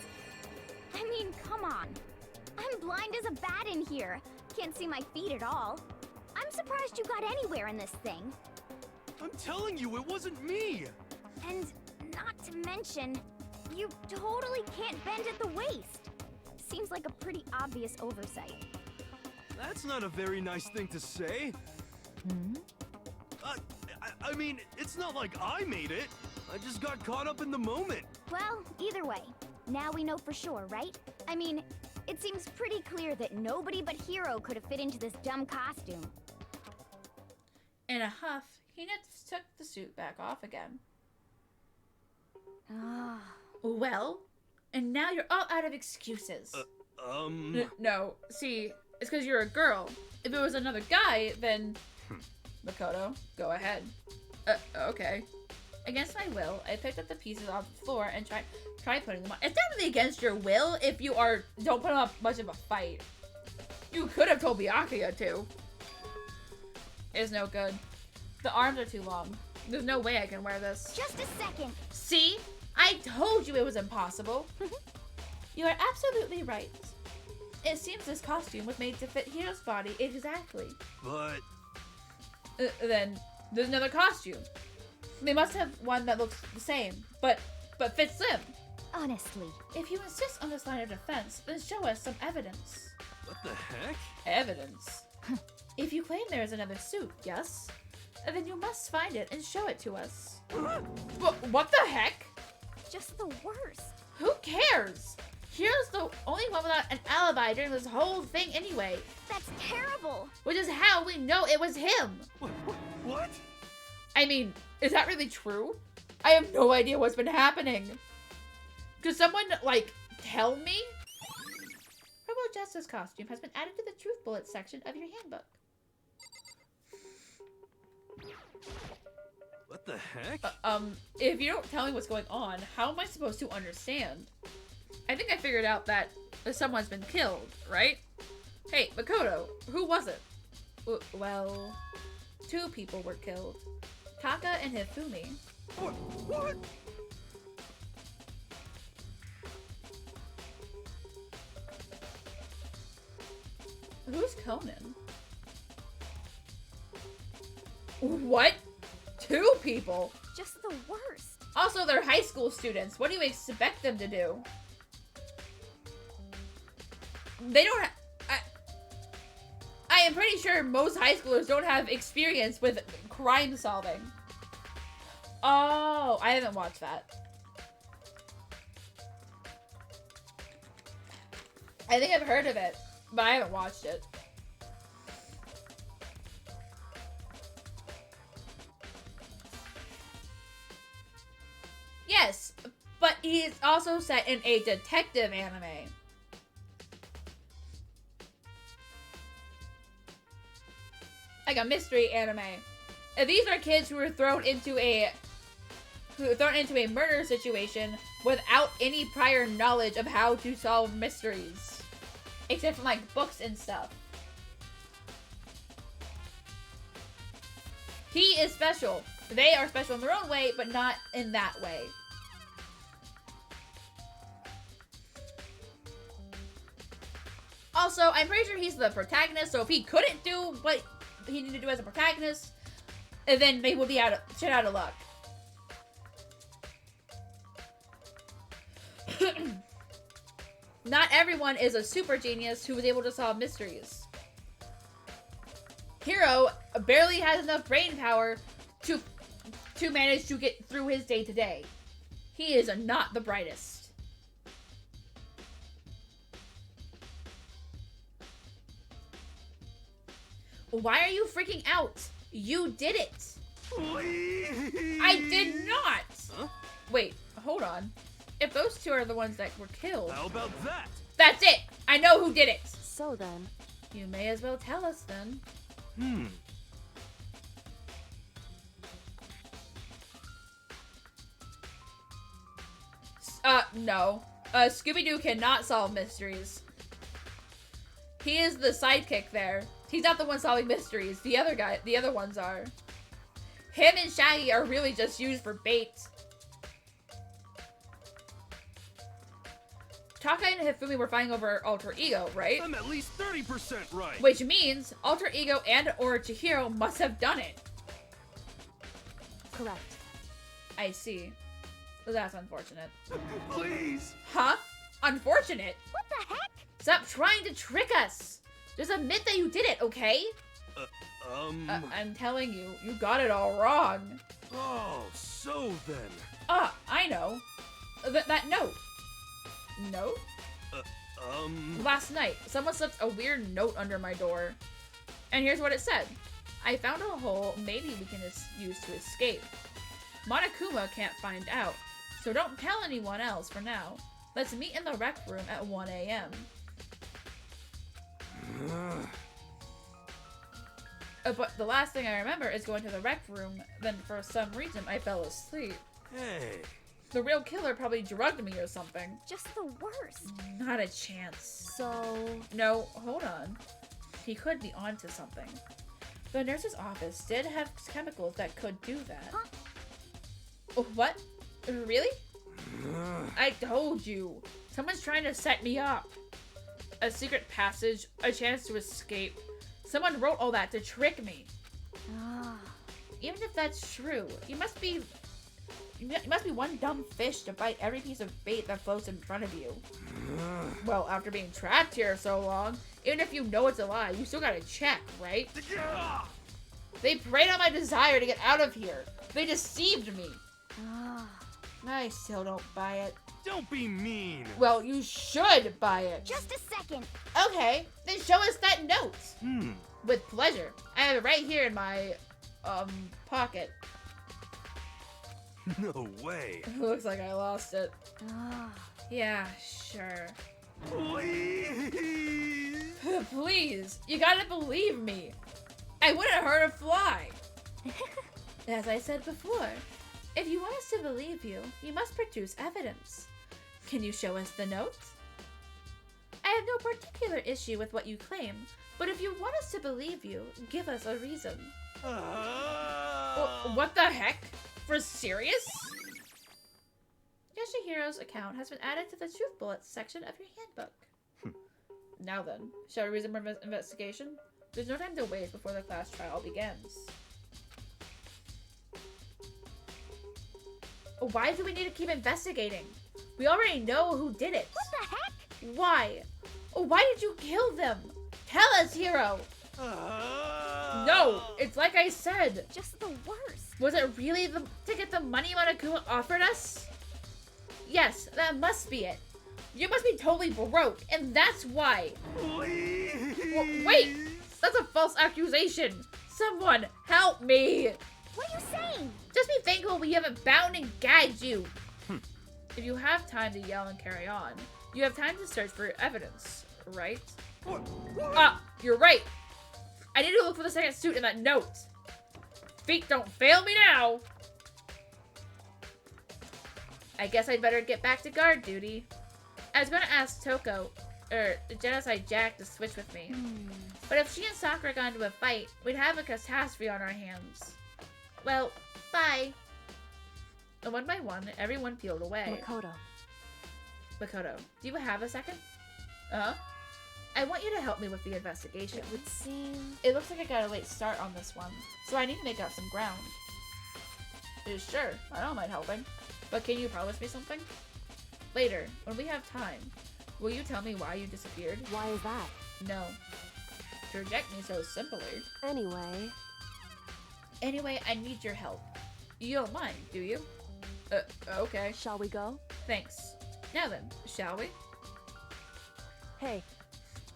I mean, come on. I'm blind as a bat in here. Can't see my feet at all. I'm surprised you got anywhere in this thing. I'm telling you, it wasn't me! And not to mention, you totally can't bend at the waist. Seems like a pretty obvious oversight. That's not a very nice thing to say. Hmm? I mean, it's not like I made it. I just got caught up in the moment. Well, either way, now we know for sure, right? I mean, it seems pretty clear that nobody but Hiro could have fit into this dumb costume. In a huff, Hina took the suit back off again. Ah. Well, and now you're all out of excuses. No, see, it's because you're a girl. If it was another guy, then... Makoto, go ahead. Okay. Against my will, I picked up the pieces off the floor and tried putting them on. It's definitely against your will if you don't put up much of a fight. You could have told Byakuya to. It's no good. The arms are too long. There's no way I can wear this. Just a second. See? I told you it was impossible. You are absolutely right. It seems this costume was made to fit Hiro's body exactly. But... Then there's another costume. They must have one that looks the same, but fits them. Honestly. If you insist on this line of defense, then show us some evidence. what the heck? Evidence? If you claim there is another suit, yes? Then you must find it and show it to us. What the heck? Just the worst. Who cares? Hiro's the only one without an alibi during this whole thing anyway. That's terrible. Which is how we know it was him. What? I mean, is that really true? I have no idea what's been happening. Could someone, like, tell me? Robo Justice costume has been added to the Truth Bullet section of your handbook. What the heck? If you don't tell me what's going on, how am I supposed to understand? I think I figured out that someone's been killed, right? Hey, Makoto, who was it? Well, 2 people were killed. Taka and Hifumi. What? Who's Conan? What? 2 people? Just the worst. Also, they're high school students. What do you expect them to do? They don't I am pretty sure most high schoolers don't have experience with crime solving. Oh, I haven't watched that. I think I've heard of it, but I haven't watched it. Yes, but he's also set in a detective anime. Like a mystery anime. And these are kids who were thrown into a murder situation without any prior knowledge of how to solve mysteries. Except from like books and stuff. He is special. They are special in their own way, but not in that way. Also, I'm pretty sure he's the protagonist, so if he couldn't do what he needed to do as a protagonist, then they would be out of luck. Not everyone is a super genius who was able to solve mysteries. Hiro barely has enough brain power to manage to get through his day-to-day. He is not the brightest. Why are you freaking out? You did it. Please. I did not. Huh? Wait, hold on. If those two are the ones that were killed... How about that? That's it! I know who did it! So then, You may as well tell us then. No. Scooby-Doo cannot solve mysteries. He is the sidekick there. He's not the one solving mysteries. The other ones are. Him and Shaggy are really just used for bait. Taka and Hifumi were fighting over Alter Ego, right? I'm at least 30% right. Which means Alter Ego and or Chihiro must have done it. correct. I see. That's unfortunate. Please. Huh? Unfortunate? What the heck? Stop trying to trick us! Just admit that you did it, okay? I'm telling you, you got it all wrong. Oh, so then. I know. That note. Note? Last night, someone slipped a weird note under my door. And here's what it said. I found a hole maybe we can use to escape. Monokuma can't find out, so don't tell anyone else for now. Let's meet in the rec room at 1 a.m. But the last thing I remember is going to the rec room, then for some reason I fell asleep. Hey. The real killer probably drugged me or something. Just the worst. Not a chance. So, No, hold on. He could be onto something. The nurse's office did have chemicals that could do that. Huh? Oh, what? Really? I told you. Someone's trying to set me up. A secret passage, a chance to escape. Someone wrote all that to trick me. Even if that's true, you must be one dumb fish to bite every piece of bait that floats in front of you. Well, after being trapped here so long, even if you know it's a lie, you still gotta check, right? They preyed on my desire to get out of here. They deceived me. I still don't buy it. Don't be mean. Well, you should buy it. Just a second. Okay, then show us that note. With pleasure. I have it right here in my, pocket. No way. Looks like I lost it. Yeah, sure. Please. Please, you gotta believe me. I wouldn't hurt a fly. As I said before, if you want us to believe you, you must produce evidence. Can you show us the note? I have no particular issue with what you claim, but if you want us to believe you, give us a reason. What the heck? For serious? Yoshihiro's account has been added to the Truth Bullets section of your handbook. Now then, shall we resume our investigation? There's no time to wait before the class trial begins. Why do we need to keep investigating? We already know who did it. What the heck? Why? Why did you kill them? Tell us, Hiro! No! It's like I said! Just the worst. Was it really to get the money Monokuma offered us? Yes, that must be it. You must be totally broke, and that's why. Wait! That's a false accusation! Someone, help me! What are you saying? Just be thankful we haven't bound and gagged you! If you have time to yell and carry on, you have time to search for evidence, right? You're right! I need to look for the second suit in that note! Feet don't fail me now! I guess I'd better get back to guard duty. I was gonna ask Toko, Genocide Jack, to switch with me. But if she and Sakura got into a fight, we'd have a catastrophe on our hands. Well, bye. And one by one, everyone peeled away. Makoto, do you have a second? I want you to help me with the investigation. It would seem... It looks like I got a late start on this one, so I need to make up some ground. Sure, I don't mind helping. But can you promise me something? Later, when we have time, will you tell me why you disappeared? Why is that? No. To reject me so simply. Anyway, I need your help. You don't mind, do you? Okay. Shall we go? Thanks. Now then, shall we? Hey.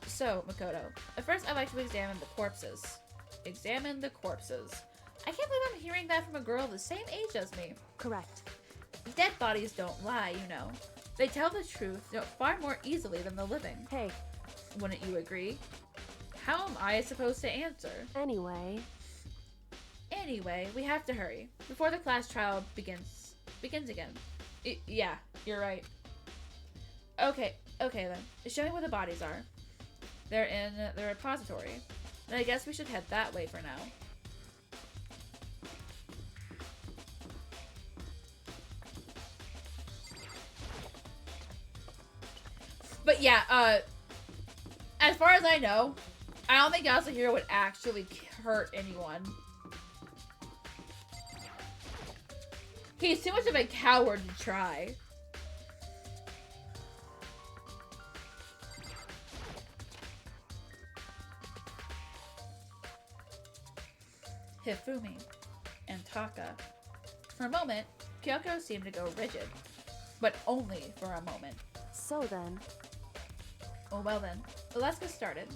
So, Makoto, at first I'd like to examine the corpses. Examine the corpses. I can't believe I'm hearing that from a girl the same age as me. Correct. dead bodies don't lie, you know. They tell the truth far more easily than the living. Hey, Wouldn't you agree? How am I supposed to answer? anyway, Anyway, we have to hurry before the class trial begins again. Yeah, you're right. Okay then. Show me where the bodies are. They're in the repository. And I guess we should head that way for now. But yeah, as far as I know, I don't think Yasuhiro would actually hurt anyone. He's too much of a coward to try. Hifumi and Taka. For a moment, Kyoko seemed to go rigid. But only for a moment. so then, Oh well then, let's get started.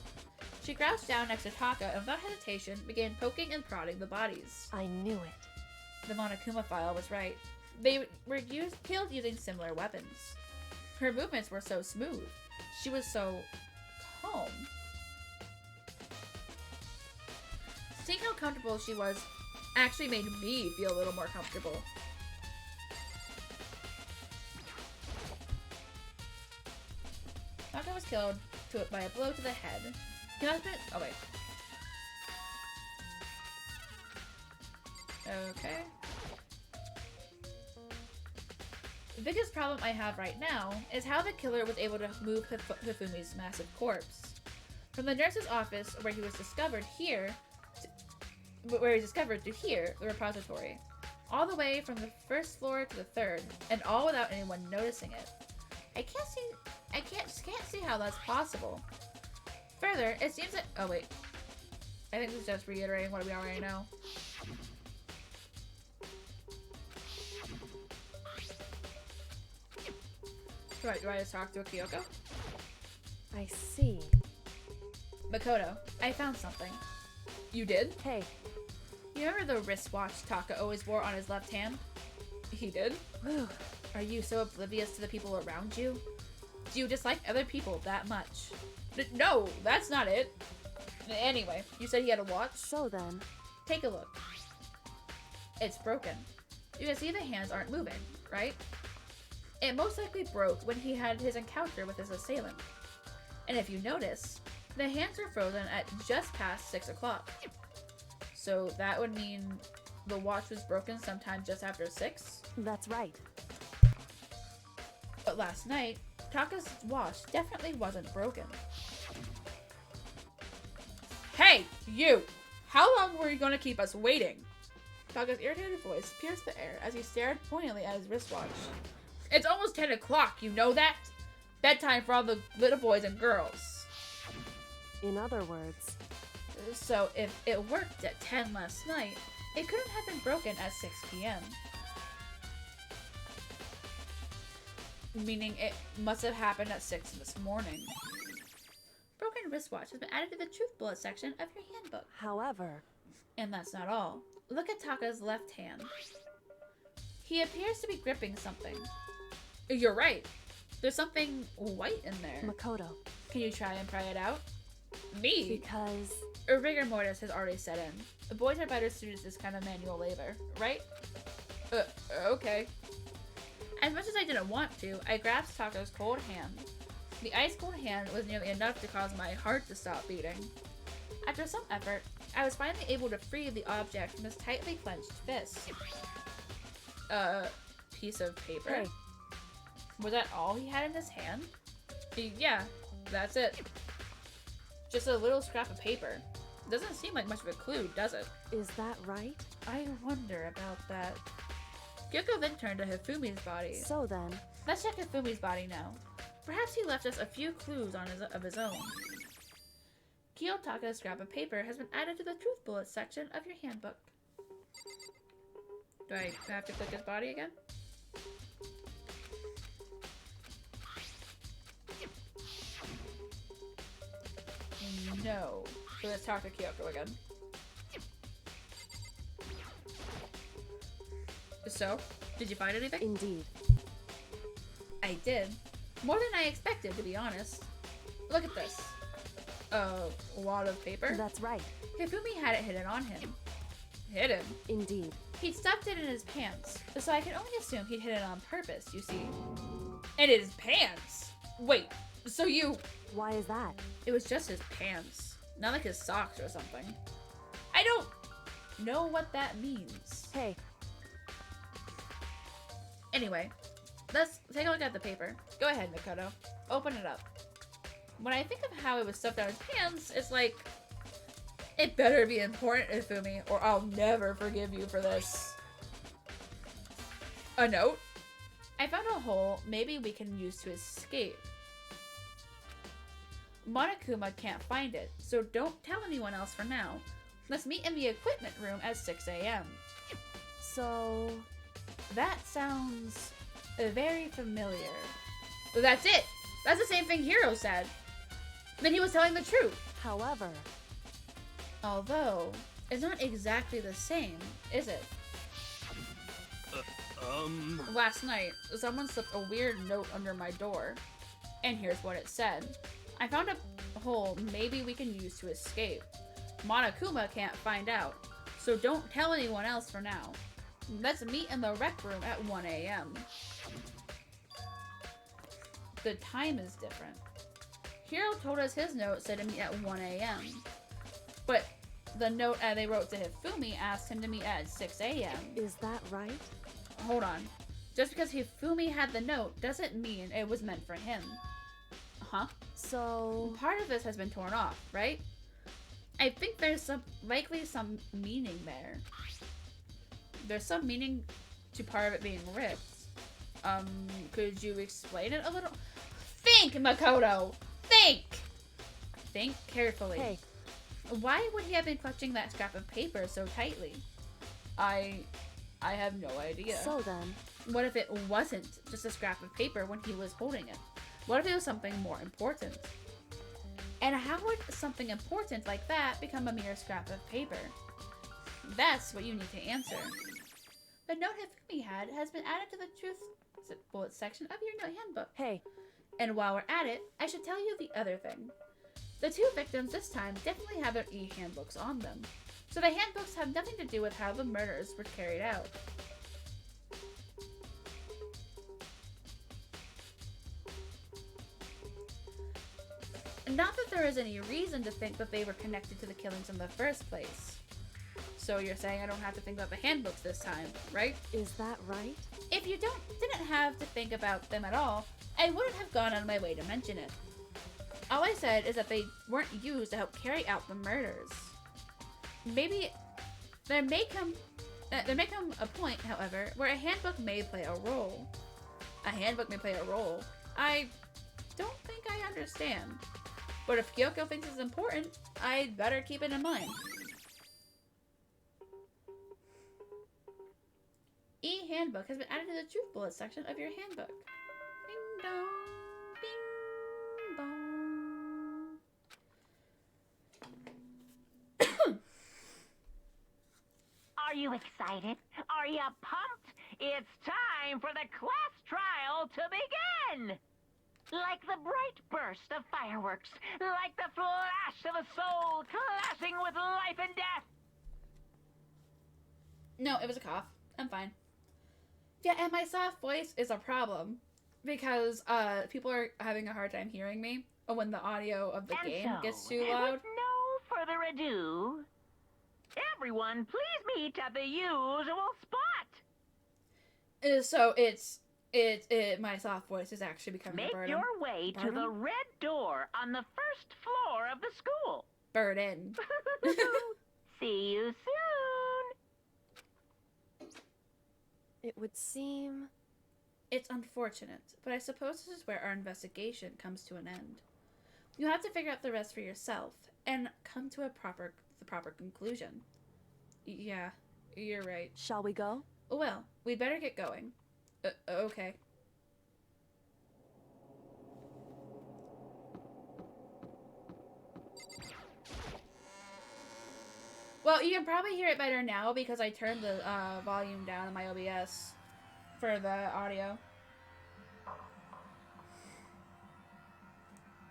She crouched down next to Taka and without hesitation began poking and prodding the bodies. I knew it. The Monokuma file was right. They were killed using similar weapons. Her movements were so smooth. She was so calm. Seeing how comfortable she was actually made me feel a little more comfortable. Taka was killed by a blow to the head. He must have been— oh wait. Okay. The biggest problem I have right now is how the killer was able to move Hifumi's massive corpse. From the nurse's office where he was discovered to here, the repository. All the way from the first floor to the third, and all without anyone noticing it. I can't see how that's possible. Further, it seems that— oh wait. I think this is just reiterating what we already know. Do I just talk to Kyoko? I see. Makoto, I found something. You did? Hey, You remember the wristwatch Taka always wore on his left hand? He did? Are you so oblivious to the people around you? Do you dislike other people that much? No, that's not it. Anyway, you said he had a watch? so then, Take a look. It's broken. You can see the hands aren't moving, right? It most likely broke when he had his encounter with his assailant. And if you notice, the hands are frozen at just past 6 o'clock. So that would mean the watch was broken sometime just after 6? that's right. But last night, Taka's watch definitely wasn't broken. Hey, you! How long were you gonna keep us waiting? Taka's irritated voice pierced the air as he stared pointedly at his wristwatch. It's almost 10 o'clock, you know that? Bedtime for all the little boys and girls. In other words, So if it worked at 10 last night, it couldn't have been broken at 6 p.m. Meaning it must have happened at 6 this morning. Broken wristwatch has been added to the truth bullet section of your handbook. however, And that's not all. Look at Taka's left hand. He appears to be gripping something. You're right. There's something white in there. Makoto, Can you try and pry it out? Me? because A rigor mortis has already set in. The boys are better suited to this kind of manual labor, right? Okay. As much as I didn't want to, I grasped Taka's cold hand. The ice-cold hand was nearly enough to cause my heart to stop beating. After some effort, I was finally able to free the object from his tightly clenched fist. Piece of paper? Hey. Was that all he had in his hand? Yeah, that's it. Just a little scrap of paper. Doesn't seem like much of a clue, does it? is that right? I wonder about that. Gyoko then turned to Hifumi's body. So then, Let's check Hifumi's body now. Perhaps he left us a few clues of his own. Kiyotaka's scrap of paper has been added to the truth bullet section of your handbook. Do I have to click his body again? No. So let's talk to Kyoko again. So, Did you find anything? Indeed. I did. More than I expected, to be honest. Look at this. A wad of paper? That's right. Hifumi had it hidden on him. Hidden? Indeed. He'd stuffed it in his pants, so I can only assume he'd hid it on purpose, you see. In his pants? Wait, so you... Why is that? It was just his pants, not like his socks or something. I don't know what that means. Hey. Anyway, let's take a look at the paper. Go ahead, Makoto. Open it up. When I think of how it was stuffed down his pants, it's like... It better be important, Ifumi, or I'll never forgive you for this. A note? I found a hole maybe we can use to escape. Monokuma can't find it, so don't tell anyone else for now. Let's meet in the equipment room at 6 a.m. So... That sounds very familiar. That's it! That's the same thing Hiro said. Then he was telling the truth. However... Although, it's not exactly the same, is it? Last night, someone slipped a weird note under my door. And here's what it said. I found a hole maybe we can use to escape. Monokuma can't find out, so don't tell anyone else for now. Let's meet in the rec room at 1 a.m. The time is different. Hiro told us his note said to meet at 1 a.m. But the note they wrote to Hifumi asked him to meet at 6 a.m. Is that right? Hold on. Just because Hifumi had the note doesn't mean it was meant for him. Huh? So... Part of this has been torn off, right? I think there's likely some meaning there. There's some meaning to part of it being ripped. Could you explain it a little? Think, Makoto! Think! Think carefully. Hey. Why would he have been clutching that scrap of paper so tightly? I have no idea. So then... What if it wasn't just a scrap of paper when he was holding it? What if it was something more important? And how would something important like that become a mere scrap of paper? That's what you need to answer. The note Hifumi had has been added to the truth bullet section of your note handbook. Hey. And while we're at it, I should tell you the other thing. The two victims this time definitely have their e-handbooks on them. So the handbooks have nothing to do with how the murders were carried out. Not that there is any reason to think that they were connected to the killings in the first place. So you're saying I don't have to think about the handbooks this time, right? Is that right? If you didn't have to think about them at all, I wouldn't have gone out of my way to mention it. All I said is that they weren't used to help carry out the murders. Maybe there may come a point, however, where a handbook may play a role. A handbook may play a role. I don't think I understand. But if Kyoko thinks it's important, I'd better keep it in mind. E-handbook has been added to the truth bullet section of your handbook. Ding dong, bing bong. Are you excited? Are you pumped? It's time for the class trial to begin! Like the bright burst of fireworks, like the flash of a soul clashing with life and death. No, it was a cough. I'm fine. Yeah, and my soft voice is a problem because people are having a hard time hearing me when the audio of the game gets too loud. With no further ado, everyone please meet at the usual spot. So my soft voice is actually becoming a burden. Make your way to the red door on the first floor of the school. Burden. See you soon. It would seem... It's unfortunate, but I suppose this is where our investigation comes to an end. You have to figure out the rest for yourself and come to the proper conclusion. Yeah, you're right. Shall we go? Well, we'd better get going. Okay. Well, you can probably hear it better now because I turned the volume down on my OBS. for the audio.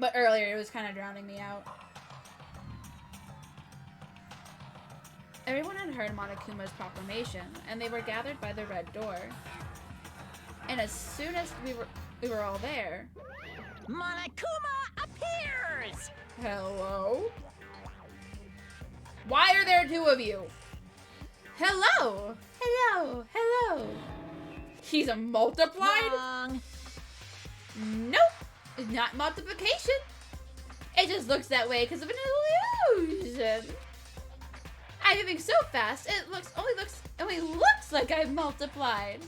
But earlier it was kind of drowning me out. Everyone had heard Monokuma's proclamation, and they were gathered by the red door. And as soon as we were all there, Monokuma appears! hello? Why are there two of you? Hello! Hello! Hello! He's a multiplied? Wrong. Nope! It's not multiplication! It just looks that way because of an illusion! I'm moving so fast, it only looks like I've multiplied.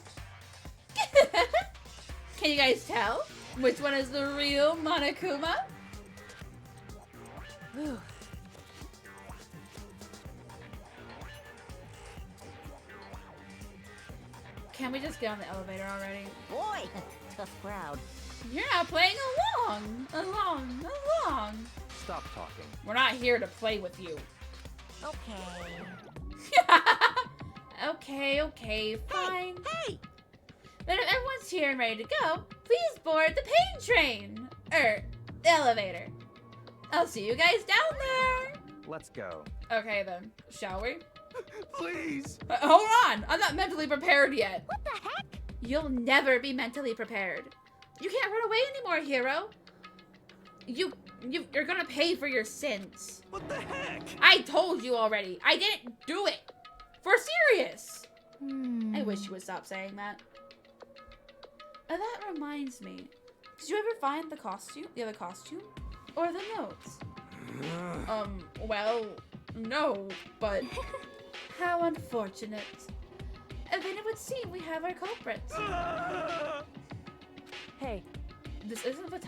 Can you guys tell which one is the real Monokuma? Whew. Can we just get on the elevator already? Boy, tough crowd. You're not playing along. Stop talking. We're not here to play with you. Okay. Okay, fine. Hey! Then if everyone's here and ready to go, please board the pain train. The elevator. I'll see you guys down there. Let's go. Okay then, shall we? Please. Hold on, I'm not mentally prepared yet. What the heck? You'll never be mentally prepared. You can't run away anymore, hero. You're gonna pay for your sins. What the heck? I told you already. I didn't do it. For serious. I wish you would stop saying that. That reminds me. Did you ever find the other costume? Or the notes? Well, no, but how unfortunate. And then it would seem we have our culprits. Hey, This isn't the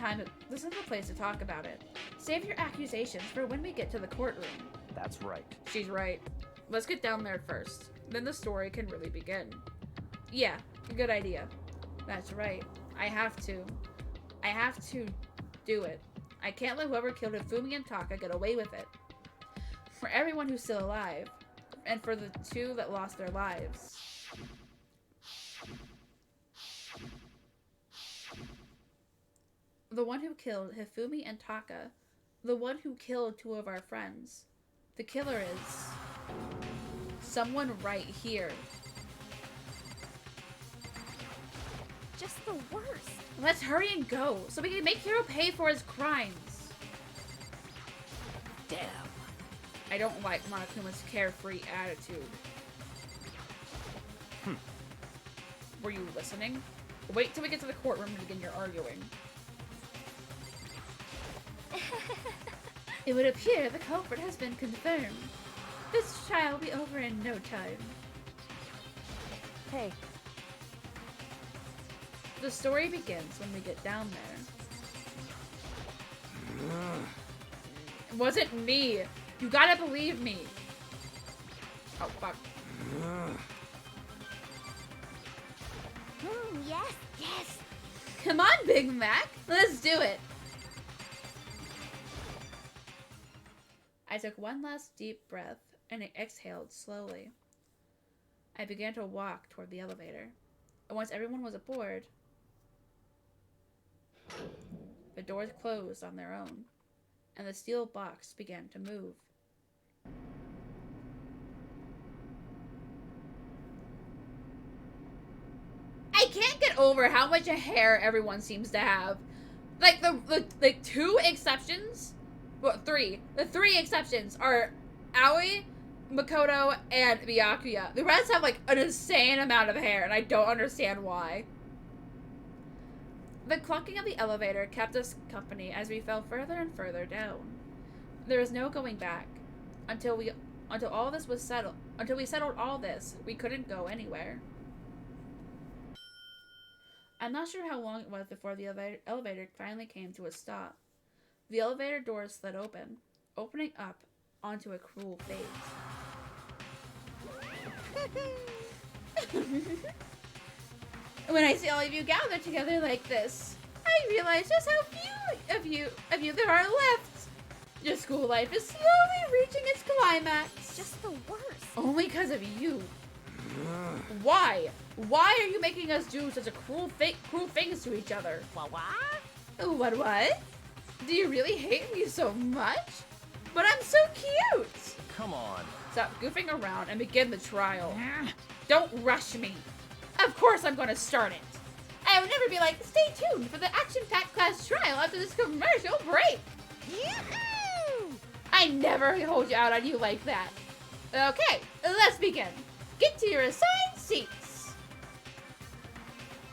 place to talk about it. Save your accusations for when we get to the courtroom. That's right. She's right. Let's get down there first. Then the story can really begin. Yeah, good idea. That's right. I have to do it. I can't let whoever killed Hifumi and Taka get away with it. For everyone who's still alive, and for the two that lost their lives. The one who killed Hifumi and Taka. The one who killed two of our friends. The killer is someone right here. Just the worst. Let's hurry and go so we can make Hiro pay for his crimes. Damn. I don't like Monokuma's carefree attitude. Were you listening? Wait till we get to the courtroom to begin your arguing. It would appear the culprit has been confirmed. This trial will be over in no time. hey, The story begins when we get down there. It wasn't me. You gotta believe me. Oh, fuck. Yes, yes. Come on, Big Mac. Let's do it. I took one last deep breath and I exhaled slowly. I began to walk toward the elevator. And once everyone was aboard, the doors closed on their own, and the steel box began to move. I can't get over how much hair everyone seems to have. Like the two exceptions, well, three. The three exceptions are Aoi, Makoto, and Byakuya. The rest have like an insane amount of hair, and I don't understand why. The clunking of the elevator kept us company as we fell further and further down. There was no going back. Until we settled all this, we couldn't go anywhere. I'm not sure how long it was before the elevator finally came to a stop. The elevator doors slid open, opening up onto a cruel face. When I see all of you gathered together like this, I realize just how few of you there are left. Your school life is slowly reaching its climax. Just the worst. Only because of you. Why? Why are you making us do such a cruel things to each other? What? What? Do you really hate me so much? But I'm so cute! Come on. Stop goofing around and begin the trial. Don't rush me. Of course I'm gonna start it. I would never be like, stay tuned for the action-packed class trial after this commercial break. Yoo-hoo! I never hold you out on you like that. Okay, let's begin. Get to your assigned seats.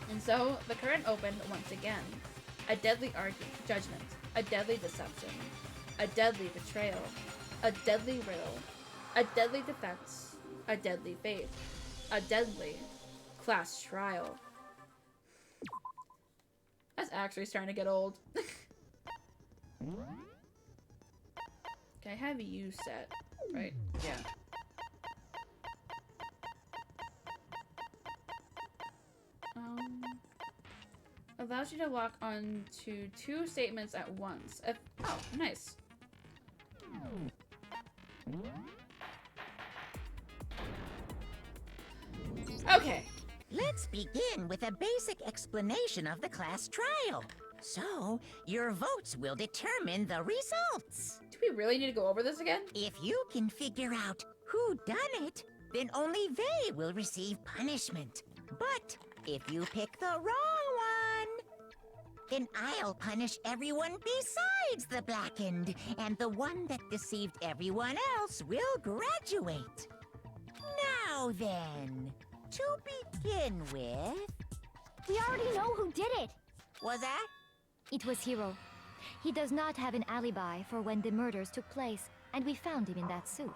And so, the curtain opened once again. A deadly judgment, a deadly deception, a deadly betrayal, a deadly riddle, a deadly defense, a deadly faith, a deadly class trial. That's actually starting to get old. Okay, I have you set, right? Yeah. Allows you to lock on to 2 statements at once. Oh, nice. Okay. Let's begin with a basic explanation of the class trial. So, your votes will determine the results. Do we really need to go over this again? If you can figure out who done it, then only they will receive punishment. But if you pick the wrong one, then I'll punish everyone besides the blackened, and the one that deceived everyone else will graduate. Now then, to begin with... We already know who did it. Was that? It was Hiro. He does not have an alibi for when the murders took place, and we found him in that suit.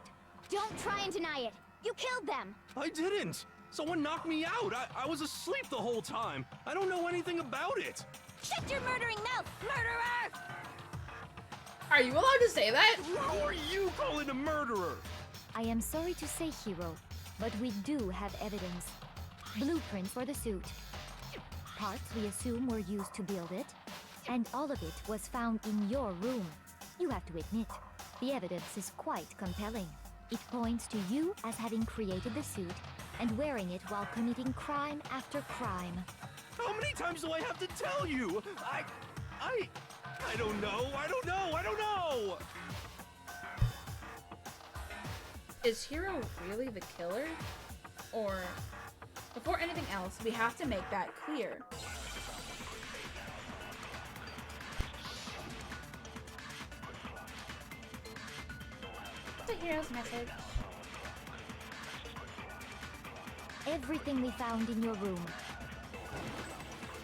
Don't try and deny it. You killed them. I didn't. Someone knocked me out. I was asleep the whole time. I don't know anything about it. Shut your murdering mouth, murderer! Are you allowed to say that? Who are you calling a murderer? I am sorry to say, Hiro, but we do have evidence. Blueprints for the suit. Parts we assume were used to build it. And all of it was found in your room. You have to admit, the evidence is quite compelling. It points to you as having created the suit and wearing it while committing crime after crime. How many times do I have to tell you? I don't know. I don't know. Is Hiro really the killer? Or, before anything else, we have to make that clear. What's the Hiro's message? Everything we found in your room.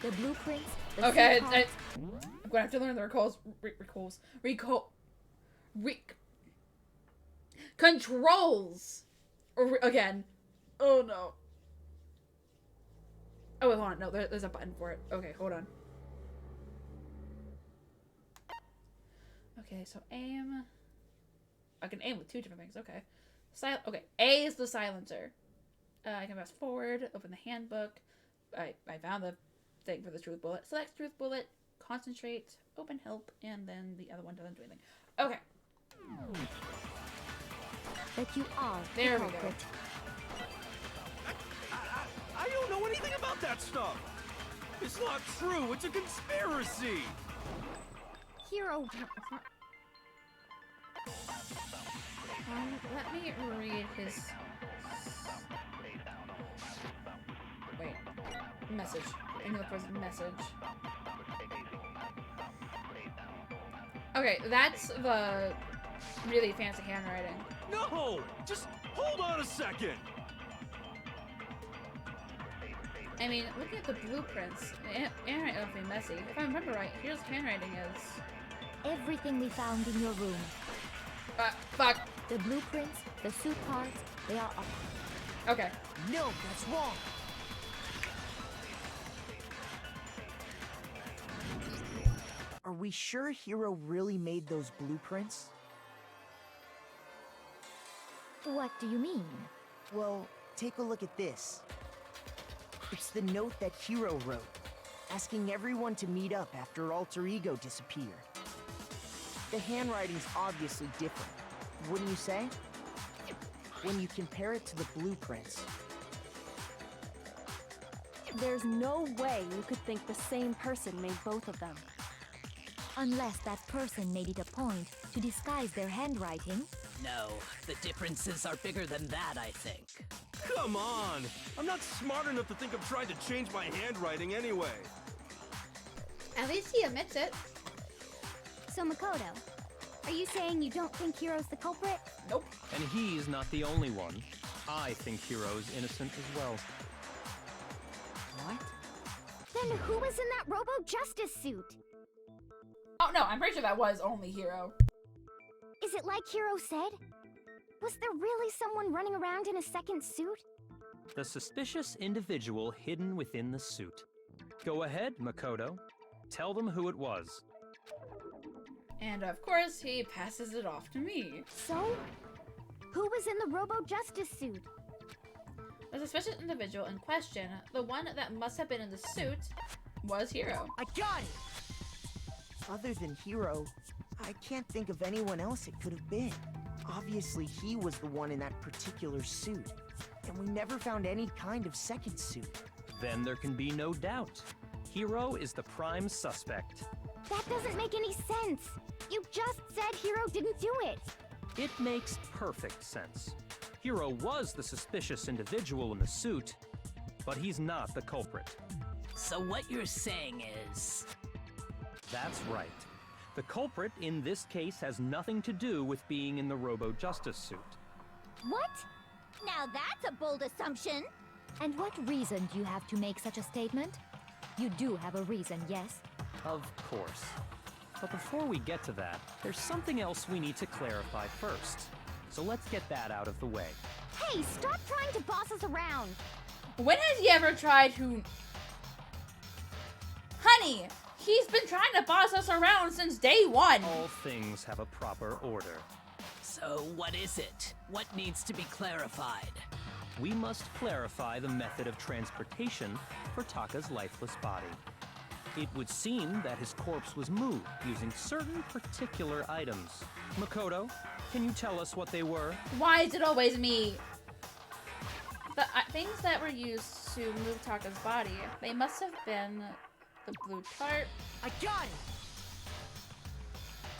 The blueprints, the Okay, suit parts, I'm gonna have to learn the controls again. Oh no. Oh wait, hold on. No, there's a button for it. Okay, hold on. Okay, so aim. I can aim with 2 different things. Okay. Okay, A is the silencer. I can fast forward, open the handbook. I found the thing for the truth bullet. Select truth bullet, concentrate, open help, and then the other one doesn't do anything. Okay. that you are There the we go. culprit. I don't know anything about that stuff. It's not true. It's a conspiracy. Hiro, Let me read his... Wait. Message. I know the first message. Okay, that's the really fancy handwriting. No! Just hold on a second. I mean, looking at the blueprints, handwriting is awfully messy. If I remember right, here's handwriting is... everything we found in your room. Fuck. The blueprints, the suit parts, they are all... Okay. No, that's wrong. Are we sure Hiro really made those blueprints? What do you mean? Well, take a look at this. It's the note that Hiro wrote, asking everyone to meet up after Alter Ego disappeared. The handwriting's obviously different, wouldn't you say? When you compare it to the blueprints. There's no way you could think the same person made both of them. Unless that person made it a point to disguise their handwriting. No, the differences are bigger than that, I think. Come on! I'm not smart enough to think of trying to change my handwriting anyway. At least he admits it. So Makoto, are you saying you don't think Hiro's the culprit? Nope. And he's not the only one. I think Hiro's innocent as well. What? Then who was in that Robo Justice suit? Oh no, I'm pretty sure that was only Hiro. Is it like Hiro said? Was there really someone running around in a second suit? The suspicious individual hidden within the suit. Go ahead, Makoto. Tell them who it was. And of course, he passes it off to me. So, who was in the Robo Justice suit? The suspicious individual in question, the one that must have been in the suit, was Hiro. I got it! Other than Hiro, I can't think of anyone else it could have been. Obviously, he was the one in that particular suit, and we never found any kind of second suit. Then there can be no doubt. Hiro is the prime suspect. That doesn't make any sense. You just said Hiro didn't do it. It makes perfect sense. Hiro was the suspicious individual in the suit, but he's not the culprit. So what you're saying is... That's right. The culprit in this case has nothing to do with being in the Robo Justice suit. What? Now that's a bold assumption. And what reason do you have to make such a statement? You do have a reason, yes? Of course. But before we get to that, there's something else we need to clarify first. So let's get that out of the way. Hey, stop trying to boss us around! When has he ever tried to... Honey, he's been trying to boss us around since day one. All things have a proper order. So what is it? What needs to be clarified? We must clarify the method of transportation for Taka's lifeless body. It would seem that his corpse was moved using certain particular items. Makoto, can you tell us what they were? Why is it always me? The things that were used to move Taka's body, they must have been the blue tarp. I got it!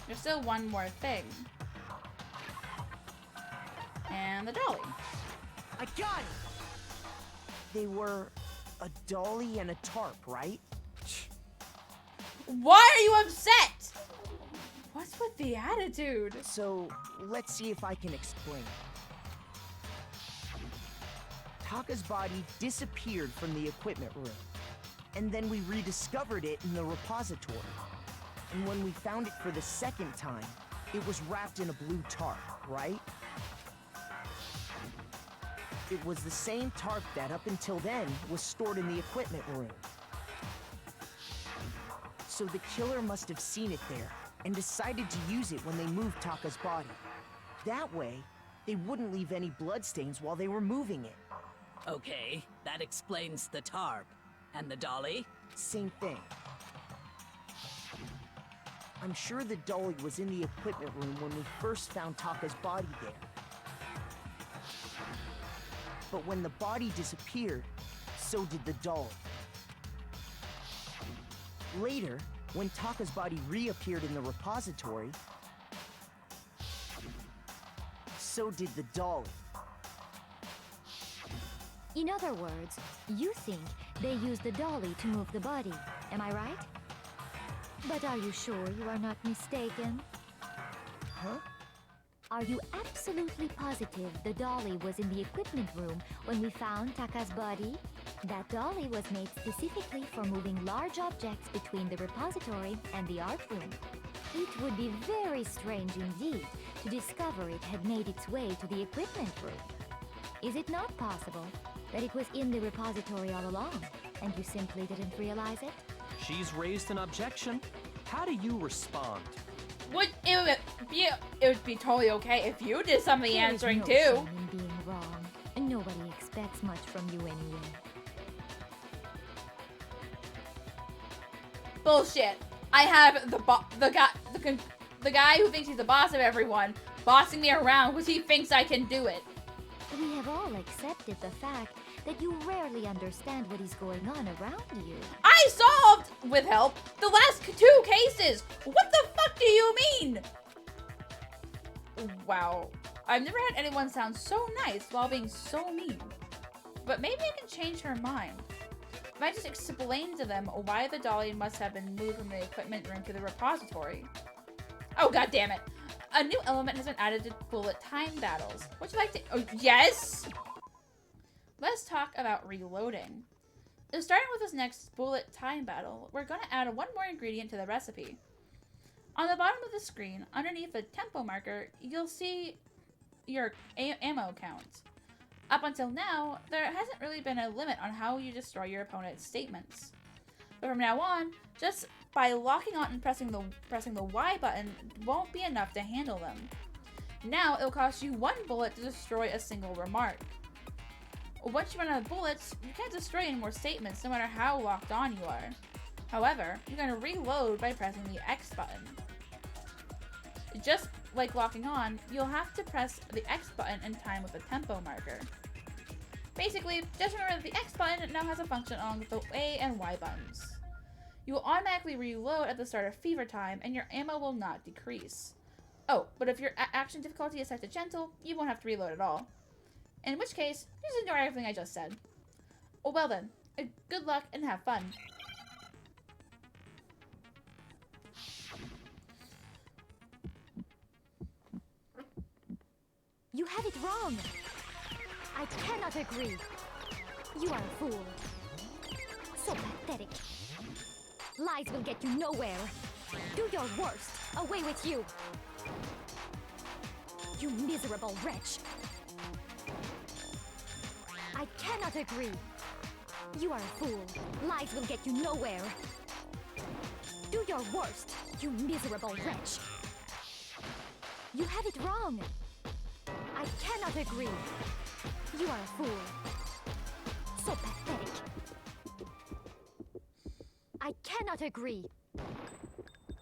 There's still one more thing. And the dolly. I got it! They were a dolly and a tarp, right? Why are you upset? What's with the attitude? So, let's see if I can explain. Taka's body disappeared from the equipment room, and then we rediscovered it in the repository. And when we found it for the second time, it was wrapped in a blue tarp, right? It was the same tarp that, up until then, was stored in the equipment room. So the killer must have seen it there, and decided to use it when they moved Taka's body. That way, they wouldn't leave any bloodstains while they were moving it. Okay, that explains the tarp. And the dolly? Same thing. I'm sure the dolly was in the equipment room when we first found Taka's body there. But when the body disappeared, so did the dolly. Later, when Taka's body reappeared in the repository, so did the dolly. In other words, you think they used the dolly to move the body, am I right? But are you sure you are not mistaken? Huh? Are you absolutely positive the dolly was in the equipment room when we found Taka's body? That dolly was made specifically for moving large objects between the repository and the art room. It would be very strange indeed to discover it had made its way to the equipment room. Is it not possible that it was in the repository all along, and you simply didn't realize it? She's raised an objection. How do you respond? It would be totally okay if you did some of the answering no too. shame in being wrong, and nobody expects much from you anyway. Bullshit. I have the guy who thinks he's the boss of everyone bossing me around because he thinks I can do it. We have all accepted the fact that you rarely understand what is going on around you. I solved, with help, the last 2 cases! What the fuck do you mean? Wow. I've never had anyone sound so nice while being so mean. But maybe I can change her mind. If I just explain to them why the dolly must have been moved from the equipment room to the repository. Oh, god damn it. A new element has been added to bullet time battles. Would you like to... Oh, yes! Let's talk about reloading. Starting with this next bullet time battle, we're going to add 1 more ingredient to the recipe. On the bottom of the screen, underneath the tempo marker, you'll see your ammo count. Up until now, there hasn't really been a limit on how you destroy your opponent's statements. But from now on, just by locking on and pressing the Y button won't be enough to handle them. Now it'll cost you 1 bullet to destroy a single remark. Once you run out of bullets, you can't destroy any more statements no matter how locked on you are. However, you're going to reload by pressing the X button. Just like locking on, you'll have to press the X button in time with the tempo marker. Basically, just remember that the X button now has a function along with the A and Y buttons. You will automatically reload at the start of fever time, and your ammo will not decrease. Oh, but if your action difficulty is set to gentle, you won't have to reload at all. In which case, just ignore everything I just said. Oh, well then, good luck and have fun. You have it wrong. I cannot agree. You are a fool. So pathetic. Lies will get you nowhere. Do your worst. Away with you. You miserable wretch. I cannot agree. You are a fool. Lies will get you nowhere. Do your worst, you miserable wretch. You have it wrong. I cannot agree. You are a fool. So pathetic. I cannot agree.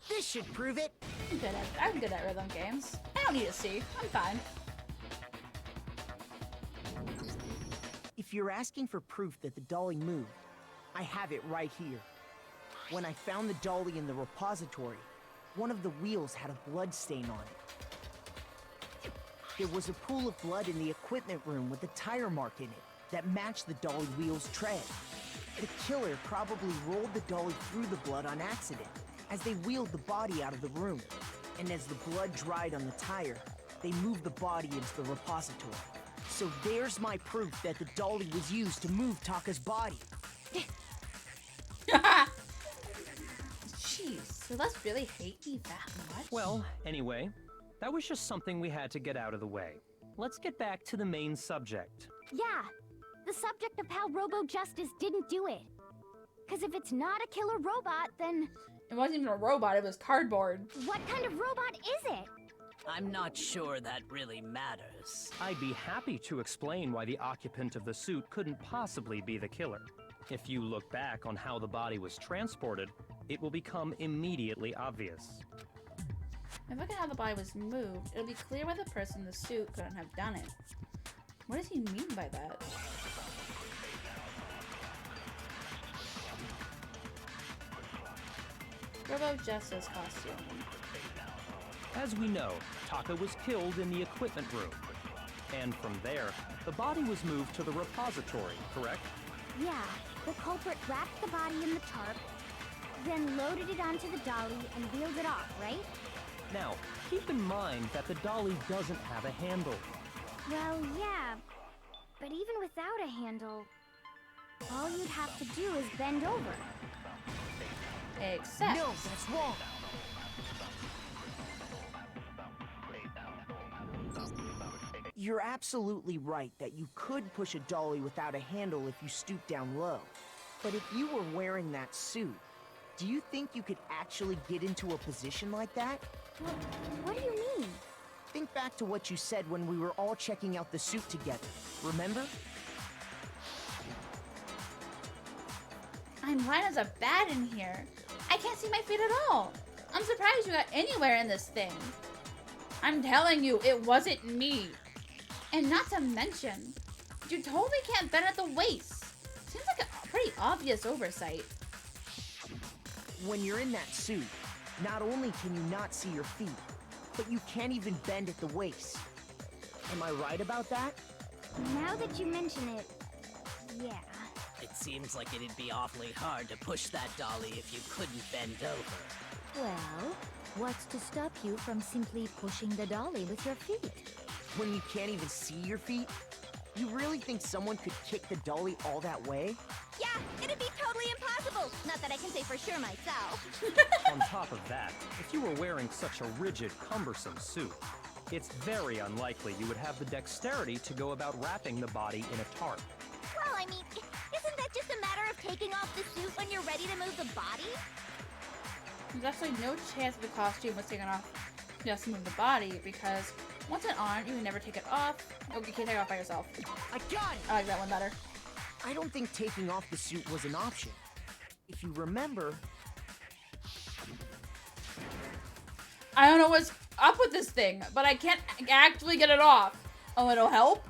This should prove it. I'm good at rhythm games. I don't need a C. I'm fine. If you're asking for proof that the dolly moved, I have it right here. When I found the dolly in the repository, one of the wheels had a blood stain on it. There was a pool of blood in the equipment room with a tire mark in it that matched the dolly wheel's tread. The killer probably rolled the dolly through the blood on accident as they wheeled the body out of the room. And as the blood dried on the tire, they moved the body into the repository. So there's my proof that the dolly was used to move Taka's body. Jeez, Celeste really hate me that much? Well, anyway, that was just something we had to get out of the way. Let's get back to the main subject. Yeah, the subject of how Robo Justice didn't do it. Because if it's not a killer robot, then... It wasn't even a robot, it was cardboard. What kind of robot is it? I'm not sure that really matters. I'd be happy to explain why the occupant of the suit couldn't possibly be the killer. If you look back on how the body was transported, it will become immediately obvious. If I look at how the body was moved, it'll be clear why the person in the suit couldn't have done it. What does he mean by that? Robo Justice costume. As we know, Taka was killed in the equipment room. And from there, the body was moved to the repository, correct? Yeah, the culprit wrapped the body in the tarp, then loaded it onto the dolly and wheeled it off, right? Now, keep in mind that the dolly doesn't have a handle. Well, yeah, but even without a handle, all you'd have to do is bend over. Except... No, that's wrong. You're absolutely right that you could push a dolly without a handle if you stoop down low. But if you were wearing that suit, do you think you could actually get into a position like that? What do you mean? Think back to what you said when we were all checking out the suit together, remember? I'm blind as a bat in here. I can't see my feet at all. I'm surprised you got anywhere in this thing. I'm telling you, it wasn't me. And not to mention, you totally can't bend at the waist. Seems like a pretty obvious oversight. When you're in that suit, not only can you not see your feet, but you can't even bend at the waist. Am I right about that? Now that you mention it, yeah. It seems like it'd be awfully hard to push that dolly if you couldn't bend over. Well, what's to stop you from simply pushing the dolly with your feet? When you can't even see your feet? You really think someone could kick the dolly all that way? Yeah, it'd be totally impossible. Not that I can say for sure myself. On top of that, if you were wearing such a rigid, cumbersome suit, it's very unlikely you would have the dexterity to go about wrapping the body in a tarp. Well, I mean, isn't that just a matter of taking off the suit when you're ready to move the body? There's actually no chance the costume was taken off just to move the body, because once it's on, you can never take it off. Oh, you can't take it off by yourself. I got it! I like that one better. I don't think taking off the suit was an option. If you remember... I don't know what's up with this thing, but I can't actually get it off. Oh, it'll help?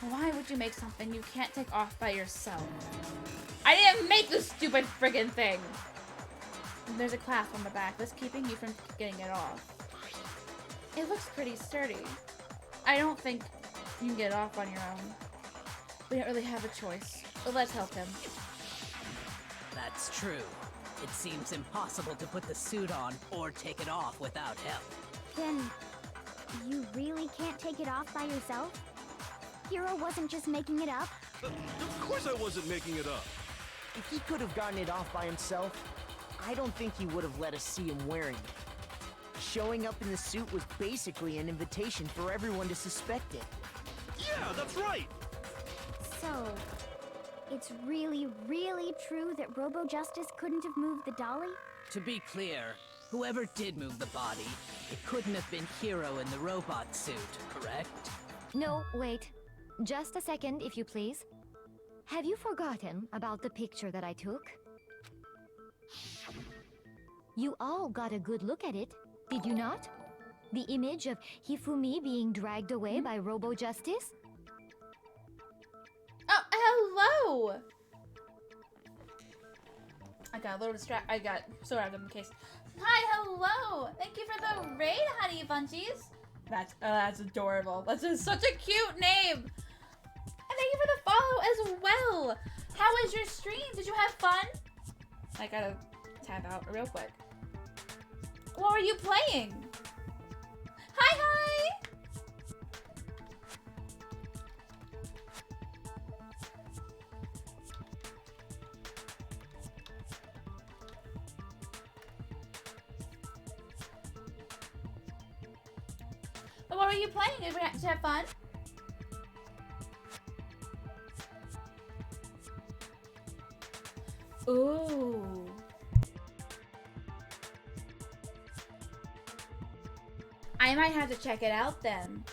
Why would you make something you can't take off by yourself? I didn't make this stupid friggin' thing! There's a clasp on the back that's keeping you from getting it off. It looks pretty sturdy. I don't think you can get it off on your own. We don't really have a choice, but let's help him. That's true. It seems impossible to put the suit on or take it off without help. Then, you really can't take it off by yourself? Hiro wasn't just making it up? Of course I wasn't making it up. If he could have gotten it off by himself, I don't think he would have let us see him wearing it. Showing up in the suit was basically an invitation for everyone to suspect it. Yeah, that's right! So, it's really, really true that Robo Justice couldn't have moved the dolly? To be clear, whoever did move the body, it couldn't have been Hiro in the robot suit, correct? No, wait. Just a second, if you please. Have you forgotten about the picture that I took? You all got a good look at it, did you not? The image of Hifumi being dragged away by Robo Justice? Oh, hello! I got a little distracted. I got so out of the case. Hi, hello! Thank you for the raid, Honey Bunchies. That's adorable. That's just such a cute name. And thank you for the follow as well. How was your stream? Did you have fun? I gotta tab out real quick. What were you playing? Hi, hi! What were you playing? Did you have fun? Ooh. I might have to check it out then.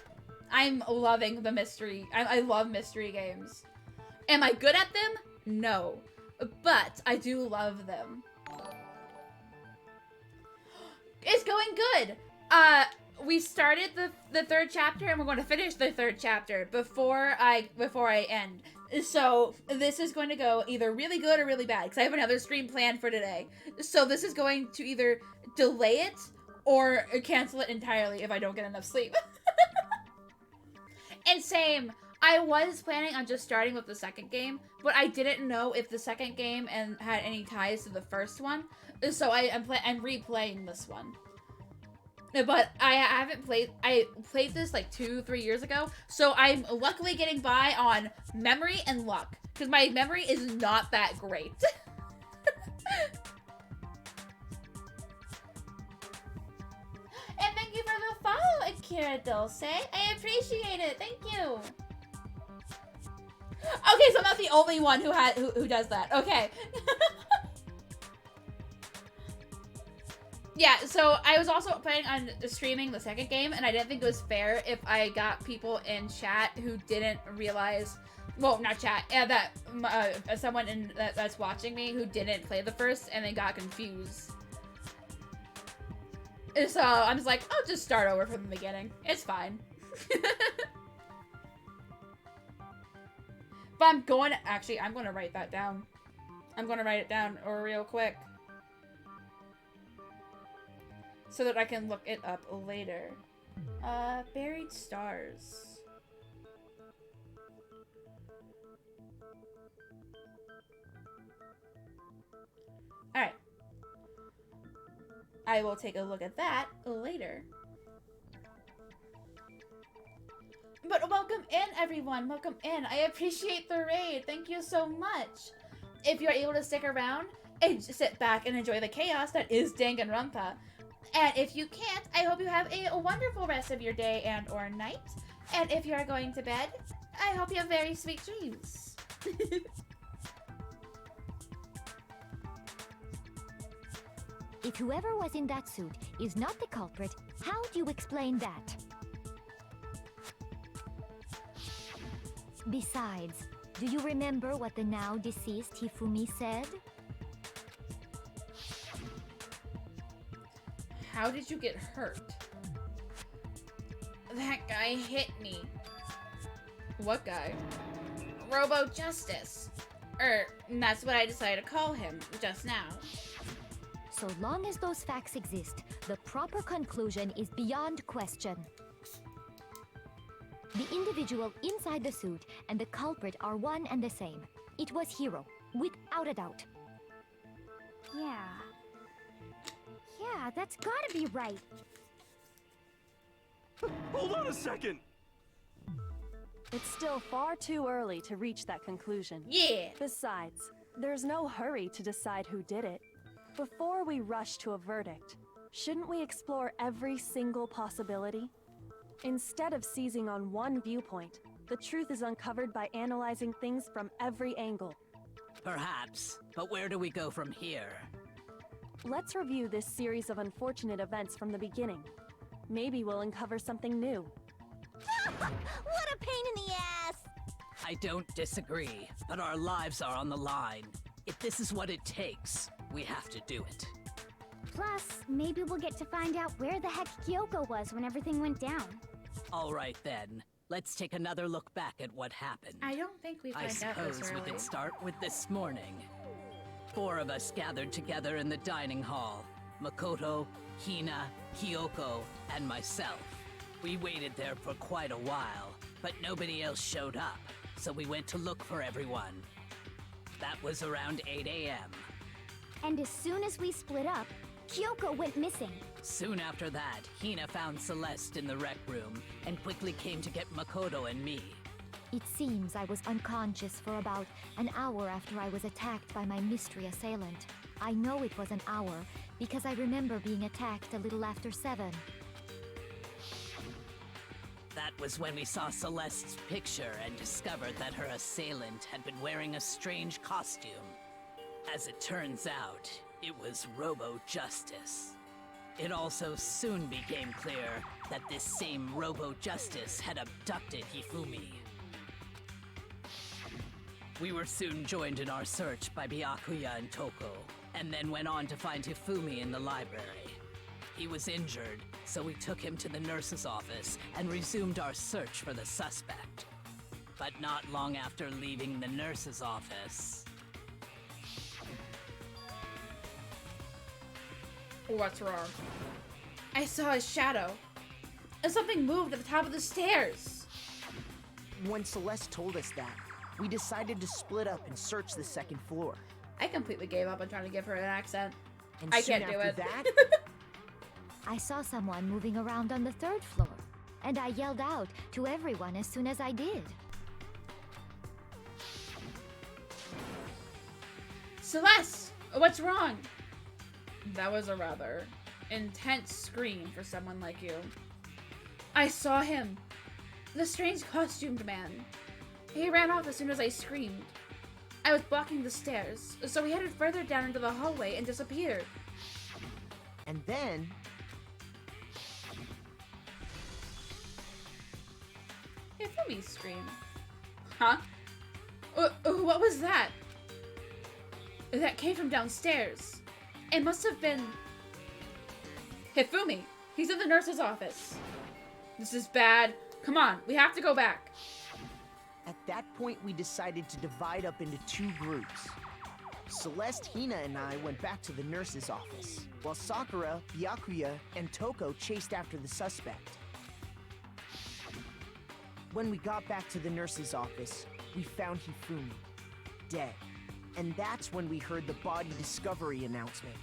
I'm loving the mystery. I love mystery games. Am I good at them? No. But I do love them. It's going good. We started the third chapter and we're going to finish the third chapter before I end. So this is going to go either really good or really bad because I have another stream planned for today. So this is going to either delay it or cancel it entirely if I don't get enough sleep. And same, I was planning on just starting with the second game, but I didn't know if the second game had any ties to the first one. So I'm replaying this one. But I played this like 2-3 years ago, so I'm luckily getting by on memory and luck, because my memory is not that great. And thank you for the follow, Akira Dulce. I appreciate it. Thank you. Okay, so I'm not the only one who does that. Okay. Yeah, so I was also planning on streaming the second game, and I didn't think it was fair if I got people in chat who didn't realize, well, not chat, that someone that's watching me who didn't play the first and then got confused. So I'm just like, I'll just start over from the beginning. It's fine. But I'm going to, actually, I'm going to write that down. I'm going to write it down real quick. So that I can look it up later. Buried stars. Alright. I will take a look at that later. But welcome in, everyone. Welcome in. I appreciate the raid. Thank you so much. If you're able to stick around and sit back and enjoy the chaos that is Danganronpa. And if you can't, I hope you have a wonderful rest of your day and or night. And if you are going to bed, I hope you have very sweet dreams. If whoever was in that suit is not the culprit, how do you explain that? Besides, do you remember what the now deceased Hifumi said? How did you get hurt? That guy hit me. What guy? Robo Justice. That's what I decided to call him just now. So long as those facts exist, the proper conclusion is beyond question. The individual inside the suit and the culprit are one and the same. It was Hiro, without a doubt. Yeah, that's gotta be right. Hold on a second! It's still far too early to reach that conclusion. Yeah! Besides, there's no hurry to decide who did it. Before we rush to a verdict, shouldn't we explore every single possibility? Instead of seizing on one viewpoint, the truth is uncovered by analyzing things from every angle. Perhaps, but where do we go from here? Let's review this series of unfortunate events from the beginning. Maybe we'll uncover something new. What a pain in the ass! I don't disagree, but our lives are on the line. If this is what it takes, we have to do it. Plus, maybe we'll get to find out where the heck Kyoko was when everything went down. All right then, let's take another look back at what happened. I don't think we find I out this suppose early. we could start with this morning. 4 of us gathered together in the dining hall. Makoto, Hina, Kyoko, and myself. We waited there for quite a while, but nobody else showed up, so we went to look for everyone. That was around 8 a.m. And as soon as we split up, Kyoko went missing. Soon after that, Hina found Celeste in the rec room and quickly came to get Makoto and me. It seems I was unconscious for about an hour after I was attacked by my mystery assailant. I know it was an hour because I remember being attacked a little after 7. That was when we saw Celeste's picture and discovered that her assailant had been wearing a strange costume. As it turns out, it was Robo Justice. It also soon became clear that this same Robo Justice had abducted Hifumi. We were soon joined in our search by Byakuya and Toko, and then went on to find Hifumi in the library. He was injured, so we took him to the nurse's office and resumed our search for the suspect. But not long after leaving the nurse's office... What's wrong? I saw a shadow. And something moved at the top of the stairs. When Celeste told us that, we decided to split up and search the second floor. I completely gave up on trying to give her an accent. And I soon can't do after it. that, I saw someone moving around on the 3rd floor, and I yelled out to everyone as soon as I did. Celeste! What's wrong? That was a rather intense scream for someone like you. I saw him. The strange costumed man. He ran off as soon as I screamed. I was blocking the stairs, so he headed further down into the hallway and disappeared. and then... Hifumi screamed. Huh? What was that? That came from downstairs. It must have been... Hifumi. He's in the nurse's office. This is bad. Come on, we have to go back. At that point, we decided to divide up into 2 groups. Celeste, Hina, and I went back to the nurse's office, while Sakura, Byakuya, and Toko chased after the suspect. When we got back to the nurse's office, we found Hifumi, dead. And that's when we heard the body discovery announcement.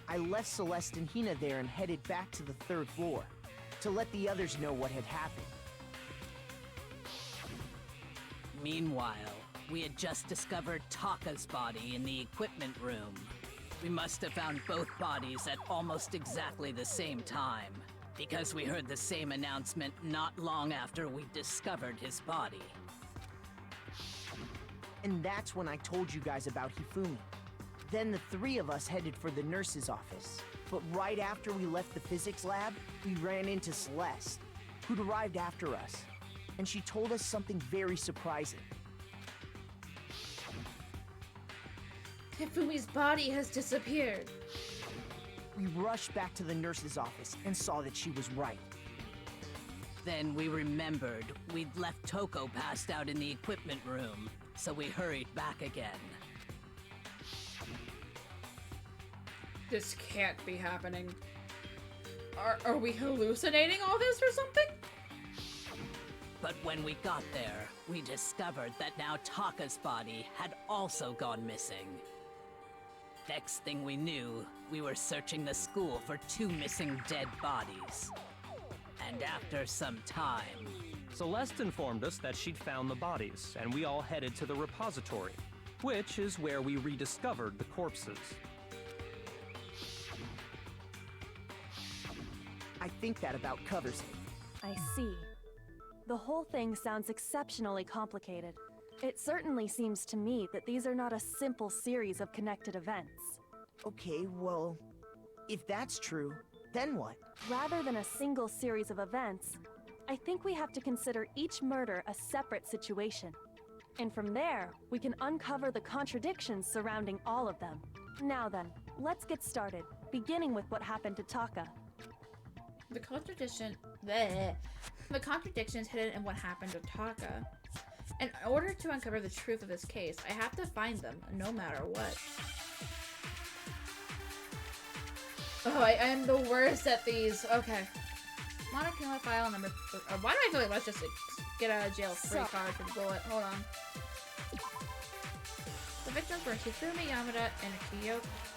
I left Celeste and Hina there and headed back to the 3rd floor to let the others know what had happened. Meanwhile, we had just discovered Taka's body in the equipment room. We must have found both bodies at almost exactly the same time, because we heard the same announcement not long after we discovered his body. And that's when I told you guys about Hifumi. Then the 3 of us headed for the nurse's office. But right after we left the physics lab, we ran into Celeste, who'd arrived after us. And she told us something very surprising. Hifumi's body has disappeared. We rushed back to the nurse's office and saw that she was right. Then we remembered we'd left Toko passed out in the equipment room, so we hurried back again. This can't be happening. Are we hallucinating all this or something? But when we got there, we discovered that now Taka's body had also gone missing. Next thing we knew, we were searching the school for 2 missing dead bodies. And after some time... Celeste informed us that she'd found the bodies, and we all headed to the repository, which is where we rediscovered the corpses. I think that about covers it. I see. The whole thing sounds exceptionally complicated. It certainly seems to me that these are not a simple series of connected events. Okay, well, if that's true, then what? Rather than a single series of events, I think we have to consider each murder a separate situation. And from there, we can uncover the contradictions surrounding all of them. Now then, let's get started, beginning with what happened to Taka. The contradictions hidden in what happened to Taka. In order to uncover the truth of this case, I have to find them, no matter what. Oh, I am the worst at these. Okay. Monokuma file number... why do I feel like let's just get out of jail free card for the bullet? Hold on. The victims were Hifumi Yamada and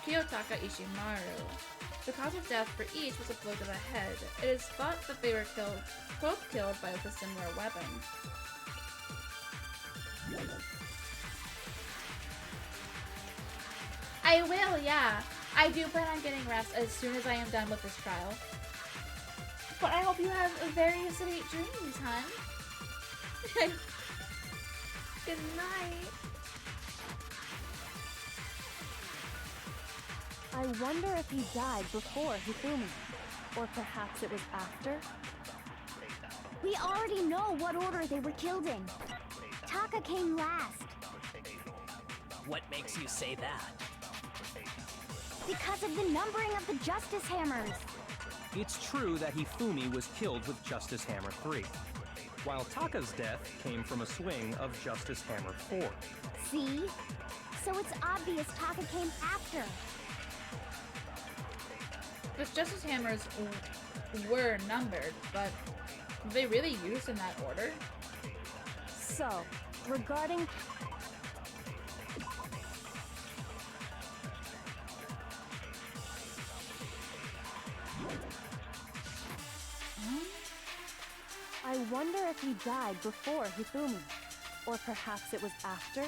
Kiyotaka Ishimaru. The cause of death for each was a blow to the head. It is thought that they were both killed by a similar weapon. I will, yeah. I do plan on getting rest as soon as I am done with this trial. But I hope you have a very sweet dreams, hon. Good night. I wonder if he died before Hifumi, or perhaps it was after? We already know what order they were killed in. Taka came last. What makes you say that? Because of the numbering of the Justice Hammers. It's true that Hifumi was killed with Justice Hammer 3, while Taka's death came from a swing of Justice Hammer 4. See? So it's obvious Taka came after. The Justice Hammers were numbered, but were they really used in that order? So, regarding... I wonder if he died before Hifumi, or perhaps it was after?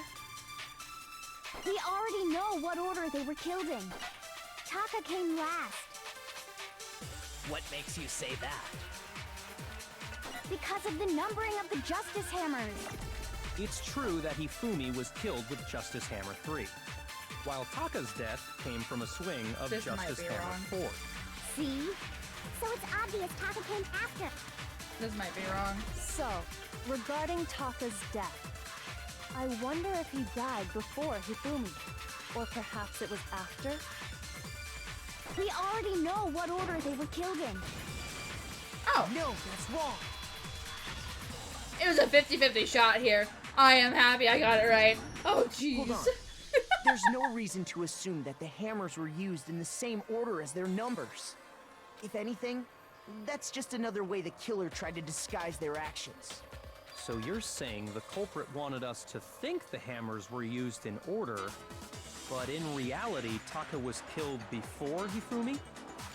We already know what order they were killed in. Taka came last. What makes you say that? Because of the numbering of the Justice Hammers. It's true that Hifumi was killed with Justice Hammer 3, while Taka's death came from a swing of Justice Hammer 4. See? So it's obvious Taka came after. This might be wrong. So, regarding Taka's death, I wonder if he died before Hifumi, or perhaps it was after? We already know what order they were killed in. Oh! No, that's wrong! It was a 50-50 shot here. I am happy I got it right. Oh, jeez. Hold on. There's no reason to assume that the hammers were used in the same order as their numbers. If anything, that's just another way the killer tried to disguise their actions. So you're saying the culprit wanted us to think the hammers were used in order, but in reality, Taka was killed before Hifumi?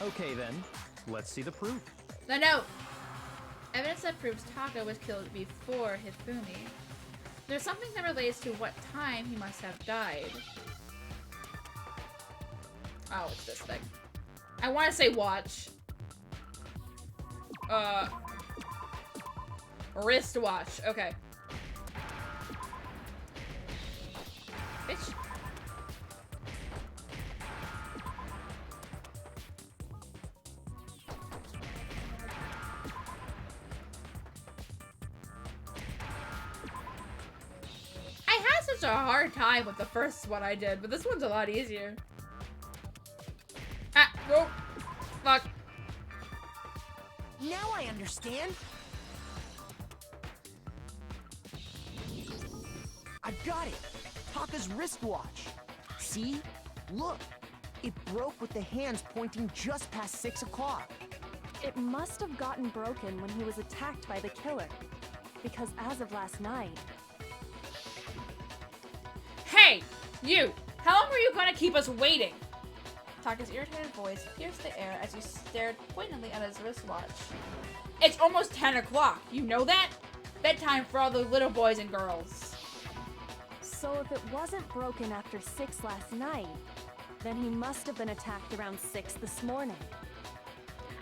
Okay then, let's see the proof. The note. Evidence that proves Taka was killed before Hifumi. There's something that relates to what time he must have died. Oh, it's this thing. I want to say watch. Wristwatch. Okay. Bitch. I had such a hard time with the first one I did, but this one's a lot easier. Ah, whoa. Fuck. Now I understand. I've got it. Taka's wristwatch. See? Look. It broke with the hands pointing just past 6 o'clock. It must have gotten broken when he was attacked by the killer. Because as of last night... Hey! You! How long were you gonna keep us waiting? Taka's irritated voice pierced the air as he stared pointedly at his wristwatch. It's almost 10 o'clock. You know that? Bedtime for all the little boys and girls. So if it wasn't broken after 6 last night, then he must have been attacked around 6 this morning.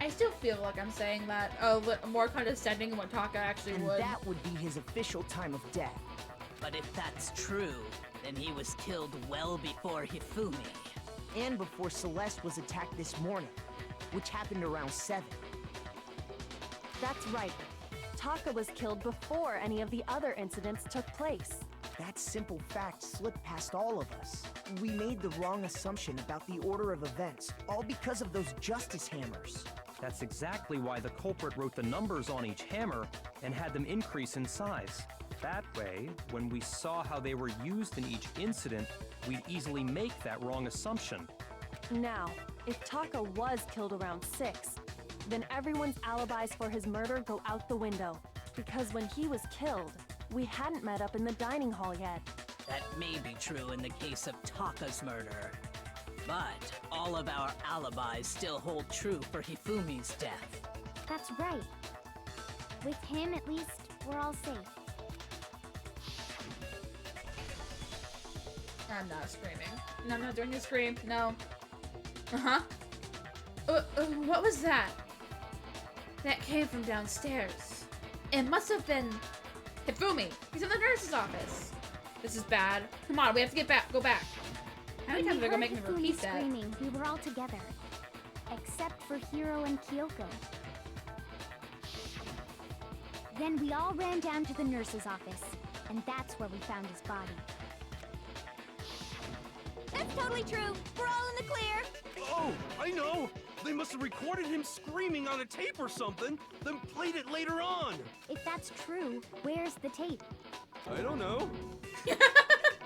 I still feel like I'm saying that more condescending than what Taka actually And would. that would be his official time of death. But if that's true, then he was killed well before Hifumi. And before Celeste was attacked this morning, which happened around 7. That's right. Taka was killed before any of the other incidents took place. That simple fact slipped past all of us. We made the wrong assumption about the order of events, all because of those justice hammers. That's exactly why the culprit wrote the numbers on each hammer and had them increase in size. That way, when we saw how they were used in each incident, we'd easily make that wrong assumption. Now, if Taka was killed around 6, then everyone's alibis for his murder go out the window. Because when he was killed, we hadn't met up in the dining hall yet. That may be true in the case of Taka's murder. But all of our alibis still hold true for Hifumi's death. That's right. With him, at least, we're all safe. I'm not screaming. No, I'm not doing a scream. No. What was that? That came from downstairs. It must have been Hifumi. He's in the nurse's office. This is bad. Come on, we have to get back. Go back. How many times are they gonna make me repeat that? Screaming, we were all together. Except for Hiro and Kyoko. Then we all ran down to the nurse's office. And that's where we found his body. That's totally true. We're all in the clear. Oh, I know! They must have recorded him screaming on a tape or something, then played it later on! If that's true, where's the tape? I don't know.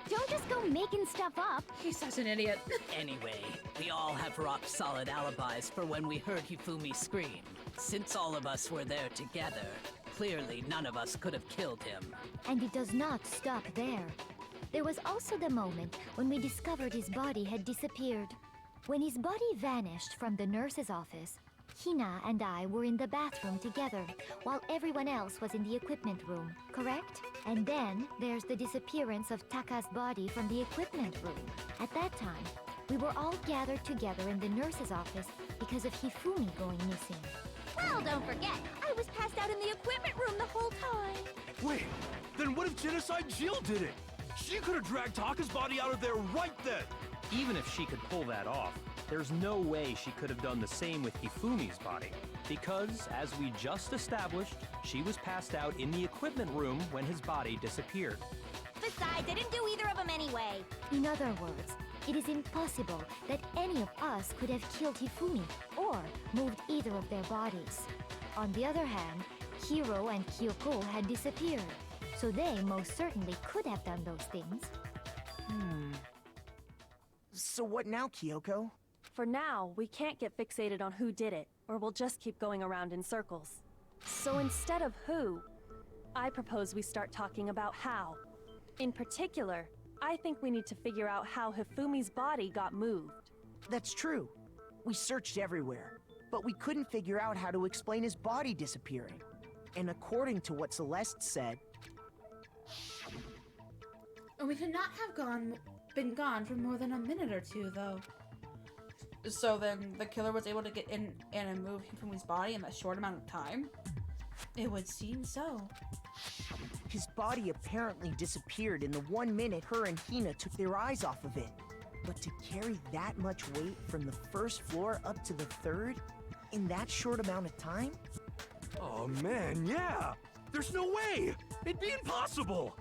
Don't just go making stuff up. He's such an idiot. Anyway, we all have rock-solid alibis for when we heard Hifumi scream. Since all of us were there together, clearly none of us could have killed him. And it does not stop there. There was also the moment when we discovered his body had disappeared. When his body vanished from the nurse's office, Hina and I were in the bathroom together, while everyone else was in the equipment room, correct? And then there's the disappearance of Taka's body from the equipment room. At that time, we were all gathered together in the nurse's office because of Hifumi going missing. Well, don't forget, I was passed out in the equipment room the whole time. Wait, then what if Genocide Jill did it? She could have dragged Taka's body out of there right then! Even if she could pull that off, there's no way she could have done the same with Hifumi's body. Because, as we just established, she was passed out in the equipment room when his body disappeared. Besides, I didn't do either of them anyway. In other words, it is impossible that any of us could have killed Hifumi or moved either of their bodies. On the other hand, Hiro and Kyoko had disappeared, so they most certainly could have done those things. So what now, Kyoko? For now, we can't get fixated on who did it, or we'll just keep going around in circles. So instead of who, I propose we start talking about how. In particular, I think we need to figure out how Hifumi's body got moved. That's true. We searched everywhere, but we couldn't figure out how to explain his body disappearing. And according to what Celeste said, We could not have been gone for more than a minute or two, though. So then the killer was able to get in and move Hifumi's body in that short amount of time? It would seem so. his body apparently disappeared in the 1 minute her and Hina took their eyes off of it. But to carry that much weight from the first floor up to the third in that short amount of time? Oh man, yeah! There's no way! It'd be impossible!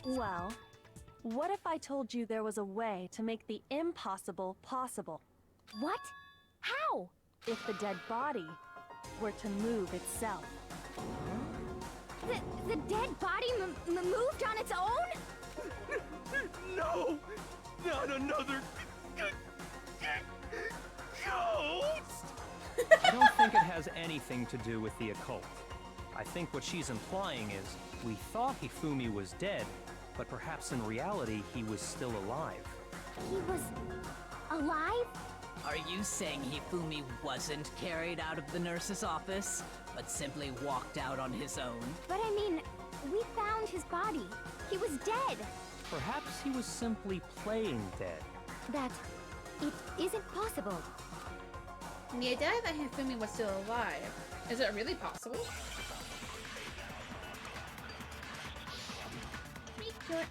Well, what if I told you there was a way to make the impossible possible? What? How? If the dead body were to move itself. The dead body moved on its own? No! Not another ghost! I don't think it has anything to do with the occult. I think what she's implying is we thought Hifumi was dead, but perhaps in reality he was still alive. He was alive? Are you saying Hifumi wasn't carried out of the nurse's office, but simply walked out on his own? But I mean, we found his body. He was dead. Perhaps he was simply playing dead. That it isn't possible. The idea that Hifumi was still alive, is it really possible?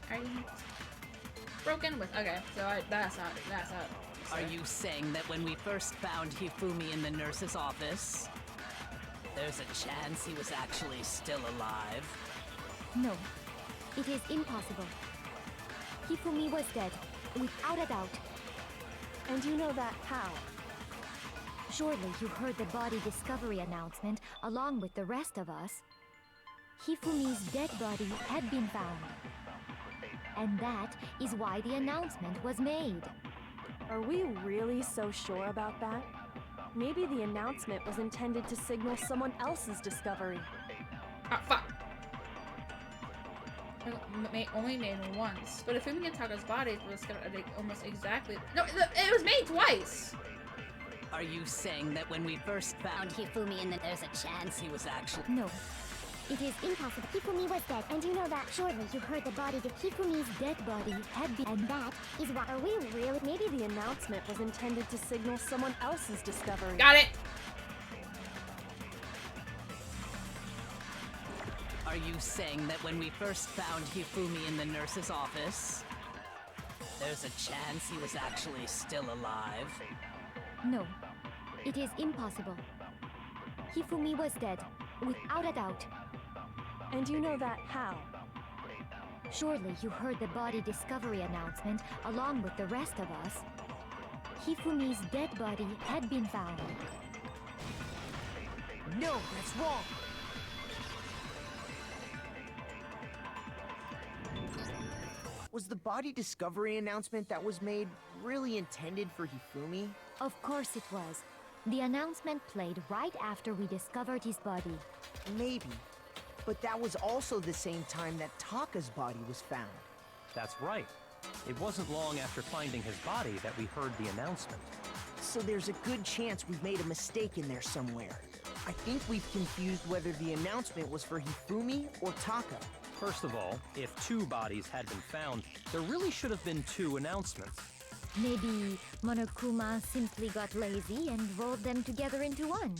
Are you broken with? Okay, so that's not. Are you saying that when we first found Hifumi in the nurse's office, there's a chance he was actually still alive? No, it is impossible. Hifumi was dead, without a doubt. And you know that how? Surely you heard the body discovery announcement along with the rest of us. Hifumi's dead body had been found. And that is why the announcement was made. Are we really so sure about that? Maybe the announcement was intended to signal someone else's discovery. Ah, fuck. Only made once. But if Hifumi and Taka's bodies were discovered almost exactly... No, it was made twice! Are you saying that when we first found Hifumi and there's a chance he was actually... No. It is impossible. Hifumi was dead, and you know that. Surely you heard the body. Hifumi's dead body had been... And that is why... Are we really... Maybe the announcement was intended to signal someone else's discovery. Got it! Are you saying that when we first found Hifumi in the nurse's office, there's a chance he was actually still alive? No. It is impossible. Hifumi was dead, without a doubt. And you know that how? Surely you heard the body discovery announcement along with the rest of us. Hifumi's dead body had been found. No, that's wrong. Was the body discovery announcement that was made really intended for Hifumi? Of course it was. The announcement played right after we discovered his body. Maybe. But that was also the same time that Taka's body was found. That's right. It wasn't long after finding his body that we heard the announcement. So there's a good chance we've made a mistake in there somewhere. I think we've confused whether the announcement was for Hifumi or Taka. First of all, if 2 bodies had been found, there really should have been 2 announcements. Maybe Monokuma simply got lazy and rolled them together into one.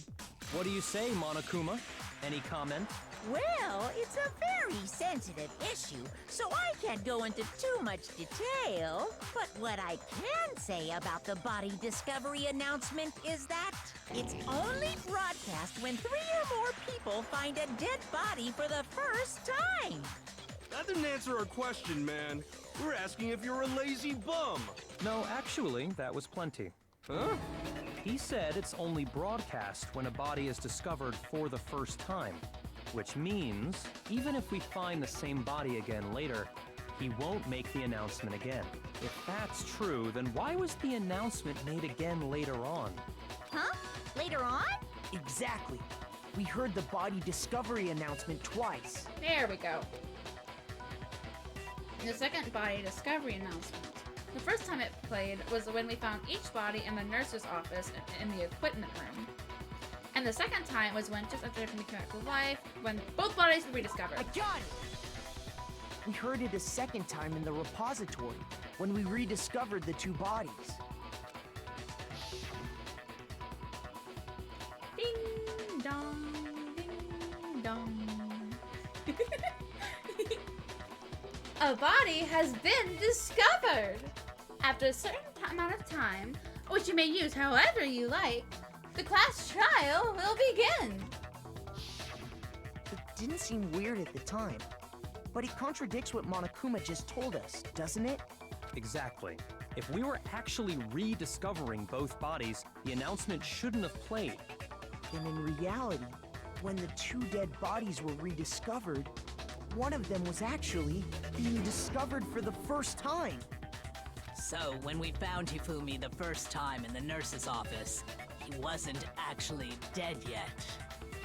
What do you say, Monokuma? Any comment? Well, it's a very sensitive issue, so I can't go into too much detail. But what I can say about the body discovery announcement is that it's only broadcast when 3 or more people find a dead body for the first time. That didn't answer our question, man. We're asking if you're a lazy bum. No, actually, that was plenty. Huh? He said it's only broadcast when a body is discovered for the first time. Which means, even if we find the same body again later, he won't make the announcement again. If that's true, then why was the announcement made again later on? Huh? Later on? Exactly. We heard the body discovery announcement twice. There we go. The second body discovery announcement. The first time it played was when we found each body in the nurse's office in the equipment room. And the second time was when, just after Hifumi came back to life, when both bodies were rediscovered. I got it! We heard it a second time in the repository, when we rediscovered the two bodies. Ding dong, ding dong. A body has been discovered! After a certain amount of time, which you may use however you like, the class trial will begin! It didn't seem weird at the time, but it contradicts what Monokuma just told us, doesn't it? Exactly. If we were actually rediscovering both bodies, the announcement shouldn't have played. And in reality, when the two dead bodies were rediscovered, one of them was actually being discovered for the first time. So, when we found Hifumi the first time in the nurse's office, he wasn't actually dead yet.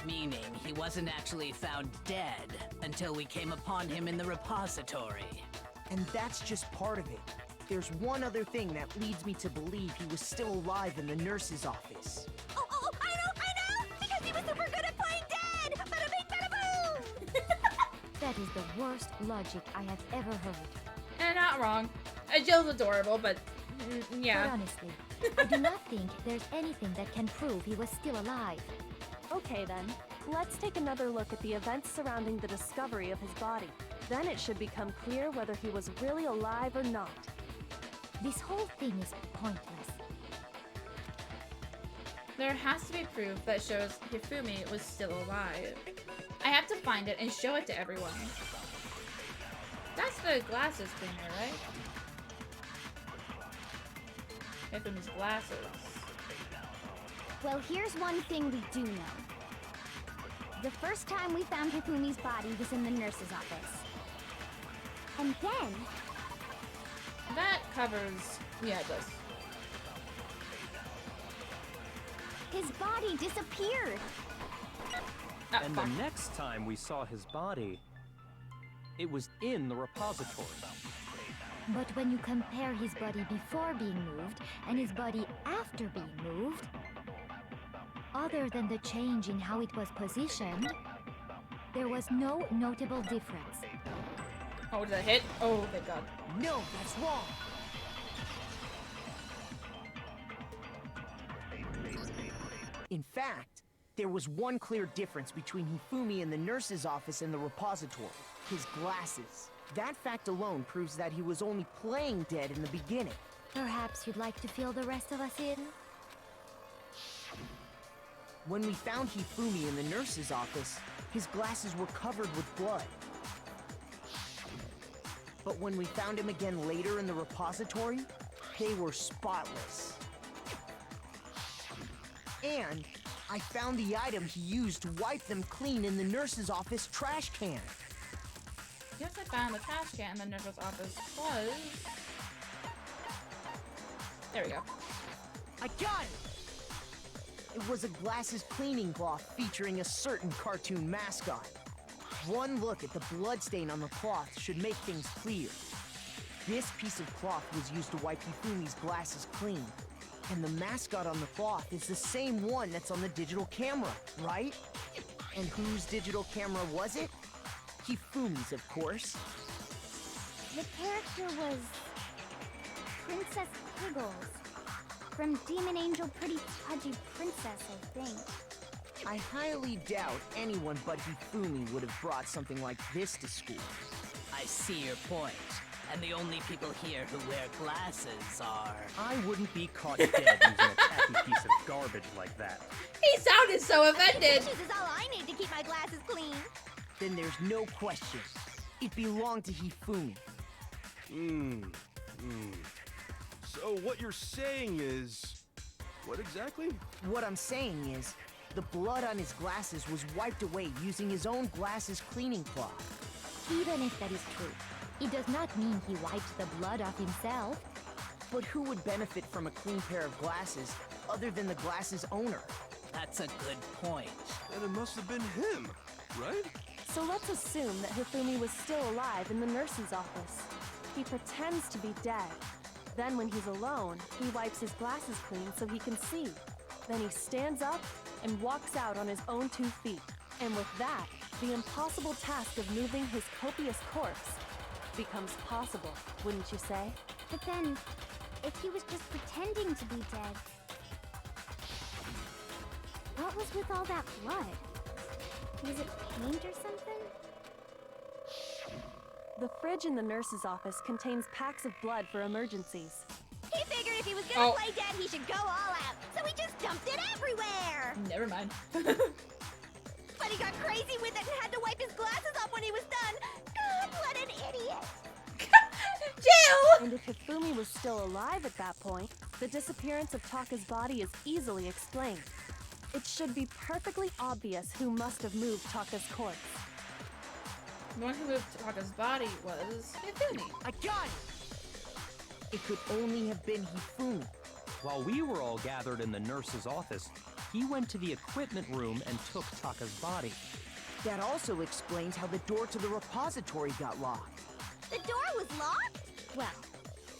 Meaning, he wasn't actually found dead until we came upon him in the repository. And that's just part of it. There's one other thing that leads me to believe he was still alive in the nurse's office. Oh, I know! Because he was super good at playing dead! Bada bing, bada boom! That is the worst logic I have ever heard. And not wrong. Jill's adorable, but yeah. But honestly, I do not think there's anything that can prove he was still alive. Okay then, let's take another look at the events surrounding the discovery of his body. Then it should become clear whether he was really alive or not. This whole thing is pointless. There has to be proof that shows Hifumi was still alive. I have to find it and show it to everyone. That's the glasses cleaner, right? Hifumi's glasses. Well, here's one thing we do know. The first time we found Hifumi's body was in the nurse's office. And then... That covers... Yeah, it does. his body disappeared! And the next time we saw his body, it was in the repository. But when you compare his body before being moved and his body after being moved, other than the change in how it was positioned, there was no notable difference. Oh, did I hit? Oh, thank God. No, that's wrong! In fact, there was one clear difference between Hifumi in the nurse's office and the repository. His glasses. That fact alone proves that he was only playing dead in the beginning. Perhaps you'd like to fill the rest of us in? When we found Hifumi in the nurse's office, his glasses were covered with blood. But when we found him again later in the repository, they were spotless. And I found the item he used to wipe them clean in the nurse's office trash can. Yes, I found the trash can in the nurse's office was... There we go. I got it! It was a glasses cleaning cloth featuring a certain cartoon mascot. One look at the bloodstain on the cloth should make things clear. This piece of cloth was used to wipe Hifumi's glasses clean. And the mascot on the cloth is the same one that's on the digital camera, right? And whose digital camera was it? Hifumi's, of course. The character was... Princess Piggles. From Demon Angel Pretty Pudgy Princess, I think. I highly doubt anyone but Hifumi would have brought something like this to school. I see your point. And the only people here who wear glasses are... I wouldn't be caught dead using a tacky piece of garbage like that. He sounded so offended! This is all I need to keep my glasses clean. Then there's no question. It belonged to Hifumi. So what you're saying is... What exactly? What I'm saying is, The blood on his glasses was wiped away using his own glasses cleaning cloth. Even if that is true, it does not mean he wiped the blood off himself. But who would benefit from a clean pair of glasses other than the glasses owner? That's a good point. And it must have been him, right? So let's assume that Hifumi was still alive in the nurse's office. He pretends to be dead. Then when he's alone, he wipes his glasses clean so he can see. Then he stands up and walks out on his own 2 feet. And with that, the impossible task of moving his copious corpse becomes possible, wouldn't you say? But then, if he was just pretending to be dead, what was with all that blood? Was it paint or something? The fridge in the nurse's office contains packs of blood for emergencies. He figured if he was gonna play dead, he should go all out. So he just dumped it everywhere. Never mind. But he got crazy with it and had to wipe his glasses off when he was done. God, what an idiot. Jill! And if Hifumi was still alive at that point, the disappearance of Taka's body is easily explained. It should be perfectly obvious who must have moved Taka's corpse. The one who moved Taka's body was Hifumi. I got it! It could only have been Hifumi. While we were all gathered in the nurse's office, he went to the equipment room and took Taka's body. That also explains how the door to the repository got locked. The door was locked? Well,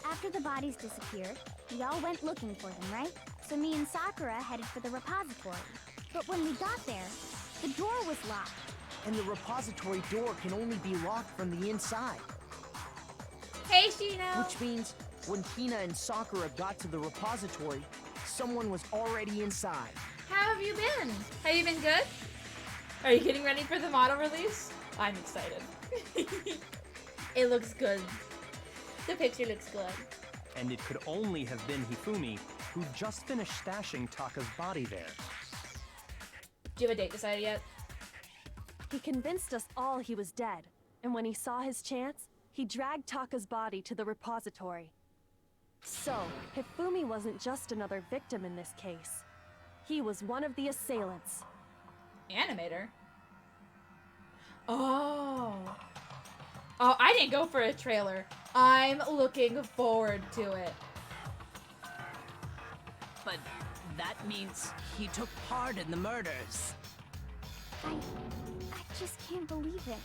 after the bodies disappeared, we all went looking for them, right? So me and Sakura headed for the repository. But when we got there, the door was locked. And the repository door can only be locked from the inside. Hey, Shino! Which means when Hina and Sakura got to the repository, someone was already inside. How have you been? Have you been good? Are you getting ready for the model release? I'm excited. It looks good. The picture looks good. And it could only have been Hifumi, who just finished stashing Taka's body there. Do you have a date decided yet? He convinced us all he was dead, and when he saw his chance, he dragged Taka's body to the repository. So, Hifumi wasn't just another victim in this case. He was one of the assailants. Animator? Oh. Oh, I didn't go for a trailer. I'm looking forward to it. But that means he took part in the murders. I just can't believe it.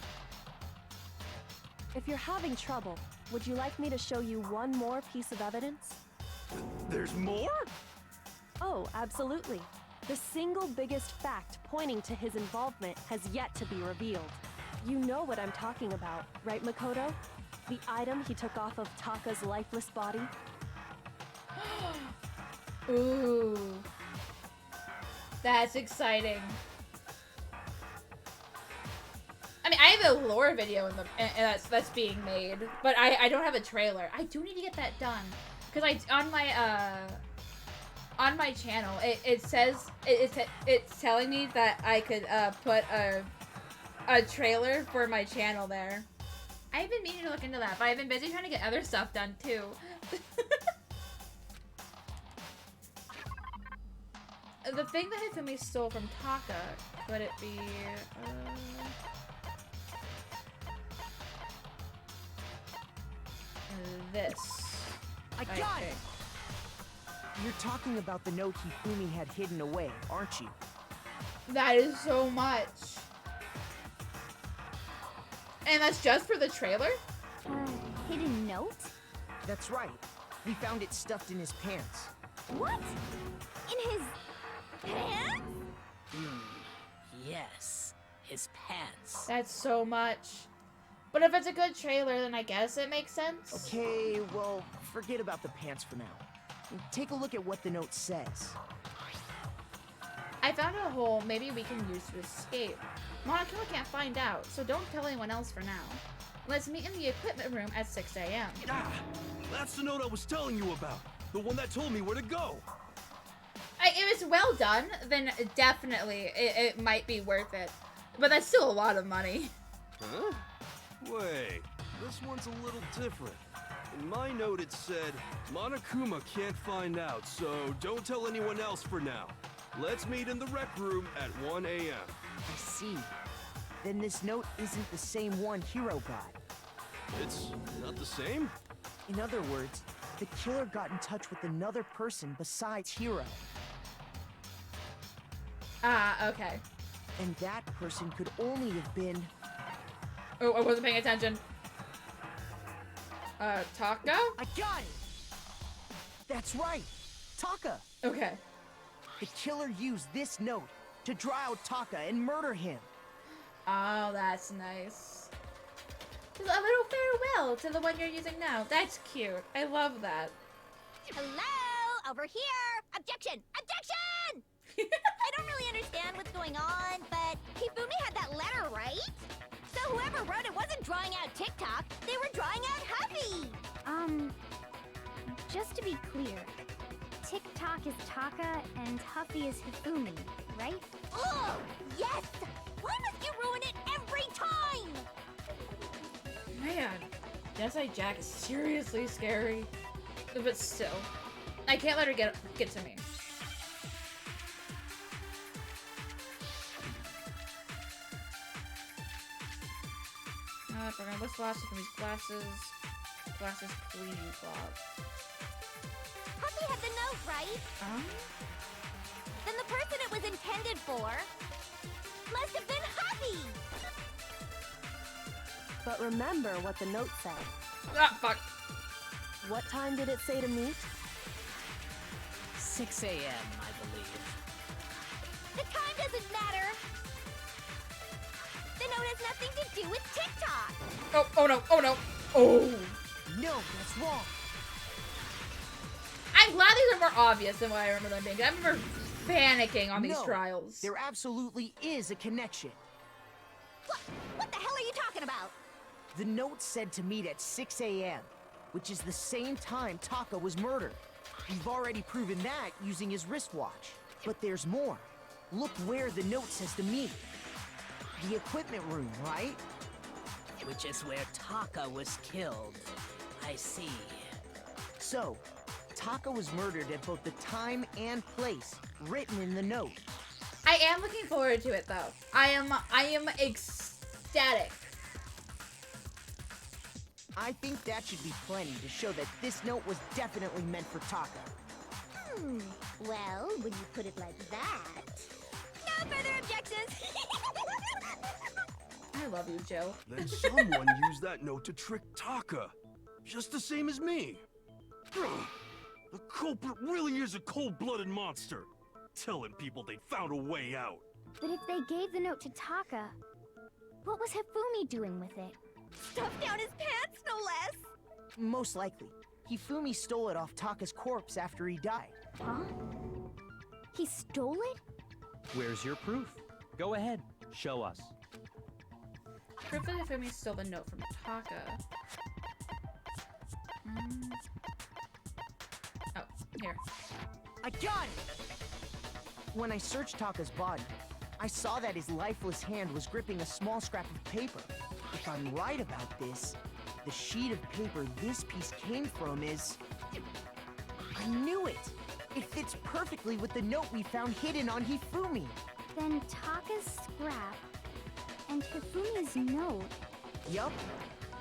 If you're having trouble, would you like me to show you one more piece of evidence? There's more? Oh, absolutely. The single biggest fact pointing to his involvement has yet to be revealed. You know what I'm talking about, right, Makoto? The item he took off of Taka's lifeless body? Ooh. That's exciting. I mean, I have a lore video in the that's being made, but I don't have a trailer. I do need to get that done because on my channel it says it's telling me that I could put a trailer for my channel there. I've been meaning to look into that, but I've been busy trying to get other stuff done too. The thing that Hifumi stole from Taka, could it be this? I got it! You're talking about the note Hifumi had hidden away, aren't you? That is so much. And that's just for the trailer? Hidden note? That's right. We found it stuffed in his pants. What? In his pants? Yes, his pants. That's so much. But if it's a good trailer, then I guess it makes sense. Okay, well, forget about the pants for now. Take a look at what the note says. I found a hole maybe we can use to escape. Monokuma can't find out, so don't tell anyone else for now. Let's meet in the equipment room at 6 a.m. Ah, that's the note I was telling you about. The one that told me where to go. If it's well done, then definitely it might be worth it. But that's still a lot of money. Huh? Wait, this one's a little different. In my note it said, Monokuma can't find out, so don't tell anyone else for now. Let's meet in the rec room at 1 a.m. I see. Then this note isn't the same one Hiro got. It's not the same? In other words, the killer got in touch with another person besides Hiro. Ah, okay. And that person could only have been... Oh, I wasn't paying attention. Taka? I got it! That's right! Taka! Okay. The killer used this note to draw out Taka and murder him. Oh, that's nice. Just a little farewell to the one you're using now. That's cute. I love that. Hello? Over here! Objection! Objection! I don't really understand what's going on, but Hifumi had that letter, right? So whoever wrote it wasn't drawing out TikTok, they were drawing out Huffy! Just to be clear, TikTok is Taka and Huffy is Hifumi, right? Oh, yes! Why must you ruin it every time? Man, Desai Jack is seriously scary. But still, I can't let her get to me. We're gonna list glasses from these glasses. Glasses, please, Bob. Huffy had the note, right? Then the person it was intended for must have been Huffy! But remember what the note said. Ah, fuck. What time did it say to meet? 6 a.m., I believe. The time doesn't matter! The note has nothing to do with TikTok! Oh no, oh no. Oh! No, that's wrong. I'm glad these are more obvious than what I remember them being. I remember panicking on these No, trials. There absolutely is a connection. What the hell are you talking about? The note said to meet at 6 a.m., which is the same time Taka was murdered. We've already proven that using his wristwatch. But there's more. Look where the note says to meet. The equipment room, right? Which is where Taka was killed. I see. So, Taka was murdered at both the time and place written in the note. I am looking forward to it though. I am ecstatic. I think that should be plenty to show that this note was definitely meant for Taka. Well, when you put it like that... No further objections! I love you, Joe. Then someone used that note to trick Taka. Just the same as me. The culprit really is a cold-blooded monster. Telling people they found a way out. But if they gave the note to Taka, what was Hifumi doing with it? Stuffed down his pants, no less! Most likely. Hifumi stole it off Taka's corpse after he died. Huh? He stole it? Where's your proof? Go ahead, show us. Proof that Hifumi stole the note from Taka. Oh, here. I got it! When I searched Taka's body, I saw that his lifeless hand was gripping a small scrap of paper. If I'm right about this, the sheet of paper this piece came from is... I knew it! It fits perfectly with the note we found hidden on Hifumi. Then Taka's scrap and Hifumi's note. Yup.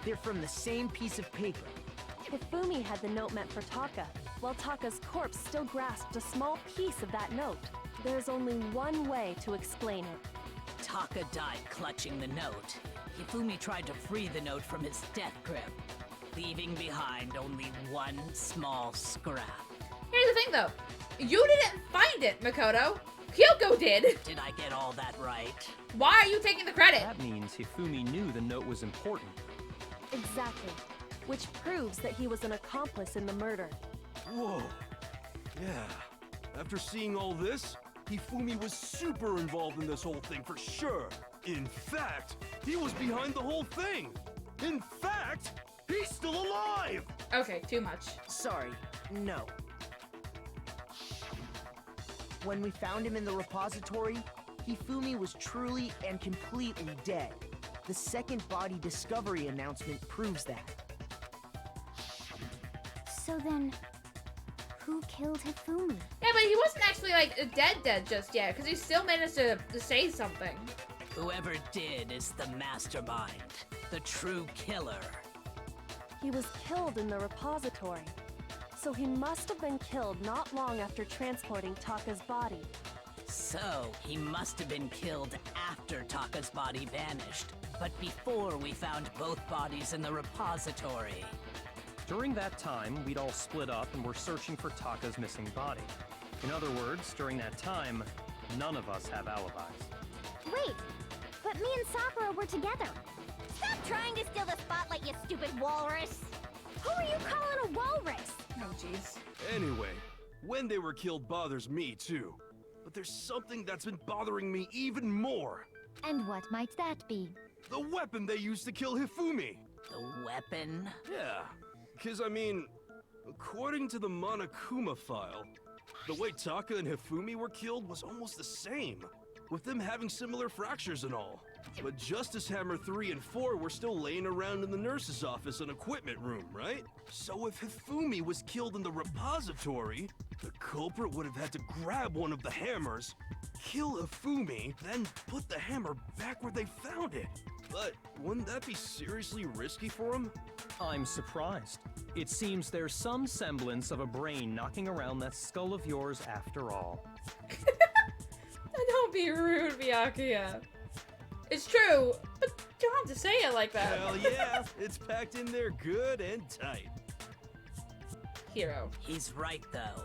They're from the same piece of paper. Hifumi had the note meant for Taka, while Taka's corpse still grasped a small piece of that note. There's only one way to explain it. Taka died clutching the note. Hifumi tried to free the note from his death grip, leaving behind only one small scrap. Here's the thing though. You didn't find it, Makoto. Kyoko did. Did I get all that right? Why are you taking the credit? That means Hifumi knew the note was important. Exactly. Which proves that he was an accomplice in the murder. Whoa. Yeah. After seeing all this, Hifumi was super involved in this whole thing for sure. In fact, he was behind the whole thing. In fact, he's still alive! Okay, too much. Sorry, no. When we found him in the repository, Hifumi was truly and completely dead. The second body discovery announcement proves that. So then, who killed Hifumi. Yeah, but he wasn't actually like dead just yet, because he still managed to say something. Whoever did is the mastermind, the true killer. He was killed in the repository, so he must have been killed not long after transporting Taka's body. So, he must have been killed after Taka's body vanished, but before we found both bodies in the repository. During that time, we'd all split up and were searching for Taka's missing body. In other words, during that time, none of us have alibis. Wait, but me and Sakura were together. Stop trying to steal the spotlight, you stupid walrus! Who are you calling a walrus? Oh, jeez. Anyway, when they were killed bothers me too. But there's something that's been bothering me even more. And what might that be? The weapon they used to kill Hifumi. The weapon? Yeah, because I mean, according to the Monokuma file, the way Taka and Hifumi were killed was almost the same, with them having similar fractures and all. But Justice Hammer 3 and 4 were still laying around in the nurse's office and equipment room, right? So if Hifumi was killed in the repository, the culprit would have had to grab one of the hammers, kill Hifumi, then put the hammer back where they found it. But wouldn't that be seriously risky for him? I'm surprised. It seems there's some semblance of a brain knocking around that skull of yours after all. Don't be rude, Byakuya. It's true, but you don't have to say it like that. Hell yeah, it's packed in there good and tight. Hiro. He's right, though.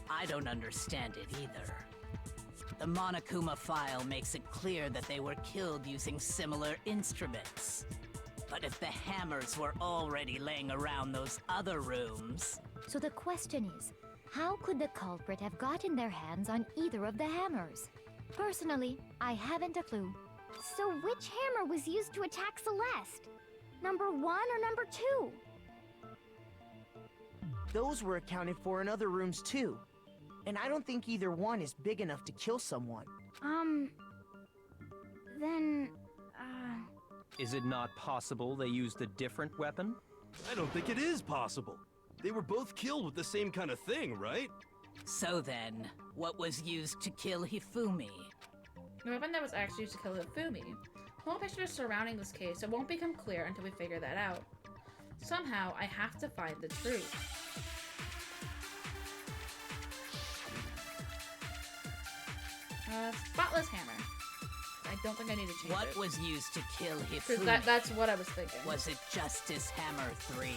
I don't understand it either. The Monokuma file makes it clear that they were killed using similar instruments. But if the hammers were already laying around those other rooms... So the question is, how could the culprit have gotten their hands on either of the hammers? Personally, I haven't a clue. So which hammer was used to attack Celeste? Number 1 or number 2? Those were accounted for in other rooms too. And I don't think either one is big enough to kill someone. Then, Is it not possible they used a different weapon? I don't think it is possible. They were both killed with the same kind of thing, right? So then, what was used to kill Hifumi? The weapon that was actually used to kill Hifumi. Whole pictures surrounding this case, it won't become clear until we figure that out. Somehow, I have to find the truth. Spotless hammer. I don't think I need to change What it. was used to kill Because Hifumi? that's what I was thinking. Was it Justice Hammer 3?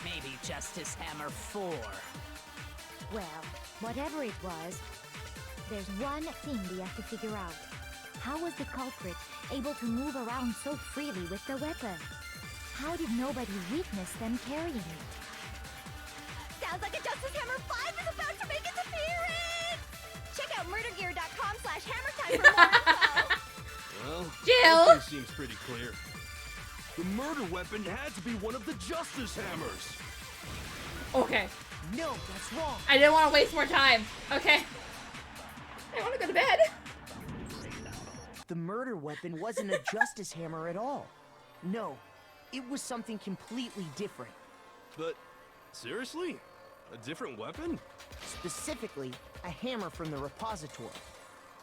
Maybe Justice Hammer 4? well, whatever it was, there's one thing we have to figure out. How was the culprit able to move around so freely with the weapon? How did nobody witness them carrying it? Sounds like a Justice Hammer 5 is about to make its appearance! Check out murdergear.com/hammertime for more info! Well, Jill! that thing seems pretty clear. The murder weapon had to be one of the Justice Hammers. Okay. No, that's wrong. I didn't want to waste more time. Okay. I want to go to bed. The murder weapon wasn't a Justice Hammer at all. No, it was something completely different. But, seriously? A different weapon? Specifically, a hammer from the repository.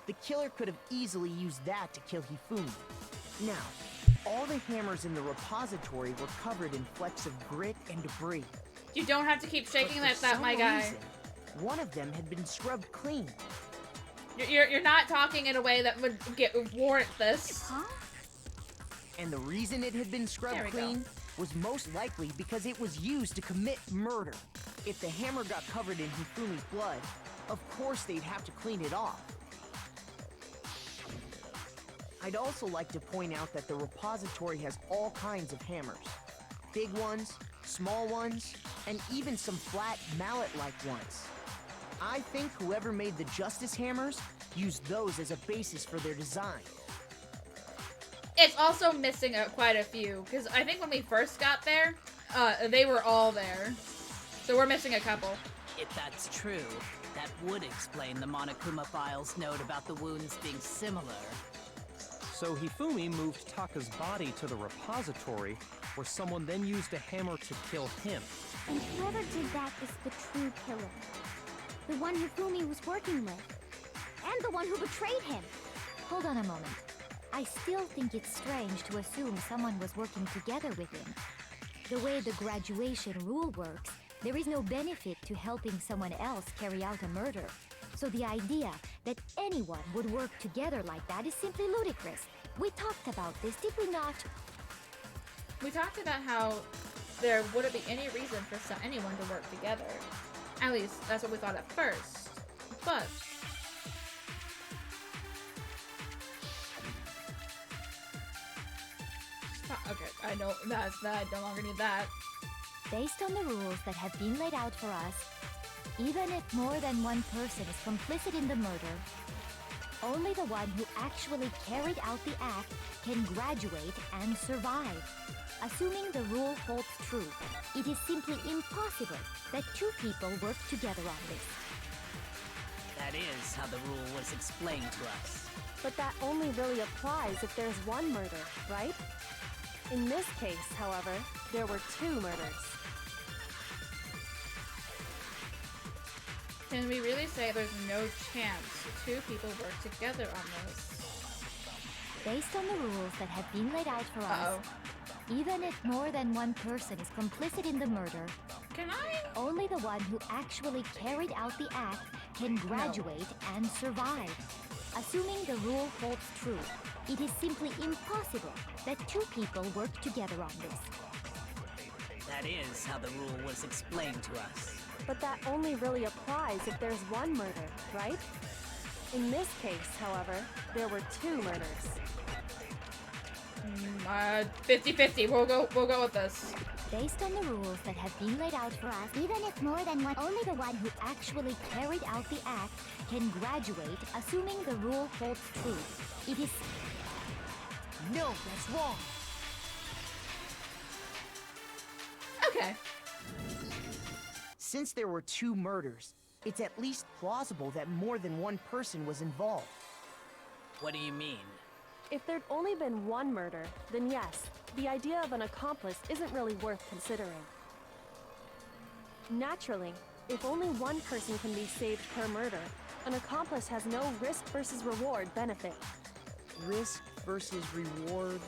The killer could have easily used that to kill Hifumi. Now, all the hammers in the repository were covered in flecks of grit and debris. You don't have to keep shaking But like for that, some my guy. reason, one of them had been scrubbed clean. You're not talking in a way that would warrant this. Huh? And the reason it had been There scrubbed we clean was most likely because it was used to commit murder. If the hammer got covered in Hifumi's blood, of course they'd have to clean it off. I'd also like to point out that the repository has all kinds of hammers. Big ones, small ones, and even some flat mallet-like ones. I think whoever made the Justice Hammers used those as a basis for their design. It's also missing quite a few, because I think when we first got there, they were all there. So we're missing a couple. If that's true, that would explain the Monokuma file's note about the wounds being similar. So Hifumi moved Taka's body to the repository, where someone then used a hammer to kill him. And whoever did that is the true killer. The one Hifumi was working with. And the one who betrayed him. Hold on a moment. I still think it's strange to assume someone was working together with him. The way the graduation rule works, there is no benefit to helping someone else carry out a murder. So the idea that anyone would work together like that is simply ludicrous. We talked about this, did we not? We talked about how there wouldn't be any reason for anyone to work together. At least, that's what we thought at first. But okay, I know that's that. I no longer need that. Based on the rules that have been laid out for us, even if more than one person is complicit in the murder, only the one who actually carried out the act can graduate and survive. Assuming the rule holds true, it is simply impossible that two people work together on this. That is how the rule was explained to us. But that only really applies if there's one murder, right? In this case, however, there were two murders. Can we really say there's no chance two people work together on this? Based on the rules that have been laid out for us, even if more than one person is complicit in the murder, only the one who actually carried out the act can graduate and survive. Assuming the rule holds true, it is simply impossible that two people work together on this. That is how the rule was explained to us. But that only really applies if there's one murder, right? In this case, however, there were two murders. 50-50. We'll go with this. Based on the rules that have been laid out for us, Even if more than one, only the one who actually carried out the act can graduate, assuming the rule holds true. It is... No, that's wrong. Okay. Since there were two murders, it's at least plausible that more than one person was involved. What do you mean? If there'd only been one murder, then yes, the idea of an accomplice isn't really worth considering. Naturally, if only one person can be saved per murder, an accomplice has no risk versus reward benefit. Risk versus reward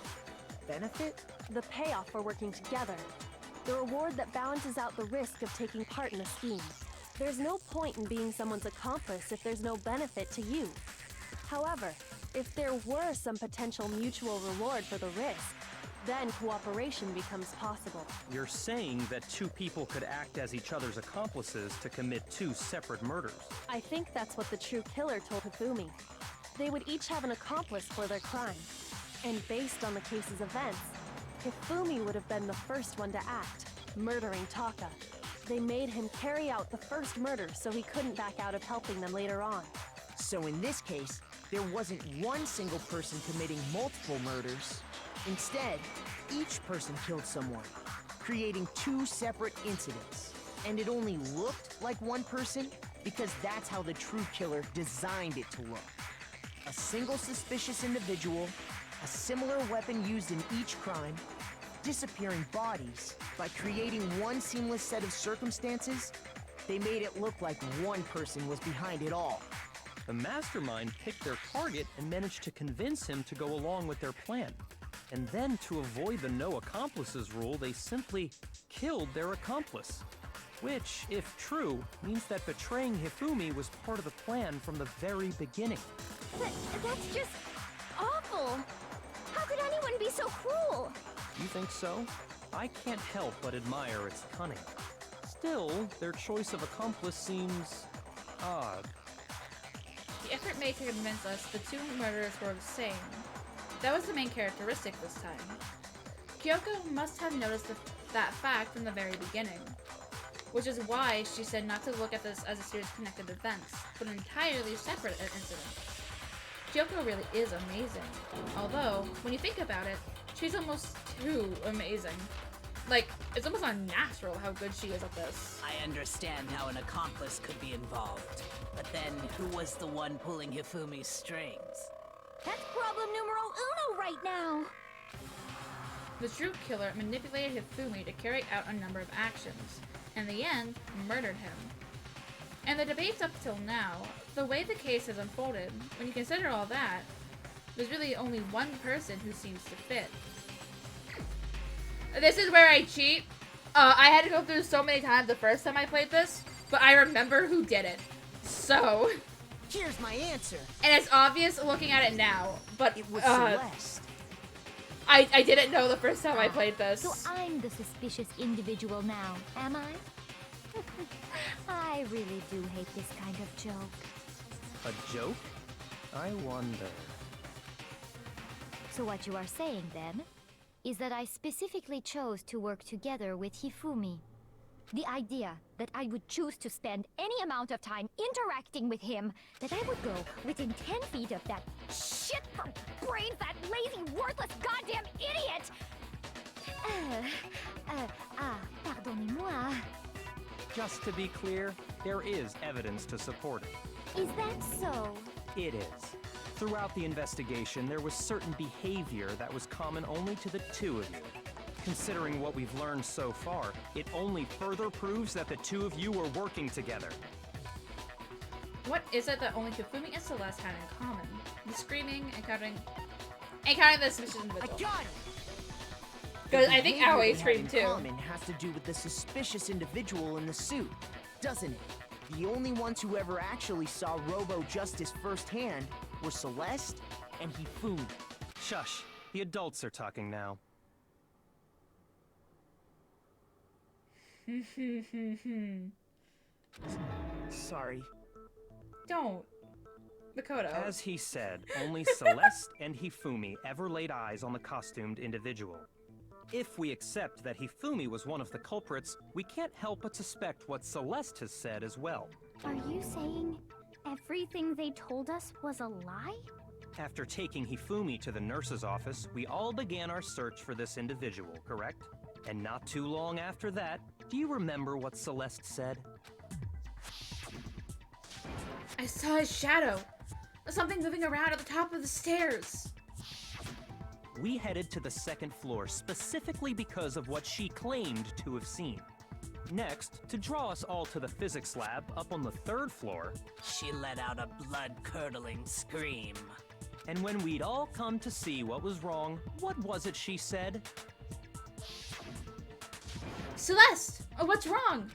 benefit? The payoff for working together. The reward that balances out the risk of taking part in a scheme. There's no point in being someone's accomplice if there's no benefit to you. However, if there were some potential mutual reward for the risk, then cooperation becomes possible. You're saying that two people could act as each other's accomplices to commit two separate murders. I think that's what the true killer told Hifumi. They would each have an accomplice for their crime. And based on the case's events, Hifumi would have been the first one to act, murdering Taka. They made him carry out the first murder so he couldn't back out of helping them later on. So in this case, there wasn't one single person committing multiple murders. Instead, each person killed someone, creating two separate incidents. And it only looked like one person because that's how the true killer designed it to look. A single suspicious individual, a similar weapon used in each crime, disappearing bodies. By creating one seamless set of circumstances, they made it look like one person was behind it all. The mastermind picked their target and managed to convince him to go along with their plan. And then, to avoid the no accomplices rule, they simply killed their accomplice. Which, if true, means that betraying Hifumi was part of the plan from the very beginning. But that's just awful. How could anyone be so cruel? You think so? I can't help but admire its cunning. Still, their choice of accomplice seems odd. The effort made to convince us the two murderers were the same. That was the main characteristic this time. Kyoko must have noticed that fact from the very beginning, which is why she said not to look at this as a series of connected events, but entirely separate incidents. Kyoko really is amazing, although, when you think about it, she's almost too amazing. Like, it's almost unnatural how good she is at this. I understand how an accomplice could be involved, but then who was the one pulling Hifumi's strings? That's problem numero uno right now. The true killer manipulated Hifumi to carry out a number of actions, and in the end, murdered him. And the debates up till now, the way the case has unfolded, when you consider all that, there's really only one person who seems to fit. This is where I cheat. I had to go through so many times the first time I played this, but I remember who did it. So... Here's my answer. And it's obvious looking at it now, but... It was Celeste. I didn't know the first time I played this. So I'm the suspicious individual now, am I? I really do hate this kind of joke. A joke? I wonder. So what you are saying, then, is that I specifically chose to work together with Hifumi. The idea that I would choose to spend any amount of time interacting with him, that I would go within 10 feet of that shit for brains, that lazy, worthless goddamn idiot! Pardonnez-moi. Just to be clear, there is evidence to support it. Is that so? It is. Throughout the investigation, there was certain behavior that was common only to the two of you. Considering what we've learned so far, it only further proves that the two of you were working together. What is it that only Hifumi and Celeste had in common? The screaming and counting the suspicious individual. I got it! Because I think Aoi screamed too. Common has to do with the suspicious individual in the suit, doesn't it? The only ones who ever actually saw Robo Justice firsthand were Celeste and Hifumi. Shush. The adults are talking now. Sorry. Don't. Makoto. As he said, only Celeste and Hifumi ever laid eyes on the costumed individual. If we accept that Hifumi was one of the culprits, we can't help but suspect what Celeste has said as well. Are you saying everything they told us was a lie? After taking Hifumi to the nurse's office, we all began our search for this individual, correct? And not too long after that, do you remember what Celeste said? I saw his shadow. Something moving around at the top of the stairs. We headed to the second floor specifically because of what she claimed to have seen. Next, to draw us all to the physics lab up on the third floor, She let out a blood-curdling scream. and when we'd all come to see what was wrong, what was it she said? Celeste! Oh, what's wrong?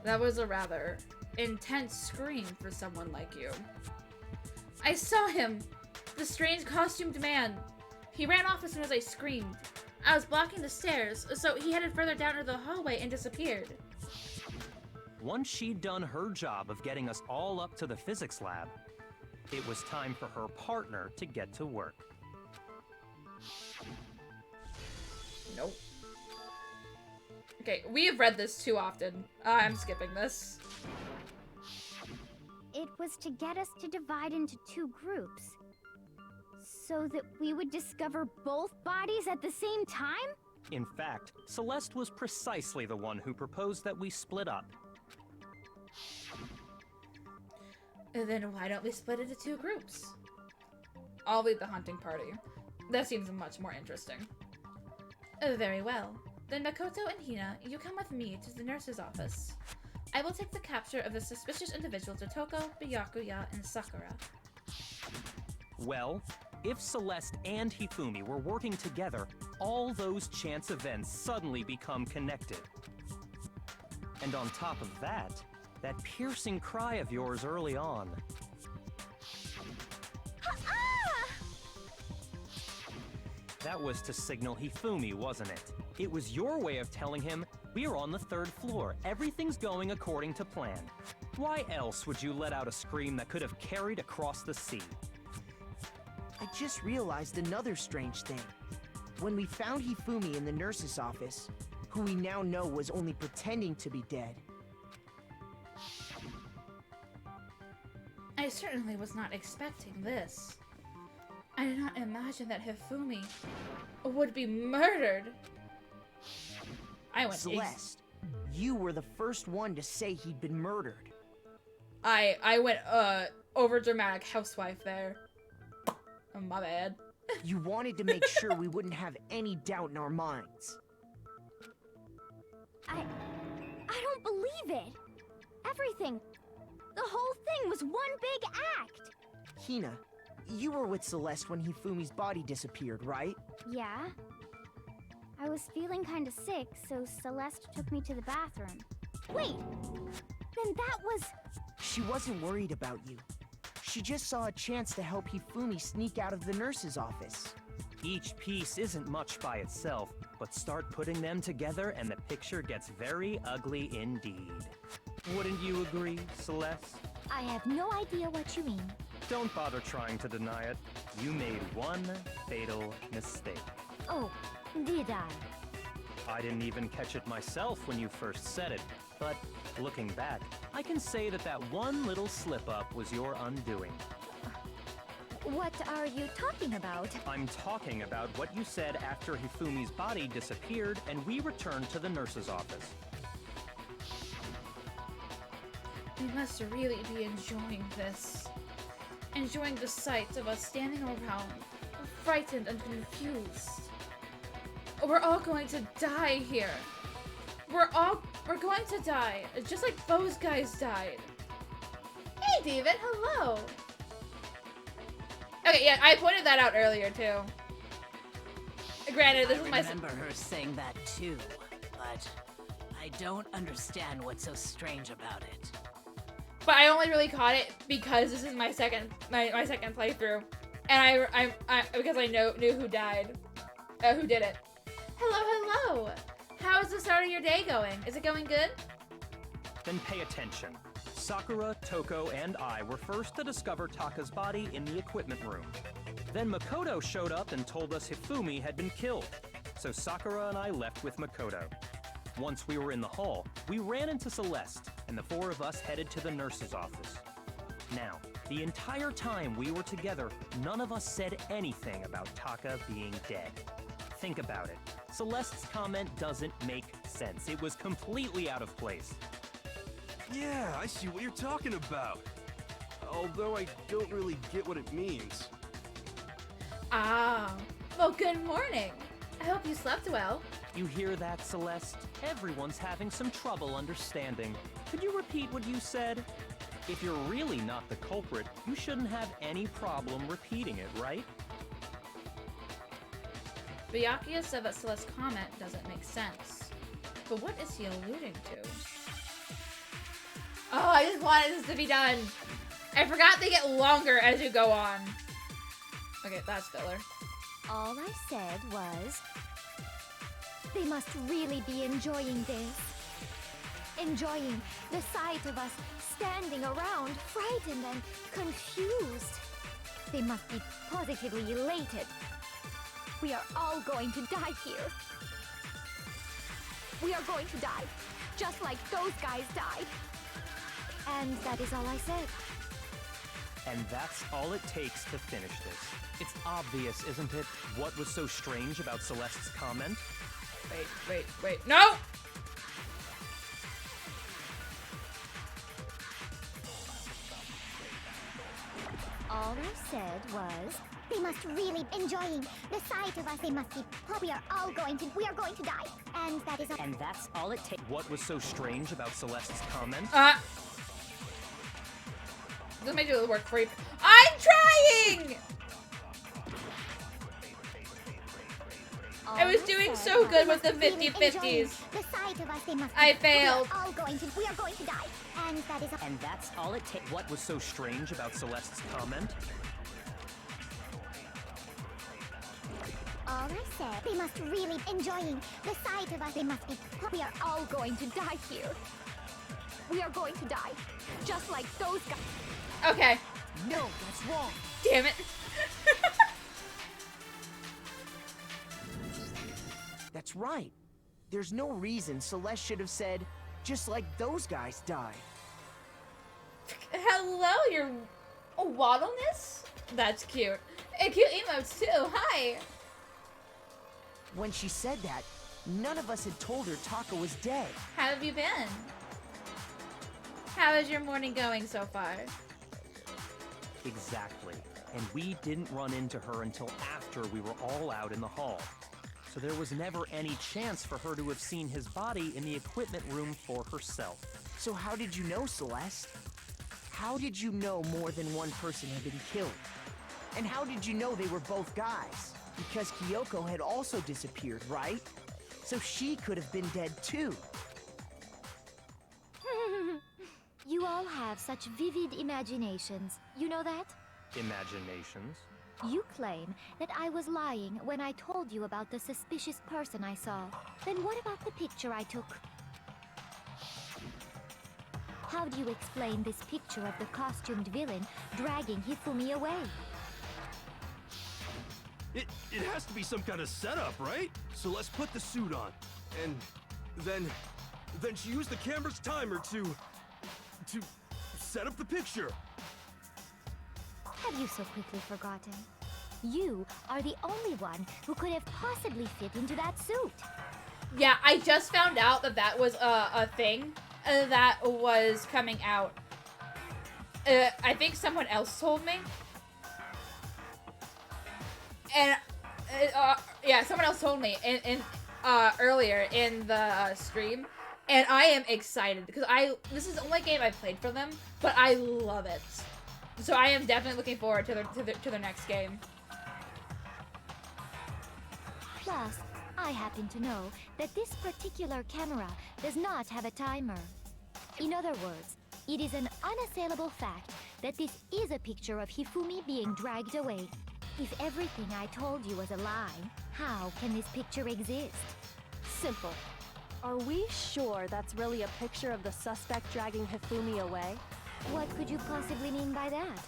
That was a rather intense scream for someone like you. I saw him! The strange costumed man. He ran off as soon as I screamed. I was blocking the stairs, so he headed further down into the hallway and disappeared. Once she'd done her job of getting us all up to the physics lab, it was time for her partner to get to work. Nope. Okay, we have read this too often. I'm skipping this. It was to get us to divide into two groups. So that we would discover both bodies at the same time? In fact, Celeste was precisely the one who proposed that we split up. Then why don't we split into two groups? I'll lead the hunting party. That seems much more interesting. Very well. Then Makoto and Hina, you come with me to the nurse's office. I will take the capture of the suspicious individuals Otoko, Byakuya, and Sakura. Well, if Celeste and Hifumi were working together, all those chance events suddenly become connected. And on top of that, that piercing cry of yours early on. That was to signal Hifumi, wasn't it? It was your way of telling him, we're on the third floor, everything's going according to plan. Why else would you let out a scream that could have carried across the sea? I just realized another strange thing. When we found Hifumi in the nurse's office, who we now know was only pretending to be dead, I certainly was not expecting this. I did not imagine that Hifumi would be murdered. I went Celeste, you were the first one to say he'd been murdered. I went over dramatic housewife there. My bad. You wanted to make sure we wouldn't have any doubt in our minds. I don't believe it. Everything, the whole thing was one big act. Hina, you were with Celeste when Hifumi's body disappeared, right? Yeah. I was feeling kinda sick, so Celeste took me to the bathroom. Wait! Then that was... She wasn't worried about you. She just saw a chance to help Hifumi sneak out of the nurse's office. Each piece isn't much by itself, but start putting them together and the picture gets very ugly indeed. Wouldn't you agree, Celeste? I have no idea what you mean. Don't bother trying to deny it. You made one fatal mistake. Oh, did I? I didn't even catch it myself when you first said it, but looking back, I can say that that one little slip-up was your undoing. What are you talking about? I'm talking about what you said after Hifumi's body disappeared and we returned to the nurse's office. We must really be enjoying this. Enjoying the sight of us standing around, frightened and confused. We're all going to die here. We're going to die, just like those guys died. Hey, David, hello. Okay, yeah, I pointed that out earlier, too. Granted, this is my... I remember her saying that too, but I don't understand what's so strange about it. But I only really caught it because this is my second playthrough, and I because I knew who died, who did it. Hello. How is the start of your day going? Is it going good? Then pay attention. Sakura, Toko, and I were first to discover Taka's body in the equipment room. Then Makoto showed up and told us Hifumi had been killed. So Sakura and I left with Makoto. Once we were in the hall, we ran into Celeste, and the four of us headed to the nurse's office. Now, the entire time we were together, none of us said anything about Taka being dead. Think about it. Celeste's comment doesn't make sense. It was completely out of place. Yeah, I see what you're talking about. Although I don't really get what it means. Ah, well, good morning. I hope you slept well. You hear that, Celeste? Everyone's having some trouble understanding. Could you repeat what you said? If you're really not the culprit, you shouldn't have any problem repeating it, right? Byakuya said that Celeste's comment doesn't make sense. But what is he alluding to? Oh, I just wanted this to be done. I forgot they get longer as you go on. Okay, that's filler. All I said was... They must really be enjoying this. Enjoying the sight of us standing around, frightened and confused. They must be positively elated. We are all going to die here. We are going to die, just like those guys died. And that is all I said. And that's all it takes to finish this. It's obvious, isn't it? What was so strange about Celeste's comment? Wait. No! All I said was, they must really enjoying the sight of us. They must be. We are going to die. And that is all. And that's all it takes. What was so strange about Celeste's comment? This may do the work for you. I'm trying! I was doing so good with the 50-50s. I failed. We are going to die. And that is all. And that's all it takes. What was so strange about Celeste's comment? All I said, they must really enjoying the sight of us. They must be. We are all going to die here. We are going to die, just like those guys. Okay. No, that's wrong. Damn it. That's right. There's no reason Celeste should have said, just like those guys died. Hello, your waddleness? That's cute. And cute emotes too. Hi. When she said that, none of us had told her Taka was dead. How have you been? How is your morning going so far? Exactly. and we didn't run into her until after we were all out in the hall. So there was never any chance for her to have seen his body in the equipment room for herself. So how did you know, Celeste? How did you know more than one person had been killed? And how did you know they were both guys? Because Kyoko had also disappeared, right? So she could have been dead too. You all have such vivid imaginations. You know that? Imaginations? You claim that I was lying when I told you about the suspicious person I saw. Then what about the picture I took? How do you explain this picture of the costumed villain dragging Hifumi away? It has to be some kind of setup, right? So let's put the suit on. And then she used the camera's timer to set up the picture. Have you so quickly forgotten? You are the only one who could have possibly fit into that suit. Yeah, I just found out that that was a thing that was coming out. I think someone else told me. And, yeah, someone else told me in earlier in the stream. And I am excited because this is the only game I've played for them, but I love it. So I am definitely looking forward to their next game. Plus, I happen to know that this particular camera does not have a timer. In other words, it is an unassailable fact that this is a picture of Hifumi being dragged away. If everything I told you was a lie, how can this picture exist? Simple. Are we sure that's really a picture of the suspect dragging Hifumi away? What could you possibly mean by that?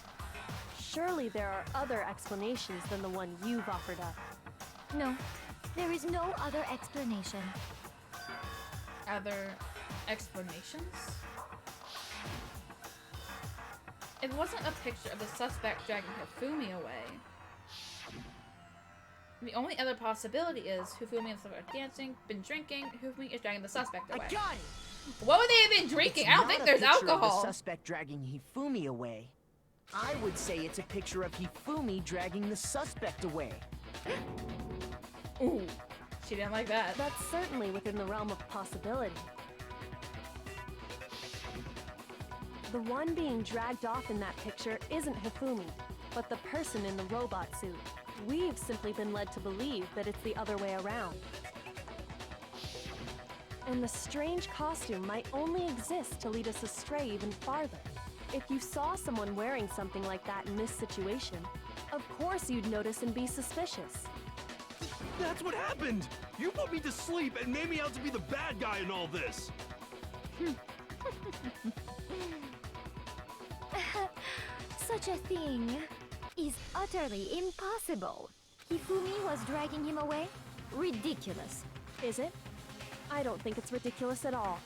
Surely there are other explanations than the one you've offered up. No, there is no other explanation. Other explanations? It wasn't a picture of the suspect dragging Hifumi away. The only other possibility is Hifumi and the suspect are dancing, been drinking, Hifumi is dragging the suspect away. I got it! What would they have been drinking? I don't think there's alcohol. alcohol. Of the suspect dragging Hifumi away. I would say it's a picture of Hifumi dragging the suspect away. Ooh, she didn't like that. That's certainly within the realm of possibility. The one being dragged off in that picture isn't Hifumi, but the person in the robot suit. We've simply been led to believe that it's the other way around. And the strange costume might only exist to lead us astray even farther. If you saw someone wearing something like that in this situation, of course you'd notice and be suspicious. That's what happened! You put me to sleep and made me out to be the bad guy in all this! Such a thing is utterly impossible. Hifumi was dragging him away? Ridiculous. Is it? I don't think it's ridiculous at all.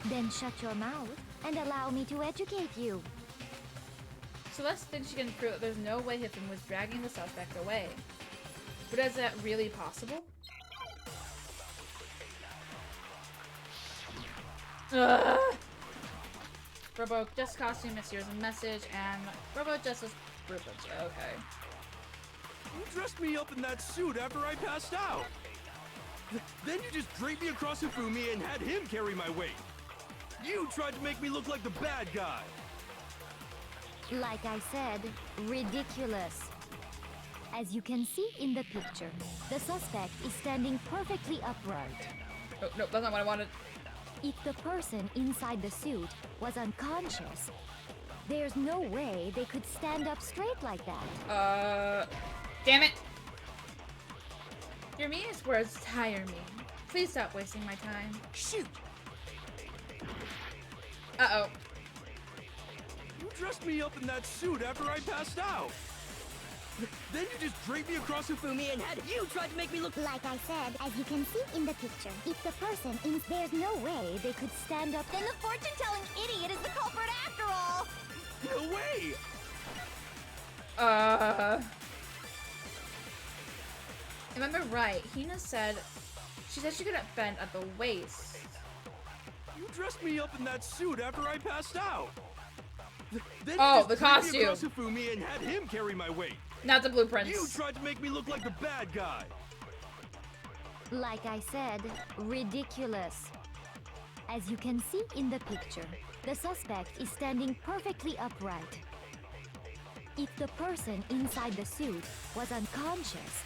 Then shut your mouth and allow me to educate you. Celeste thinks she can prove that there's no way Hifumi was dragging the suspect away. But is that really possible? Ugh. Robo just costume mishears a message and Robo just is okay. You dressed me up in that suit after I passed out. Then you just draped me across Hifumi and had him carry my weight. You tried to make me look like the bad guy. Like I said, ridiculous. As you can see in the picture, the suspect is standing perfectly upright. Oh, no, that's not what I wanted. If the person inside the suit was unconscious, there's no way they could stand up straight like that. Damn it! Your meanest words tire me. Please stop wasting my time. Shoot! Uh-oh. You dressed me up in that suit after I passed out. Then you just draped me across Hifumi and had You tried to make me look like I said, as you can see in the picture. If the person in there's no way they could stand up, then the fortune-telling idiot is the culprit after all. No way! If I remember right, Hina said she couldn't bend at the waist. You dressed me up in that suit after I passed out. Then Oh, you the just draped me costume. across Hifumi and had him carry my weight. Not the blueprints. You tried to make me look like the bad guy. Like I said, ridiculous. As you can see in the picture, the suspect is standing perfectly upright. If the person inside the suit was unconscious,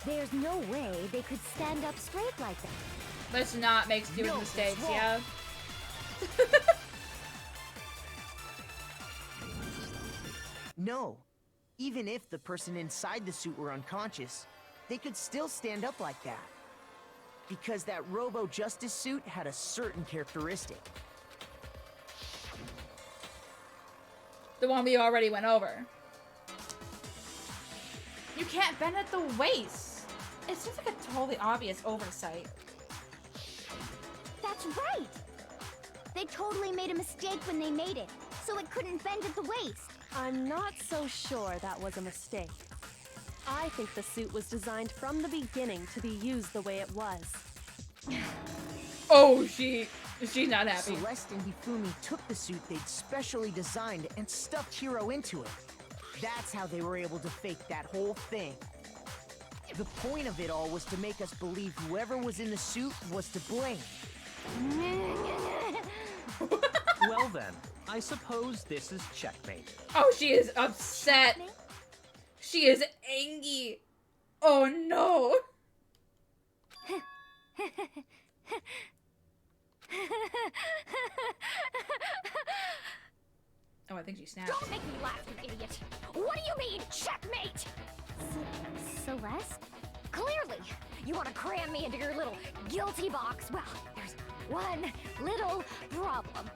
there's no way they could stand up straight like that. Let's not make stupid mistakes, yeah? No. Even if the person inside the suit were unconscious, they could still stand up like that. Because that Robo Justice suit had a certain characteristic. The one we already went over. You can't bend at the waist. It seems like a totally obvious oversight. That's right! They totally made a mistake when they made it, so it couldn't bend at the waist. I'm not so sure that was a mistake. I think the suit was designed from the beginning to be used the way it was. Oh, she's not happy. Celeste and Hifumi took the suit they'd specially designed and stuffed Hiro into it. That's how they were able to fake that whole thing. The point of it all was to make us believe whoever was in the suit was to blame. Well then, I suppose this is checkmate. Oh, she is upset. She is angry. Oh no. Oh, I think she snapped. Don't make me laugh, you idiot! What do you mean, checkmate? Celeste? Clearly, you want to cram me into your little guilty box. Well, there's one little problem.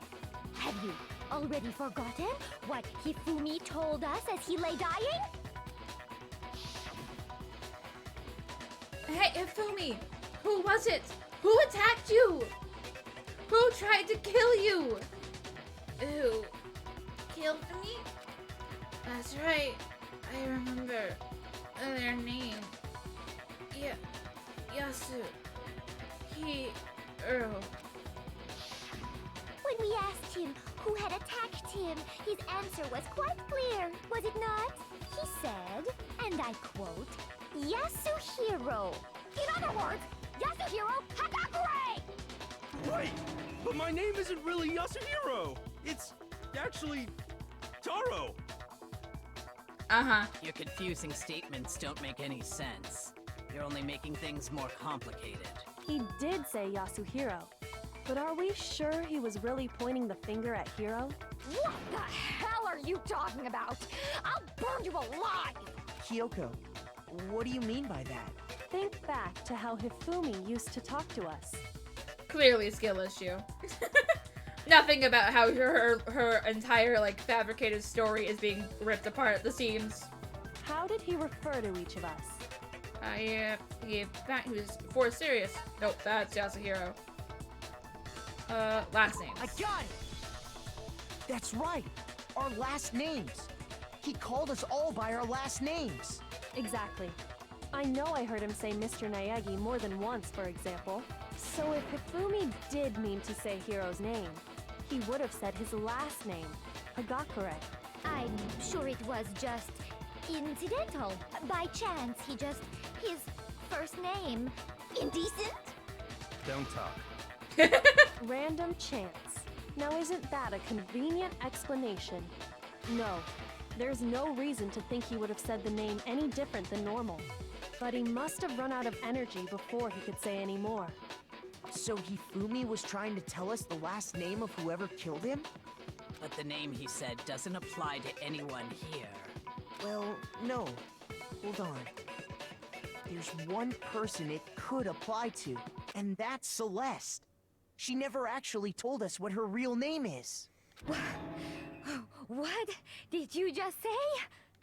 Have you already forgotten what Hifumi told us as he lay dying? Hey, Hifumi! Who was it? Who attacked you? Who tried to kill you? Who killed me? That's right. I remember their name. Yasu. Hiro. When we asked him who had attacked him, his answer was quite clear, was it not? He said, and I quote, Yasuhiro. In other words, Yasuhiro Hagakure! Wait, but my name isn't really Yasuhiro. It's actually Taro. Uh-huh. Your confusing statements don't make any sense. You're only making things more complicated. He did say Yasuhiro, but are we sure he was really pointing the finger at Hiro? What the hell are you talking about? I'll burn you alive! Kyoko, what do you mean by that? Think back to how Hifumi used to talk to us. Clearly a skill issue. Nothing about how her entire, like, fabricated story is being ripped apart at the seams. How did he refer to each of us? He was for serious. Nope, that's Yasuhiro. Last names. I got it! That's right! Our last names! He called us all by our last names! Exactly. I know I heard him say Mr. Naegi more than once, for example. So if Hifumi did mean to say Hiro's name, he would have said his last name, Hagakure. I'm sure it was just incidental. By chance, his first name. Indecent? Don't talk. Random chance. Now isn't that a convenient explanation? No, there's no reason to think he would have said the name any different than normal. But he must have run out of energy before he could say any more. So Hifumi was trying to tell us the last name of whoever killed him? But the name he said doesn't apply to anyone here. Well, no. Hold on. There's one person it could apply to, and that's Celeste. She never actually told us what her real name is. What did you just say?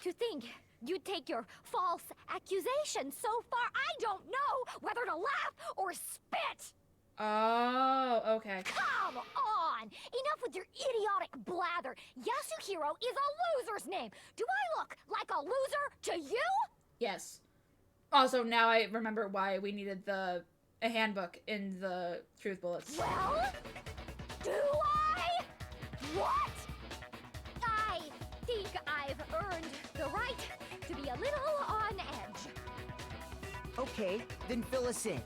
To think you'd take your false accusation so far, I don't know whether to laugh or spit! Oh, okay. Come on! Enough with your idiotic blather! Yasuhiro is a loser's name! Do I look like a loser to you? Yes. Also, now I remember why we needed a handbook in the truth bullets. Well, do I? What? I think I've earned the right to be a little on edge. Okay, then fill us in.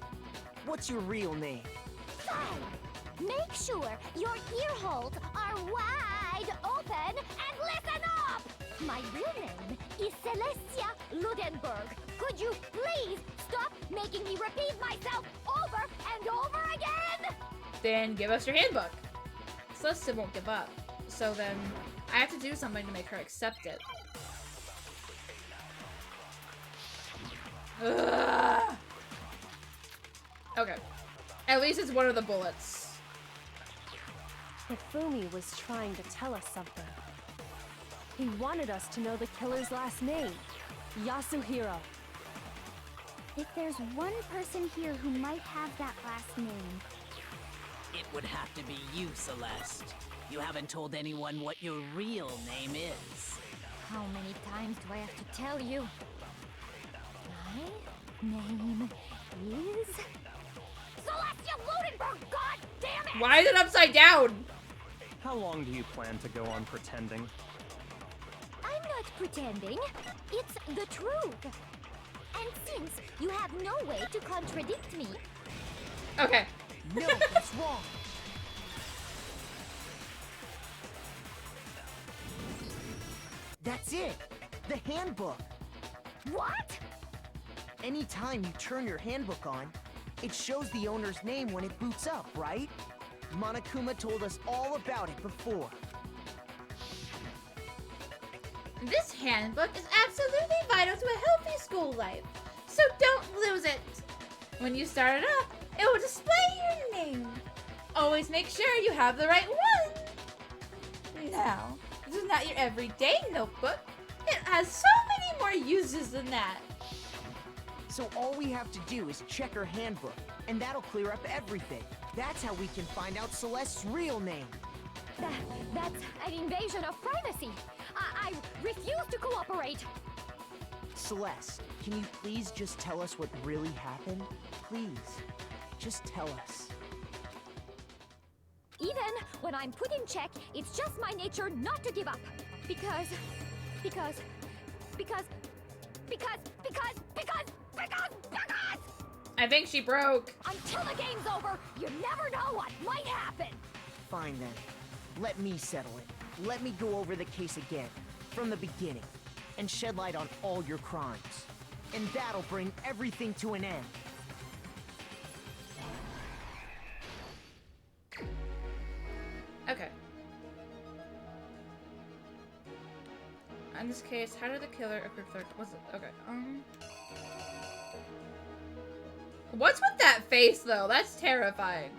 What's your real name? Fine. Make sure your ear holes are wide open and listen up! My real name is Celestia Ludenberg. Could you please stop making me repeat myself over and over again? Then give us your handbook. Celestia won't give up. So then I have to do something to make her accept it. Ugh. Okay. At least it's one of the bullets. Hifumi was trying to tell us something. He wanted us to know the killer's last name, Yasuhiro. If there's one person here who might have that last name, It would have to be you, Celeste. You haven't told anyone what your real name is. How many times do I have to tell you? My name is Celestia Ludenberg, god damn it! Why is it upside down? How long do you plan to go on pretending? I'm not pretending. It's the truth. And since you have no way to contradict me, Okay. No, that's wrong. That's it. The handbook. what? Anytime you turn your handbook on, it shows the owner's name when it boots up, right? Monokuma told us all about it before. This handbook is absolutely vital to a healthy school life. So don't lose it. When you start it up, it will display your name. Always make sure you have the right one. Now, this is not your everyday notebook. It has so many more uses than that. So all we have to do is check her handbook, and that'll clear up everything. That's how we can find out Celeste's real name. That's an invasion of privacy. I refuse to cooperate. Celeste, can you please just tell us what really happened? Please, just tell us. Even when I'm put in check, it's just my nature not to give up. Because... I think she broke. Until the game's over, you never know what might happen. Fine then. Let me settle it. Let me go over the case again, from the beginning, and shed light on all your crimes. And that'll bring everything to an end. Okay. In this case, how did the killer equip their... Was it... Okay, What's with that face, though? That's terrifying.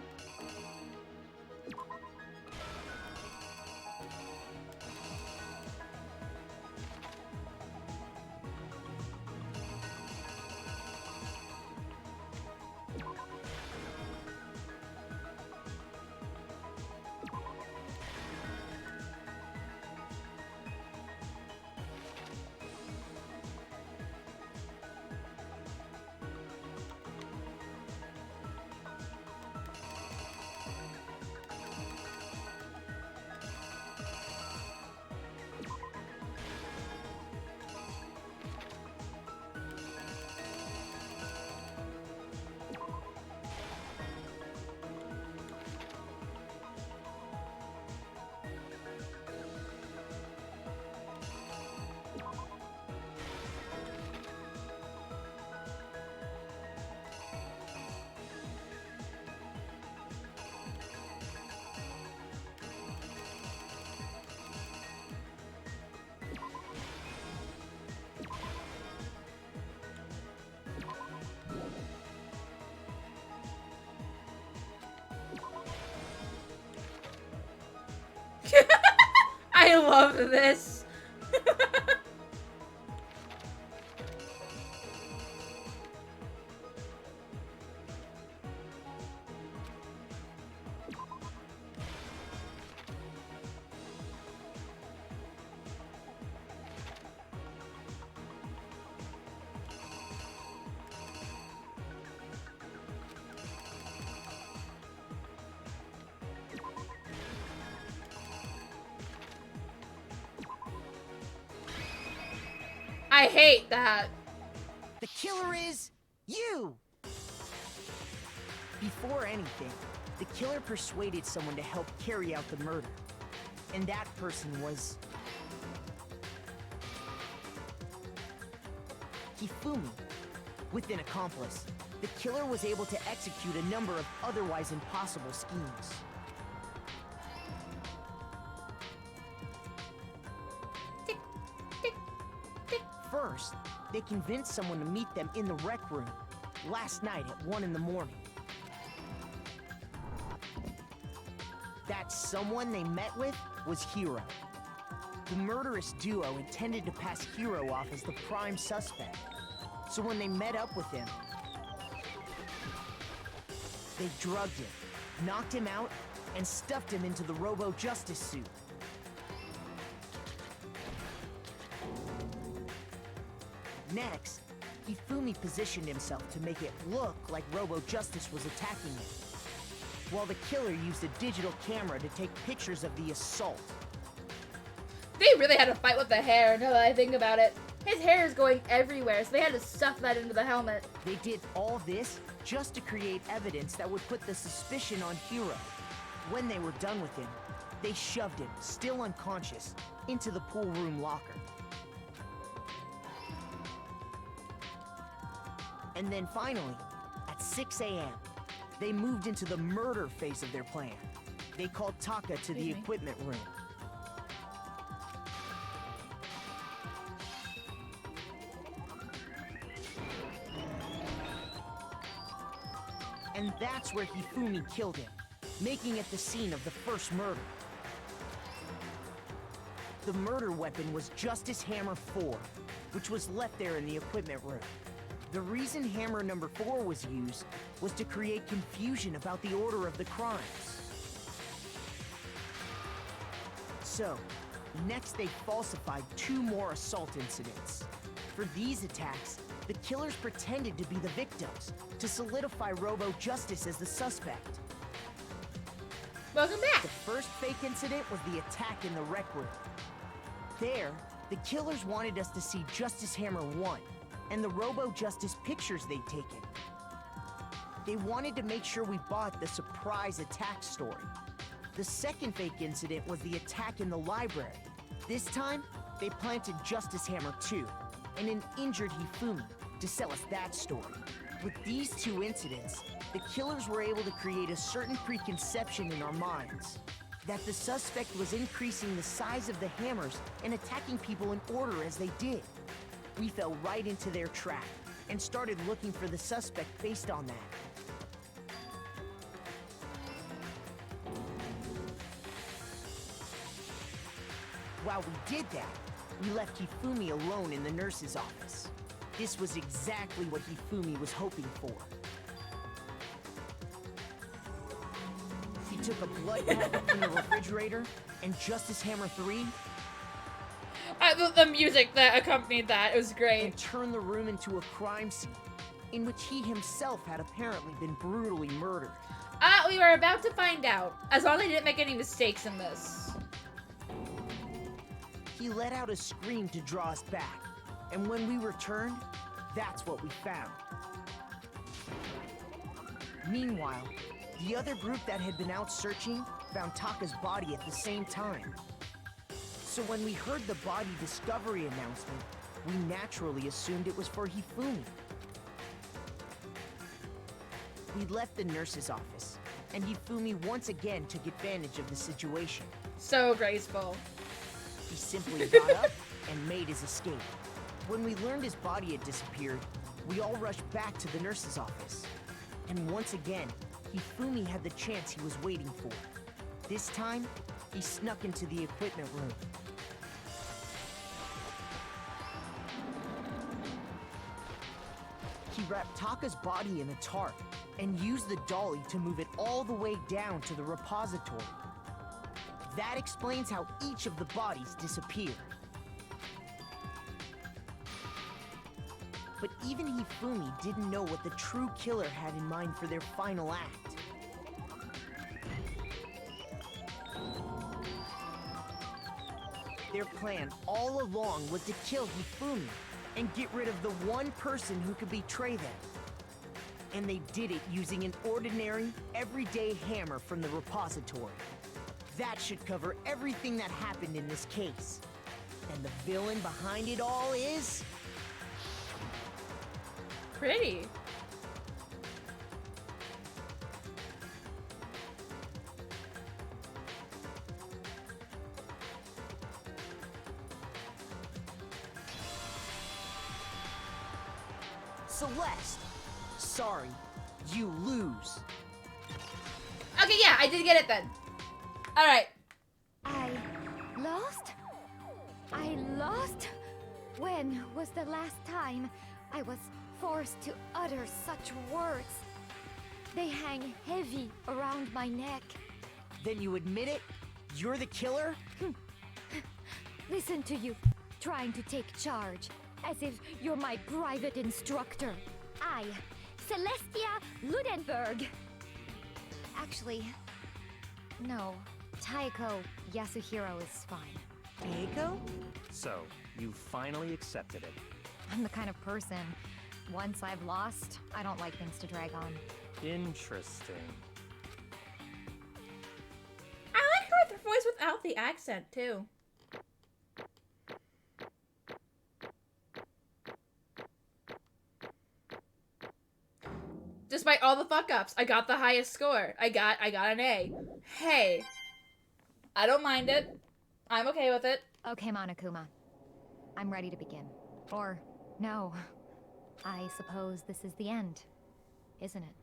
I love this. I hate that. The killer is you! Before anything, the killer persuaded someone to help carry out the murder. And that person was... Hifumi. With an accomplice, the killer was able to execute a number of otherwise impossible schemes. First, they convinced someone to meet them in the rec room last night at 1 in the morning. That someone they met with was Hiro. The murderous duo intended to pass Hiro off as the prime suspect. So when they met up with him, they drugged him, knocked him out, and stuffed him into the Robo Justice suit. Next, Hifumi positioned himself to make it look like Robo Justice was attacking him, while the killer used a digital camera to take pictures of the assault. They really had to fight with the hair, now that I think about it. His hair is going everywhere, so they had to stuff that into the helmet. They did all this just to create evidence that would put the suspicion on Hiro. When they were done with him, they shoved him, still unconscious, into the pool room locker. And then finally, at 6 a.m., they moved into the murder phase of their plan. They called Taka to the equipment room. And that's where Hifumi killed him, making it the scene of the first murder. The murder weapon was Justice Hammer 4, which was left there in the equipment room. The reason Hammer number 4 was used was to create confusion about the order of the crimes. So, next they falsified 2 more assault incidents. For these attacks, the killers pretended to be the victims, to solidify Robo Justice as the suspect. Welcome back! The first fake incident was the attack in the rec room. There, the killers wanted us to see Justice Hammer 1, and the Robo Justice pictures they'd taken. They wanted to make sure we bought the surprise attack story. The second fake incident was the attack in the library. This time, they planted Justice Hammer 2, and an injured Hifumi, to sell us that story. With these 2 incidents, the killers were able to create a certain preconception in our minds, that the suspect was increasing the size of the hammers and attacking people in order as they did. We fell right into their trap, and started looking for the suspect based on that. While we did that, we left Hifumi alone in the nurse's office. This was exactly what Hifumi was hoping for. He took a blood packet from the refrigerator, and Justice Hammer 3... the music that accompanied that, it was great. And turned the room into a crime scene, in which he himself had apparently been brutally murdered. We were about to find out, as long as they didn't make any mistakes in this. He let out a scream to draw us back, and when we returned, that's what we found. Meanwhile, the other group that had been out searching found Taka's body at the same time. So when we heard the body discovery announcement, we naturally assumed it was for Hifumi. We left the nurse's office, and Hifumi once again took advantage of the situation. So graceful. He simply got up and made his escape. When we learned his body had disappeared, we all rushed back to the nurse's office. And once again, Hifumi had the chance he was waiting for. This time, he snuck into the equipment room. He wrapped Taka's body in a tarp and used the dolly to move it all the way down to the repository. That explains how each of the bodies disappeared. But even Hifumi didn't know what the true killer had in mind for their final act. Their plan all along was to kill Hifumi, and get rid of the one person who could betray them. And they did it using an ordinary, everyday hammer from the repository. That should cover everything that happened in this case. And the villain behind it all is... Pretty. Celeste. Sorry, you lose. Okay, yeah, I did get it then. All right. I lost? I lost? When was the last time I was forced to utter such words? They hang heavy around my neck. Then you admit it? You're the killer? Listen to you, trying to take charge, as if you're my private instructor. I, Celestia Ludenberg. Actually, no. Taiko Yasuhiro is fine. Taiko? So, you finally accepted it. I'm the kind of person, once I've lost, I don't like things to drag on. Interesting. I like her voice without the accent, too. Despite all the fuck-ups, I got the highest score. I got an A. Hey. I don't mind it. I'm okay with it. Okay, Monokuma. I'm ready to begin. Or, no. I suppose this is the end, isn't it?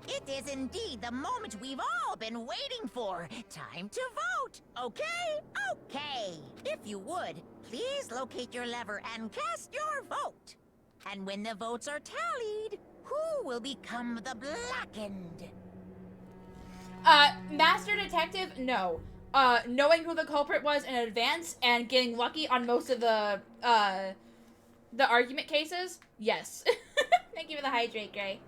It is indeed the moment we've all been waiting for. Time to vote. Okay. If you would, please locate your lever and cast your vote. And when the votes are tallied, who will become the Blackened? Master Detective, no. Knowing who the culprit was in advance and getting lucky on most of the argument cases, yes. Thank you for the hydrate, Gray.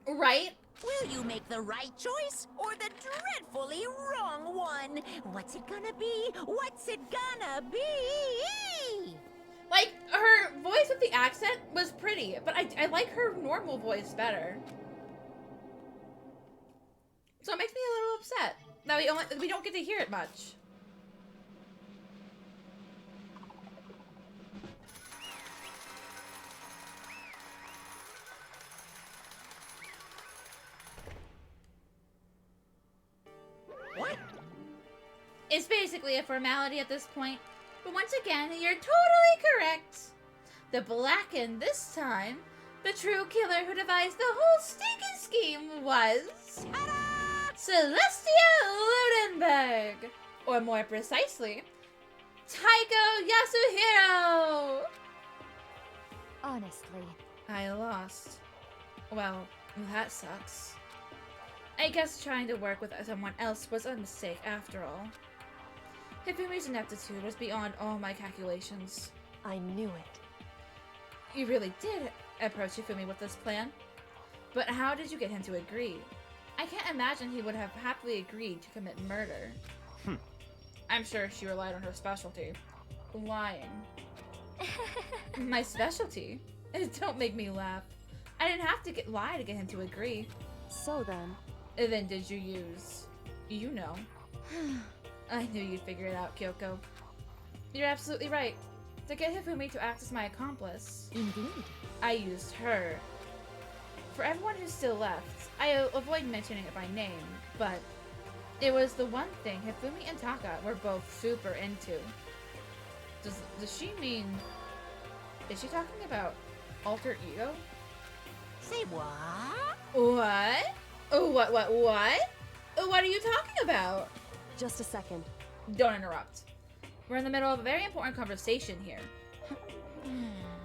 Right? Will you make the right choice or the dreadfully wrong one? What's it gonna be? What's it gonna be? Like, her voice with the accent was pretty, but I like her normal voice better. So it makes me a little upset that we don't get to hear it much. What? It's basically a formality at this point. But once again, you're totally correct. The Blackened this time, the true killer who devised the whole stinking scheme was... Celestia Ludenberg! Or more precisely, Taiko Yasuhiro! Honestly. I lost. Well, that sucks. I guess trying to work with someone else was a mistake after all. Hifumi's ineptitude was beyond all my calculations. I knew it. You really did approach Hifumi with this plan. But how did you get him to agree? I can't imagine he would have happily agreed to commit murder. I'm sure she relied on her specialty. Lying. My specialty? Don't make me laugh. I didn't have to lie to get him to agree. So then... Then did you use... You know. I knew you'd figure it out, Kyoko. You're absolutely right. To get Hifumi to act as my accomplice. Indeed. I used her. For everyone who's still left, I avoid mentioning it by name, but it was the one thing Hifumi and Taka were both super into. Does she mean... Is she talking about alter ego? Say what? What? What? What are you talking about? Just a second. Don't interrupt. We're in the middle of a very important conversation here.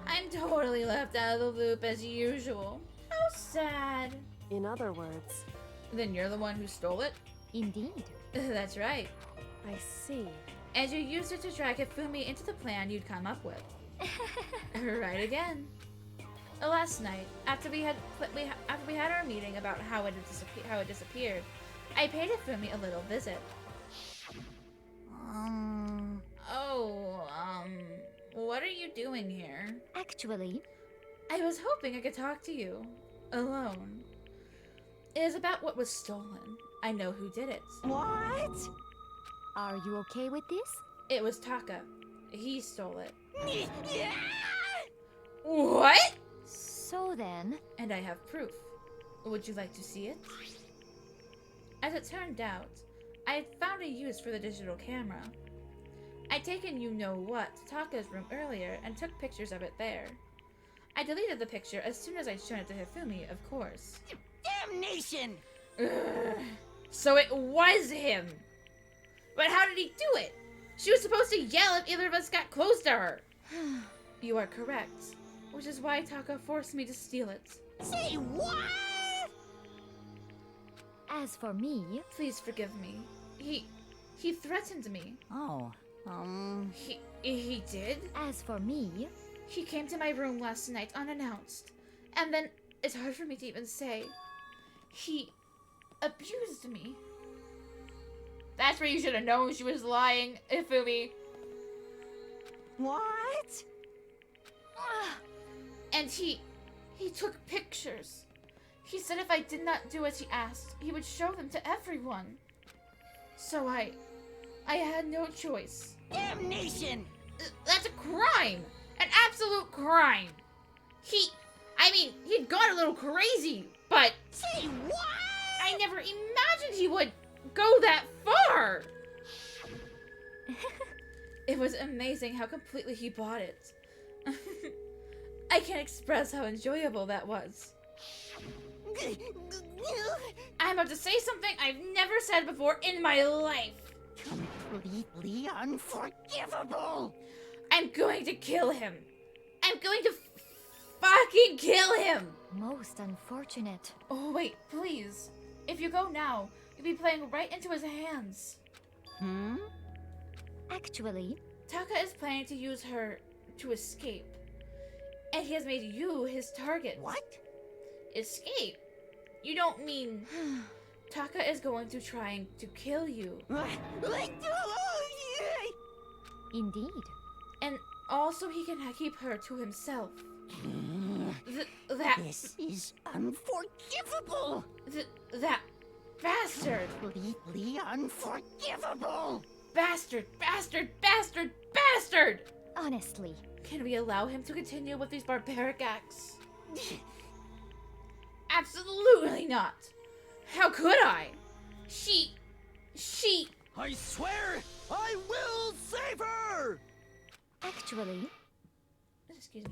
I'm totally left out of the loop as usual. How sad. In other words... Then you're the one who stole it? Indeed. That's right. I see. And you used it to drag Hifumi into the plan you'd come up with. Right again. Last night, after we had our meeting about how it disappeared, I paid Hifumi a little visit. Oh, what are you doing here? Actually, I was hoping I could talk to you. Alone. It is about what was stolen. I know who did it. what? Are you okay with this? It was Taka. He stole it. What? So then, And I have proof. Would you like to see it? As it turned out, I had found a use for the digital camera. I'd taken you-know-what to Taka's room earlier and took pictures of it there. I deleted the picture as soon as I'd shown it to Hifumi, of course. Damnation! Ugh. So it was him! But how did he do it? She was supposed to yell if either of us got close to her! You are correct, which is why Taka forced me to steal it. Say what? as for me, Please forgive me. He threatened me. Oh, He did? as for me, He came to my room last night unannounced. And then, it's hard for me to even say. He abused me. That's where you should have known she was lying, Ifumi. what? And he took pictures. He said if I did not do as he asked, he would show them to everyone. So I had no choice. Damnation! That's a crime! An absolute crime! He'd gone a little crazy, but Say what? I never imagined he would go that far! It was amazing how completely he bought it. I can't express how enjoyable that was. I'm about to say something I've never said before in my life. Completely unforgivable! I'm going to kill him. I'm going to fucking kill him. most unfortunate. Oh, wait, please. If you go now, you'll be playing right into his hands. Actually, Taka is planning to use her to escape. And he has made you his target. What? Escape? You don't mean... Taka is going to try to kill you. indeed. And also he can keep her to himself. That This is unforgivable! that bastard! Completely unforgivable! Bastard! Bastard! Bastard! Bastard! Honestly, Can we allow him to continue with these barbaric acts? Absolutely not! How could I? She... I swear, I will save her! actually, Excuse me.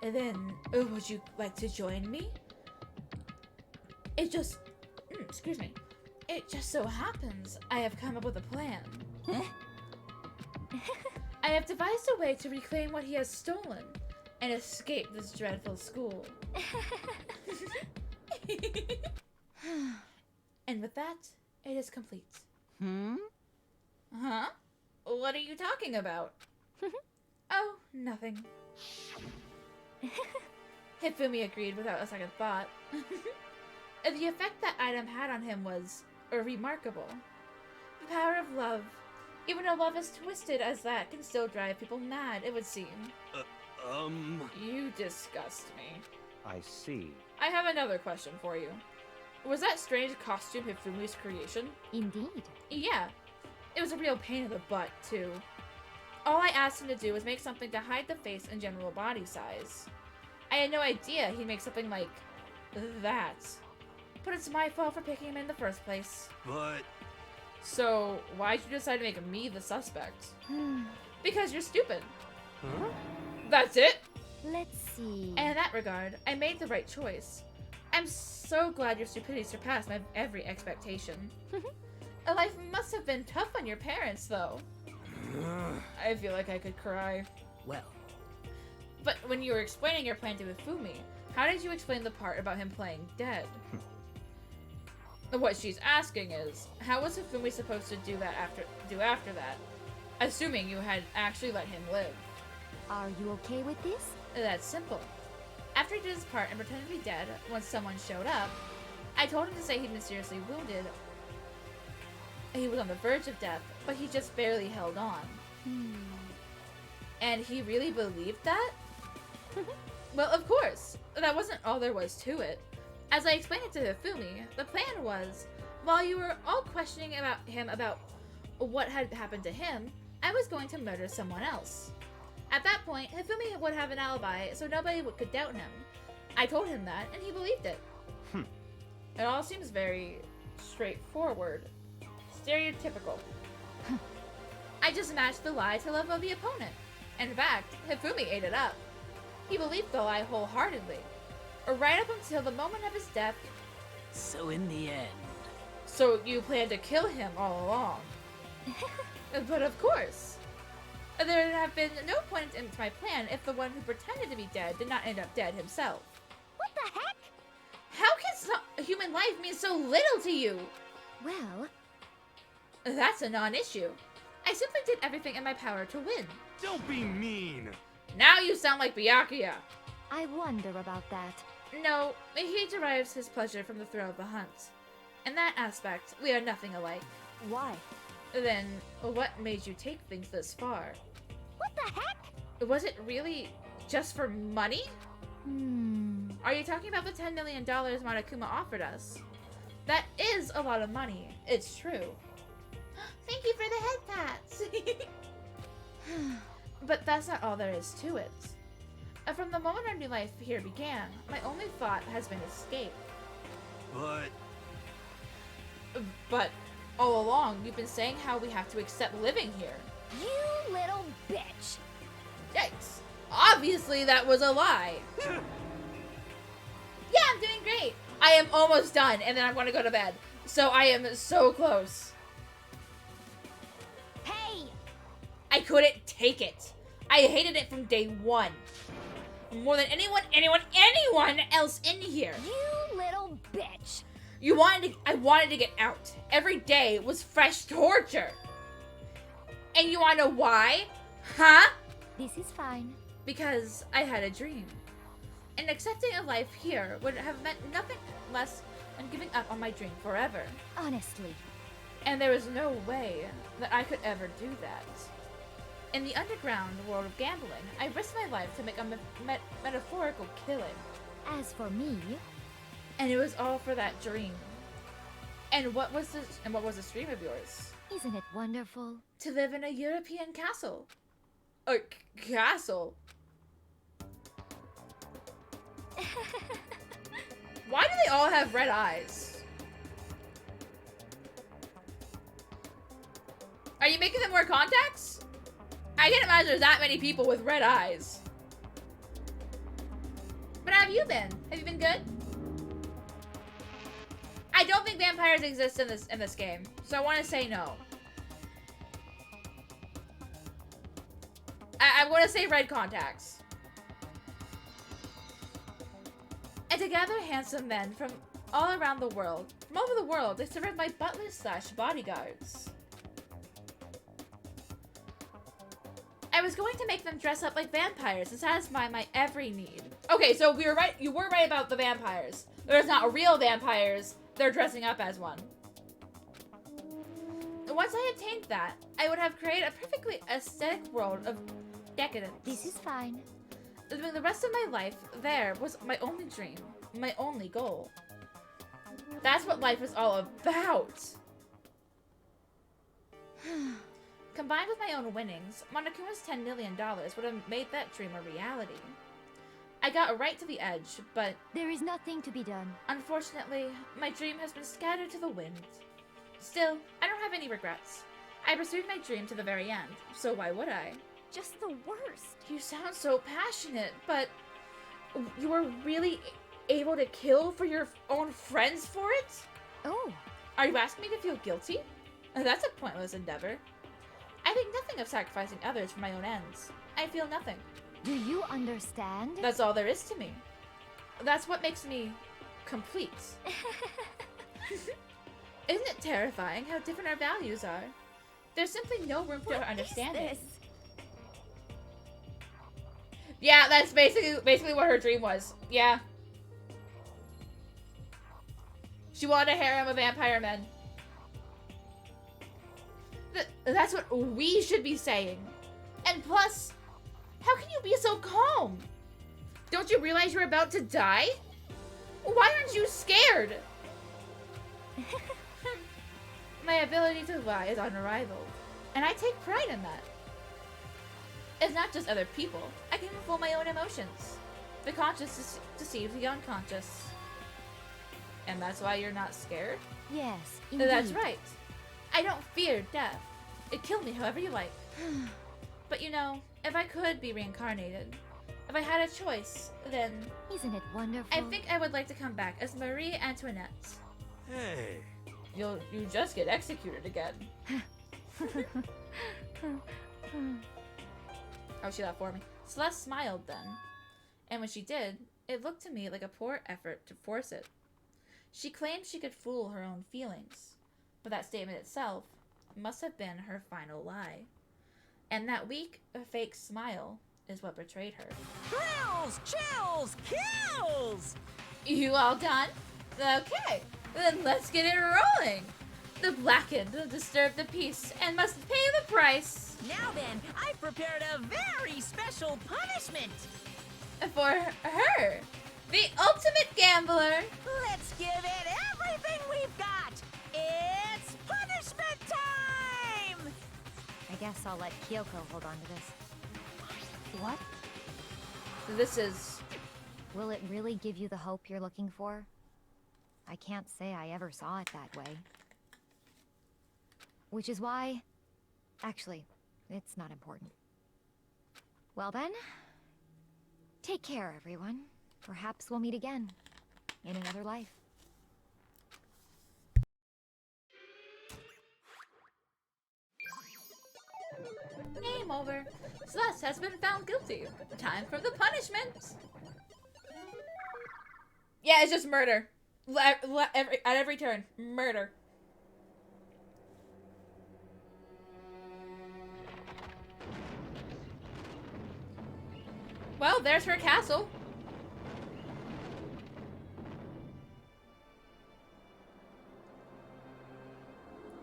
And then, would you like to join me? It just... excuse me. It just so happens I have come up with a plan. I have devised a way to reclaim what he has stolen and escape this dreadful school. And with that, it is complete. Huh? What are you talking about? Oh, nothing. Hifumi agreed without a second thought. The effect that item had on him was remarkable. The power of love. Even a love as twisted as that can still drive people mad, it would seem. You disgust me. I see. I have another question for you. Was that strange costume Hifumi's creation? indeed. Yeah. It was a real pain in the butt, too. All I asked him to do was make something to hide the face and general body size. I had no idea he'd make something like that. But it's my fault for picking him in the first place. But So, why'd you decide to make me the suspect? Because you're stupid. huh? That's it! Let's see. And in that regard, I made the right choice. I'm so glad your stupidity surpassed my every expectation. Life must have been tough on your parents, though. I feel like I could cry. Well, But when you were explaining your plan to Ifumi, how did you explain the part about him playing dead? What she's asking is, how was Ifumi supposed to do after that? Assuming you had actually let him live. Are you okay with this? That's simple. After he did his part and pretended to be dead when someone showed up, I told him to say he'd been seriously wounded. he was on the verge of death, but he just barely held on. And he really believed that? Well, of course. That wasn't all there was to it. As I explained it to Hifumi, the plan was, while you were all questioning about what had happened to him, I was going to murder someone else. At that point, Hifumi would have an alibi, so nobody could doubt him. I told him that, and he believed it. It all seems very straightforward. Stereotypical. I just matched the lie to the love of the opponent. In fact, Hifumi ate it up. He believed the lie wholeheartedly. Right up until the moment of his death. So in the end... So you planned to kill him all along. But of course. There would have been no point in my plan if the one who pretended to be dead did not end up dead himself. What the heck? How can human life mean so little to you? Well... That's a non-issue. I simply did everything in my power to win. Don't be mean! Now you sound like Byakuya. I wonder about that. No, he derives his pleasure from the thrill of the hunt. In that aspect, we are nothing alike. Why? Then, what made you take things this far? What the heck? Was it really just for money? Are you talking about the $10 million Monokuma offered us? That is a lot of money. It's true. Thank you for the head pats. But that's not all there is to it. From the moment our new life here began, my only thought has been escape. But all along, you've been saying how we have to accept living here. You little bitch. Yikes. Obviously that was a lie. Yeah, I'm doing great. I am almost done, and then I'm going to go to bed. So I am so close. Hey! I couldn't take it. I hated it from day one. More than anyone else in here. You little bitch. I wanted to get out. Every day was fresh torture. And you wanna know why? Huh? This is fine. Because I had a dream. And accepting a life here would have meant nothing less than giving up on my dream forever. Honestly. And there was no way that I could ever do that. In the underground world of gambling, I risked my life to make a metaphorical killing. As for me... And it was all for that dream. And what was this dream of yours? Isn't it wonderful? To live in a European castle. A castle? Why do they all have red eyes? Are you making them wear contacts? I can't imagine there's that many people with red eyes. But how have you been? Have you been good? I don't think vampires exist in this game, so I want to say no. I'm going to say red contacts. And to gather handsome men from all around the world, from all over the world, they serve as my butlers / bodyguards. I was going to make them dress up like vampires to satisfy my every need. Okay, so we were right. You were right about the vampires. There's not real vampires. They're dressing up as one. Once I obtained that, I would have created a perfectly aesthetic world of decadence. This is fine. Living the rest of my life there was my only dream, my only goal. That's what life is all about. Combined with my own winnings, Monokuma's $10 million would have made that dream a reality. I got right to the edge, but... There is nothing to be done. Unfortunately, my dream has been scattered to the wind. Still, I don't have any regrets. I pursued my dream to the very end, so why would I? Just the worst. You sound so passionate, but... You were really able to kill for your own friends for it? Oh. Are you asking me to feel guilty? That's a pointless endeavor. I think nothing of sacrificing others for my own ends. I feel nothing. Do you understand? That's all there is to me. That's what makes me complete. Isn't it terrifying how different our values are? There's simply no room for understanding. This? Yeah, that's basically what her dream was. Yeah. She wanted a harem of vampire men. That's what we should be saying. And plus, how can you be so calm? Don't you realize you're about to die? Why aren't you scared? My ability to lie is unrivaled, and I take pride in that. It's not just other people. I can control my own emotions. The conscious deceives the unconscious. And that's why you're not scared? Yes, indeed. That's right. I don't fear death. It killed me however you like. But you know, if I could be reincarnated, if I had a choice, then... Isn't it wonderful? I think I would like to come back as Marie Antoinette. Hey. You just get executed again. Oh, she laughed for me. Celeste smiled then. And when she did, it looked to me like a poor effort to force it. She claimed she could fool her own feelings. But that statement itself must have been her final lie. And that weak, fake smile is what betrayed her. Thrills, chills, kills! You all done? Okay, then let's get it rolling. The blackened will disturb the peace and must pay the price. Now then, I've prepared a very special punishment. For her, the ultimate gambler. Let's give it everything we've got. It's punishment time! I guess I'll let Kyoko hold on to this. What? This is... Will it really give you the hope you're looking for? I can't say I ever saw it that way. Which is why... Actually, it's not important. Well then... Take care, everyone. Perhaps we'll meet again. In another life. Game over. Celeste has been found guilty. Time for the punishment. Yeah, it's just murder. At every turn. Murder. Well, there's her castle.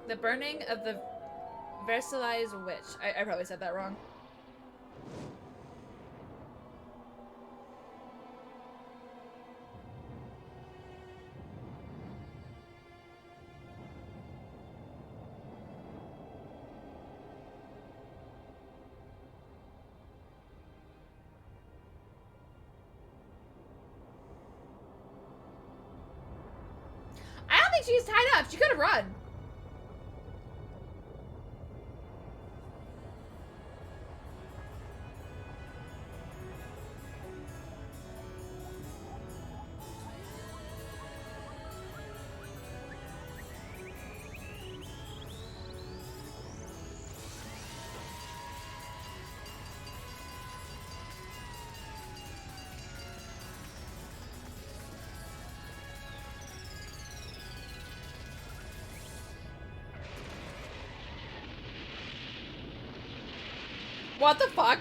The burning of the Versailles witch. I probably said that wrong. I don't think she's tied up. She could have run. What the fuck?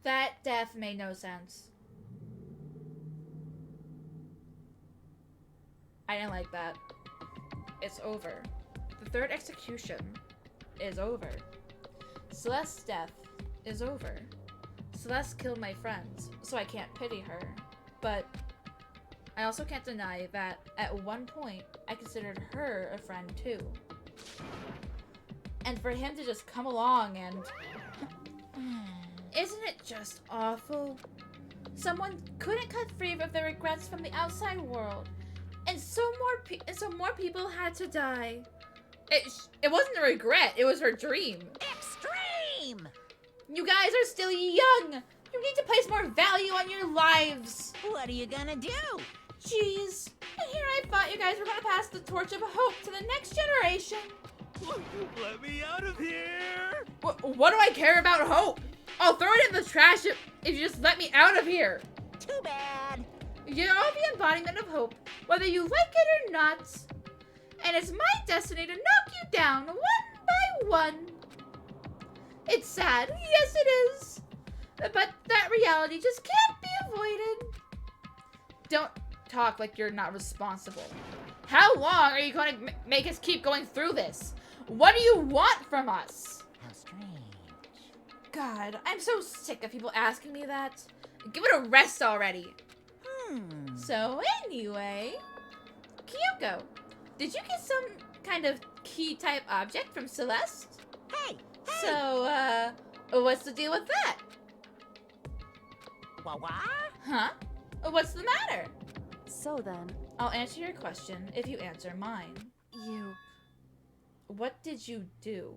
That death made no sense. I didn't like that. It's over. The third execution is over. Celeste's death is over. Celeste killed my friends, so I can't pity her. But I also can't deny that at one point I considered her a friend too. And for him to just come along and... Isn't it just awful? Someone couldn't cut free of their regrets from the outside world, and so more people had to die. It wasn't a regret, it was her dream. Extreme! You guys are still young! You need to place more value on your lives! What are you gonna do? Jeez. And here I thought you guys were gonna pass the torch of hope to the next generation. Let me out of here! What do I care about hope? I'll throw it in the trash if you just let me out of here. Too bad. You're all the embodiment of hope, whether you like it or not. And it's my destiny to knock you down one by one. It's sad. Yes, it is. But that reality just can't be avoided. Don't talk like you're not responsible. How long are you going to make us keep going through this? What do you want from us? How strange. God, I'm so sick of people asking me that. Give it a rest already. So anyway, Kyoko, did you get some kind of key type object from Celeste? Hey! So, what's the deal with that? What? Huh? What's the matter? So then, I'll answer your question if you answer mine. you... What did you do?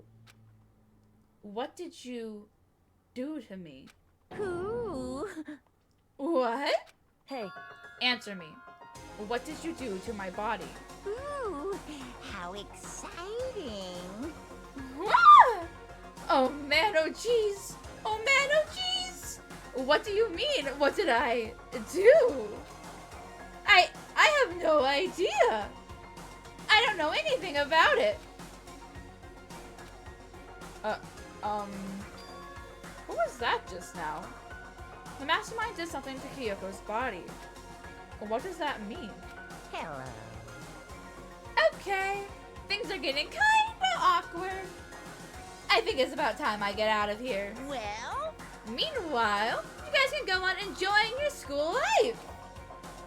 What did you do to me? Ooh. What? Hey, Answer me. What did you do to my body? Ooh. How exciting. Ah! Oh man, oh jeez. Oh man, oh jeez. What do you mean? What did I do? I have no idea. I don't know anything about it. What was that just now? The mastermind did something to Kyoko's body. What does that mean? Hello. Okay, things are getting kinda awkward. I think it's about time I get out of here. Well? Meanwhile, you guys can go on enjoying your school life.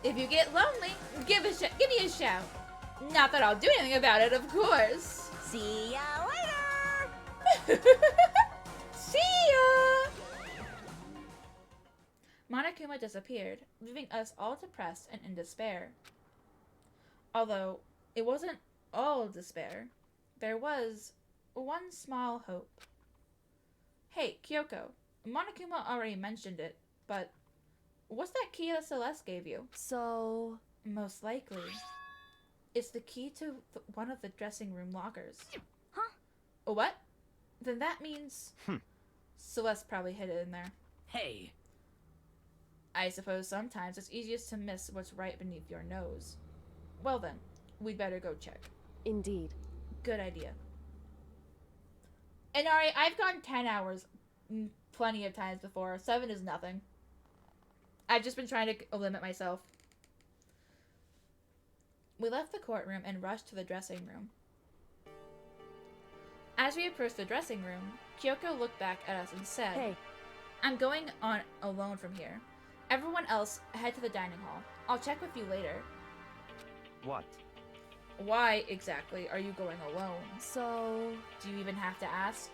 If you get lonely, give me a shout. Not that I'll do anything about it, of course. See ya later! See ya! Monokuma disappeared, leaving us all depressed and in despair. Although, it wasn't all despair. There was one small hope. Hey, Kyoko, Monokuma already mentioned it, but what's that key that Celeste gave you? so... Most likely, it's the key to one of the dressing room lockers. Huh? What? Then that means Celeste probably hid it in there. Hey, I suppose sometimes it's easiest to miss what's right beneath your nose. Well then, we'd better go check. Indeed. Good idea. And Ari, I've gone 10 hours plenty of times before. 7 is nothing. I've just been trying to limit myself. We left the courtroom and rushed to the dressing room. As we approached the dressing room, Kyoko looked back at us and said, Hey, I'm going on alone from here. Everyone else, head to the dining hall. I'll check with you later. What? Why, exactly, are you going alone? so... Do you even have to ask?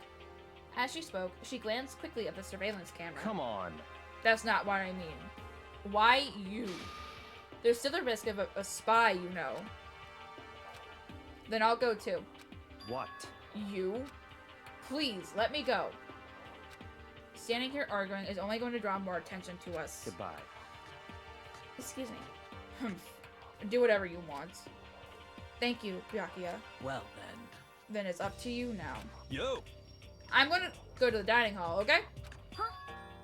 As she spoke, she glanced quickly at the surveillance camera. Come on. That's not what I mean. Why you? There's still the risk of a spy, you know. Then I'll go too. What? You? Please, let me go. Standing here arguing is only going to draw more attention to us. Goodbye. Excuse me. Do whatever you want. Thank you, Byakuya. well then. Then it's up to you now. Yo! I'm gonna go to the dining hall, okay? Huh?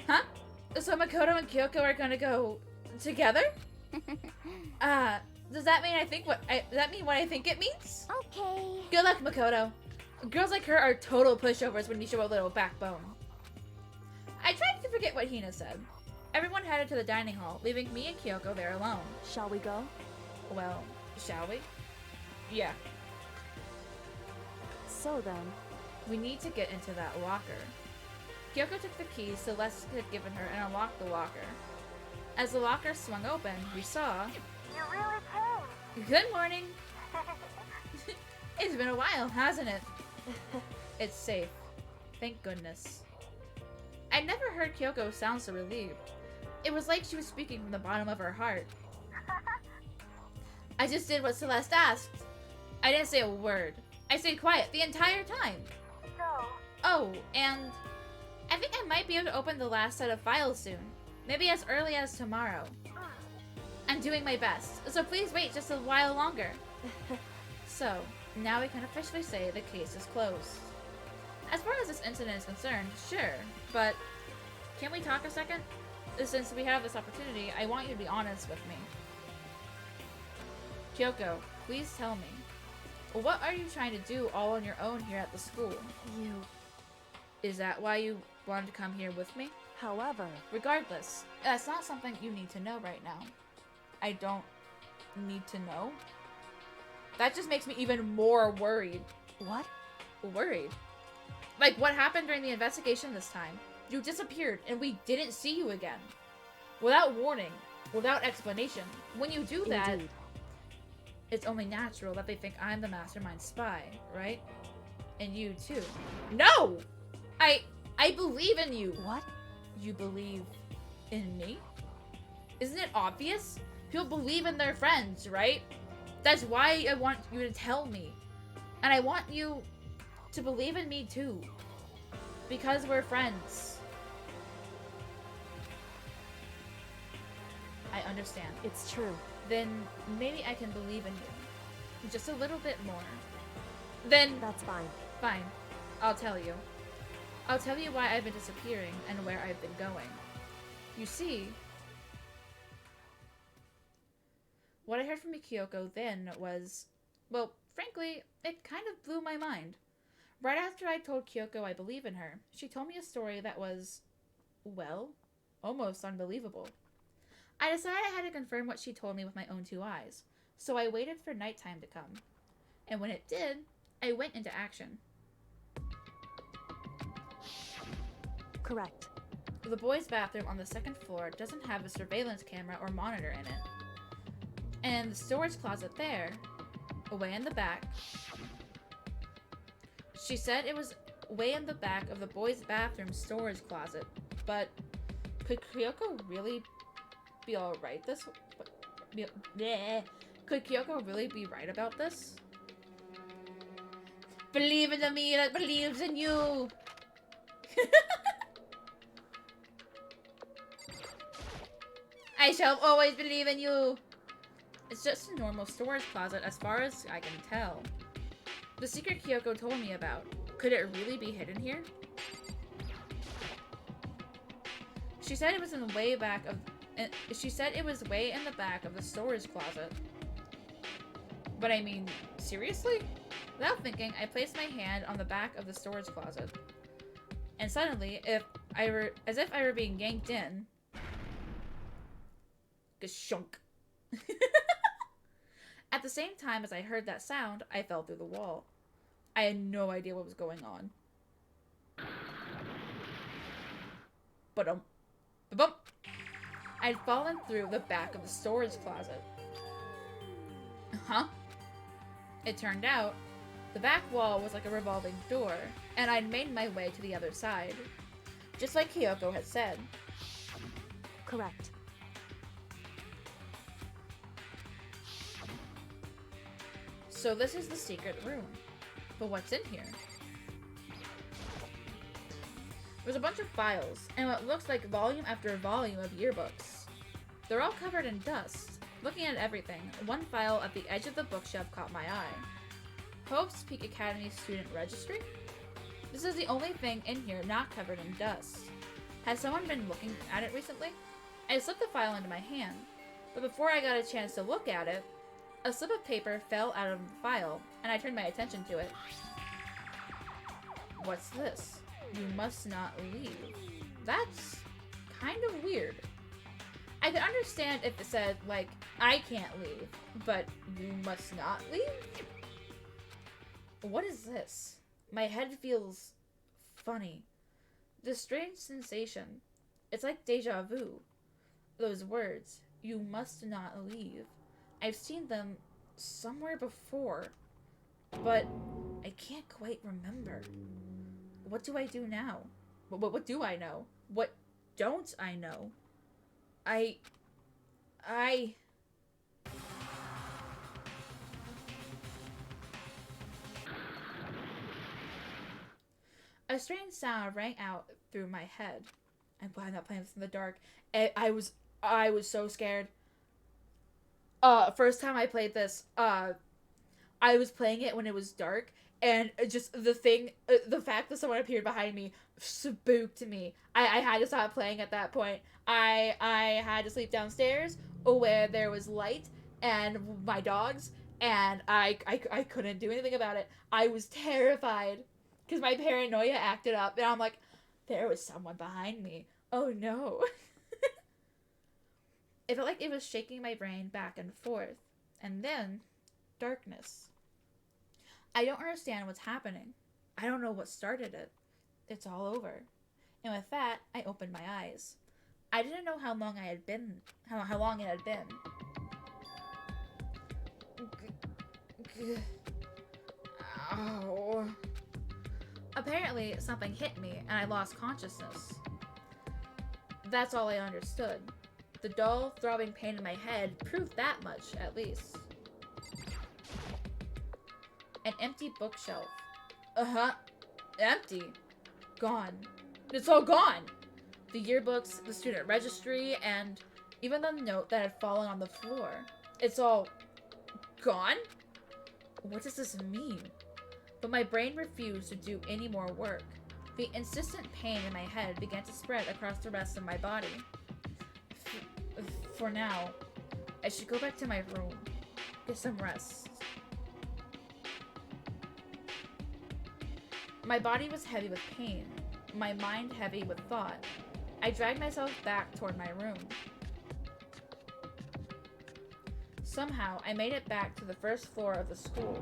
Huh? So Makoto and Kyoko are gonna go together? Does that mean does that mean what I think it means? Okay. Good luck, Makoto. Girls like her are total pushovers when you show a little backbone. I tried to forget what Hina said. Everyone headed to the dining hall, leaving me and Kyoko there alone. Shall we go? Well, shall we? Yeah, So then, we need to get into that locker. Kyoko took the keys Celeste had given her and unlocked the locker. As the locker swung open, we saw... You really came. Good morning! It's been a while, hasn't it? It's safe. Thank goodness. I'd never heard Kyoko sound so relieved. It was like she was speaking from the bottom of her heart. I just did what Celeste asked. I didn't say a word. I stayed quiet the entire time. So, Oh, and I think I might be able to open the last set of files soon. Maybe as early as tomorrow. I'm doing my best, so please wait just a while longer. So, now we can officially say the case is closed. As far as this incident is concerned, sure, but can we talk a second? Since we have this opportunity, I want you to be honest with me. Kyoko, please tell me. What are you trying to do all on your own here at the school? you... Is that why you wanted to come here with me? However, Regardless, that's not something you need to know right now. I don't need to know. That just makes me even more worried. what? Worried? Like, what happened during the investigation this time? You disappeared, and we didn't see you again. Without warning, without explanation. When you do that, Indeed. it's only natural that they think I'm the mastermind spy, right? And you too. No! I believe in you. What? You believe in me? Isn't it obvious? People believe in their friends, right? That's why I want you to tell me. And I want you to believe in me too. Because we're friends. I understand. It's true. Then maybe I can believe in you. Just a little bit more. Then That's fine. fine. I'll tell you. I'll tell you why I've been disappearing and where I've been going. You see, what I heard from Mikiyoko then was, well, frankly, it kind of blew my mind. Right after I told Kyoko I believe in her, she told me a story that was, well, almost unbelievable. I decided I had to confirm what she told me with my own two eyes, so I waited for nighttime to come. And when it did, I went into action. Correct. The boys' bathroom on the second floor doesn't have a surveillance camera or monitor in it. And the storage closet there, away in the back, she said it was way in the back of the boys' bathroom storage closet, but could Kyoko really be alright this? Could Kyoko really be right about this? Believe in the me that believes in you! I shall always believe in you! It's just a normal storage closet as far as I can tell. The secret Kyoko told me about, could it really be hidden here? She said it was in the way back of she said it was way in the back of the storage closet. But I mean, seriously? Without thinking, I placed my hand on the back of the storage closet. And suddenly, as if I were being yanked in, gashunk. At the same time as I heard that sound, I fell through the wall. I had no idea what was going on. But bump. I'd fallen through the back of the storage closet. Huh? It turned out, the back wall was like a revolving door, and I'd made my way to the other side. Just like Kyoko had said. Correct. So this is the secret room. But what's in here? There's a bunch of files, and what looks like volume after volume of yearbooks. They're all covered in dust. Looking at everything, one file at the edge of the bookshelf caught my eye. Hope's Peak Academy Student Registry? This is the only thing in here not covered in dust. Has someone been looking at it recently? I slipped the file into my hand, but before I got a chance to look at it, a slip of paper fell out of the file, and I turned my attention to it. What's this? You must not leave. That's kind of weird. I could understand if it said, like, I can't leave, but you must not leave? What is this? My head feels funny. This strange sensation. It's like deja vu. Those words, you must not leave. I've seen them somewhere before, but I can't quite remember. What do I do now? What do I know? What don't I know? A strange sound rang out through my head. I'm glad I'm not playing this in the dark. I was so scared. First time I played this, I was playing it when it was dark, and just the fact that someone appeared behind me spooked me. I had to stop playing at that point. I had to sleep downstairs where there was light and my dogs, and I couldn't do anything about it. I was terrified because my paranoia acted up, and I'm like, there was someone behind me. Oh no. It felt like it was shaking my brain back and forth. And then, darkness. I don't understand what's happening. I don't know what started it. It's all over. And with that, I opened my eyes. I didn't know how long I had been, how long it had been. Ow. Apparently, something hit me and I lost consciousness. That's all I understood. The dull, throbbing pain in my head proved that much, at least. An empty bookshelf. Empty. Gone. It's all gone! The yearbooks, the student registry, and even the note that had fallen on the floor. It's all gone? What does this mean? But my brain refused to do any more work. The insistent pain in my head began to spread across the rest of my body. For now, I should go back to my room, get some rest. My body was heavy with pain, my mind heavy with thought. I dragged myself back toward my room. Somehow, I made it back to the first floor of the school.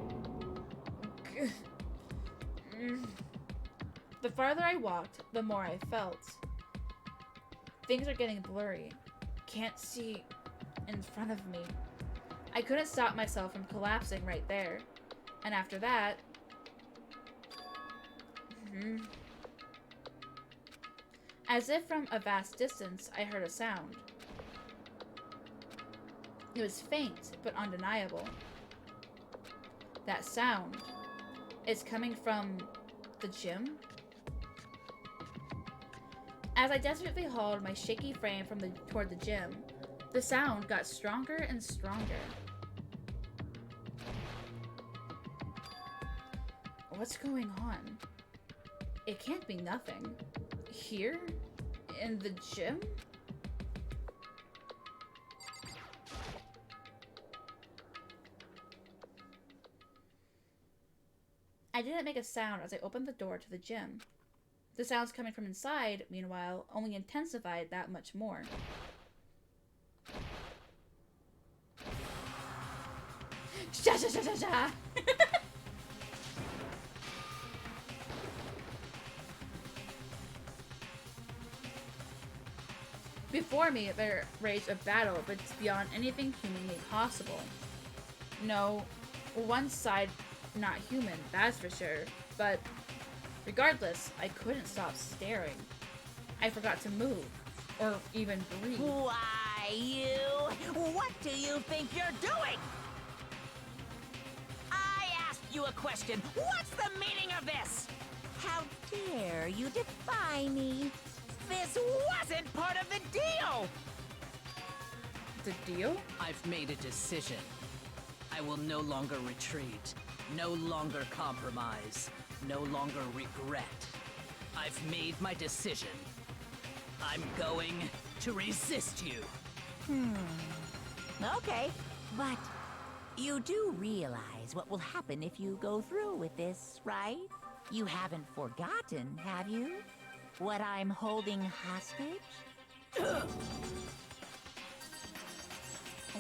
The farther I walked, the more I felt. Things are getting blurry. Can't see in front of me. I couldn't stop myself from collapsing right there. And after that... As if from a vast distance, I heard a sound. It was faint, but undeniable. That sound is coming from the gym? As I desperately hauled my shaky frame toward the gym, the sound got stronger and stronger. What's going on? It can't be nothing. Here? In the gym? I didn't make a sound as I opened the door to the gym. The sounds coming from inside, meanwhile, only intensified that much more. Sha sha sha sha sha! Before me, there raged a battle that's beyond anything humanly possible. No, one side not human, that's for sure, but regardless, I couldn't stop staring. I forgot to move, or even breathe. Why, you? What do you think you're doing? I asked you a question. What's the meaning of this? How dare you defy me? This wasn't part of the deal! The deal? I've made a decision. I will no longer retreat, no longer compromise, no longer regret. I've made my decision. I'm going to resist you. Okay, but you do realize what will happen if you go through with this, right? You haven't forgotten, have you? What I'm holding hostage?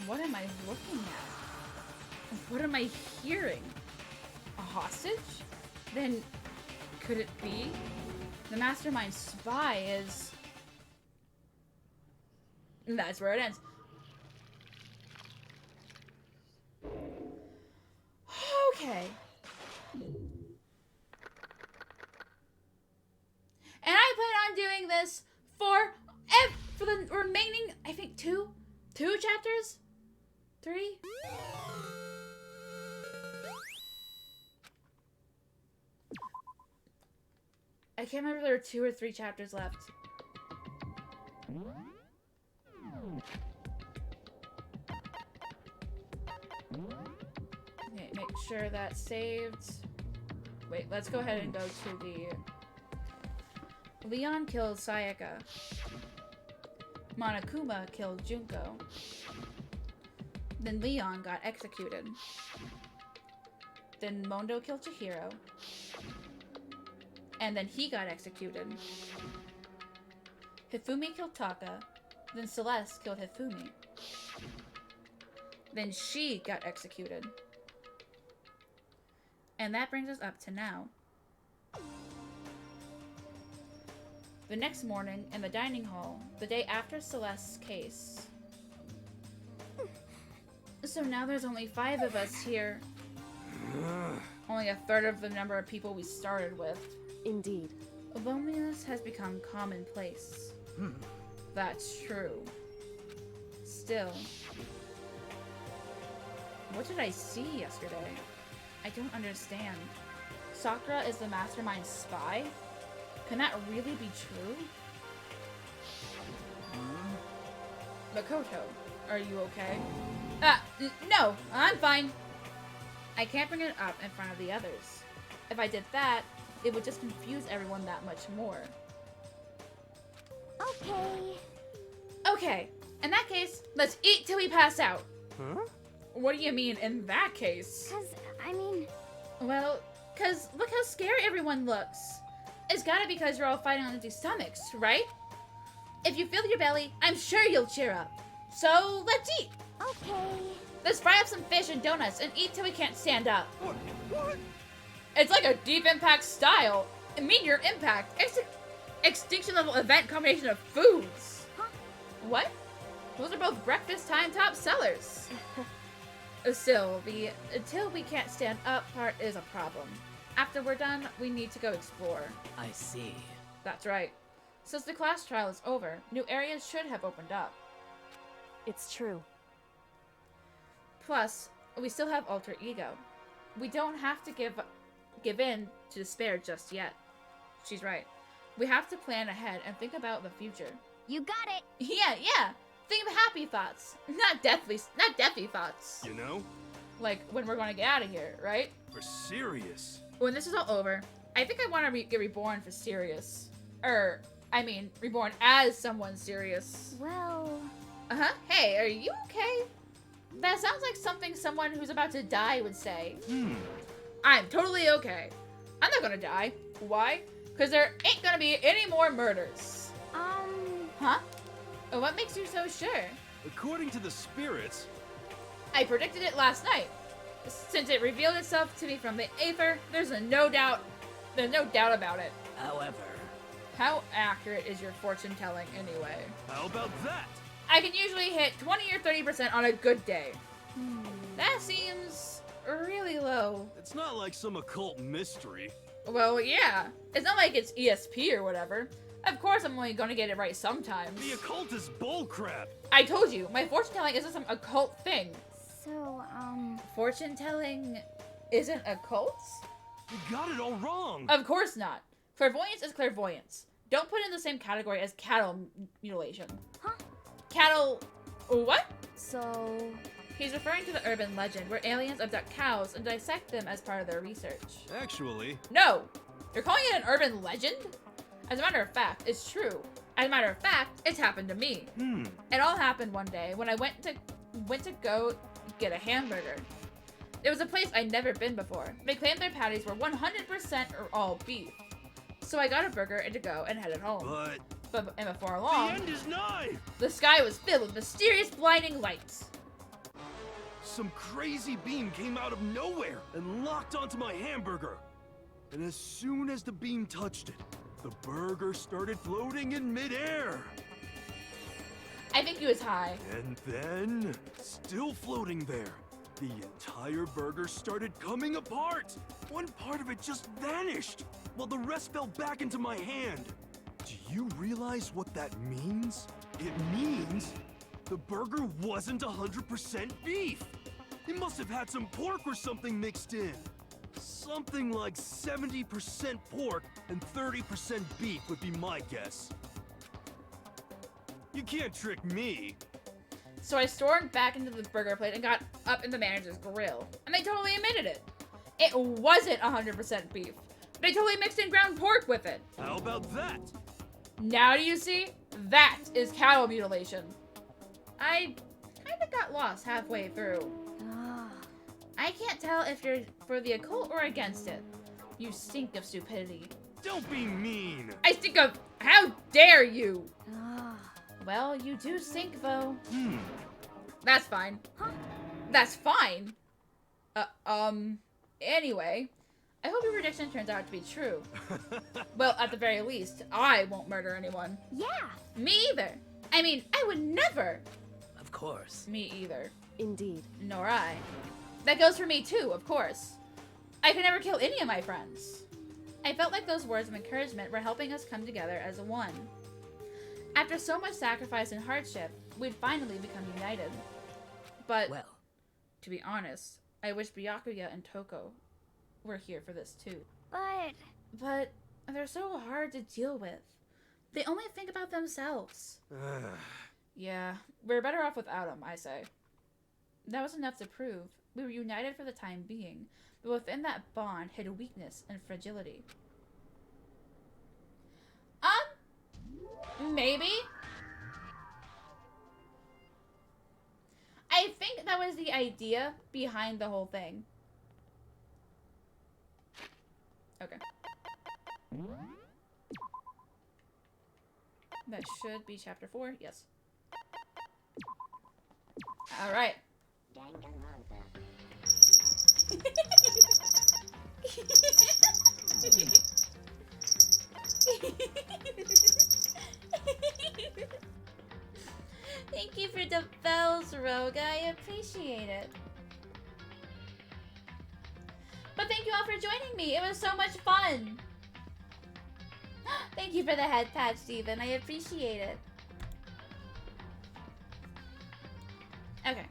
What am I looking at? What am I hearing? A hostage? Then, could it be? The mastermind spy is... That's where it ends. Okay. And I plan on doing this for the remaining, I think, two chapters? 3? I can't remember if there were 2 or 3 chapters left. Okay, make sure that's saved. Wait, let's go ahead and go to the... Leon killed Sayaka. Monokuma killed Junko. Then Leon got executed. Then Mondo killed Chihiro. and then he got executed. Hifumi killed Taka, then Celeste killed Hifumi. Then she got executed. And that brings us up to now. The next morning, in the dining hall, the day after Celeste's case. So now there's only 5 of us here. Only a third of the number of people we started with. Indeed. Loneliness has become commonplace. That's true. Still. What did I see yesterday? I don't understand. Sakura is the mastermind spy? Can that really be true? Makoto, are you okay? No, I'm fine. I can't bring it up in front of the others. If I did that, it would just confuse everyone that much more. Okay. Okay, in that case, let's eat till we pass out. Huh? What do you mean, in that case? Well, cause look how scary everyone looks. It's gotta be because you're all fighting on empty stomachs, right? If you fill your belly, I'm sure you'll cheer up. So, let's eat. Okay. Let's fry up some fish and donuts and eat till we can't stand up. What? It's like a Deep Impact style. Meteor Impact. Extinction level event combination of foods. Huh? What? Those are both breakfast time top sellers. Still, the until we can't stand up part is a problem. After we're done, we need to go explore. I see. That's right. Since the class trial is over, new areas should have opened up. It's true. Plus, we still have Alter Ego. We don't have to give in to despair just yet. She's right. We have to plan ahead and think about the future. You got it. Yeah. Think of happy thoughts, not deathly thoughts. You know? Like when we're gonna get out of here, right? For serious. When this is all over, I think I want to get reborn for serious. Reborn as someone serious. Well... Hey, are you okay? That sounds like something someone who's about to die would say. I'm totally okay. I'm not gonna die. Why? Because there ain't gonna be any more murders. Huh? What makes you so sure? According to the spirits... I predicted it last night. Since it revealed itself to me from the Aether, there's no doubt about it. However... How accurate is your fortune telling anyway? How about that? I can usually hit 20 or 30% on a good day. That seems really low. It's not like some occult mystery. Well, yeah. It's not like it's ESP or whatever. Of course I'm only gonna get it right sometimes. The occult is bullcrap. I told you, my fortune telling isn't some occult thing. So, Fortune telling isn't occult? You got it all wrong. Of course not. Clairvoyance is clairvoyance. Don't put it in the same category as cattle mutilation. Huh? Cattle... what? So... He's referring to the urban legend where aliens abduct cows and dissect them as part of their research. Actually... No! You're calling it an urban legend? As a matter of fact, it's true. As a matter of fact, it's happened to me. It all happened one day when I went to go get a hamburger. It was a place I'd never been before. They claimed their patties were 100% all beef. So I got a burger and to go and headed home. But before long, the end is nigh! The sky was filled with mysterious blinding lights. Some crazy beam came out of nowhere and locked onto my hamburger. And as soon as the beam touched it, the burger started floating in midair. I think he was high. And then, still floating there, the entire burger started coming apart. One part of it just vanished, while the rest fell back into my hand. Do you realize what that means? It means the burger wasn't 100% beef. It must have had some pork or something mixed in. Something like 70% pork and 30% beef would be my guess. You can't trick me. So I stormed back into the burger plate and got up in the manager's grill. And they totally admitted it. It wasn't 100% beef. They totally mixed in ground pork with it. How about that? Now do you see? That is cattle mutilation. I kinda got lost halfway through. I can't tell if you're for the occult or against it. You stink of stupidity. Don't be mean. I stink of... How dare you? Well, you do stink, though. That's fine. That's fine. Anyway, I hope your prediction turns out to be true. Well, at the very least, I won't murder anyone. Yeah. Me either. I mean, I would never. Of course. Me either. Indeed. Nor I. That goes for me too, of course. I could never kill any of my friends. I felt like those words of encouragement were helping us come together as one. After so much sacrifice and hardship, we'd finally become united. But, Well, to be honest, I wish Byakuya and Toko were here for this too. But they're so hard to deal with. They only think about themselves. Yeah, we're better off without them, I say. That was enough to prove we were united for the time being, but within that bond hid weakness and fragility. Maybe? I think that was the idea behind the whole thing. Okay. That should be chapter 4, yes. Alright. Thank you for the bells, Rogue. I appreciate it. But thank you all for joining me. It was so much fun. Thank you for the head patch, Steven. I appreciate it. Okay.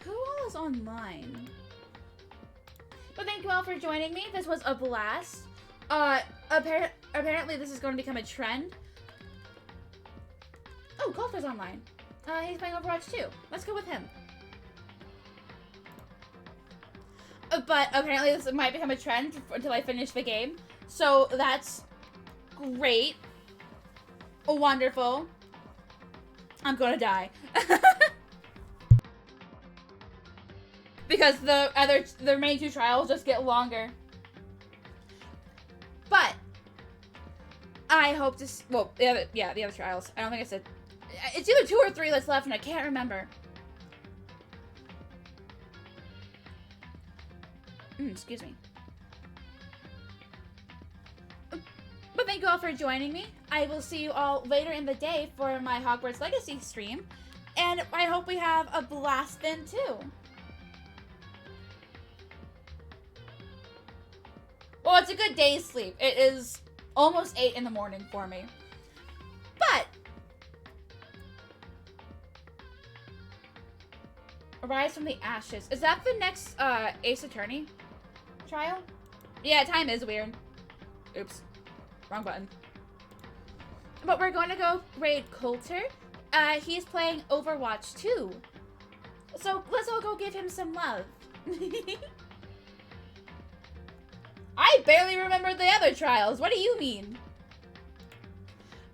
Who all is online? But thank you all for joining me. This was a blast. Apparently this is going to become a trend. Oh, Golfer's online. He's playing Overwatch 2. Let's go with him. But apparently this might become a trend until I finish the game. So that's great. Wonderful. I'm gonna die. Because the remaining 2 trials just get longer. But I hope to well, the other trials. I don't think I said it's either 2 or 3 that's left and I can't remember. Excuse me. But thank you all for joining me. I will see you all later in the day for my Hogwarts Legacy stream. And I hope we have a blast then too. Well, it's a good day's sleep. It is almost 8 in the morning for me. But Arise from the Ashes. Is that the next Ace Attorney trial? Yeah, time is weird. Oops. Wrong button. But we're going to go raid Coulter. He's playing Overwatch 2. So let's all go give him some love. I barely remember the other trials. What do you mean?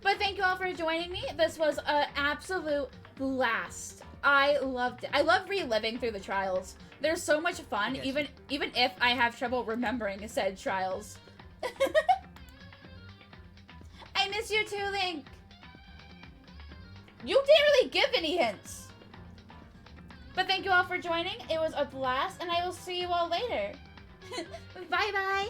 But thank you all for joining me. This was an absolute blast. I loved it. I love reliving through the trials. They're so much fun, even if I have trouble remembering said trials. I miss you too, Link. You didn't really give any hints. But thank you all for joining. It was a blast, and I will see you all later. Bye-bye.